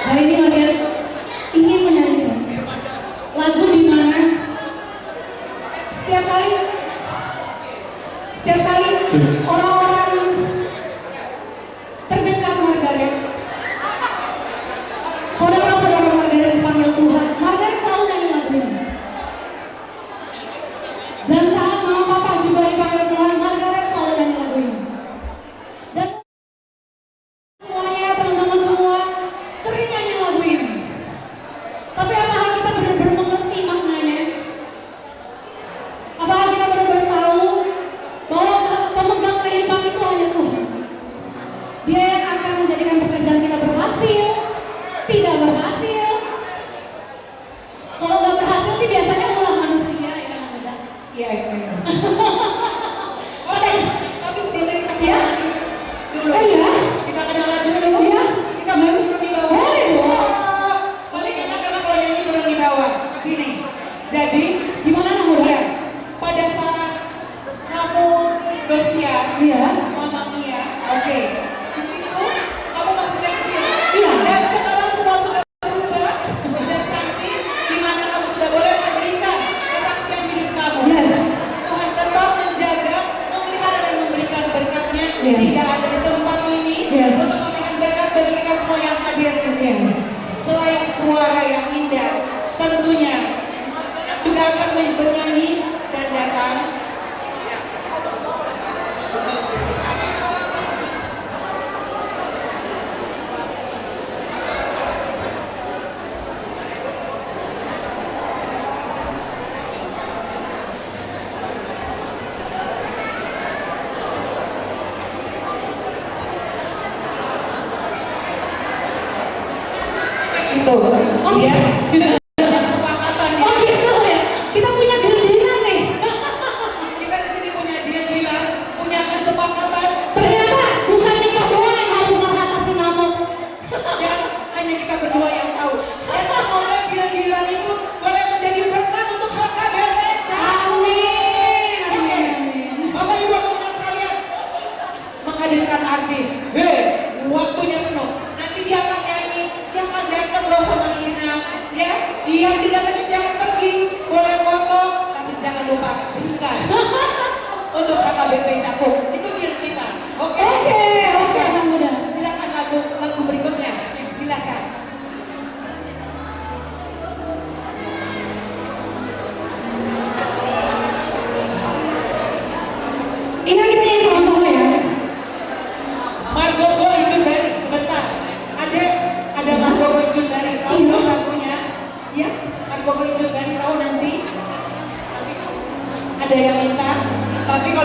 Nah ini kalian ingin menyanyikan lagu di mana setiap kali orang-orang terdekat Margaret, saudara-saudara Margaret dipanggil Tuhan, Margaret selalu nyanyi lagu ini. Dan saat mama papa juga dipanggil Tuhan, Margaret selalu nyanyi lagu ini. Dan semuanya, teman-teman semua sering nyanyi lagu ini. Tapi apakah kita benar-benar mengerti maknanya? Apakah kita benar-benar tahu bahwa pemegang kehidupan itu hanya Tuhan? Dia yang akan menjadikan pekerjaan kita berhasil, tidak berhasil. Kalau nggak berhasil sih biasanya ulah manusia, ya kan Anda? Iya, iya. Oke, tapi sini ya. Dulu ya. Kita kenalan dulu ya. Kita baru di bawah. Paling enak kalau yang ini di bawah. Sini. Jadi, gimana namanya? Pada saat kamu dosiar, iya, Mama Mia, oke. Di situ kamu masih kecil. Iya. Dan sekarang semua sudah berubah, sudah cantik, di mana kamu sudah boleh memberikan kesaksian hidup kamu. Yes. Tuhan tetap menjaga, memelihara dan memberikan berkatnya. Yes. Tidak ada di tempat ini. Yes. Untuk memberikan berkat bagi kita semua yang hadir di sini. Selain suara yang indah, tentunya juga akan bernyanyi dan datang. Itu, oh iya, kesepakatan ya. Oh gitu ya, kita punya deal-dealan nih. Kita di sini punya deal-dealan, punya kesepakatan. Ternyata bukan kita berdua yang harus mengatasi nyamuk. Ya, hanya kita berdua yang tahu. Dan semoga deal-dealan itu boleh menjadi berkat untuk KKBP. Amin. Amin. Bapak Ibu teman sekalian, menghadirkan artis. Waktunya penuh. Nanti dia akan nyanyi, dia akan datang loh sama Ina, ya. Dia tidak jangan pergi, boleh foto, tapi jangan lupa berikan untuk KKBP Cakung. Itu deal kita. Oke. Oke. Mudah. Silakan lagu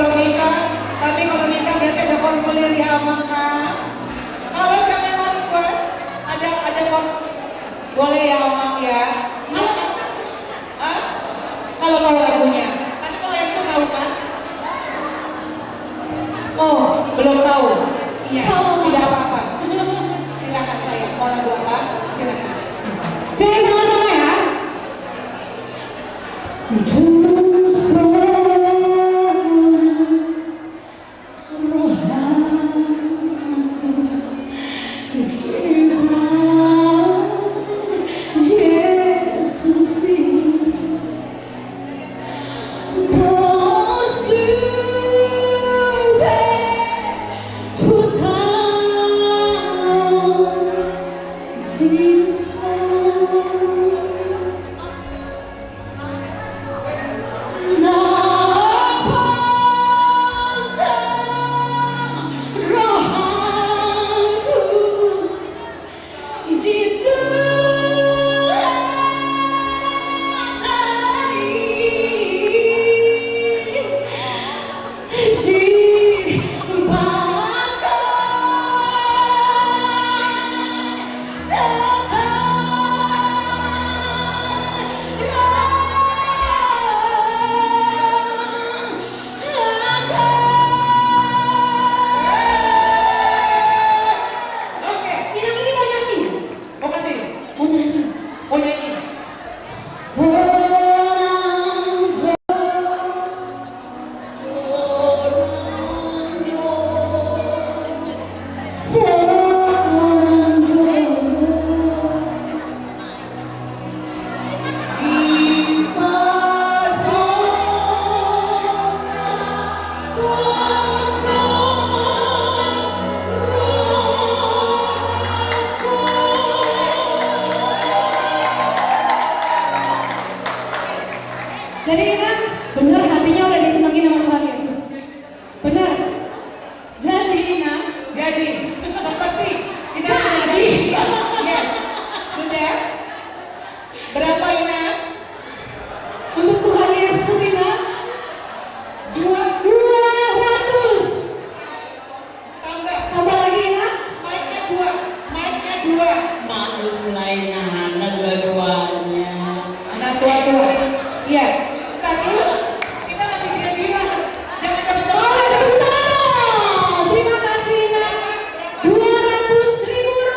kalau nikah berarti ada formulir ya Amang kan? Kalau kalian mau request, ada boleh ya Amang ya? Kalau lagunya, tapi kalau yang itu tahu kan? Oh, belum tahu. Iya, tidak apa-apa. Silakan saya, mau lagu apa? Silakan. Oke, sama-sama ya. Jadi kan benar hatinya udah disenangi sama Tuhan Yesus. Benar. Jadi Ina,
Jadi, seperti kita
jadi.
Yes. Sudah? Berapa Ina?
Untuk Tuhan Yesus Ina 200. Tambah lagi Ina.
Mic-nya 2.
Maklumlah anak dua-duanya.
Anak tua-tua. Iya. Tapi kita masih bilang jangan
Oh, ada betul. Terima kasih Ina. 200.000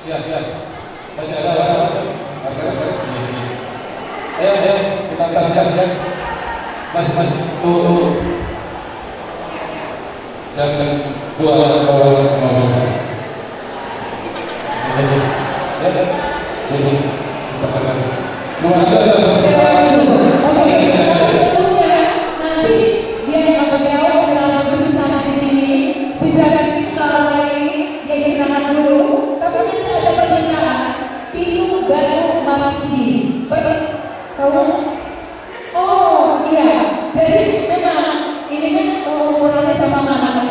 Ya, masih ada. Ayo, kita siap. Mas, tuh. Dan dua.
Oh iya, jadi memang ini kan ukurannya sama mana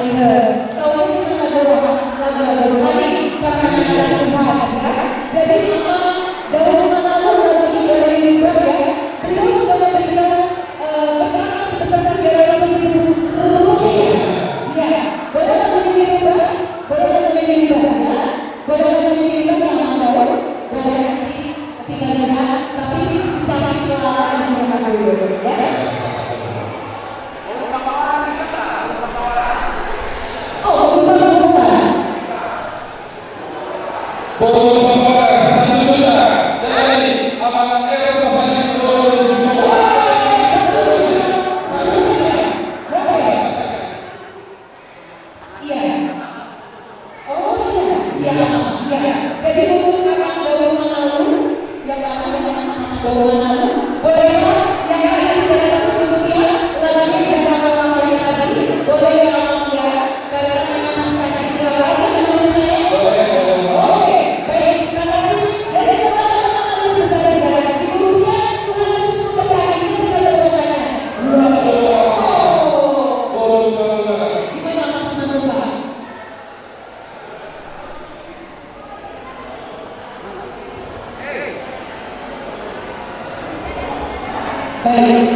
kalau ini kan lagu tadi karena ada Tuhan ya. Jadi memang dari mana lalu dari juga ya. Beliau juga memberikan keterangan besar dari Rasul ya. Boleh yang ada, boleh tinggal tapi secara keluar masih dulu ya. Baik,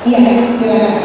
iya silakan.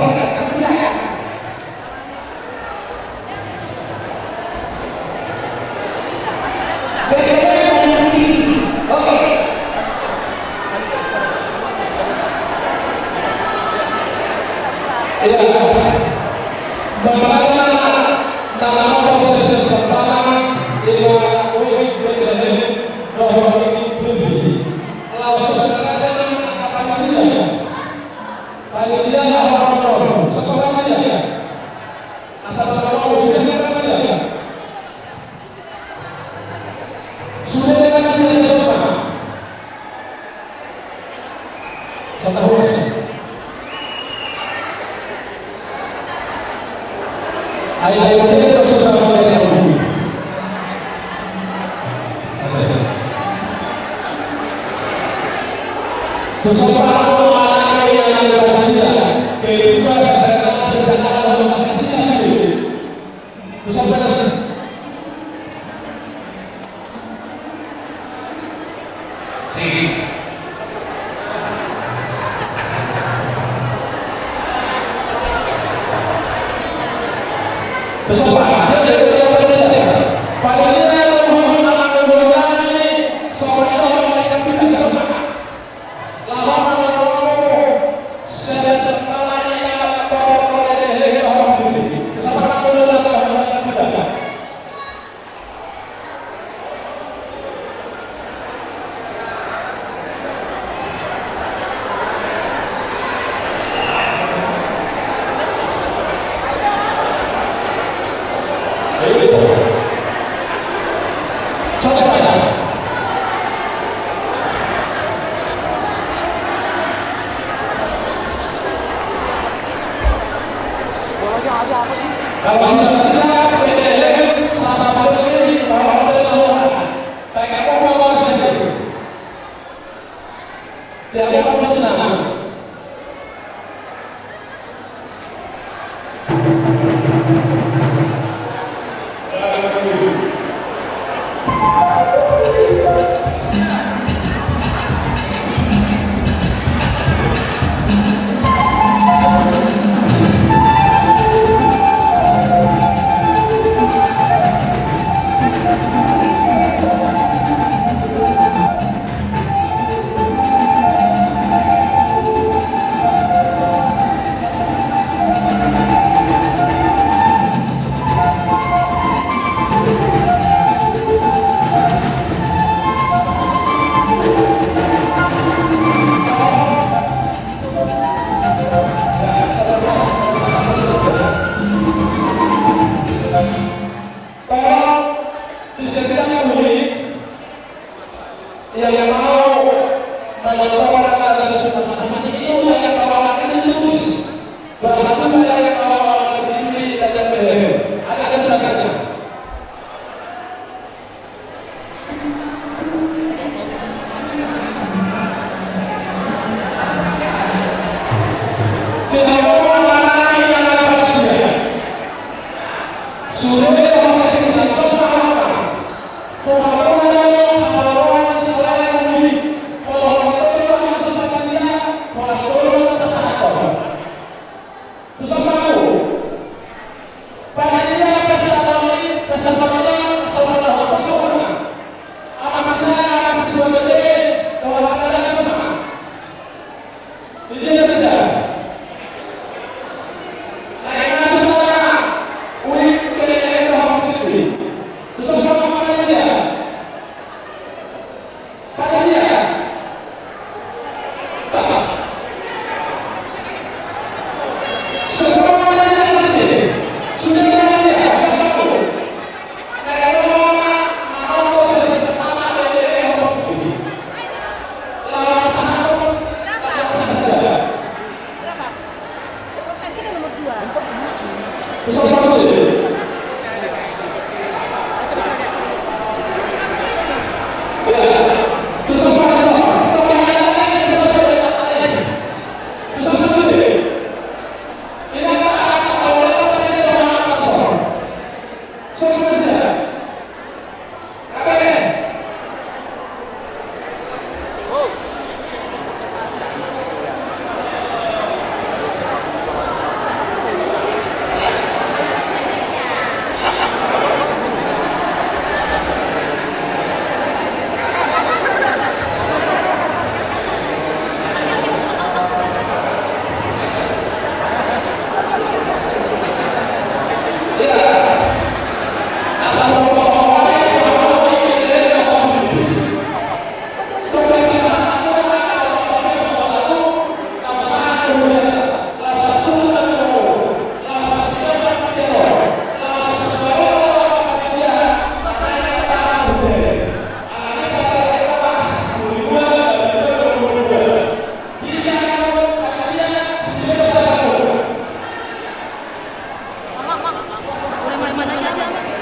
silakan. Oke.
Ya, bagaimana nama proses pertama adalah wujud dari bahwa ini lebih. Kalau sebenarnya apa dia? Panitia apa sekolah dia? Asal tahu sudah dia. Sudah dia siapa? Tahu. Ayah itu susah banget. Terus apa yang ada bebas secara masing-masing. Terus apa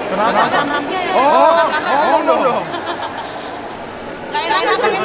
Ngomong dong.
Lain-lain apa nih?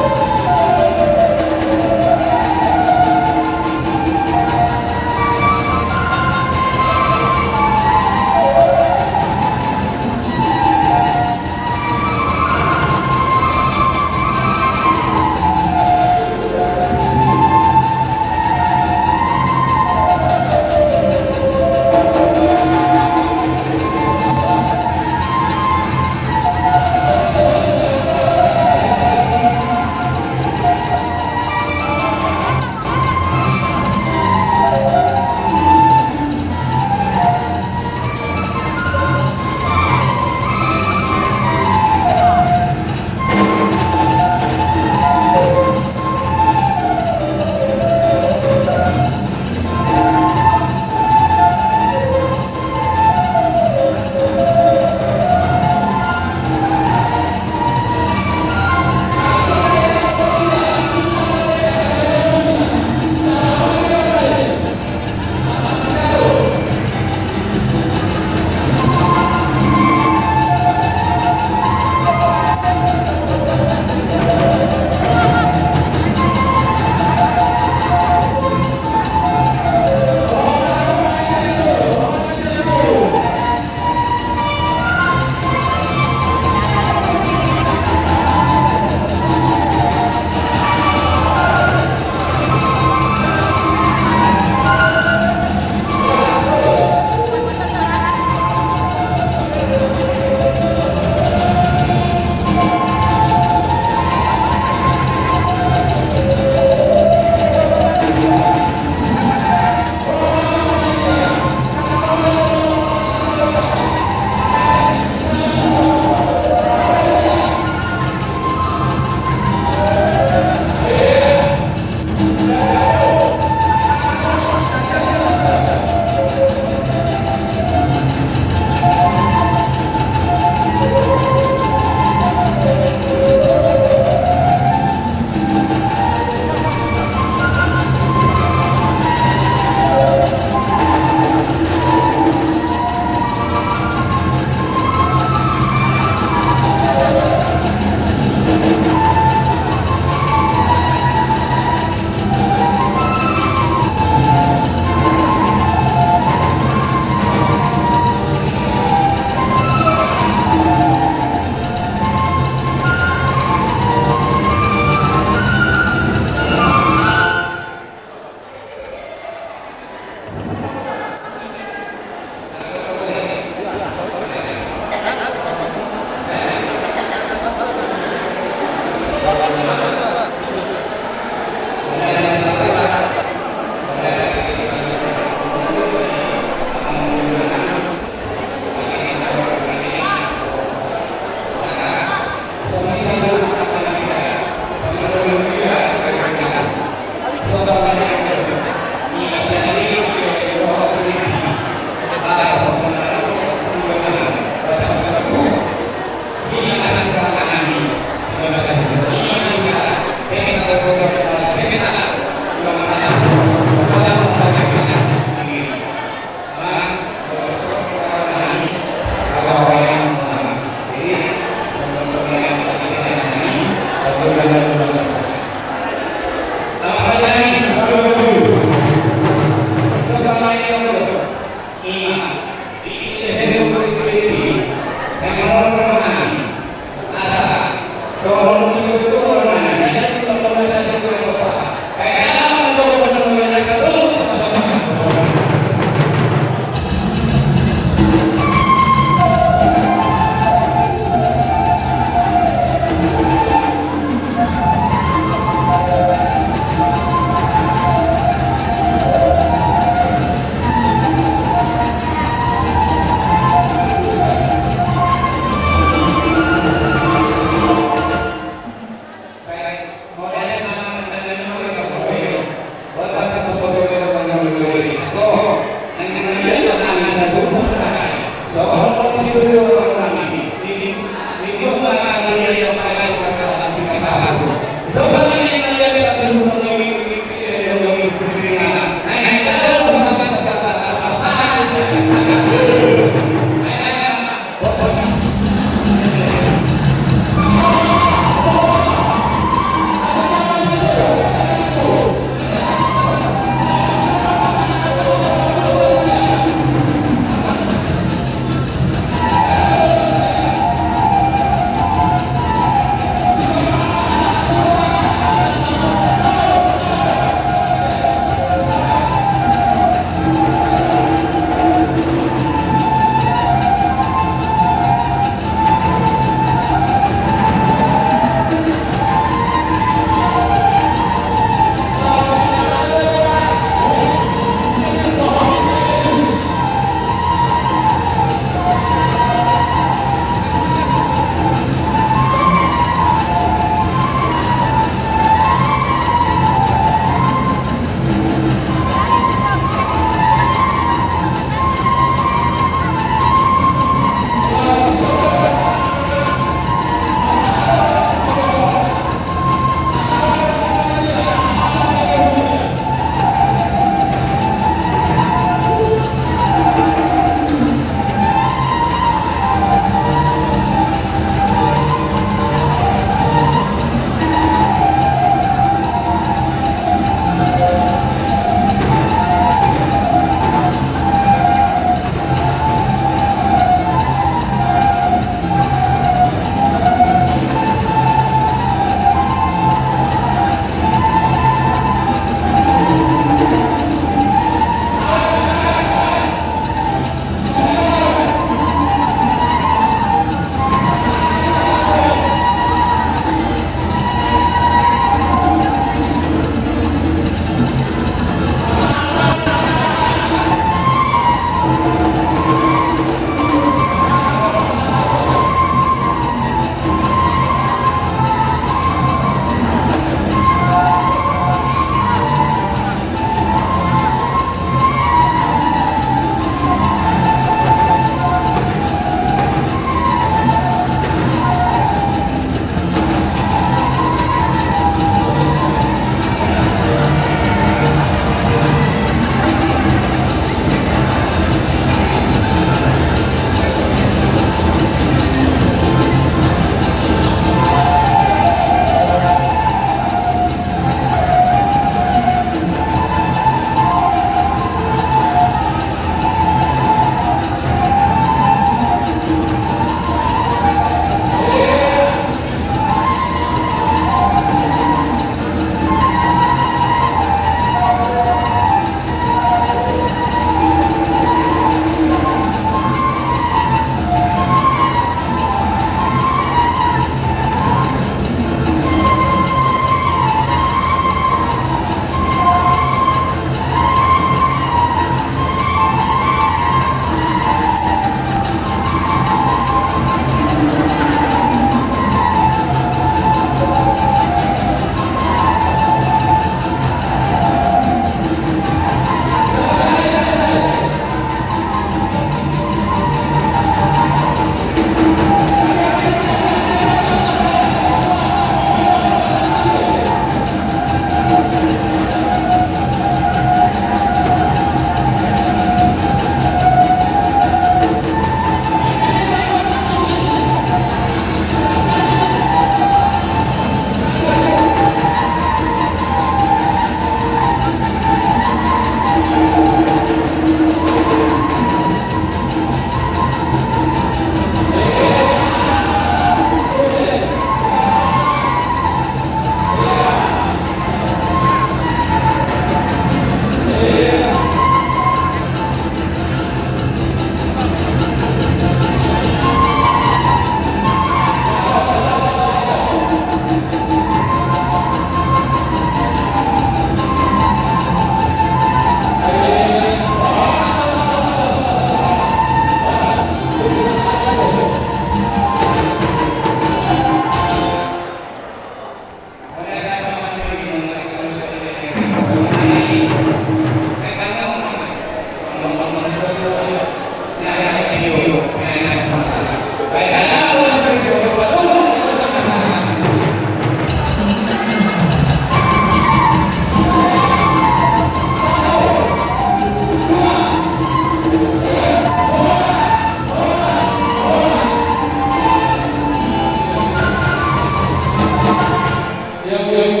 Sini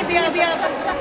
biar tergerak.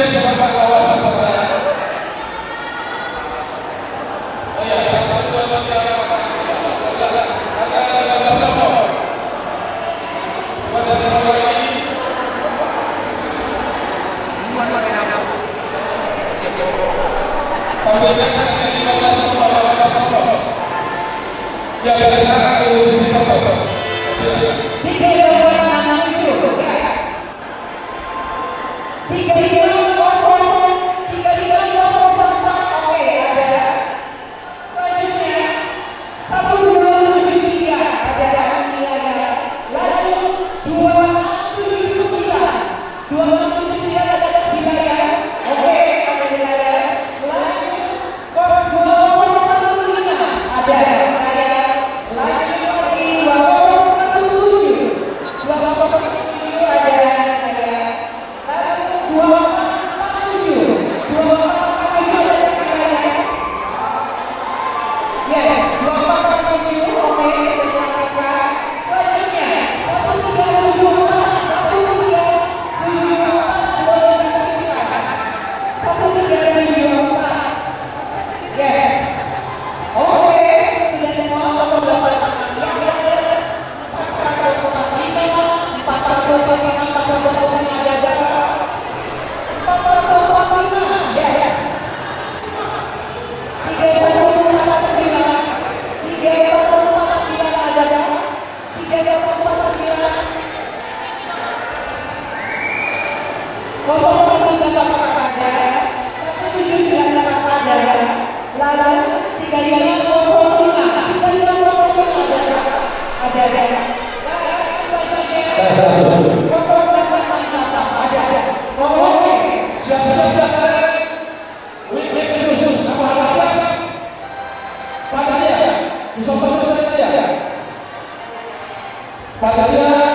dia jangan pakai wawasan saudara. Oh ya, satu dua tiga ada sosok. Pada sosok lagi. Pembelian yang 15 sosok. Ya, biasa aku di tempat.
Akan ada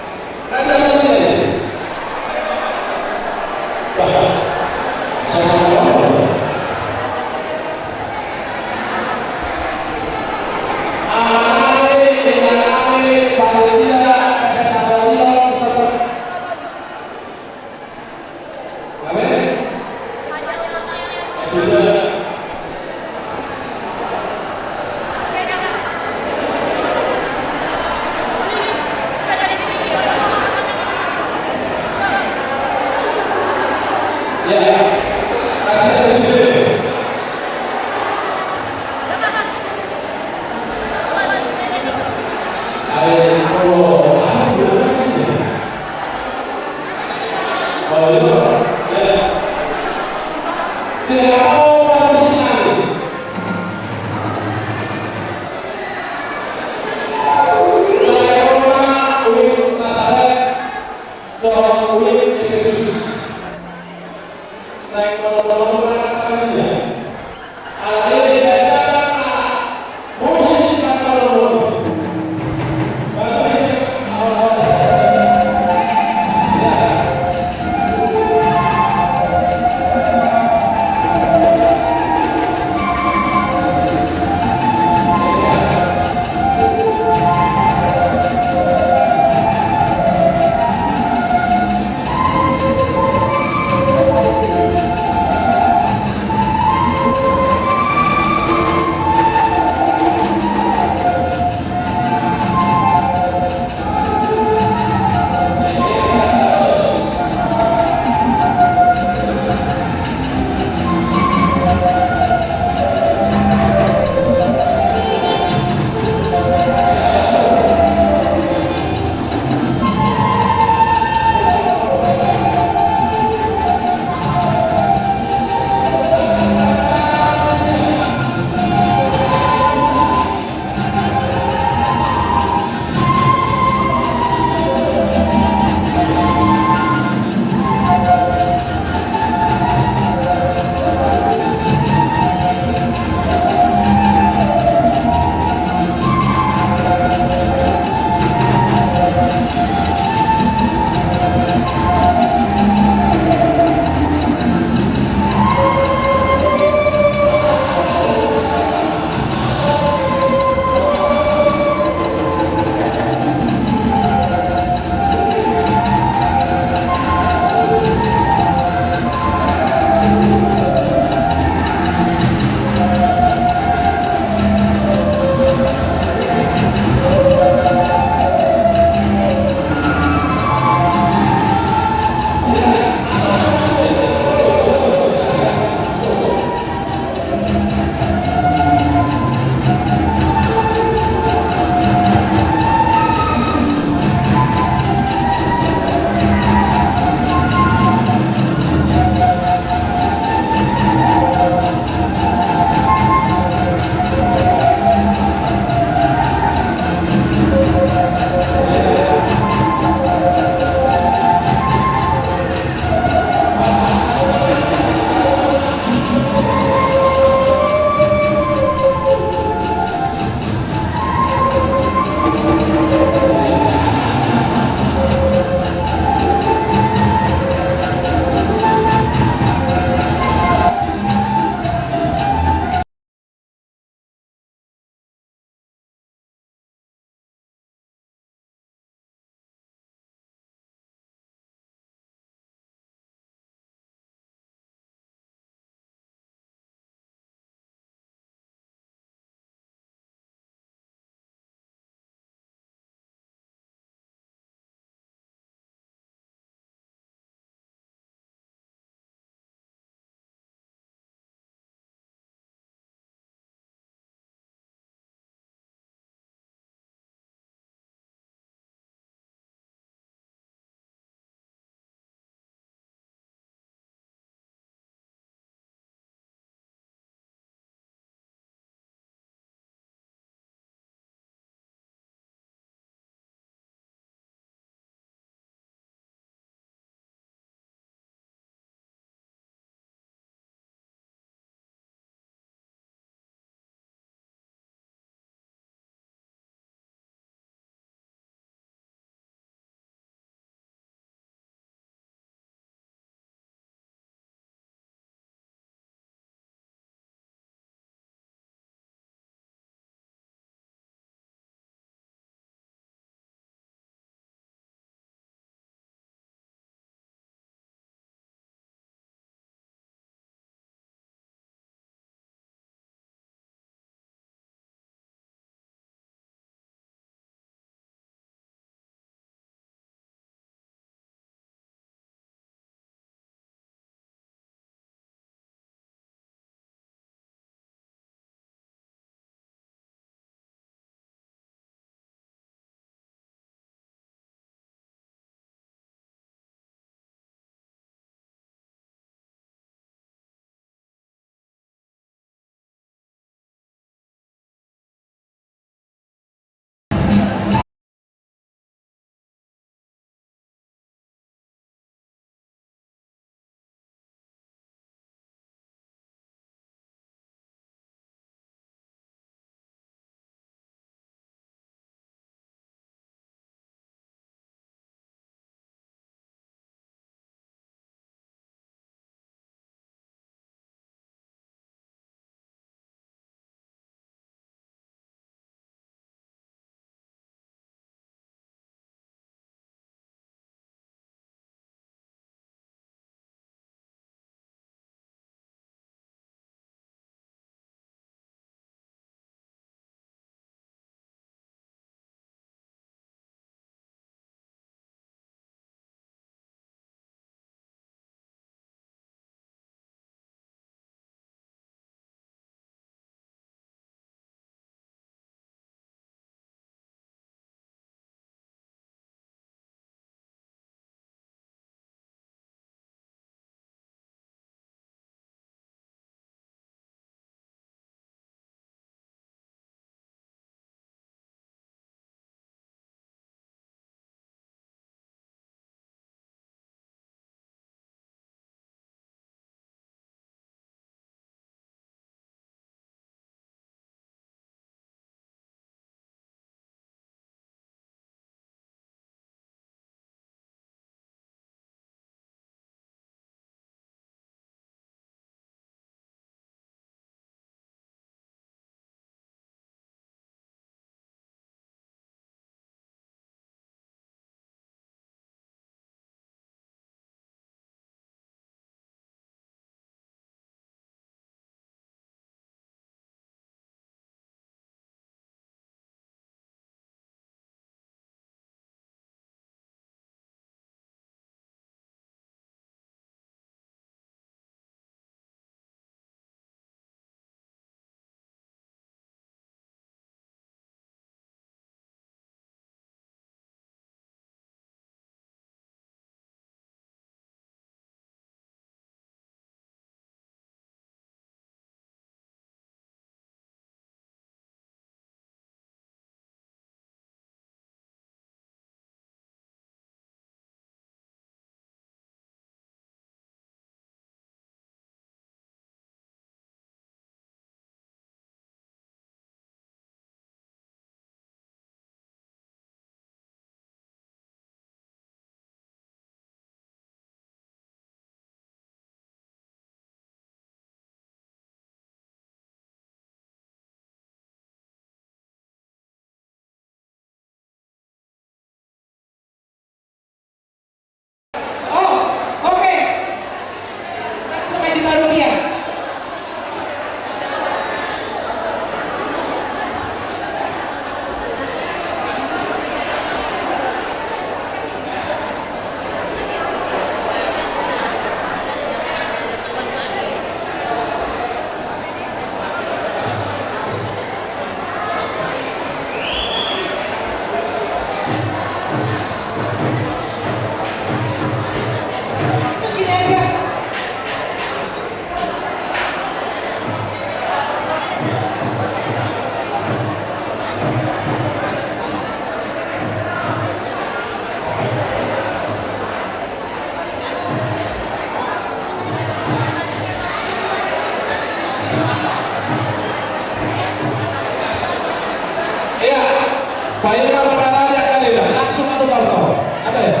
Paira Raja Kalina, langsung atau kartu? Ada ya?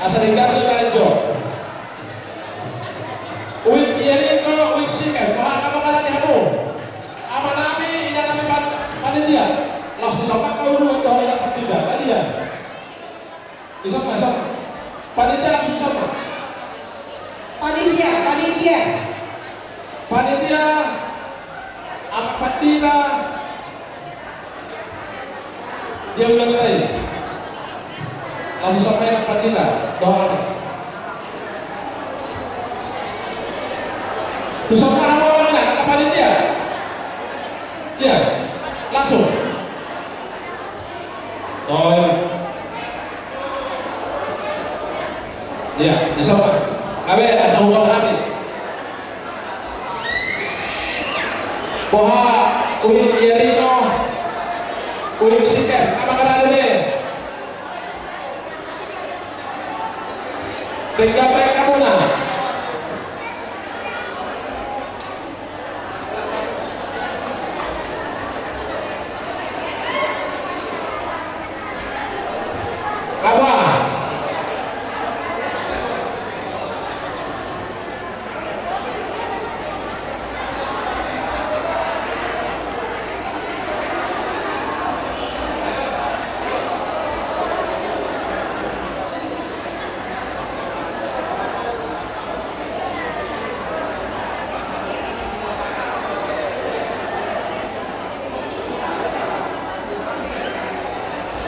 Asal diganti lanjut. Wik Yeriko, Wik Siken, apa kalah di Hamu? Apa nami yang nami panitia? Langsung sama kau dulu kalau yang tidak, kalian. Bisa masuk. Panitia langsung sama. Panitia. Apa patina? Dia ulang lagi. Langsung sampai yang patina. Doa. Terus apa mana? Apa panitia? Ya, langsung. Oh ya. Ya, disapa. Abe, asal ulang hati. Poha, Wik Yerino, Wik Siken, apa kata ini? Penggapai kamu nah. Apa?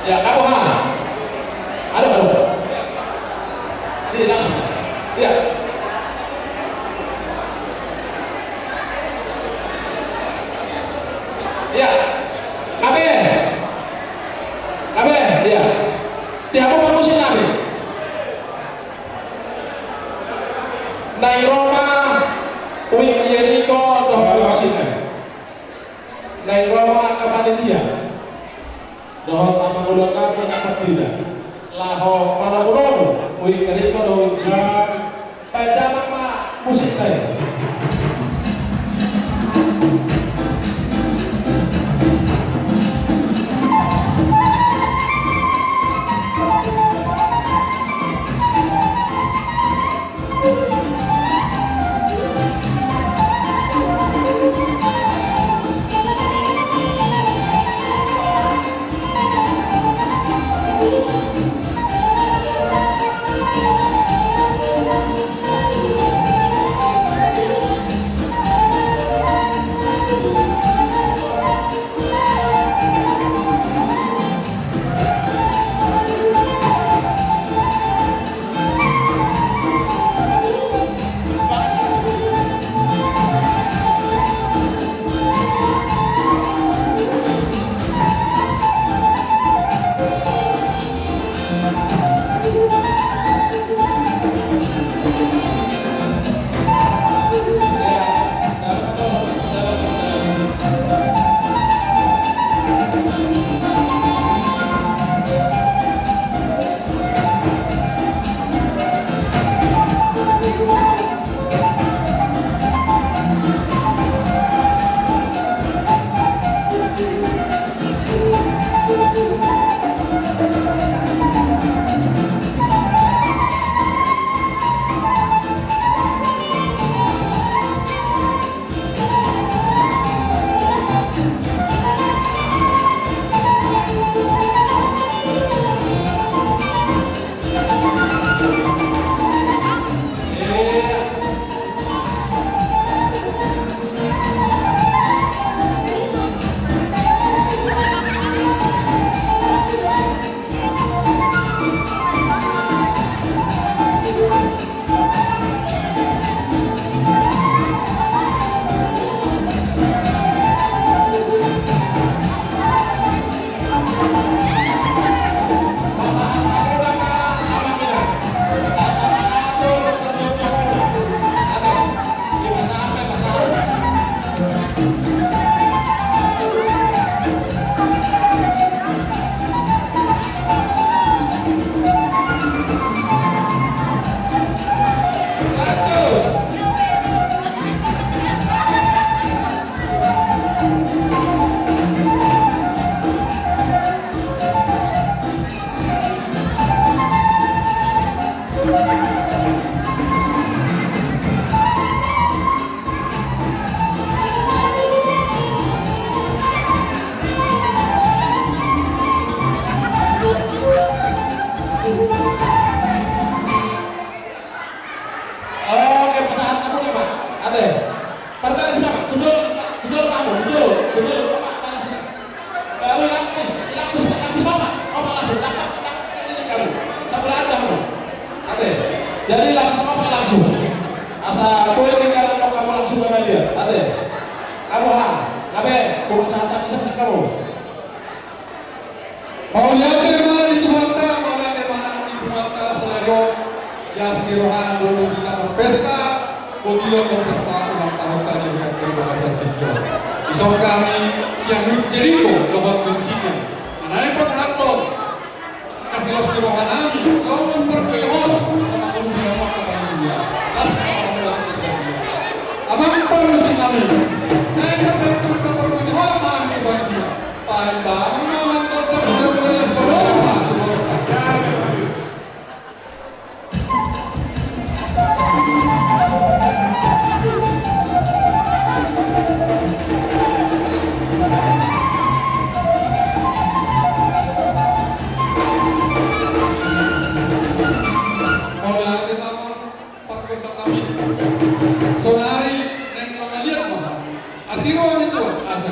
Ya, kamu ha? Halo. Ini langsung. Ya. Ya. Kabe. Ya. Tiap apa musim nabi? Nai Roma, Wik Yeriko, doa musimnya. Nai Roma kepada dia. Dohon apa ulang kami apa tidak? Laho mana ulang? Wik Yeriko dohon jar. Pada nama musik saya.
Oleh mana itu mata, oleh mana itu mata selalu ya sirohan dulu kita berpesta, botilo berpesta ulang tahun tadi yang berbahasa Tiongkok. Isok kami yang Jericho lewat kuncinya. Naik pas satu kasih sirohan kami, soal berkeluar sama dunia mata dunia. Kasih orang sekalian. Abang perlu kami. Saya kasih kita berkeluar kami bagi. Pai bang, mama kota berkeluar semua.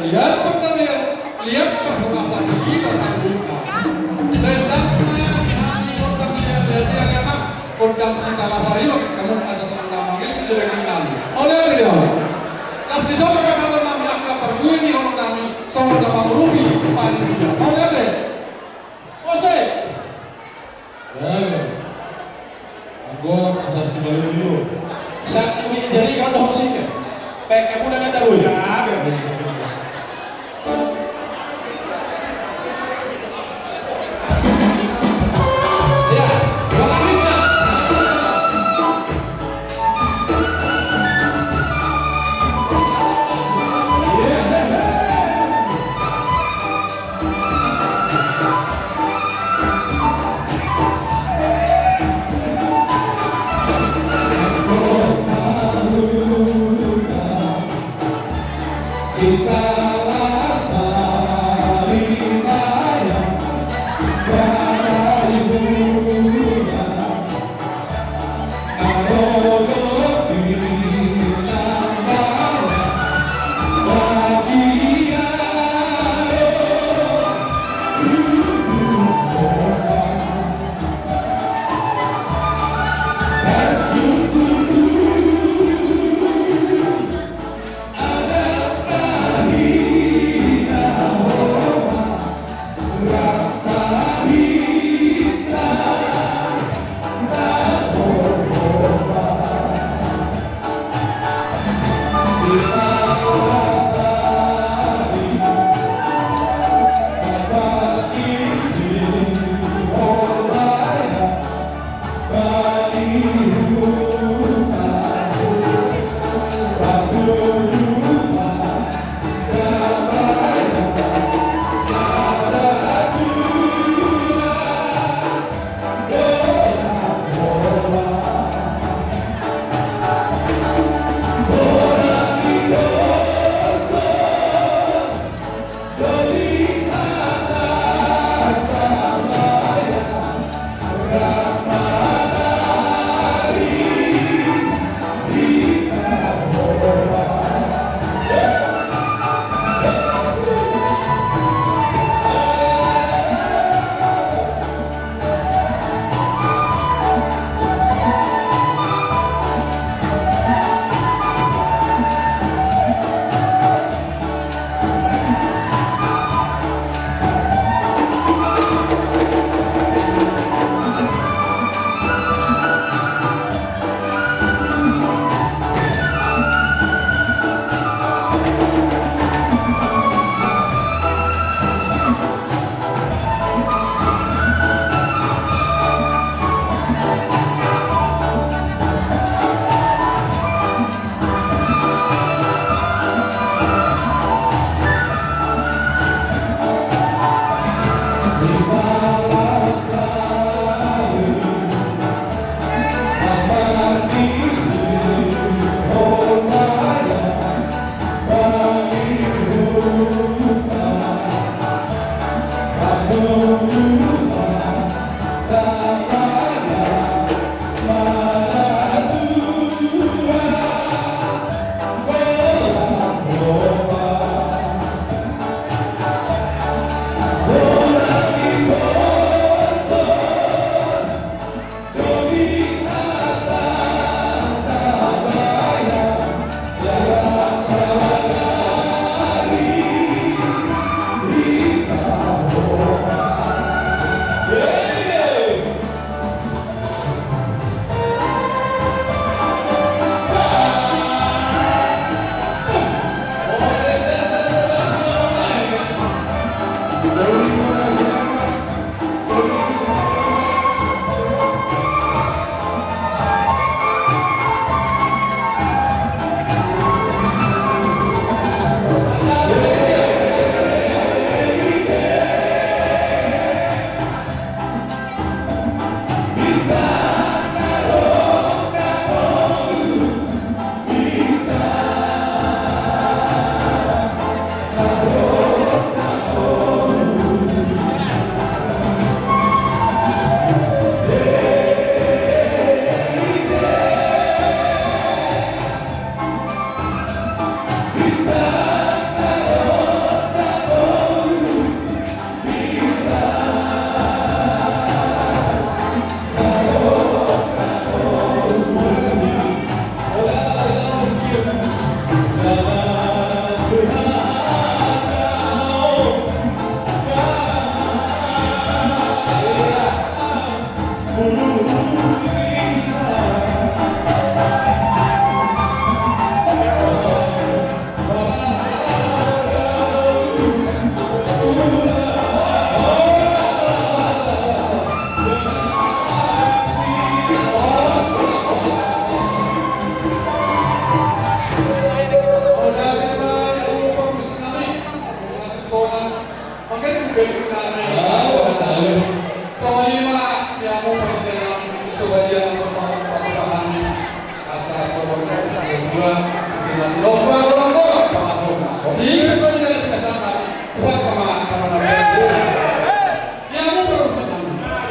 Lihat pertanyaan, lihat permasalahan kita terbuka. Tentangnya pertanyaan dari agama, kodam sitala sayo, kamu ada tentang ini tidak kenal. Oleh dia, kasih tahu kalau nama kapal ini orang kami, soal nama rupi paling dia. Oleh dia, ose. Aku atas sebelum dulu. Saat ini jadi kalau hosnya, pakai kamu dengan tahu ya.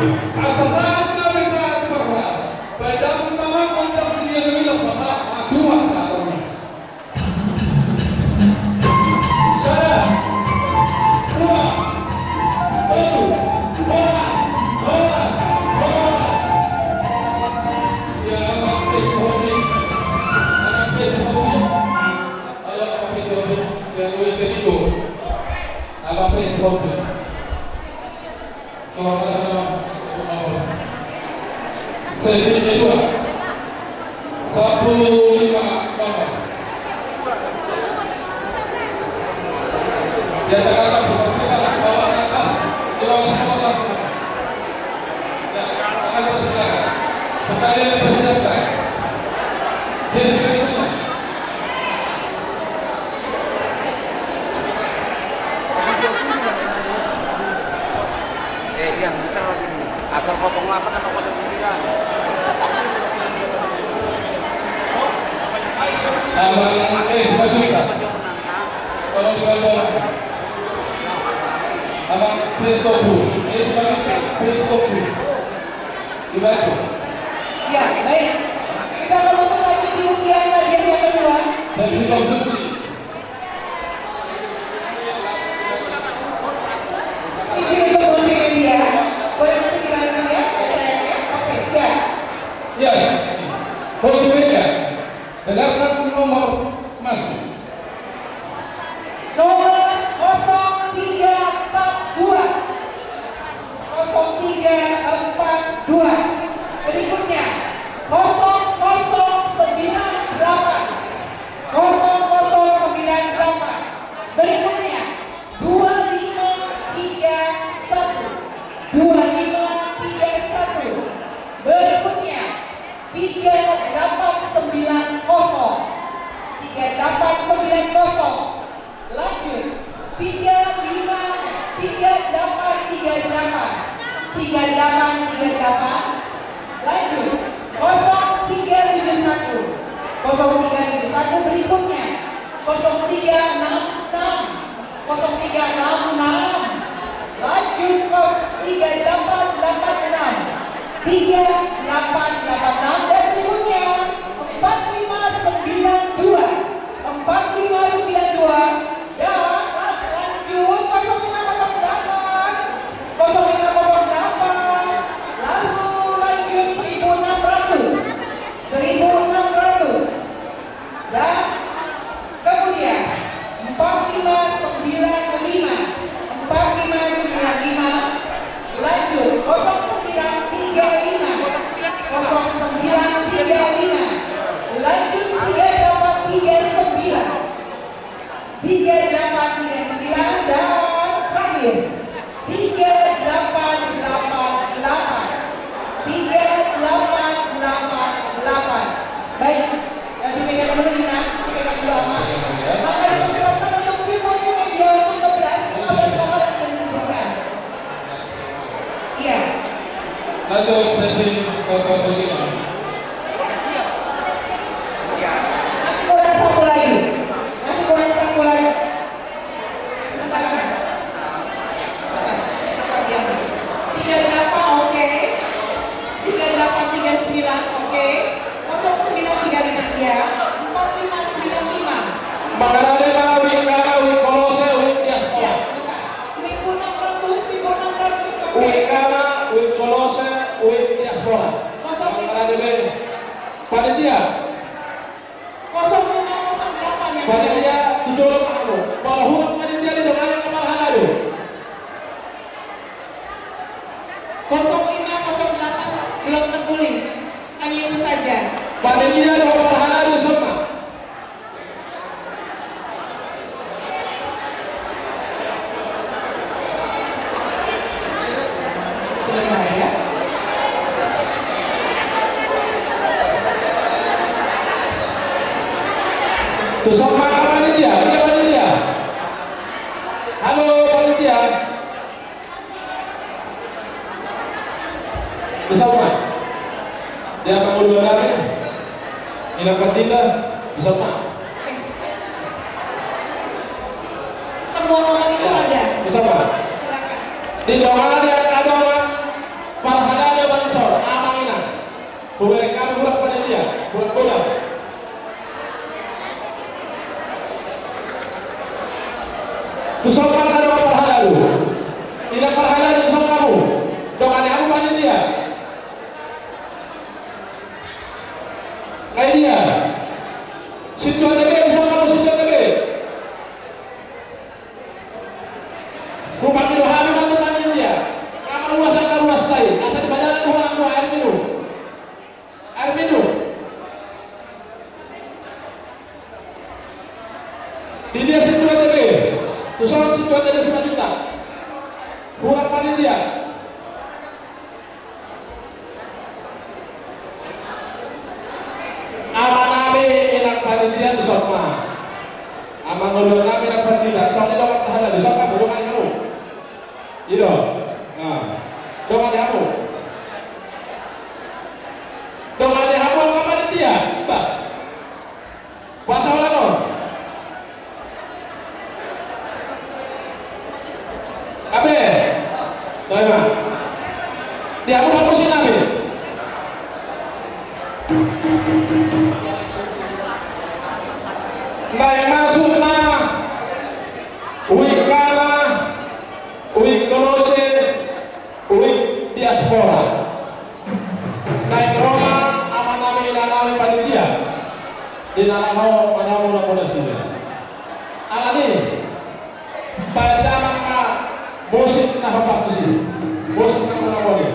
Asal sangat tidak bisa diperluas. Pada utama kontak sendiri wilas masalah dua saat ini. Saya dua, satu, bolas.
Ya, apa pesobi? Apa pesobi? Ayo apa pesobi? Saya luar jadi go. Apa pesobi? Sesi kedua 15 bawah. Di atas kata kita bawa ke atas 15. Ya, akan bergerak. Sekalian dipersiapkan. Sesi kedua.
Yang ntar asal 08 atau 09.
Abang sebajuka. Kalau di bawah. Abang Prestopu. Sebajuka. Prestopu. Dibantu.
Ya, baik. Kita akan masuk lagi di ujian bagian yang kedua.
Sesi konstruksi.
Izin untuk memilih dia. Boleh memilih ya? Oke, siap.
Ya. Konstruksinya. Dengarkan nomor masuk.
Nomor 0342. 0342. Berikutnya 0098. 0098. Berikutnya 2531. 2531. Berikutnya 3890. 3890. Lanjut 3838. 3838. Lanjut 0371. 0371. Berikutnya 0366. 0366. Lanjut 3886. 3886. Dan berikutnya 4592. 4592. Dan lanjut 0508. 0508. Lalu lanjut 1600. 1600. Dan kemudian 4595. 4595. Lanjut 0935. 0935. Lanjut 3839. 3839. Dan terakhir 3888. 3888. Baik, dipegang dulu Nina, dipegang dulu Ama. Maka dipersilakan untuk beli media untuk berhasil bersama dan disebutkan. Iya.
Lanjut sesi kelima.
Masih kurang satu lagi. Masih kurang satu lagi. Tiga delapan oke. 3839 oke. 0935 ya. 4595.
Makarane para wikara wikolose wikiasora.
1600 1600 oke.
Wikara wikolose wikiasora. Makarane bene. Panitia.
0508 ya.
Panitia tujuh anu. Bahwa panitia di depan kepala adu.
0508 belum tertulis. Hanya itu saja.
Panitia di kepala adu semua.
Sebentar ya.
Tusuk mata panitia, ini panitia. Halo panitia. Tusuk mata. Dia mau dua kali. Ini pentingnya. Tusuk mata.
Semua orang itu ada.
Tusuk mata.
Silakan.
Di doa yang ada orang para
kamu, dong adik kamu panitia. Kayak dia. Situ ATB bisa kamu situ ATB. Rumah kilo hari nanti panitia. Kamu luas akan luas saya. Asal banyak orang tua air minum. Air minum. Di dia situ ATB. Terus orang situ ATB 1 juta. Buat panitia. Aman-aman enak panitia di sokma. Aman-aman enak panitia. Sokma dapat tahan di sokma bukan kamu. Itu. Nah, doa kamu. Doa kamu apa panitia? Pak. Puasa apa? Abe. Doa. Dia aku apa sih nabi? Naik masuk na, uik kala, uik kolose, uik diaspora. Naik Roma, aman-aman ilanami panitia. Dinalamo panyamu akomodasinya. Alani, pada maka musik na hapakusi, musik na manawali.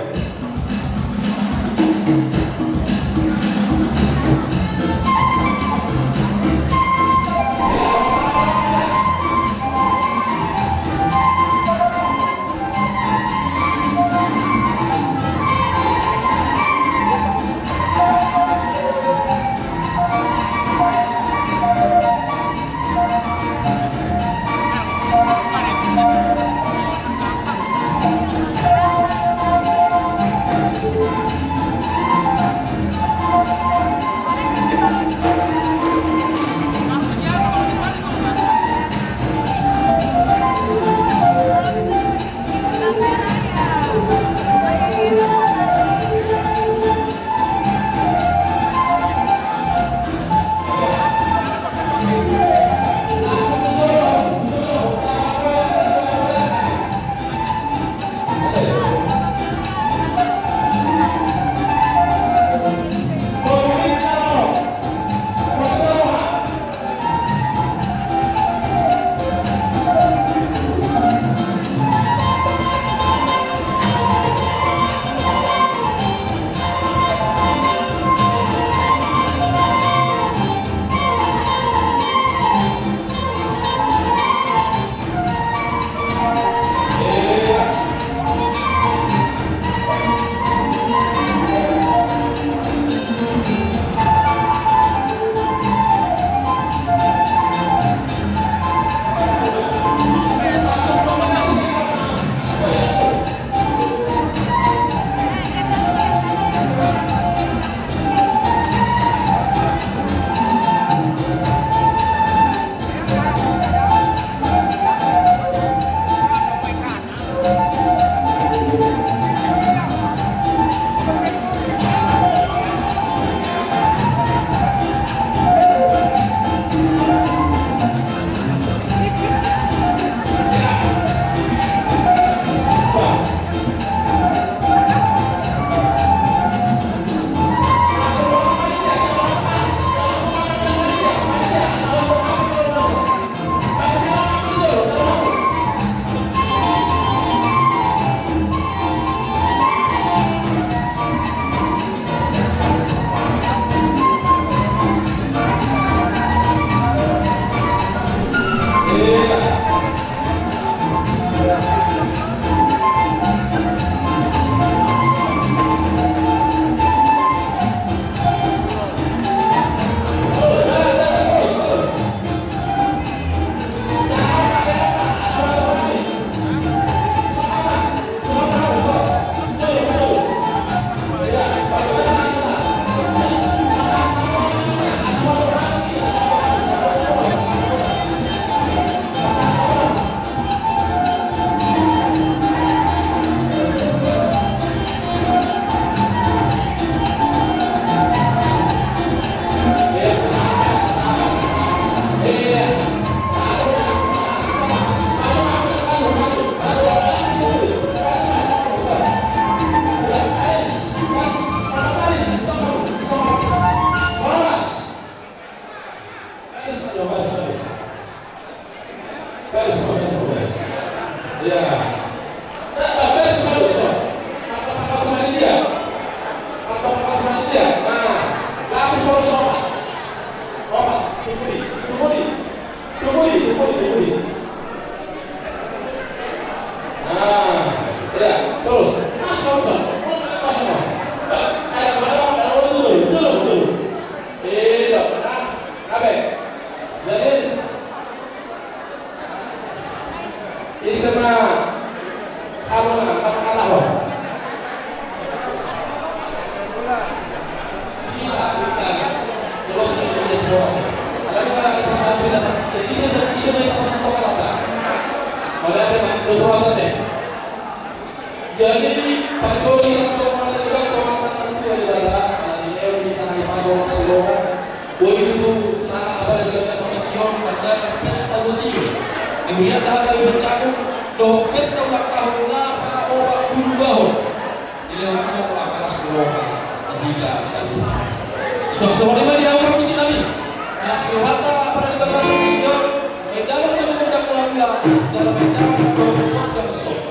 Jadi Pak Joni untuk mengajukan pemakaman itu adalah di kita hanya masuk slogan begitu sangat apa dengan sama Kion pada pesta Botio. Kemudian ada yang bercakap bahwa pesta ulang tahunnya Pak Oba Kurbaho. Jadi orang itu akan slogan tidak satu. Soalnya dia orang Islam. Nah, selata apa yang berlaku di Kion, dalam mengucap keluarga dalam mengucap dan sok.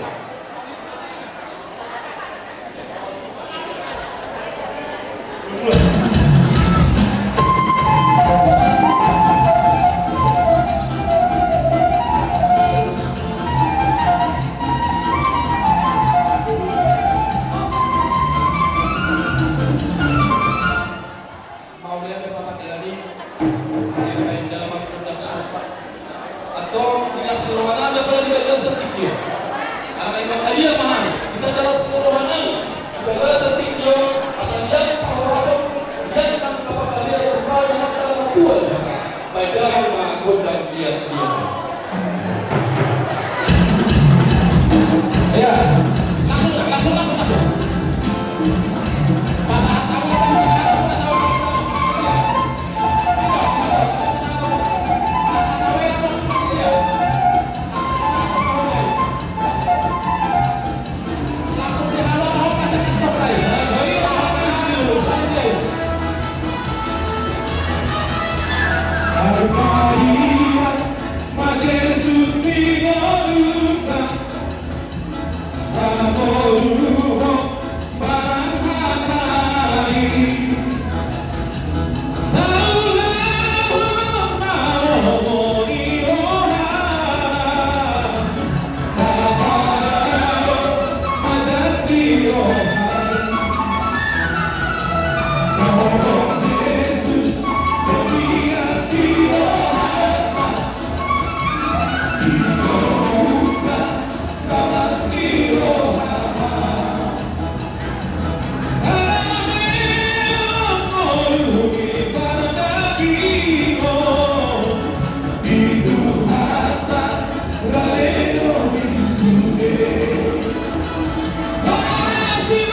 Atau tidak seluruhnya ada pada di bagian setiknya. Anak imam hadiah mahal. Kita dalam seluruhnya segala setiknya asal dia pahorasam dia tentang kapal dia berpahal dengan dalam kuat. Padahal mengaku dan dia. Ya, langsung.
Brasil!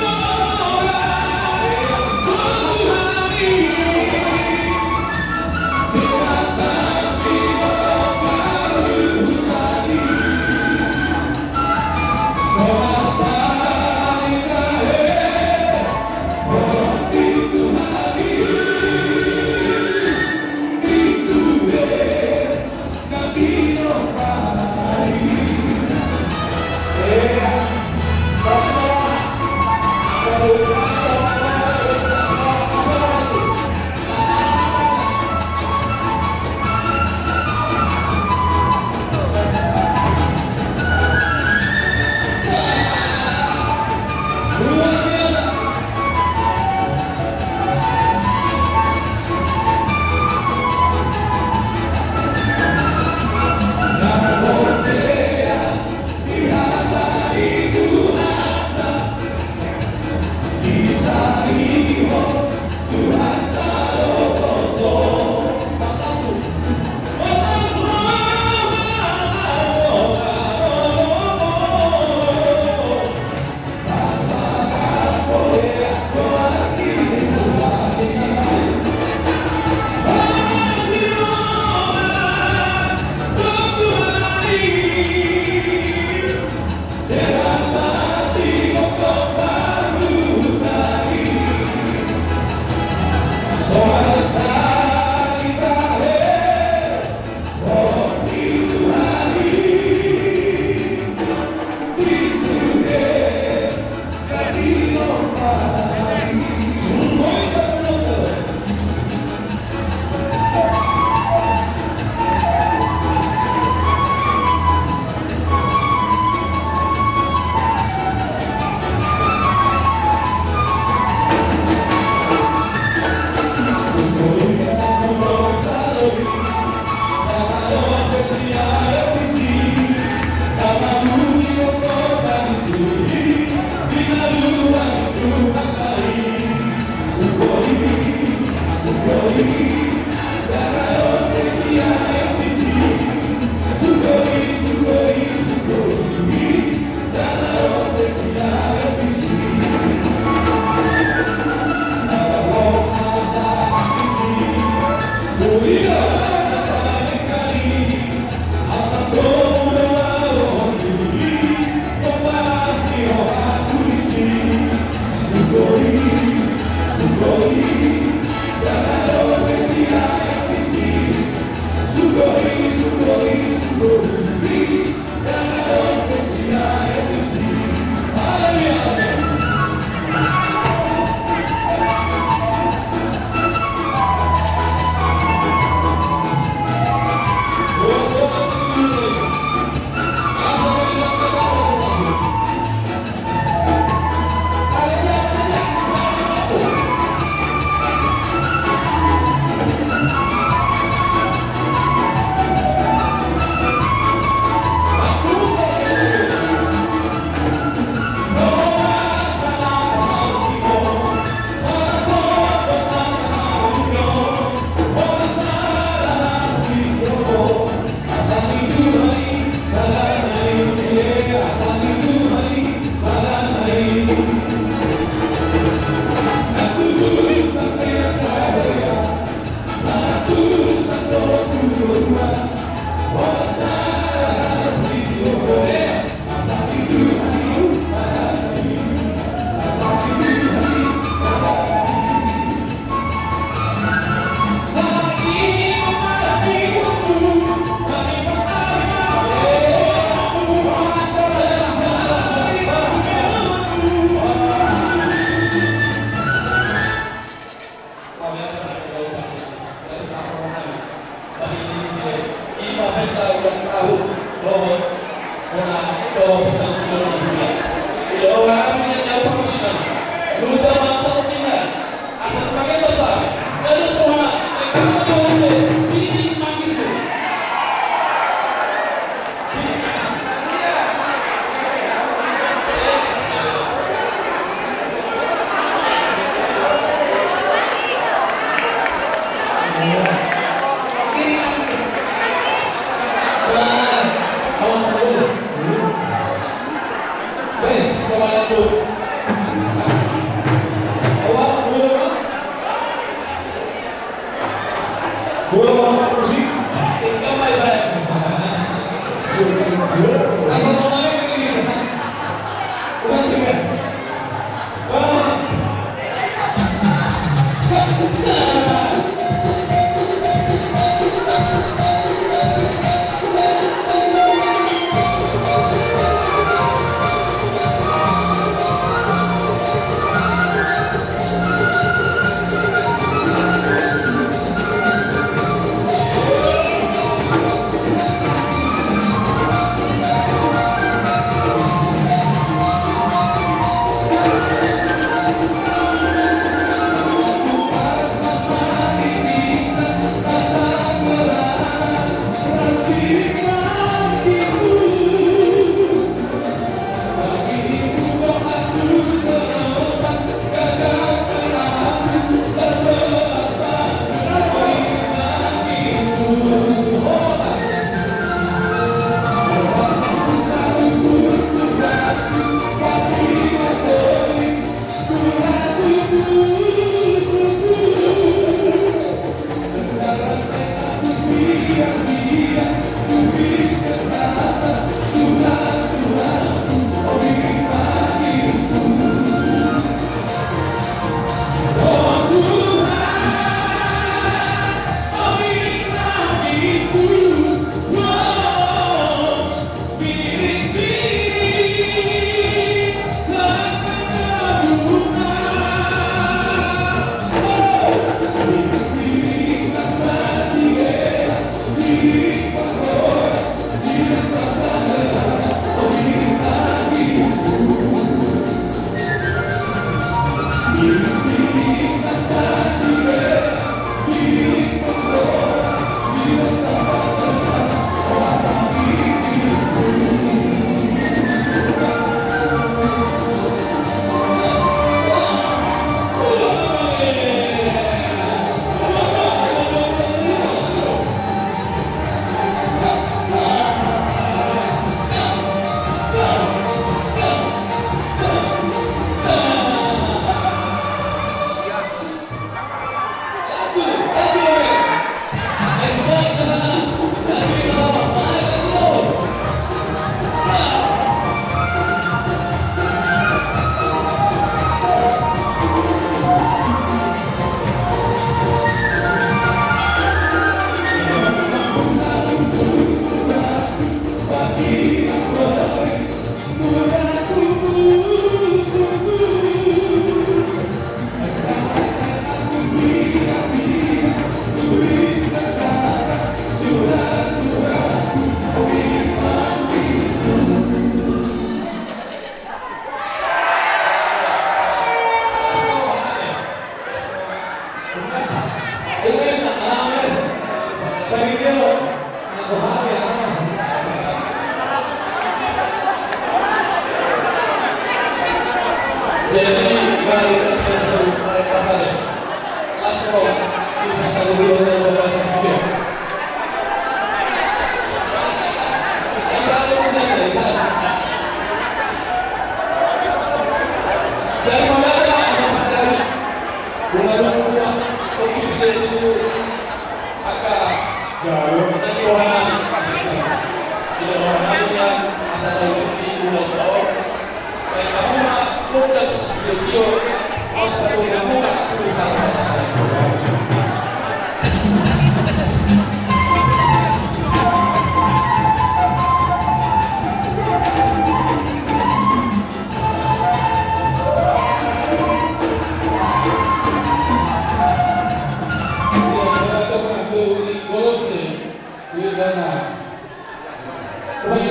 Dulu zaman Sautina, asal pakai besar, dari semua, mereka menjadi pilih magis.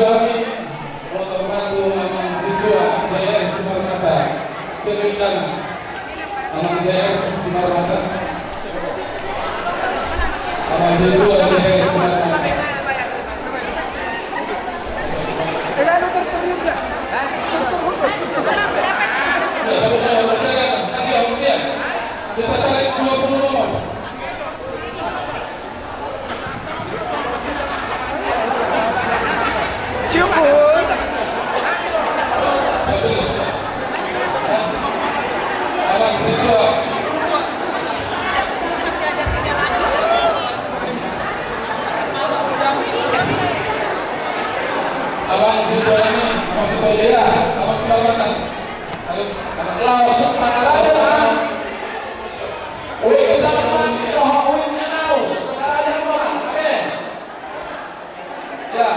Kami, Kota Batu, Aman, Sidua, Jaya, Sumatera, Selatan, Aman JR Sinar Mata. Aman C2 JR Sinar Mata. Kita tarik 20 nomor. Abang C2. Abang C2 ini, Abang C2 ya, Abang selamat. Ayo,
Laos Semarang. Wih, sama roh wingnya naus. Semarang doang. Oke. Ya.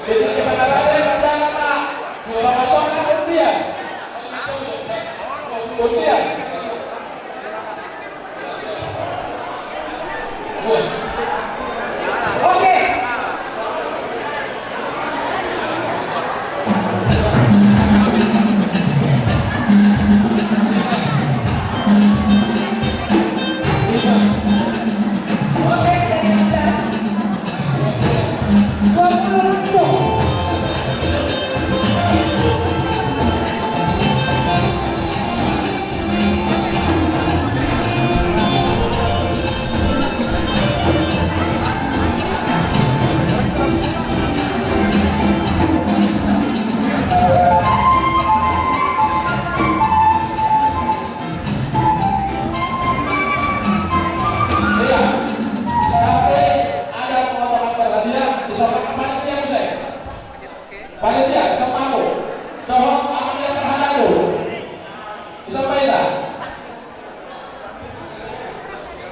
Itu gimana ada pandangan Pak? Dua potong kan undian. Undian.
Oke. Oke, dari atas. 20 langsung.
Iya. Sampai ada potongan perhatian disampaikan panitia Musik. Panitia sama aku. Dohon amannya terhadapku. Disampaikan.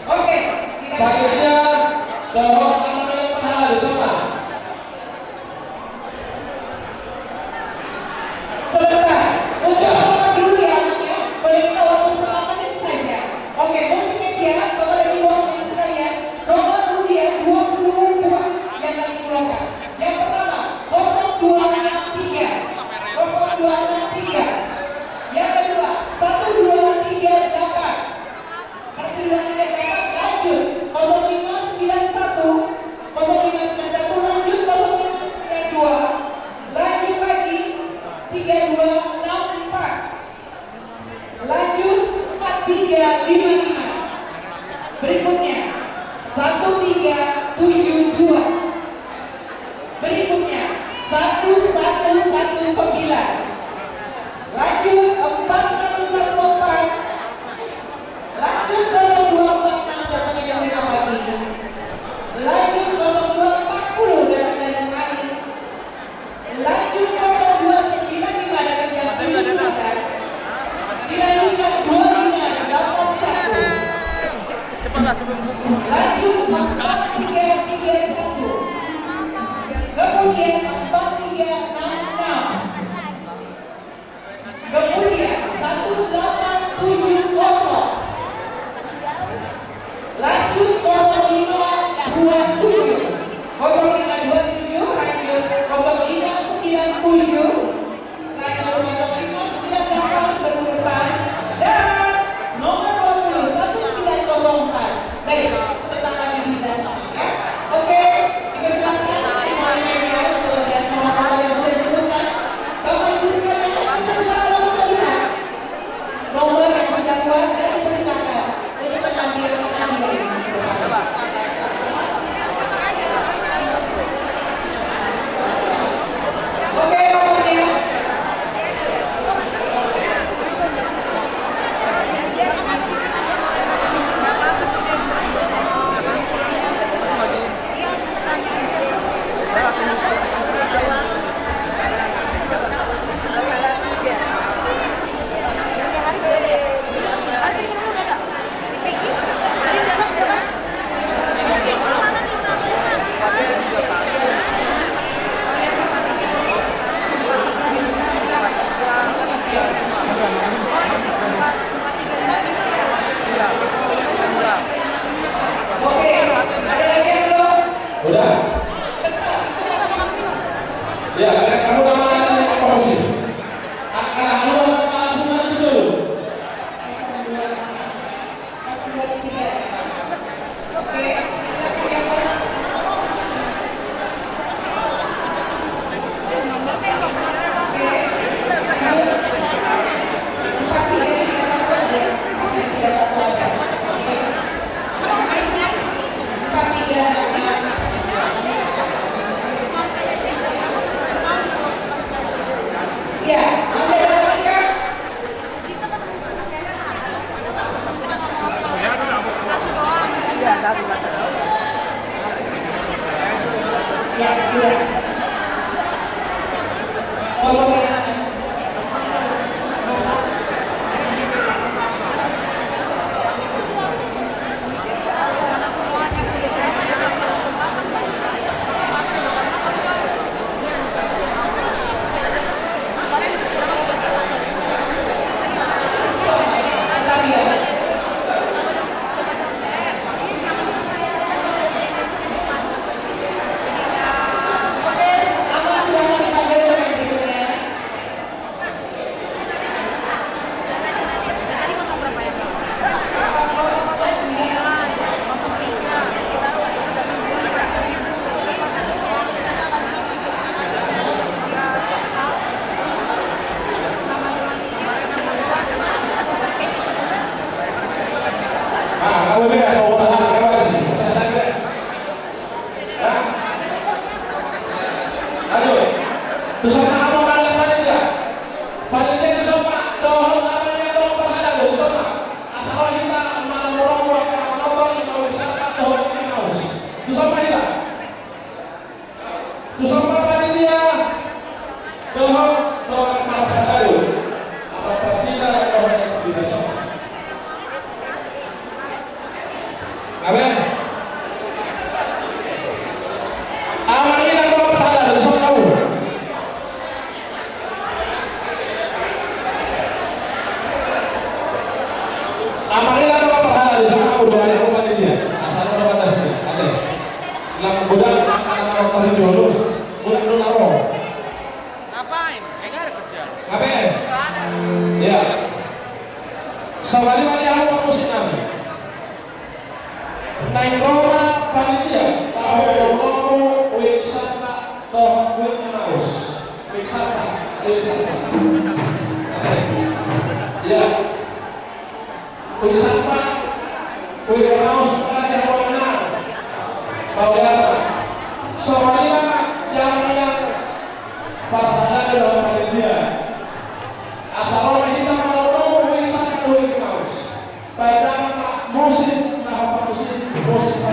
Oke,
Panitia dohon amannya terhadap sama.
sebentar. Untuk teman dulu ya, ya. Boleh kita waktu selama menit saja. Oke, multimedia kepada ibu yang saya nomor undian 22 yang kami keluarkan. Yang pertama 0263. 0263. Yang kedua 1238. 1238 lanjut 0591. 0591 lanjut 0592. Lanjut lagi 3264. Lanjut 4355. Berikutnya 1372. Berikutnya 1119. Lanjut 4114. Lanjut 0246 datangnya jam 5 pagi. Lanjut 0240 datangnya jam pagi. Lanjut 0295 datangnya jam 7. Dilanjutkan 2581.
Amalin atau apa hal di sana udah ada rumah dia. Asal ada batasnya. Ada. Lang budak anak orang dulu. Budak dulu naro.
Ngapain? Enggak ada kerja.
Ngapain? Ya. Sawali wali apa musim naik rona panitia tahu wisata tohnya harus wisata ya wisata harus ada rona bahwa soalnya yang pada dalam panitia asal orang kita mau wisata harus pada musim musim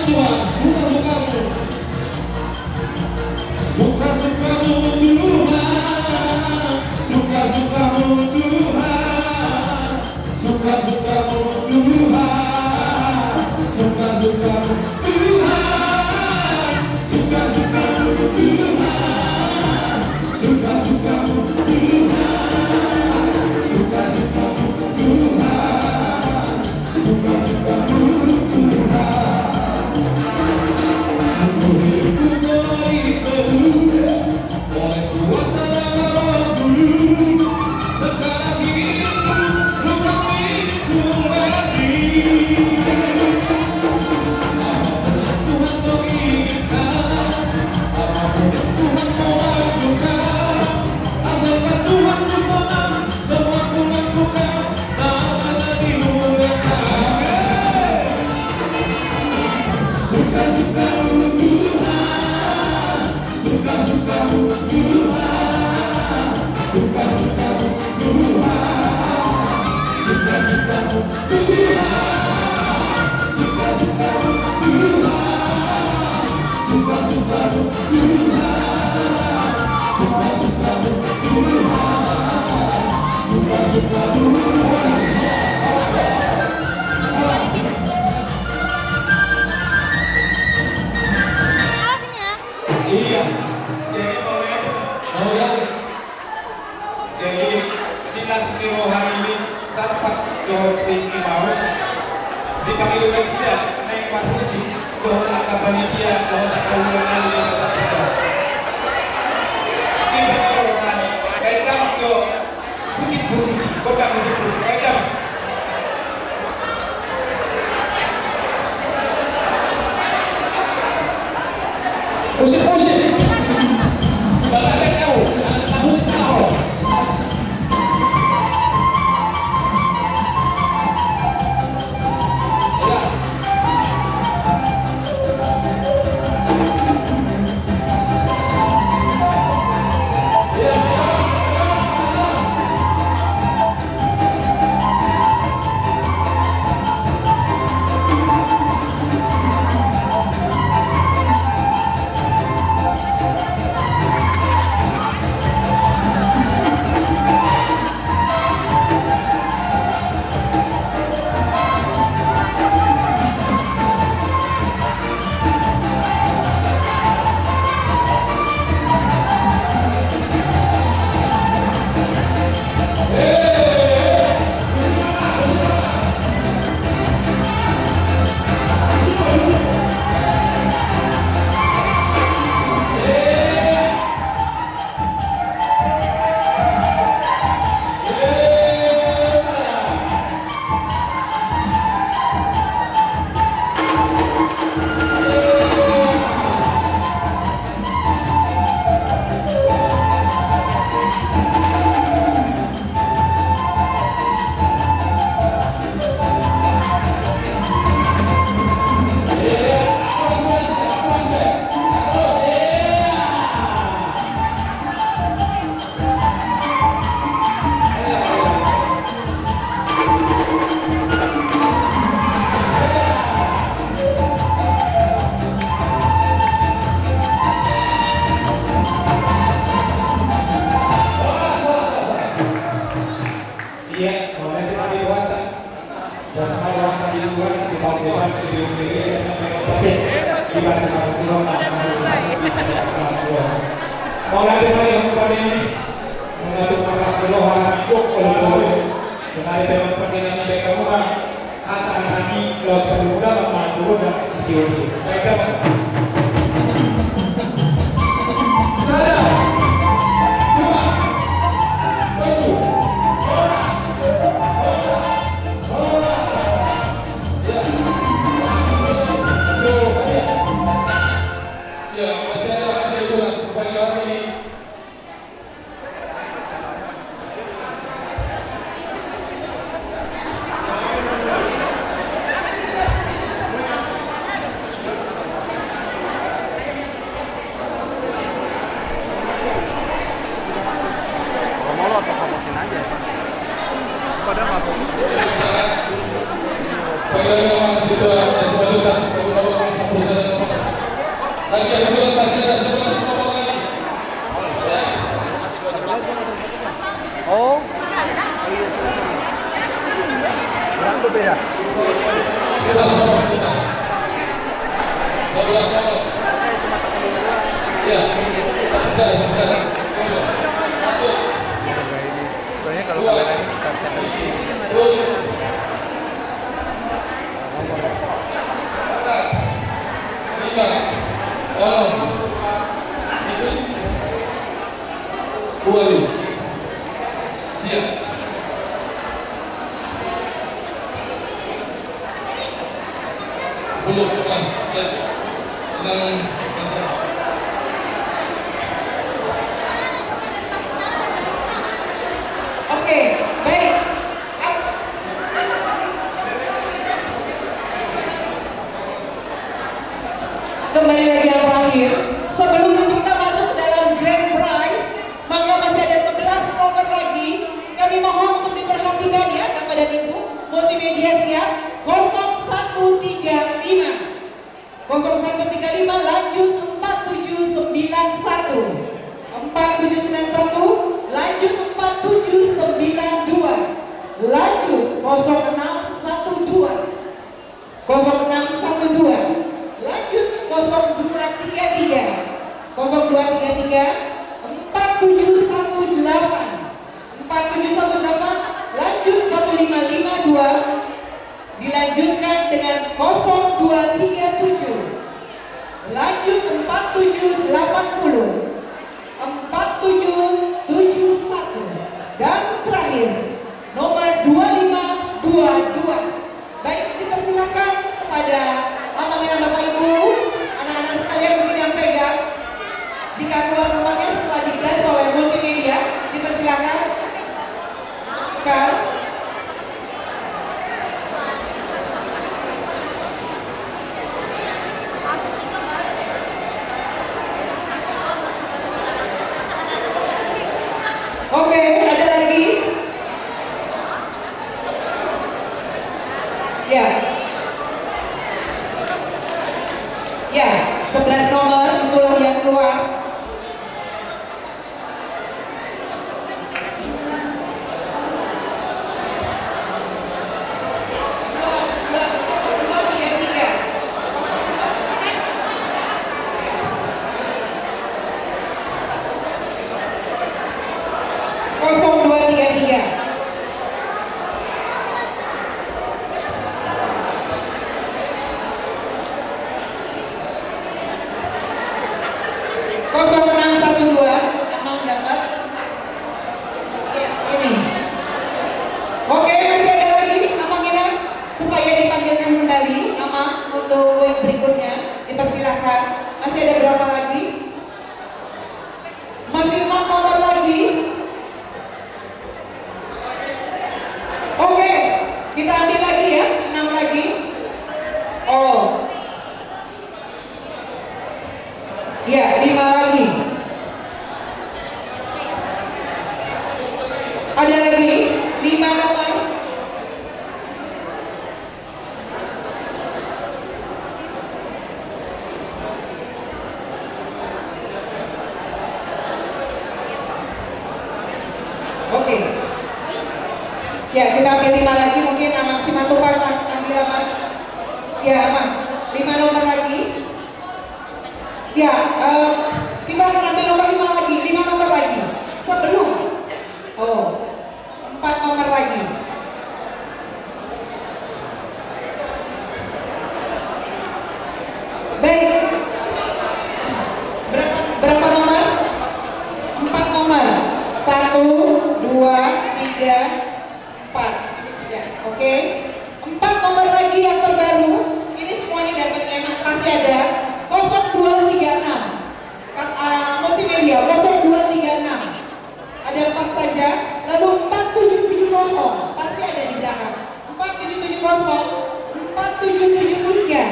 Tuhan, suka-sukamu. Suka-sukamu Tuhan, suka-sukamu Tuhan, suka-sukamu Tuhan, suka-sukamu Tuhan, suka-sukamu Tuhan, suka-sukamu Tuhan, suka-sukamu Tuhan, suka-sukamu Tuhan. Sungguh hidupku berikut oleh kuasa Roh Kudus, sekarang hidupku bukan milikku lagi. Tuhan mau inginkan, apapun yang Tuhan mau lakukan, asalkan Tuhan bersama, semua ku lakukan, namanya dimuliakan. Suka-sukamu Tuhan, suka-sukamu Tuhan, suka-sukamu Tuhan, suka-sukamu Tuhan, suka-sukamu Tuhan, suka-sukamu Tuhan, suka-sukamu Tuhan, suka-sukamu Tuhan.
Iya, jadi dinas biro hari ini sampai Johor Tinggi Maus dipanggil presiden naik pasuji Johor Angka Panitia Johor Angka Wulangan di Kota Kita. Tiba orang kadang yo bukit bukit kota bukit kadang.
Usik-usik. Bapak saya tahu, kamu tahu.
Mulai dari yang kepada ini mengatur marah keluhan kok kalau menarik tema pertanyaan mereka bukan asal lagi kalau semudah memantau dan security mereka
11 nomor kita. 11 nomor. Ya, sebentar.
Sebenarnya kalau kamera ini kartu
Siap. Belum kelas ya. Sedang
Oke, baik. Kembali lagi yang terakhir. Sebelum kita masuk dalam grand prize, maka masih ada 11 nomor lagi. Kami mohon untuk diperhatikan ya, Bapak dan Ibu. Multimedia siap. 0135. 0135 lanjut 4791. 4791 lanjut 4792. Lanjut 0612. 0612. Lanjut 0233. 0233 4718. 4718 lanjut 1552. Dilanjutkan dengan 0237. Lanjut 4780. 4771. Dan terakhir nomor 2522. Baik, dipersilakan kepada amanah Bapak Ibu, anak-anak sekalian mungkin yang pegang. Jika keluar rumahnya setelah digelas oleh multimedia, dipersilakan. Kak. Oke, ada lagi? Ya. Ya, 11 nomor itulah yang keluar. Ya, 5 lagi. Ada lagi 5 nomor. Oke. Ya, kita ambil 5 lagi, mungkin maksimal tukar ambil aman. Ya, aman. 5 nomor lagi. Ya, kita akan ambil nomor 5 lagi, 5 nomor lagi. Sebelum 4 nomor lagi. Baik. Berapa nomor? 4 nomor. 1, 2, 3, 4. Ya, oke. 4 nomor lagi yang terbaru. Ini semuanya dapat enak, pasti ada 0236. Multimedia 0236. Ada 4 saja. Lalu 4770 pasti ada di belakang. 4770, 4773,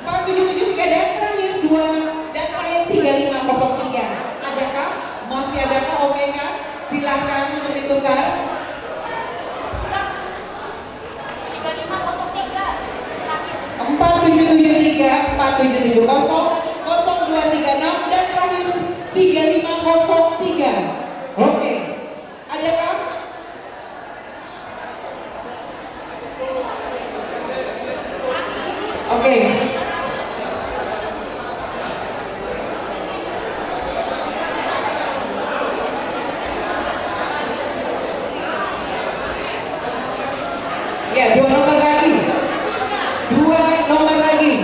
4773 dan terakhir 2 dan terakhir 3503. Adakah? Masih adakah? Oke kah? Silahkan untuk ditukar. 4773, 4770, 0236 dan terakhir 3503. Oke. Adakah? 4 nomor lagi.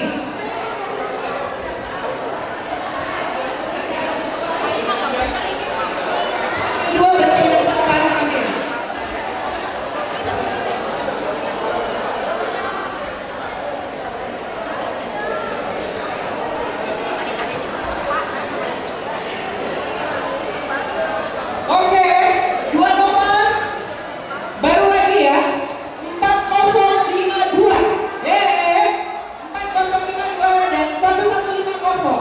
Dua berpindah ke arah samping. Oke, 2 nomor baru lagi ya. 4052. 4052 dan 1150.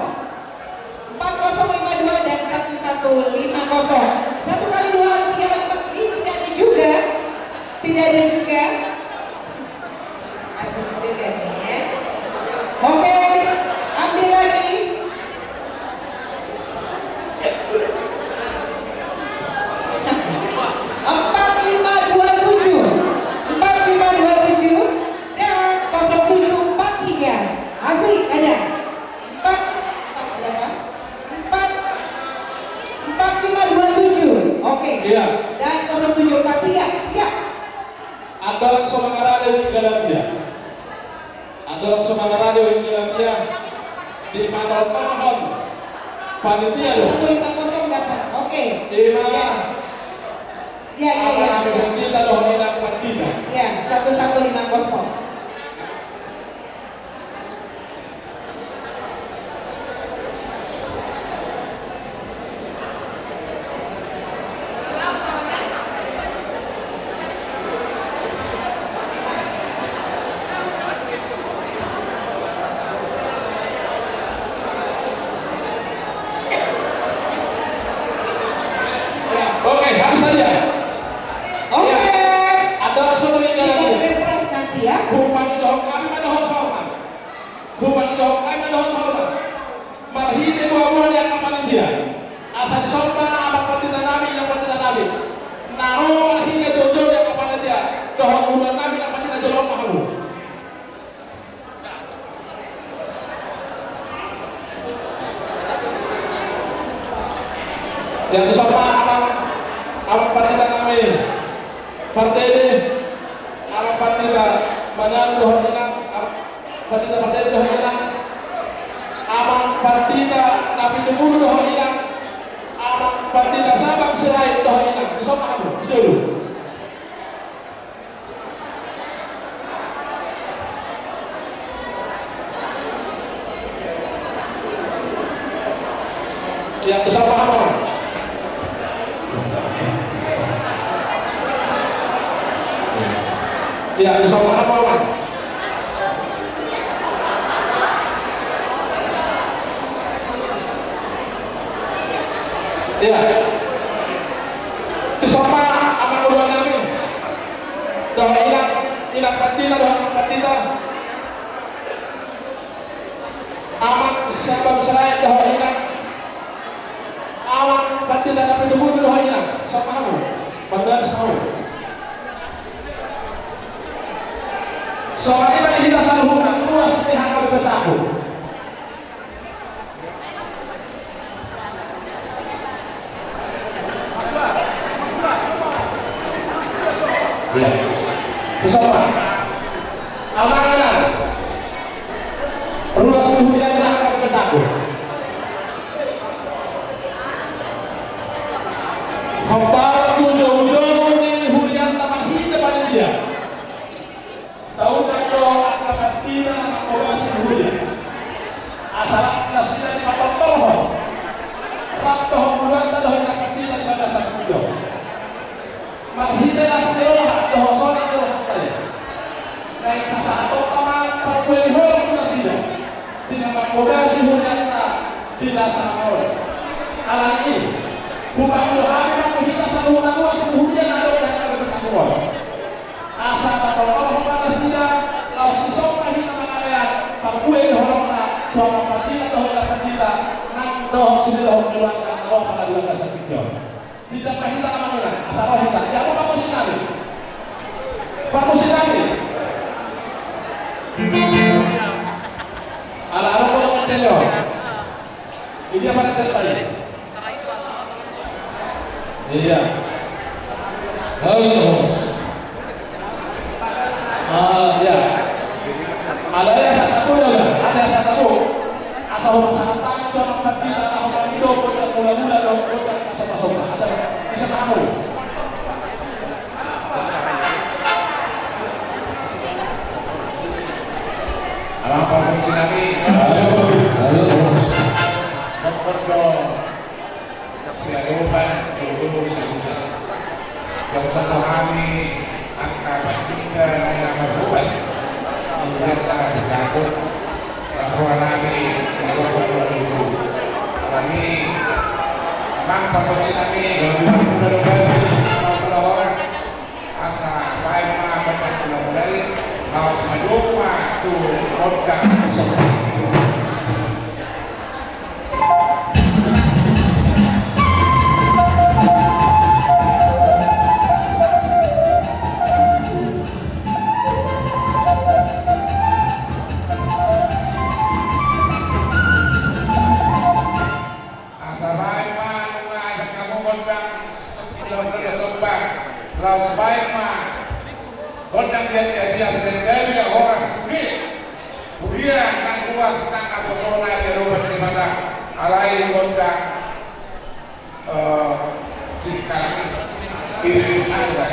4052 dan 1150. Satu kali 2 kali 3 kali 4 tidak ada juga. Tidak ada juga. Masih juga nih ya. Oke, ambil lagi. 4527 dan 0743. Asik ada 4527. Oke.
Iya.
Dan 0743. Siap.
Adalah semangat radio di dalam dia. Adalah semangat radio di dalam dia. Di mana tahun panitia loh.
150 dapat. Oke.
Di mana?
Ya.
Kita loh minat panitia.
Ya, 1150.
Oke, habis saja.
Oke.
Ada sesuatu yang
Kita
lain.
berproses nanti ya.
Bupati Johor kami ada hormat. Bupati Johor kami ada hormat. Marhini buah yang kemarin dia. Asal sorta apa pati tanami yang pati tanami. Naro marhini jojo yang kemarin dia. Johor bulan kami yang pati jojo mahu. Yang bersama apa pati tanami. Partai ini apa partai mana doh inang partai doh inang apa partai tapi dulu doh inang apa partai sabab serai doh inang bersama kamu itu dulu. Yang bersama kamu. Ya, bersama apa? Ya, bersama apa kedua kami? Doa ilang patina, doa patina. Amat sebab saya doa ilang. Amat patina tapi dulu doa ilang. Sama kamu, padahal sama. Soalnya kita selalu luas lihat kalau bertaku. Ya, bersama. Amanah. Luas hujan kalau bertaku. Hampar ujung-ujung di hujan taman hijau paling dia. Tahu tak kalau akan tidak mengobati hujan. Asal nasinya di mata tohon. Tak tohon bulan tak tohon akan tidak di mata sakit. Mahida nasinya tohon soalnya tohon tadi. Naik kasar atau taman perkuih hujan nasinya. Tidak mengobati hujan tak tidak sama. Alam ini bukan doa memang kita selalu luas hujan ada dan ada bertakwa. Asal atau Allah pada sidang lalu sisok kita mengalian pakue horona doa patita doa patita nang doa sudah keluarkan doa pada dua kasih tiga tidak pahita mana asal kita ya apa bagus sekali ala kalau mendengar ini apa yang terjadi iya ya ada yang
asal masyarakat dalam kita orang hidup dan mula-mula dong kita masuk ada bisa kamu.
Apa fungsi kami?
Halo.
Dokter siarupan dulu susah. Dokter kami akan tinggal yang berubah. Kita dicakup rasuah kami kalau itu kami memang fungsi kami benar-benar horas asa baik mah benar-benar harus mencoba tuh produk Terus baik mah kodang dia sendiri orang sendiri kemudian nang luas nang aposona di rumah di mana alai kodang sekarang ini ada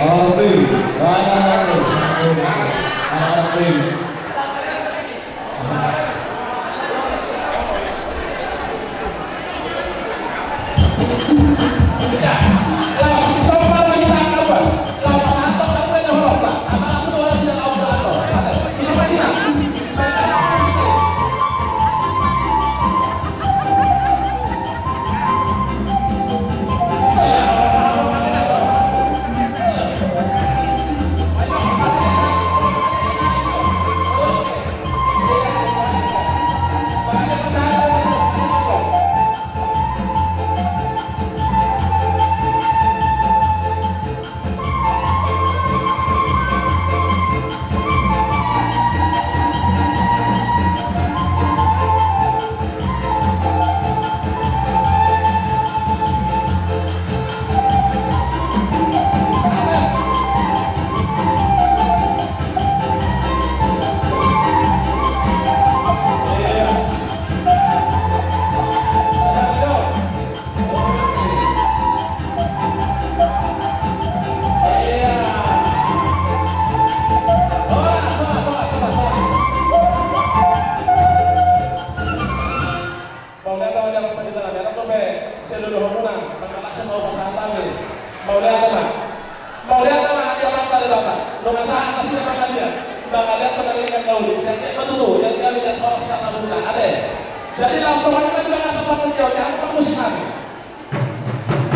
jadi langsung kita juga nggak sempat menjawab yang apa musiman.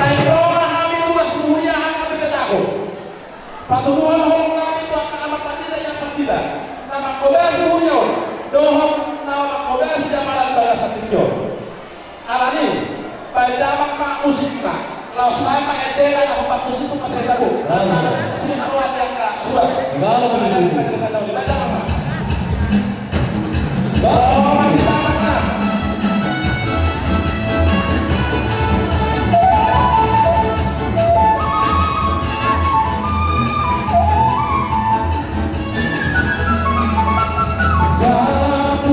Naik rumah kami rumah semuanya kami kecakuk. Patuhan orang kami itu akan amat mati saya yang berbeda. Nama kodal semuanya dohong nama kodal sejamalan pada satinjo. Alani pada mak musikna. Lalu saya pakai tela dan empat musik itu masih tahu. Si awal yang tak luas. Kalau begitu. Baca apa? Oh, kita makan.
Satu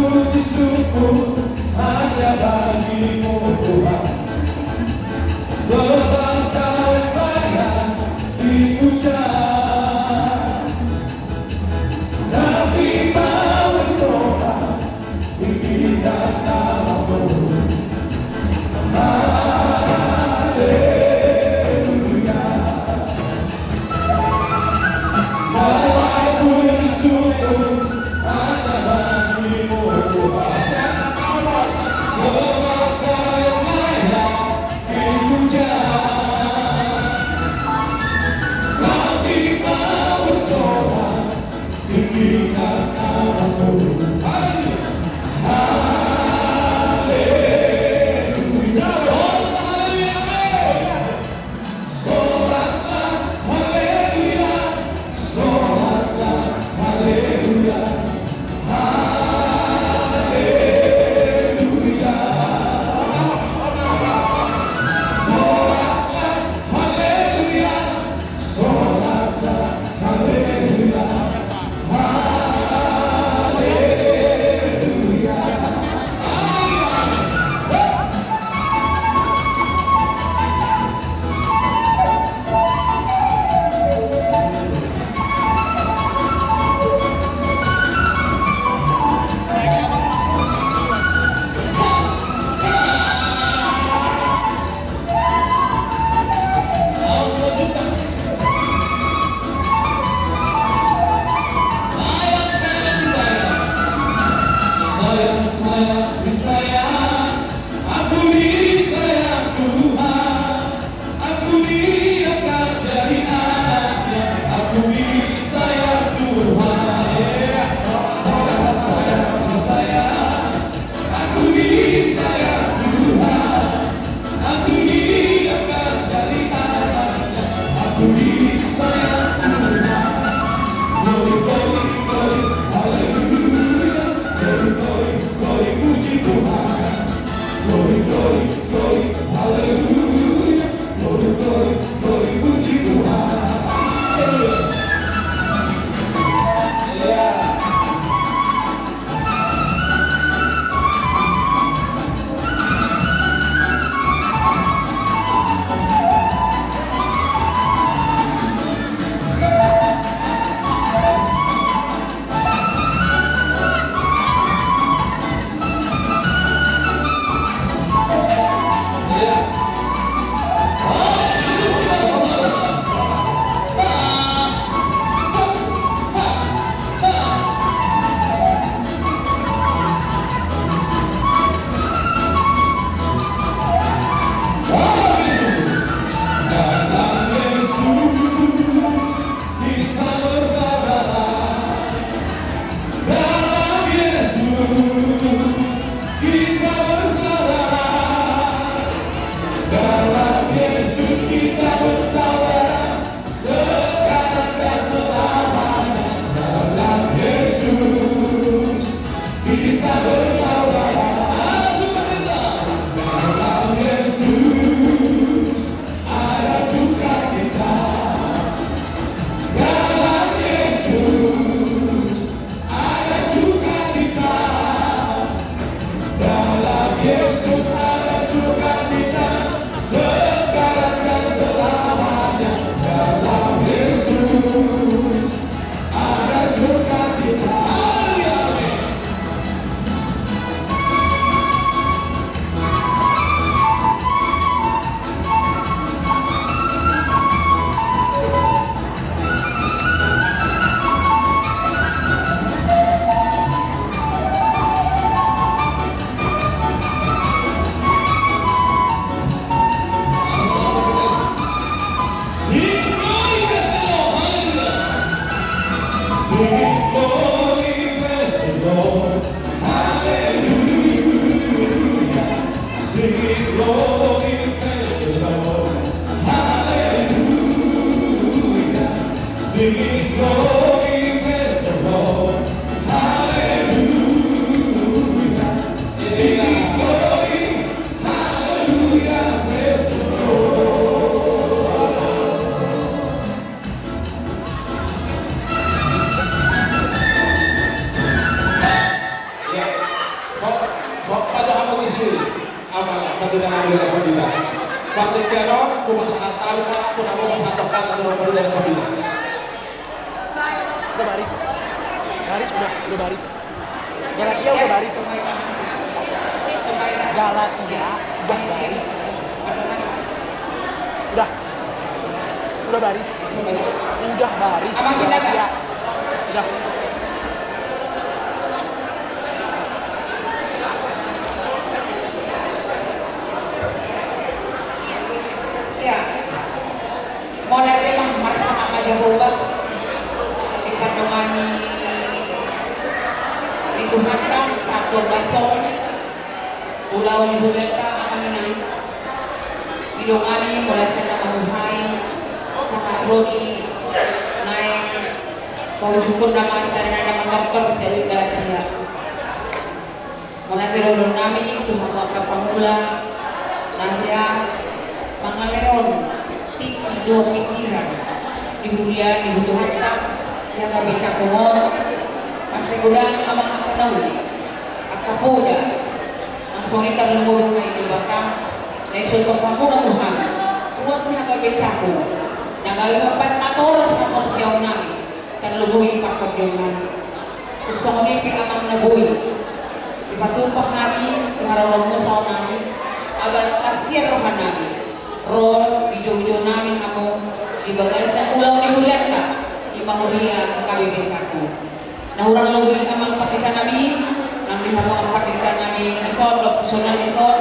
sama pagkitan namin isor, lopusunan isor,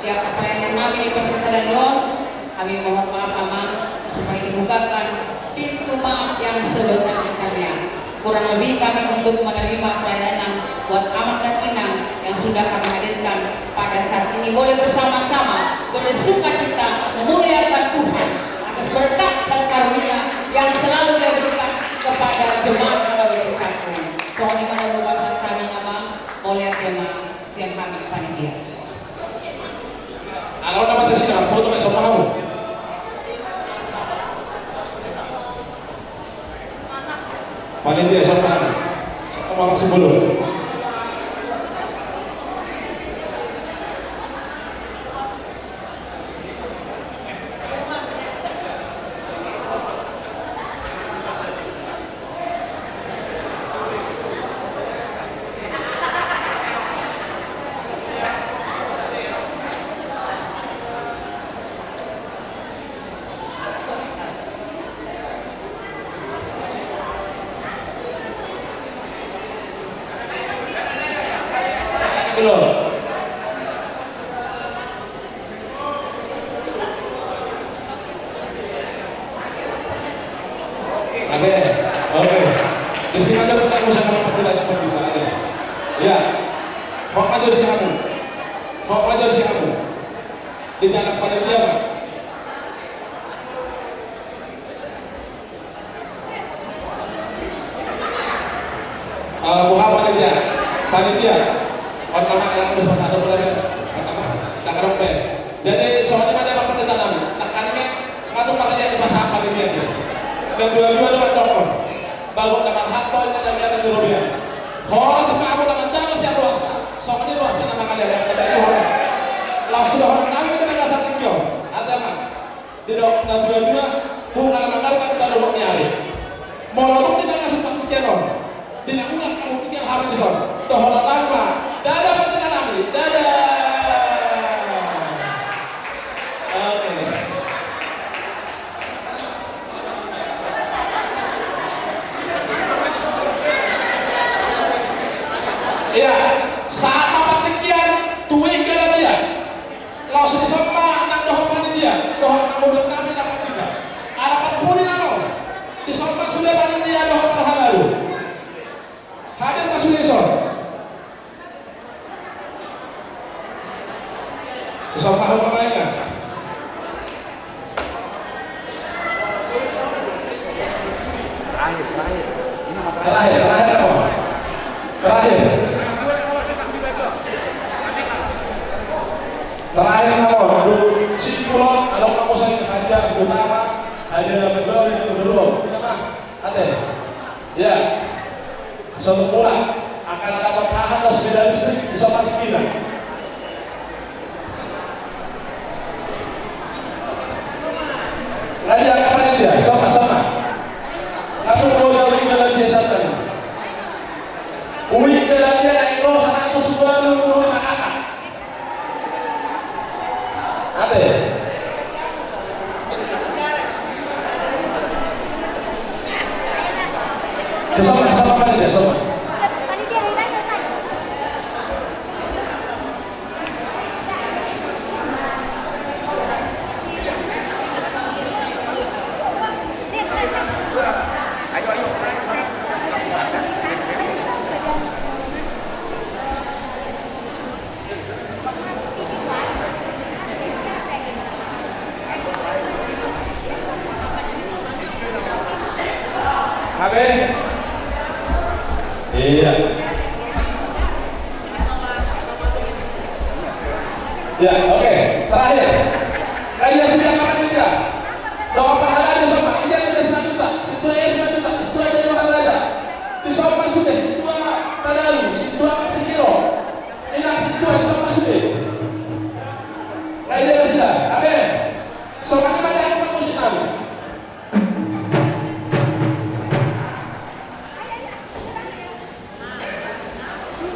di pelayanan namin di Persatuan Lord, kami mohon maaf Ama, supaya dibukakan pintu maaf yang sebenarnya. Kurang lebih kami untuk menerima pelayanan buat amat dan inang yang sudah kami hadirkan pada saat ini, boleh bersama-sama, boleh sukacita memuliakan Tuhan atas berkat dan karunia yang selalu diberikan kepada jemaat melalui berkatmu. Tuhan di mana merupakan kami Ama, boleh tema yang kami panitia.
Kalau nama saya sekarang, foto sama kamu. Panitia sama kamu. Kamu masih belum? Belum. Oke. Di sini ada kita bisa mempertimbangkan pertimbangannya. Ya. Mau maju di kamu. Mau maju di kamu. Dinyalakan pada dia. Panitia. Pertama yang bersama ada belajar, pertama tak kerumpe. Jadi soalnya ada apa perjalanan, tekannya satu kali yang dipasang panitia itu. Dan dua-dua dengan dokter. Baru dengan hak poin yang ada di Rupiah. Kalau kamu dengan jalan siap luasa, soalnya luasa nama kalian yang ada itu orang. Langsung orang kami kita kasar tinggal, ada mah. Di dokter dan dua-dua bukan mengalami kita dulu nyari. Mau tidak kasih tak pikiran. Tidak ulang kamu pikir harus disor. Tohol tanpa. Dadah pendengar kami, dadah. Oke. Ya, saat pematian tuwing kala dia. Langsung sama anak dohon dia, dohon kamu kami dapat tiga. Arapat puni nano. Disompak sudah panitia dohon tahun lalu. Hadir masuk esok. Bisa paham apa ya? Terakhir apa? Terakhir apa? Simpulan kalau kamu saya ada utama, ada kedua yang kedua, ada. Ya, satu pula akan ada pertahanan dan sepeda listrik bisa mati kita. Raja kapan dia? Sama-sama. Lalu kalau dari dalam desa tadi, uik dalam dia naik roh 120 kakak. Ada. Sama apa dia? Sama. Iya. Ya, oke. Terakhir. Raja sudah kapan dia? Doa pahala itu sama. Ini ada 1 juta. Situ aja 1 juta. Situ aja 2 raja. Di sopan sudah. Situ tadalu. Situ sekilo. Ini situ aja sopan sudah. Raja sudah. Amin. Sopan banyak yang bagus tahu.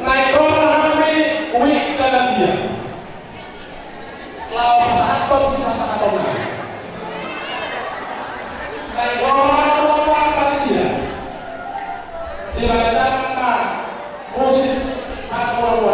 Naik roh kami uik dalam dia. Lawan satu sama tahu. Naik roh kami dia. Di mana musik aku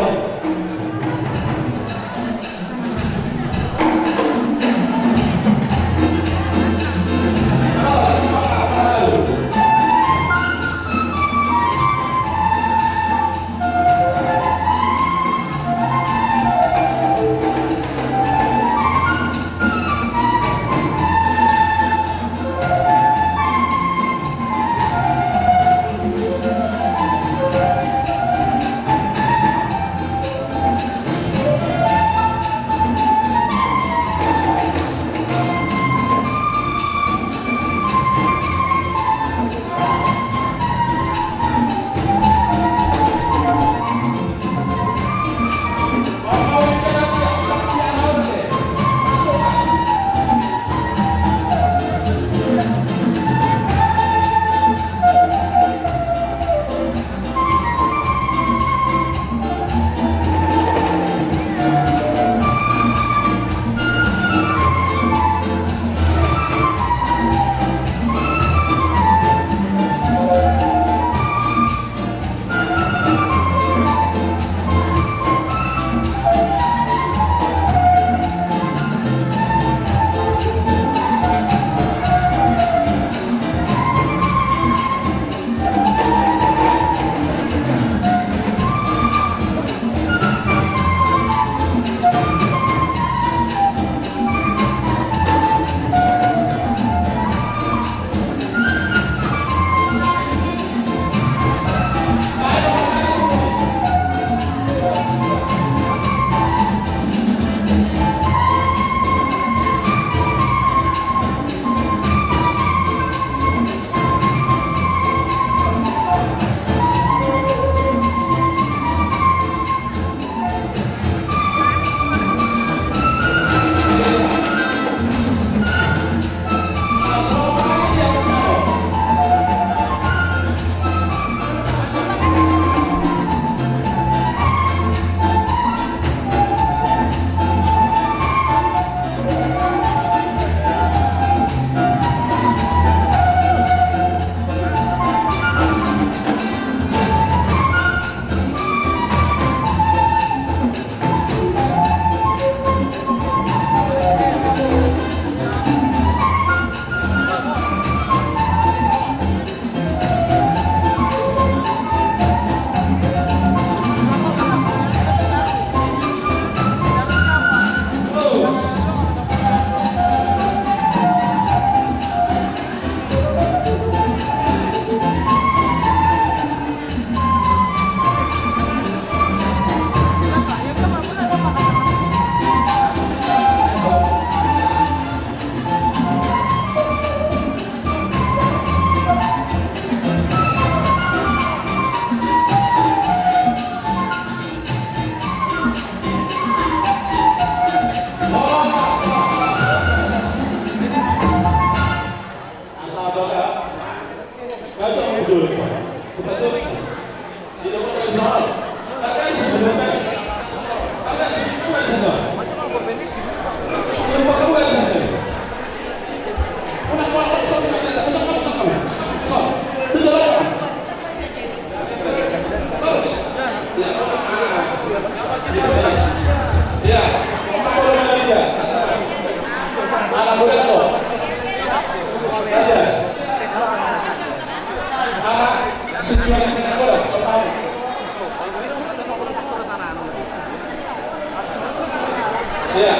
Ya,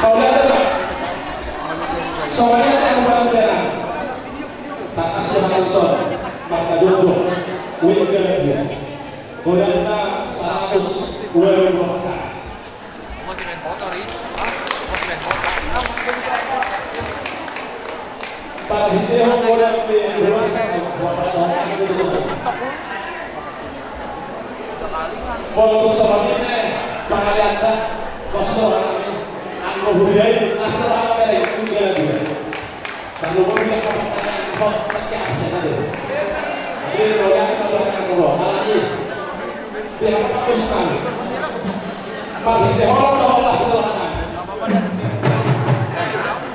kau lihat tak? Soalnya yang berbeda. Tak kasih makan son, maka duduk, wih dia. Kodana 100 ribu rupiah.
Masih main motor ini? Masih main motor?
Pak Hideo kodak di dewasa kalau sebabnya pengaliatan kosong anggo hudai asal apa itu dia dia kalau mau dia katakan kok tak apa saja jadi kalau yang kita lakukan kalau lagi dia apa sekali Pak Hideo Allah selamat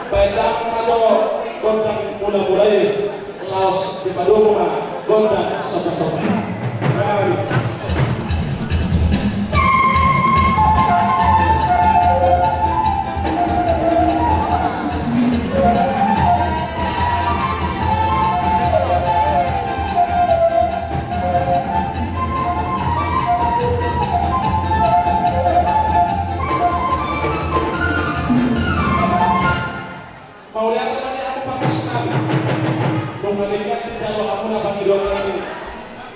baiklah atau gondang mulai laos di Paduma gondang sobat-sobat. Mau lihat temannya aku pakai sekali. Mengalikan di dalam aku nak bagi doang ini.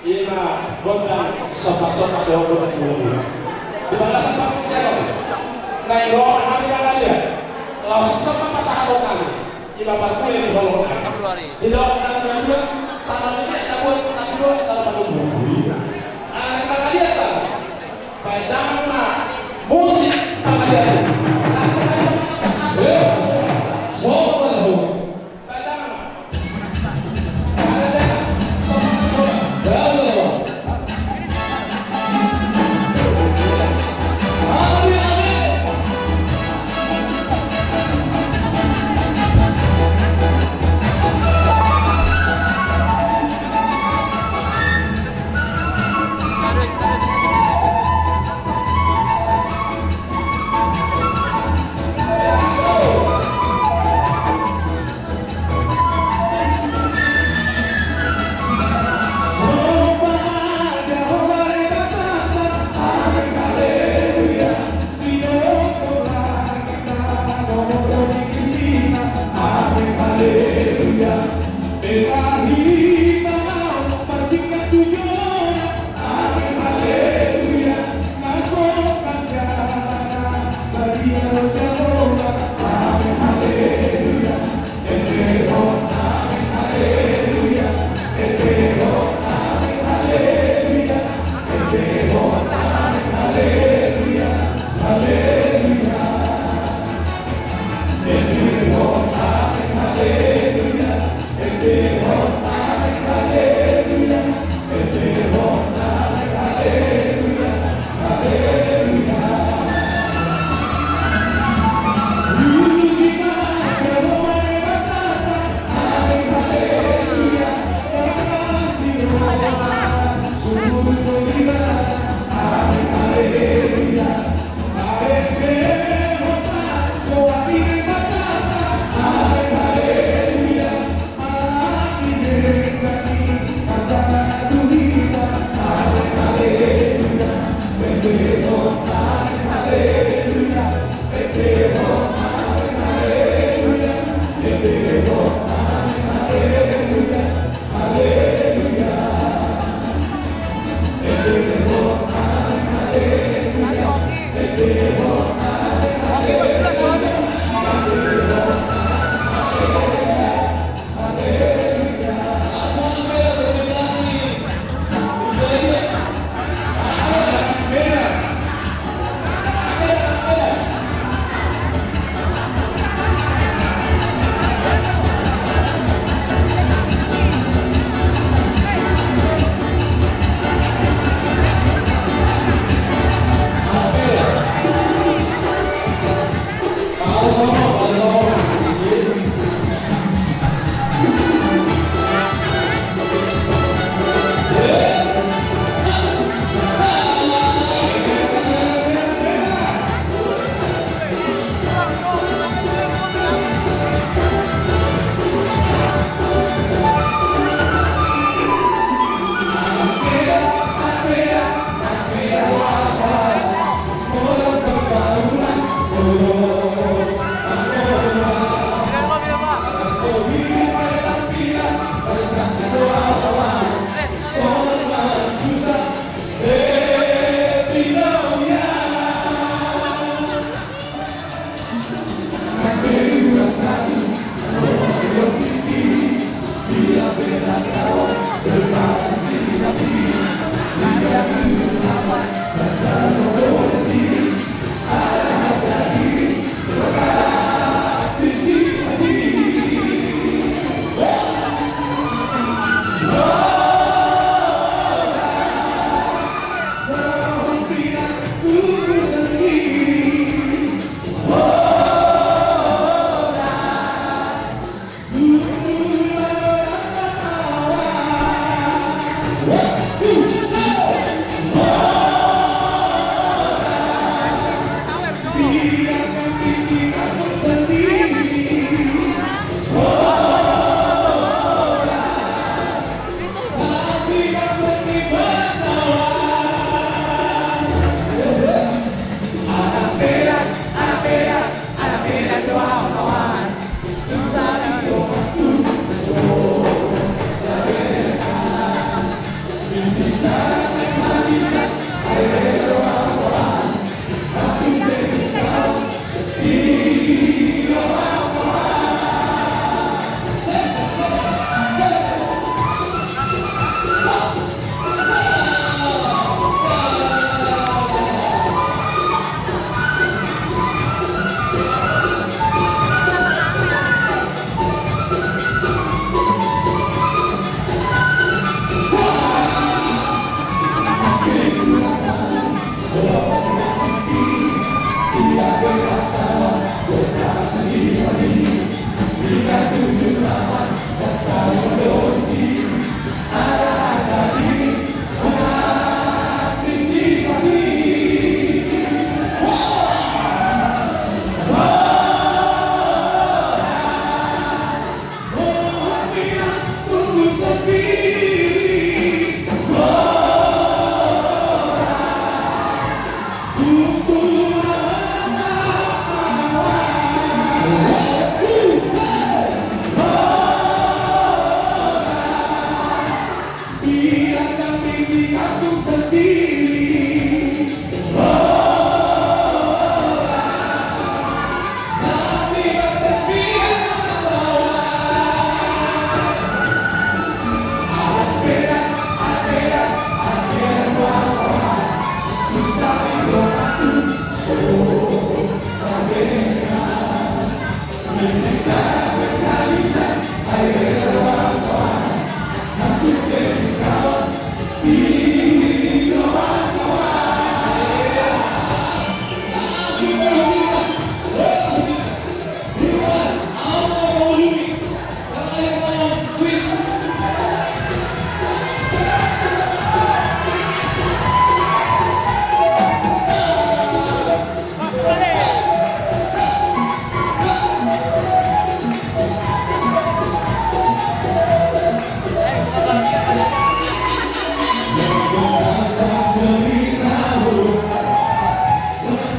Ima gondang sopa-sopa doang gondang dulu. Di balas pakai jalan. Naik doang kami bakal dia. Langsung sama pasangan kami. Ima batu yang di bawah kami. Di dalam kami dua tanah ini ada buat kami dua dalam batu bumi. Anak bakal dia tak. Baik nama musik bakal dia. Langsung aja sama.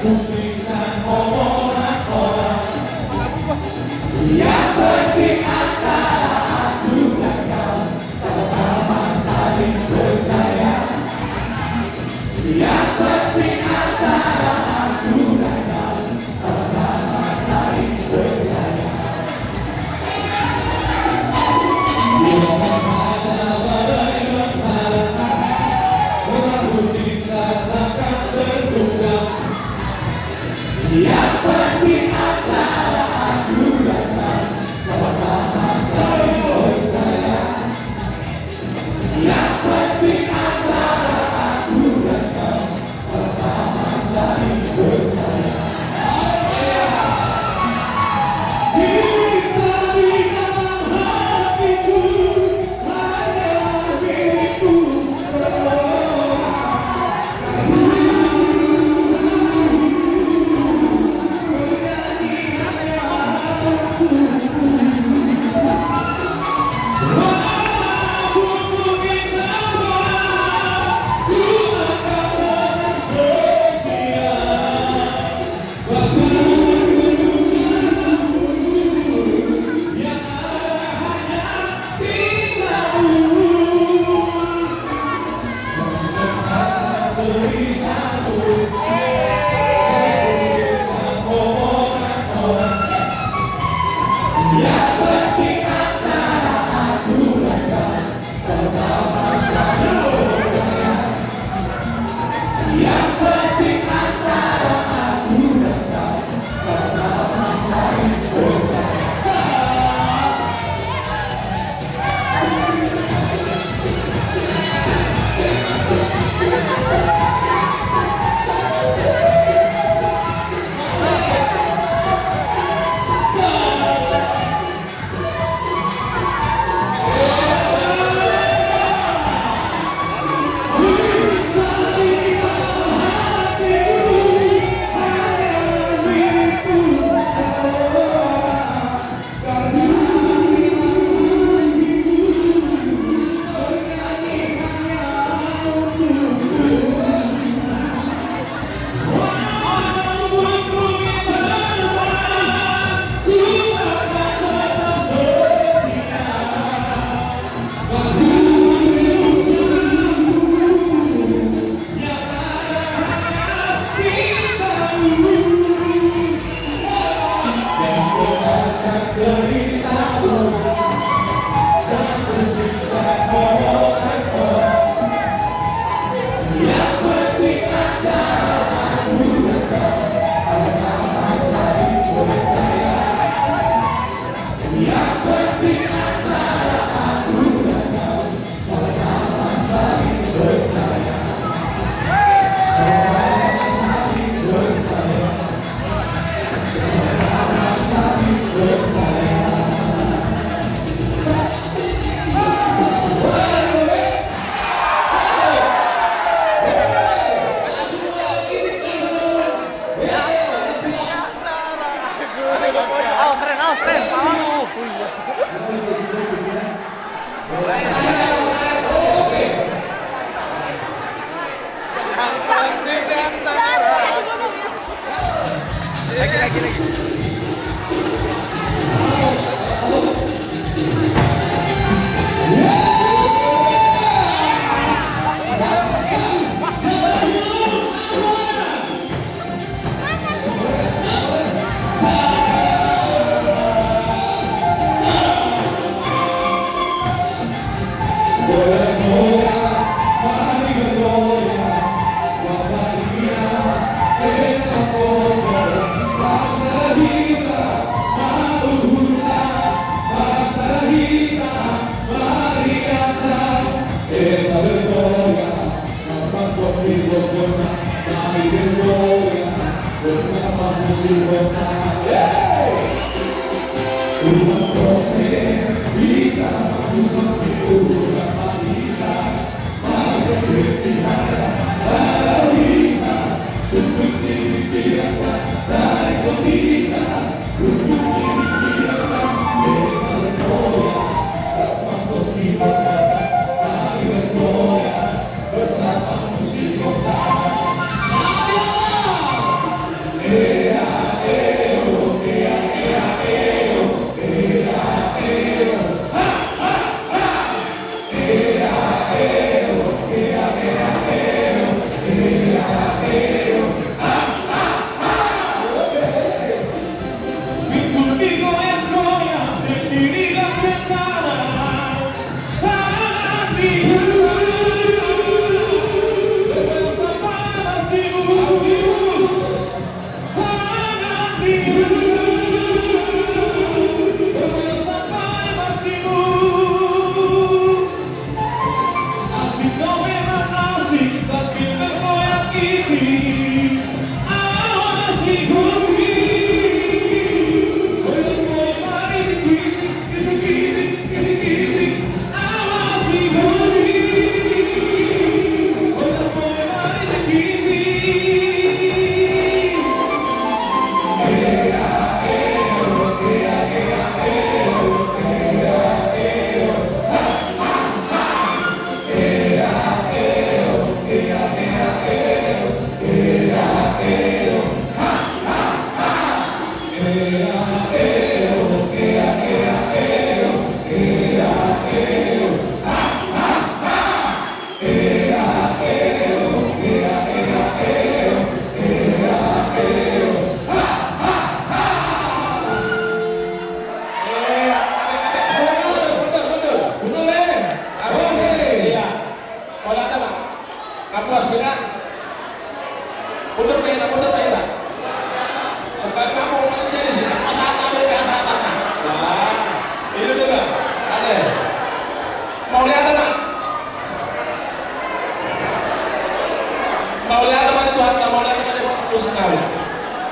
musik dan omongan orang yang penting antara aku dan kau sama-sama saling percaya. Yang penting antara aku dan kau sama-sama saling percaya. Biarkan saja badai bertanda, perahu cinta takkan terguncang. Yang penting antara aku dan kau sama-sama saling percaya. Yang penting antara aku dan kau sama-sama saling percaya. Cinta di dalam hatiku hanyalah milikku seorang.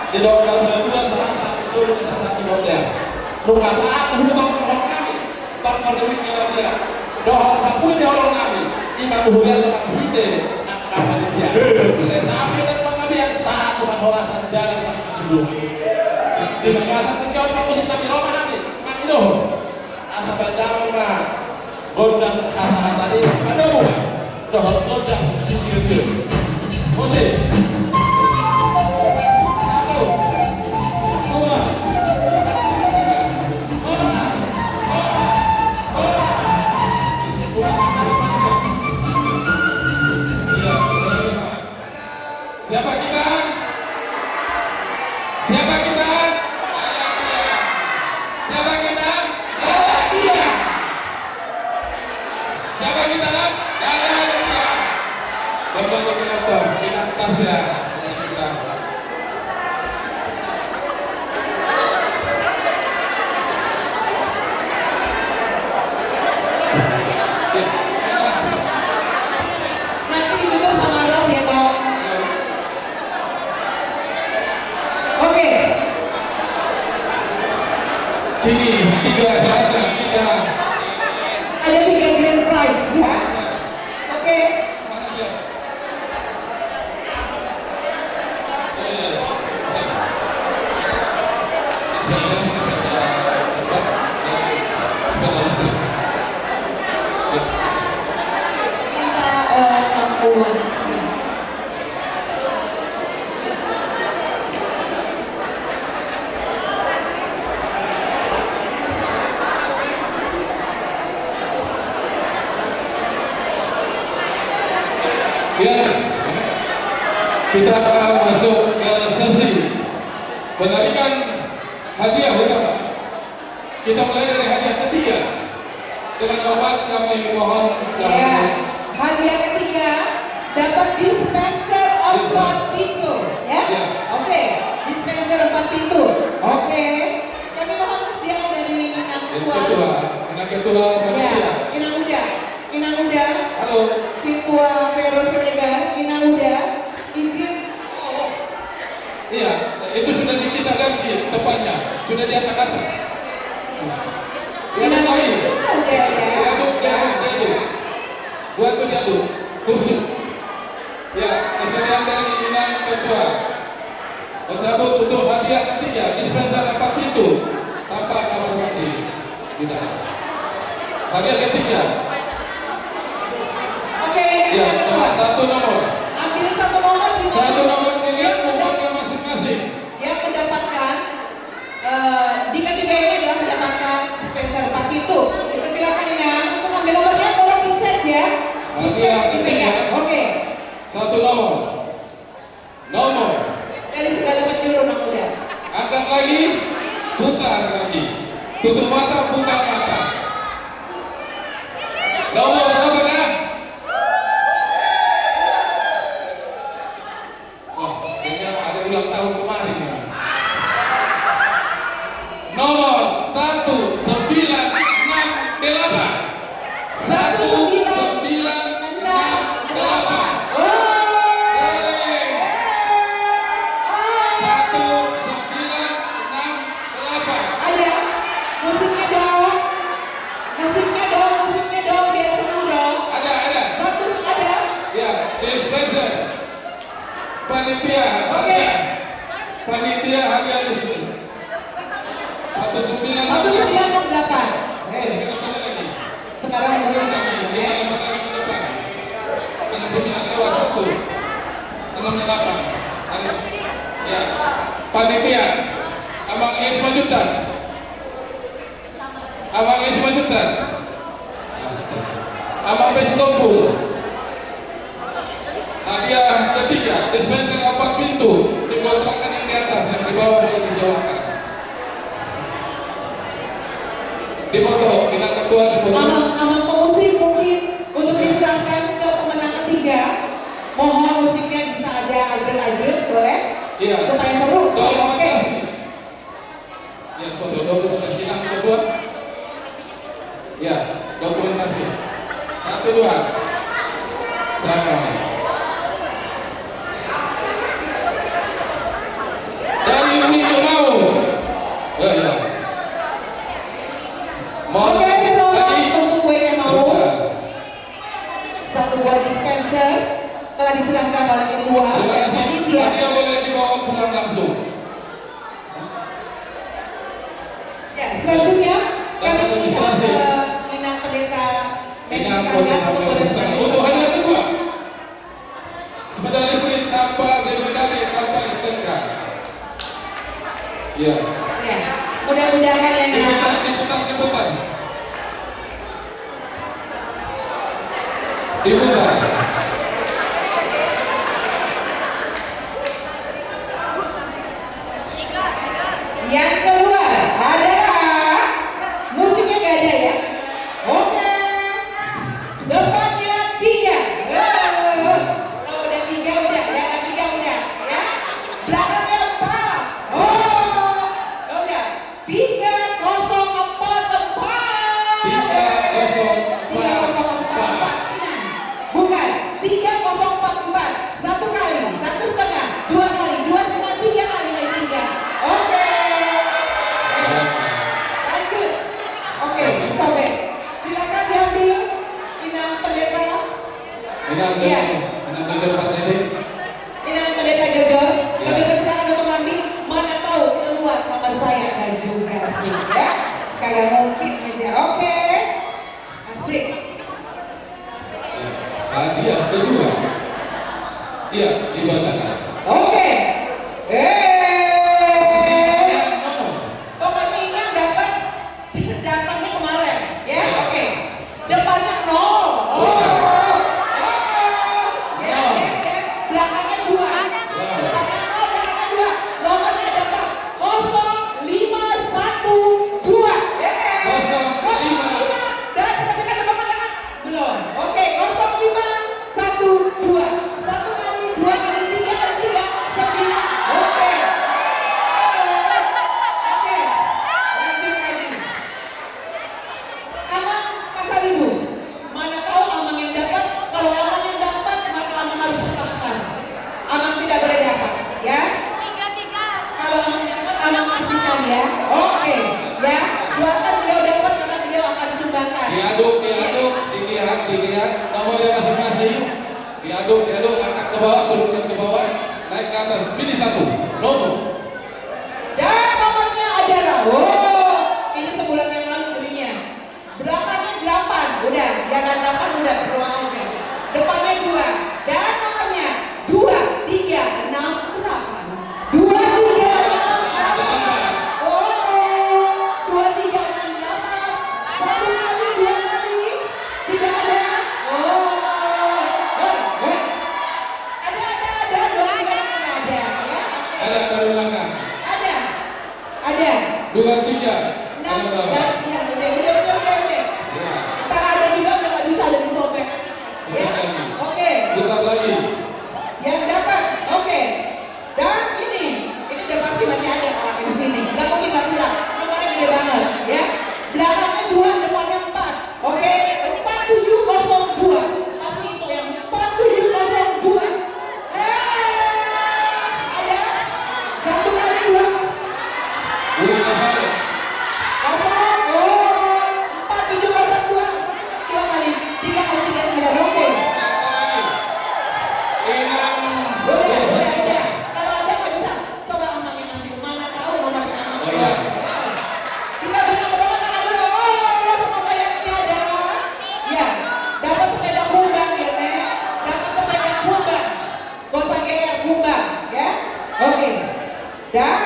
di dokter berdua saat suruh satu dokter. Luka saat hubungan orang kami, tak berdua dia. Doa punya orang kami, jika hubungan tempat hide, nak kami dia. Saya sampai dan pengambilan saat Tuhan orang sejarah yang sebelum. Di Makassar terjauh kampus kami Roma nanti, kami doh. Asa berjauh gondang asa tadi ada bukan? Doh gondang sikir. Musik.
Siapa kita? Siapa kita? Siapa kita? Dia. Siapa kita? Dia. Berdoa kita kita tasya kita.
Nanti juga pengaruh ya Pak. Oke.
Ini tiga saja kita.
Ada 3 grand prize ya. Oke.
Ya, kita akan masuk ke sesi penarikan hadiah utama. Kita mulai dari hadiah ketiga. Dengan hormat kami mohon
Ya, hadiah ketiga dapat dispenser 4 pintu, ya? Oke, dispenser 4 pintu. Oke, kami mohon siang dari Inang Tua.
Inang Ketua,
Ya, Inang Muda. Inang Muda.
Halo.
Ketua Vero Senegal, Inang Muda. Izin.
Iya, itu sudah kita ganti tempatnya, sudah di atas.
Inang Muda.
Buat tu diaduk, kursi. Ya, kesediaan dari Inang Ketua. Tersebut untuk hadiah ketiga, dispenser 4 pintu tanpa kamar mandi. Kita. Hadiah ketiga.
Oke.
Ya, coba satu nomor.
Ambil satu nomor.
Satu nomor dilihat nomornya masing-masing.
Yang mendapatkan di ketiga ini adalah mendapatkan dispenser 4 pintu. Dipersilakan ya untuk ambil nomornya, tolong di-set ya.
Hadiah ketiga.
Oke.
Satu nomor. Nomor.
Dari segala penjuru Nang Muda.
Angkat lagi, buka lagi. Tutup mata, buka mata. Nomor berapa kan? Wah, ini ada ulang tahun kemarin. Nomor 1968. 1968.
Ada musiknya dong. Musiknya dong biar senang dong.
Ada.
Satu ada.
Ya, dispenser. Panitia.
Oke.
Panitia hadiah khusus. 1968.
1968. Sekarang belum lagi.
Ya, panitia Abang Es Majutan. Abang Es Majutan. Abang Bestopu. Hadiah ketiga, dispenser 4 pintu dikontrakkan yang di atas, yang di bawah dijauhkan. Dipoto, Inang Ketua dipoto.
Aman pengusir mungkin untuk diserahkan ke pemenang ketiga. Mohon musiknya bisa ada ajar-ajar, boleh?
Iya.
Supaya seru. Oke.
Ya, foto dokumentasi Inang Ketua. Ya, dokumentasi. 1, 2. Sama. Dari
Ya, selanjutnya kami minta Minang Pendeta
Minang Pendeta untuk hanya kedua. Sudah listrik tanpa DPKB tanpa STNK. Ya.
Ya, mudah-mudahan yang
Diputar. Diputar.
Yang keluar adalah musiknya gak ada ya. Oke, depannya 3. Kalau udah 3 udah, yang 3 udah ya. Belakangnya 4. Udah 304. Bukan 3044. 1 kali, 1 setengah, 2 kali, 2 setengah, 3 kali lagi 3. Oke. Lanjut. Oke, sampai. Silakan diambil Minang Pendeta.
Minang
Pendeta Jojo. Kami berusaha untuk mengambil, mana tahu keluar nomor saya dan juga sih ya. Kagak mungkin aja. Oke. Asik.
Dia kedua. Iya, dibacakan.
Oke. Pokoknya dapat datangnya kemarin, ya. Oke. Depannya 0. Ya. Belakangnya 2. Belakangnya 2. Nomornya dapat 0512. Ya. 05. Dan kita teman-teman belum. Oke, 0512. 1 kali, 2 kali, 3 kali, 3 9. Oke. Lanjut lagi. Amang pasal ibu. Mana tahu amang yang dapat. Kalau amang yang dapat, maka amang harus tetapkan. Amang tidak boleh dapat, ya. Kalau amang dapat, amang kasihkan ya. Oke, ya. Buatkan beliau dapat karena beliau akan sumbangkan.
Diaduk, dilihat nomornya masing-masing. Diaduk, angkat ke bawah, turunkan ke bawah, naik ke atas. Pilih 1 nomor.
Dan nomornya adalah, ini sebulan yang lalu belinya. Belakangnya 8, udah, jangan 8 udah, keluar aja. Depannya 2, dan nomornya 2, 3, 6, 8. 2, 3, 6, 8. 2, 3, 6, 8. 1 kali, 2 kali. Tidak ada.
Ada dari belakang.
Ada.
2, 3.
Ada berapa? Udah. Ntar ada juga nggak bisa ada di sobek. Ya. Oke.
Putar lagi.
Yang dapat. Oke. Dan ini udah pasti masih ada orang di sini. Nggak mungkin nggak bilang. Nomornya gede banget. Ya. Belakangnya 2, depannya 4. Oke. 4702. Pasti itu yang 4702. Ada. 1 kali 2. 4702. 2 kali. 3 kali 3 sudah. Oke. Boleh aja. Kalau ada nggak bisa. Coba amangin nanti. Mana tahu nomornya amang. Kita benar-benar tangan dulu. Semoga yang ini ada. Ya. Dapat sepeda kumbang ya, Teh. Dapat sepeda kumbang. Gak usah kayak kumbang, ya. Oke. Dan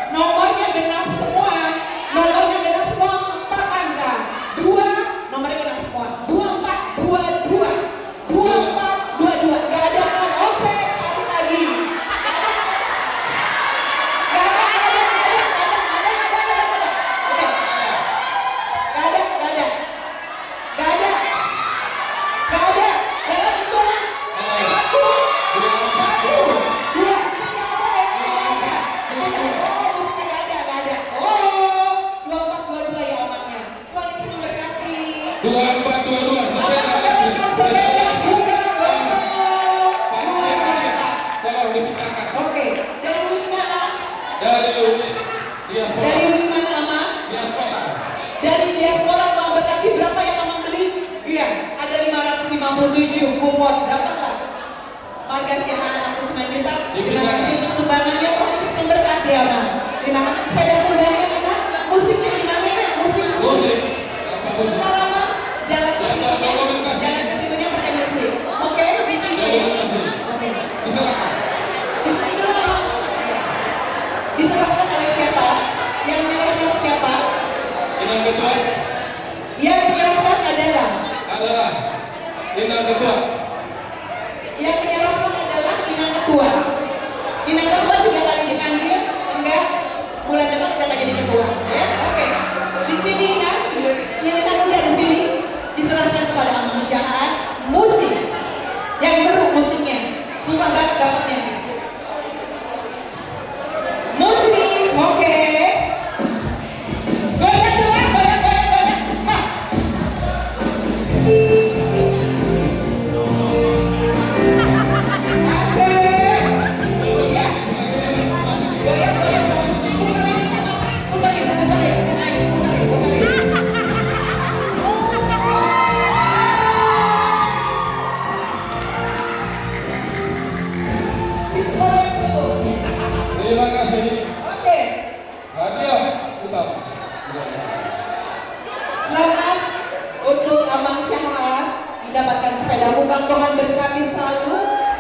nomornya genap semua. Nomornya genap semua 4 angka. 2 nomornya genap semua. 2422. 2422. Gak ada kan? Oke, satu lagi. Gak ada. Oke. Gak ada. Dalam hitungan.
2422. Tolong diputarkan.
Oke, dari mana?
Dari diaspora.
Dari mana nama?
Diaspora.
Dari diaspora mau berarti berapa yang kamu beli? Iya, ada 557 kupon. Dapat nggak?
Makasih anak-anakku selanjutnya. Terima kasih untuk sumbangannya untuk memberkati ya, Bang. Terima kasih sepeda kudanya, Bang. Musiknya gimana ya? Musik. Lama-lama jalan ke situnya pakai musik. Oke, bikin oke. Diserahkan oleh siapa? Yang menyerahkan siapa?
Yang ketua.
Yang menyerahkan adalah.
Yang ketua.
Yang menyerahkan adalah Inang Ketua. Inang Ketua juga lagi dipanggil, enggak? Bulan depan kita jadi ketua, ya? Oke. Di sini kan, ini kan udah di sini diserahkan kepada kemanusiaan musik. Yang seru musiknya, susah banget dapatnya. Musik, oke. Goyang dulu, goyang. Nah.
Terima kasih.
Oke.
Hadiah tetap.
Selamat untuk Abang Syahran mendapatkan sepeda. Bukan Tuhan berkati selalu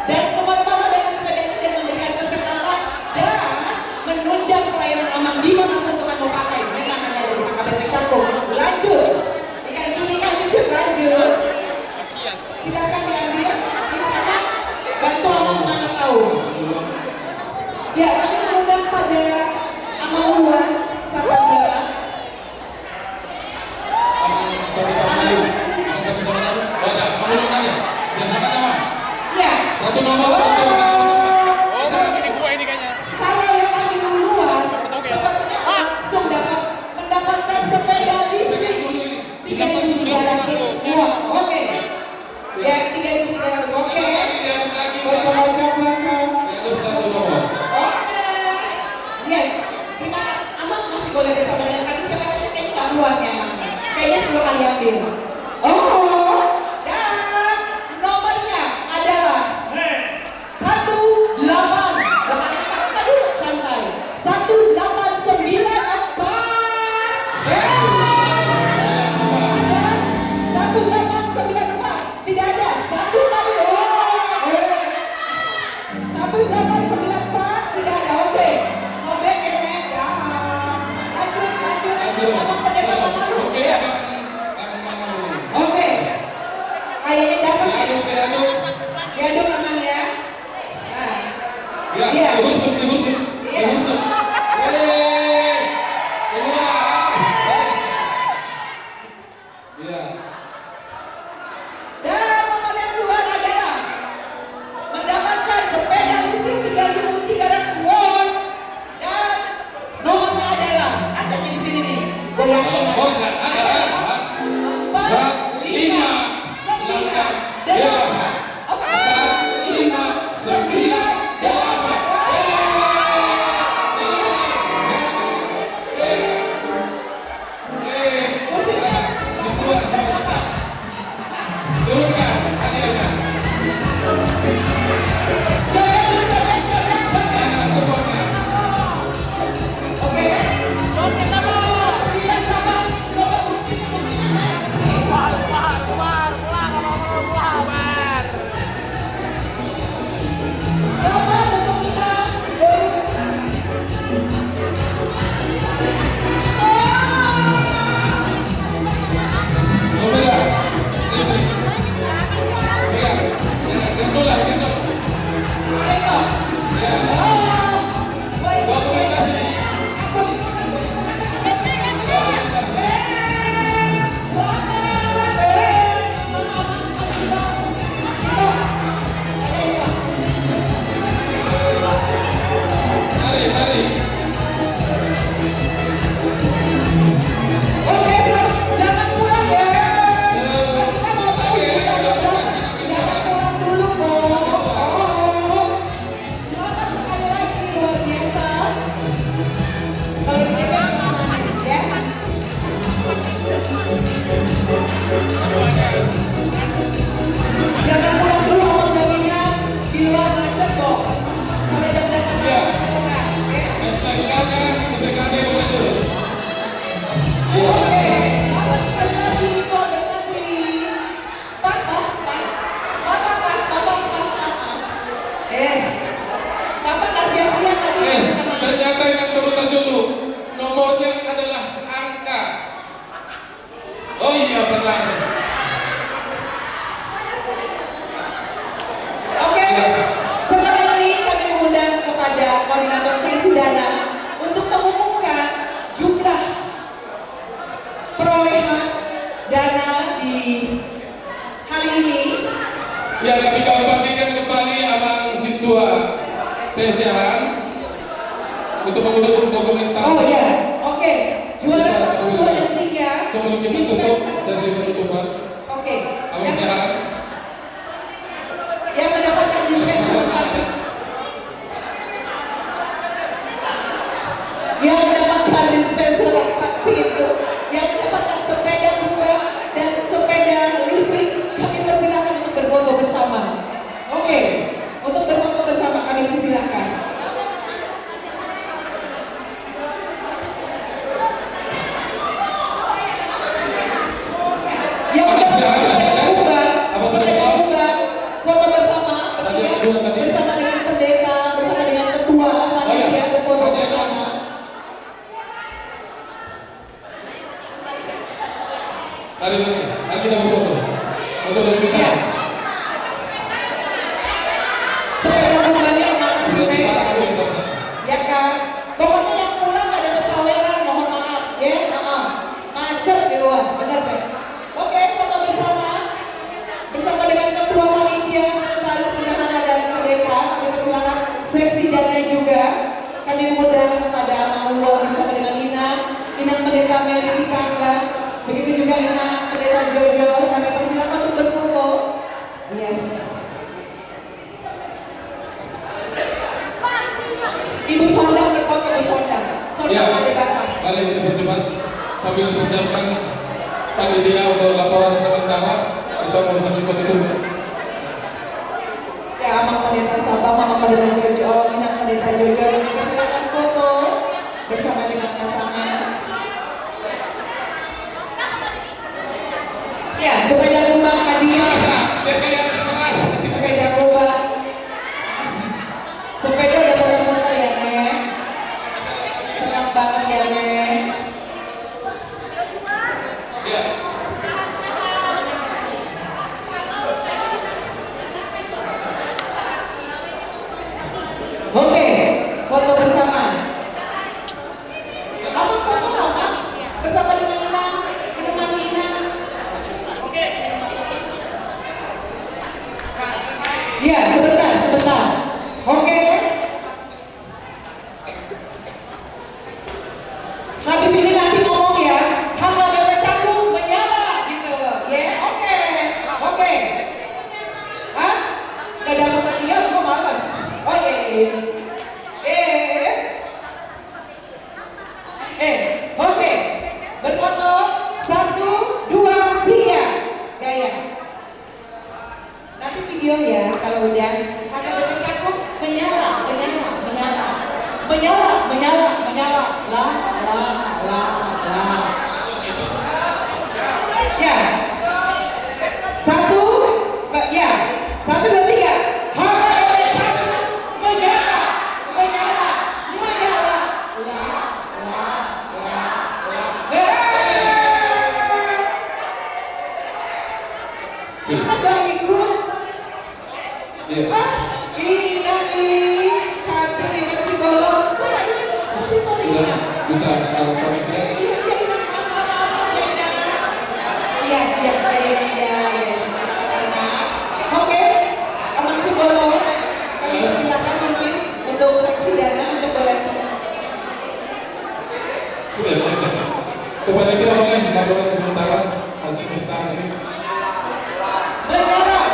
dan teman-teman dengan sepeda ini dan memberikan kesempatan dan menunjang pelayanan Amang di mana Tuhan mau pakai. Memang hanya dari KKP Cakung. Lanjut. Ikan kuningan lanjut. Silakan diambil. Silakan bantu Amang mana tahu. Ya, kami mengundang pada Amang Uwan sama Bella. Ya.
Satu nomor.
Ini gua ini kayaknya.
Kalau yang kami duluan, langsung dapat mendapatkan sepeda listrik 3.300 watt. Oke. Ya, 3.300. Oke. Yes. Kita Amang masih boleh bersama dengan kami. Siapa kayaknya nggak luarnya, Amang. Kayaknya 10 kali ambil. Oh. Dan nomornya adalah 1894. Tidak ada. Satu kali. Tidak ada. Oke. Oke, lanjut. Apa pendekatan baru?
Ya, kami bagikan kembali Abang Situa Tesiaran untuk mengurus dokumentasi.
Oh ya, oke. Juara 1, 2, dan 3.
Sebelum kita tutup sesi penutupan.
Oke.
Abang Siaran.
Yang mendapatkan dispenser yang mendapatkan dispenser 4 pintu, yang mendapatkan sepeda 2 dan sepeda listrik, kami persilakan untuk berfoto bersama. Oke, untuk berfoto bersama kami persilakan. Yang mendapatkan sepeda 2, foto bersama, bersama dengan pendeta, bersama dengan ketua, panitia, berfoto bersama.
Mari kita berfoto. Foto dari kita.
Sepeda kembali ya kan? Pokoknya yang pulang ada kesaweran, mohon maaf ya, macet di luar, benar Pak? Oke, foto bersama dengan ketua panitia, sekretaris bendahara dan pendeta, kami persilakan seksi dana juga. Kami mengundang kepada Allah bersama dengan Inang pendeta Mary Sikangga, begitu juga Inang pendeta Jojo, kami persilakan untuk berfoto. Yes. Ibu Sondang berfoto, Ibu Sondang.
Ya, mari kita bercepat sambil mempersiapkan panitia untuk laporan sementara kita mau sambil itu.
Ya, Mama Pendeta Sabah, Mama Pendeta Jojo, Inang pendeta Jojo, silakan foto bersama dengan pasangan. Ya, sepeda kumbang hadiah. Sepeda kumbang. Sepeda udah muter-muter ya, Nek. Senang banget ya, Nek. Oke, foto bersama. Kamu foto apa? Bersama dengan Inang. Oke. Ya, sebentar. Oke. Habis ini nanti ngomong ya, hamba BPKku menyala gitu. Ya, oke. Hah? Gak dapat hadiah, gue malas. Oh iya. Oke. Berfoto 1, 2, 3. Gaya. Nanti video ya kalau udah. Hamba BPKku menyala. Lah. Ya. 1, 2, 3. Hamba BPKku menyala. Ada ikut? Ini psikolog.
Bisa kalau panitia.
Iya. Oke, Abang psikolog. Kami silakan mungkin untuk saksi dana untuk boleh.
Kepada kita boleh laporan sementara hasil besar ini.
Bergerak.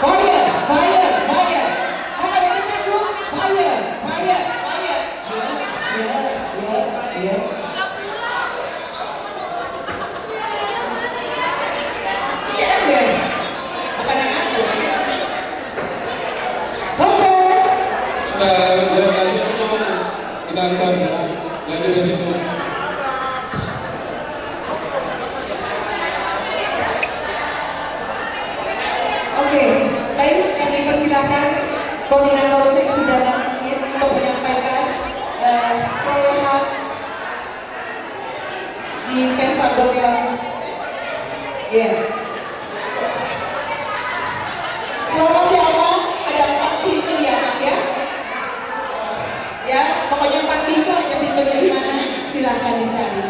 Fire. Ya. Oke, baik, kami persilakan koordinator seksi dana untuk menyampaikan perolehan di Pesado yang selamat ya Allah, ada 4 pintu ya Pak ya. Ya, pokoknya 4 pintu aja pintunya di mana, silakan dicari.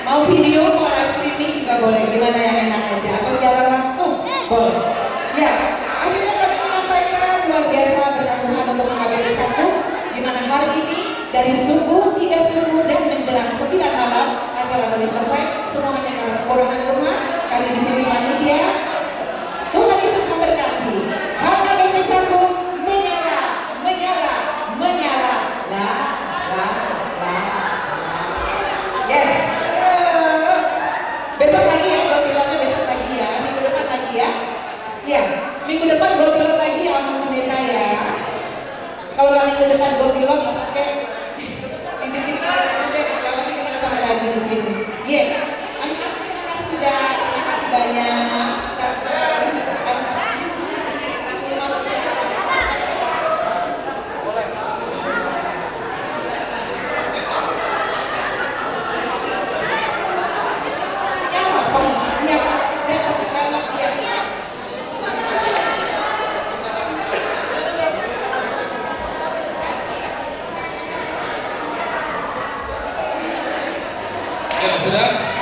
Mau video, mau live streaming juga boleh. Gimana yang enak aja? Atau jalan langsung boleh. Ya, akhirnya kami menyampaikan luar biasa berkabungan untuk menghadiri satu di mana hari ini dari subuh hingga subuh dan menjelang 9 malam acara boleh selesai. Semuanya dalam korongan rumah. Kami di sini panitia. Tuhan Yesus memberkati. Karena kami sambung menyala, menyala, menyala. Lah. Yes. Besok lagi ya, gue bilangnya besok lagi ya. Minggu depan lagi ya. Ya, minggu depan gue bilang lagi ya sama pendeta ya. Kalau minggu depan gue bilang nggak pakai ini kalau kita sama lagi di sini. Iya. Terima kasih banyak.
Ya, sudah.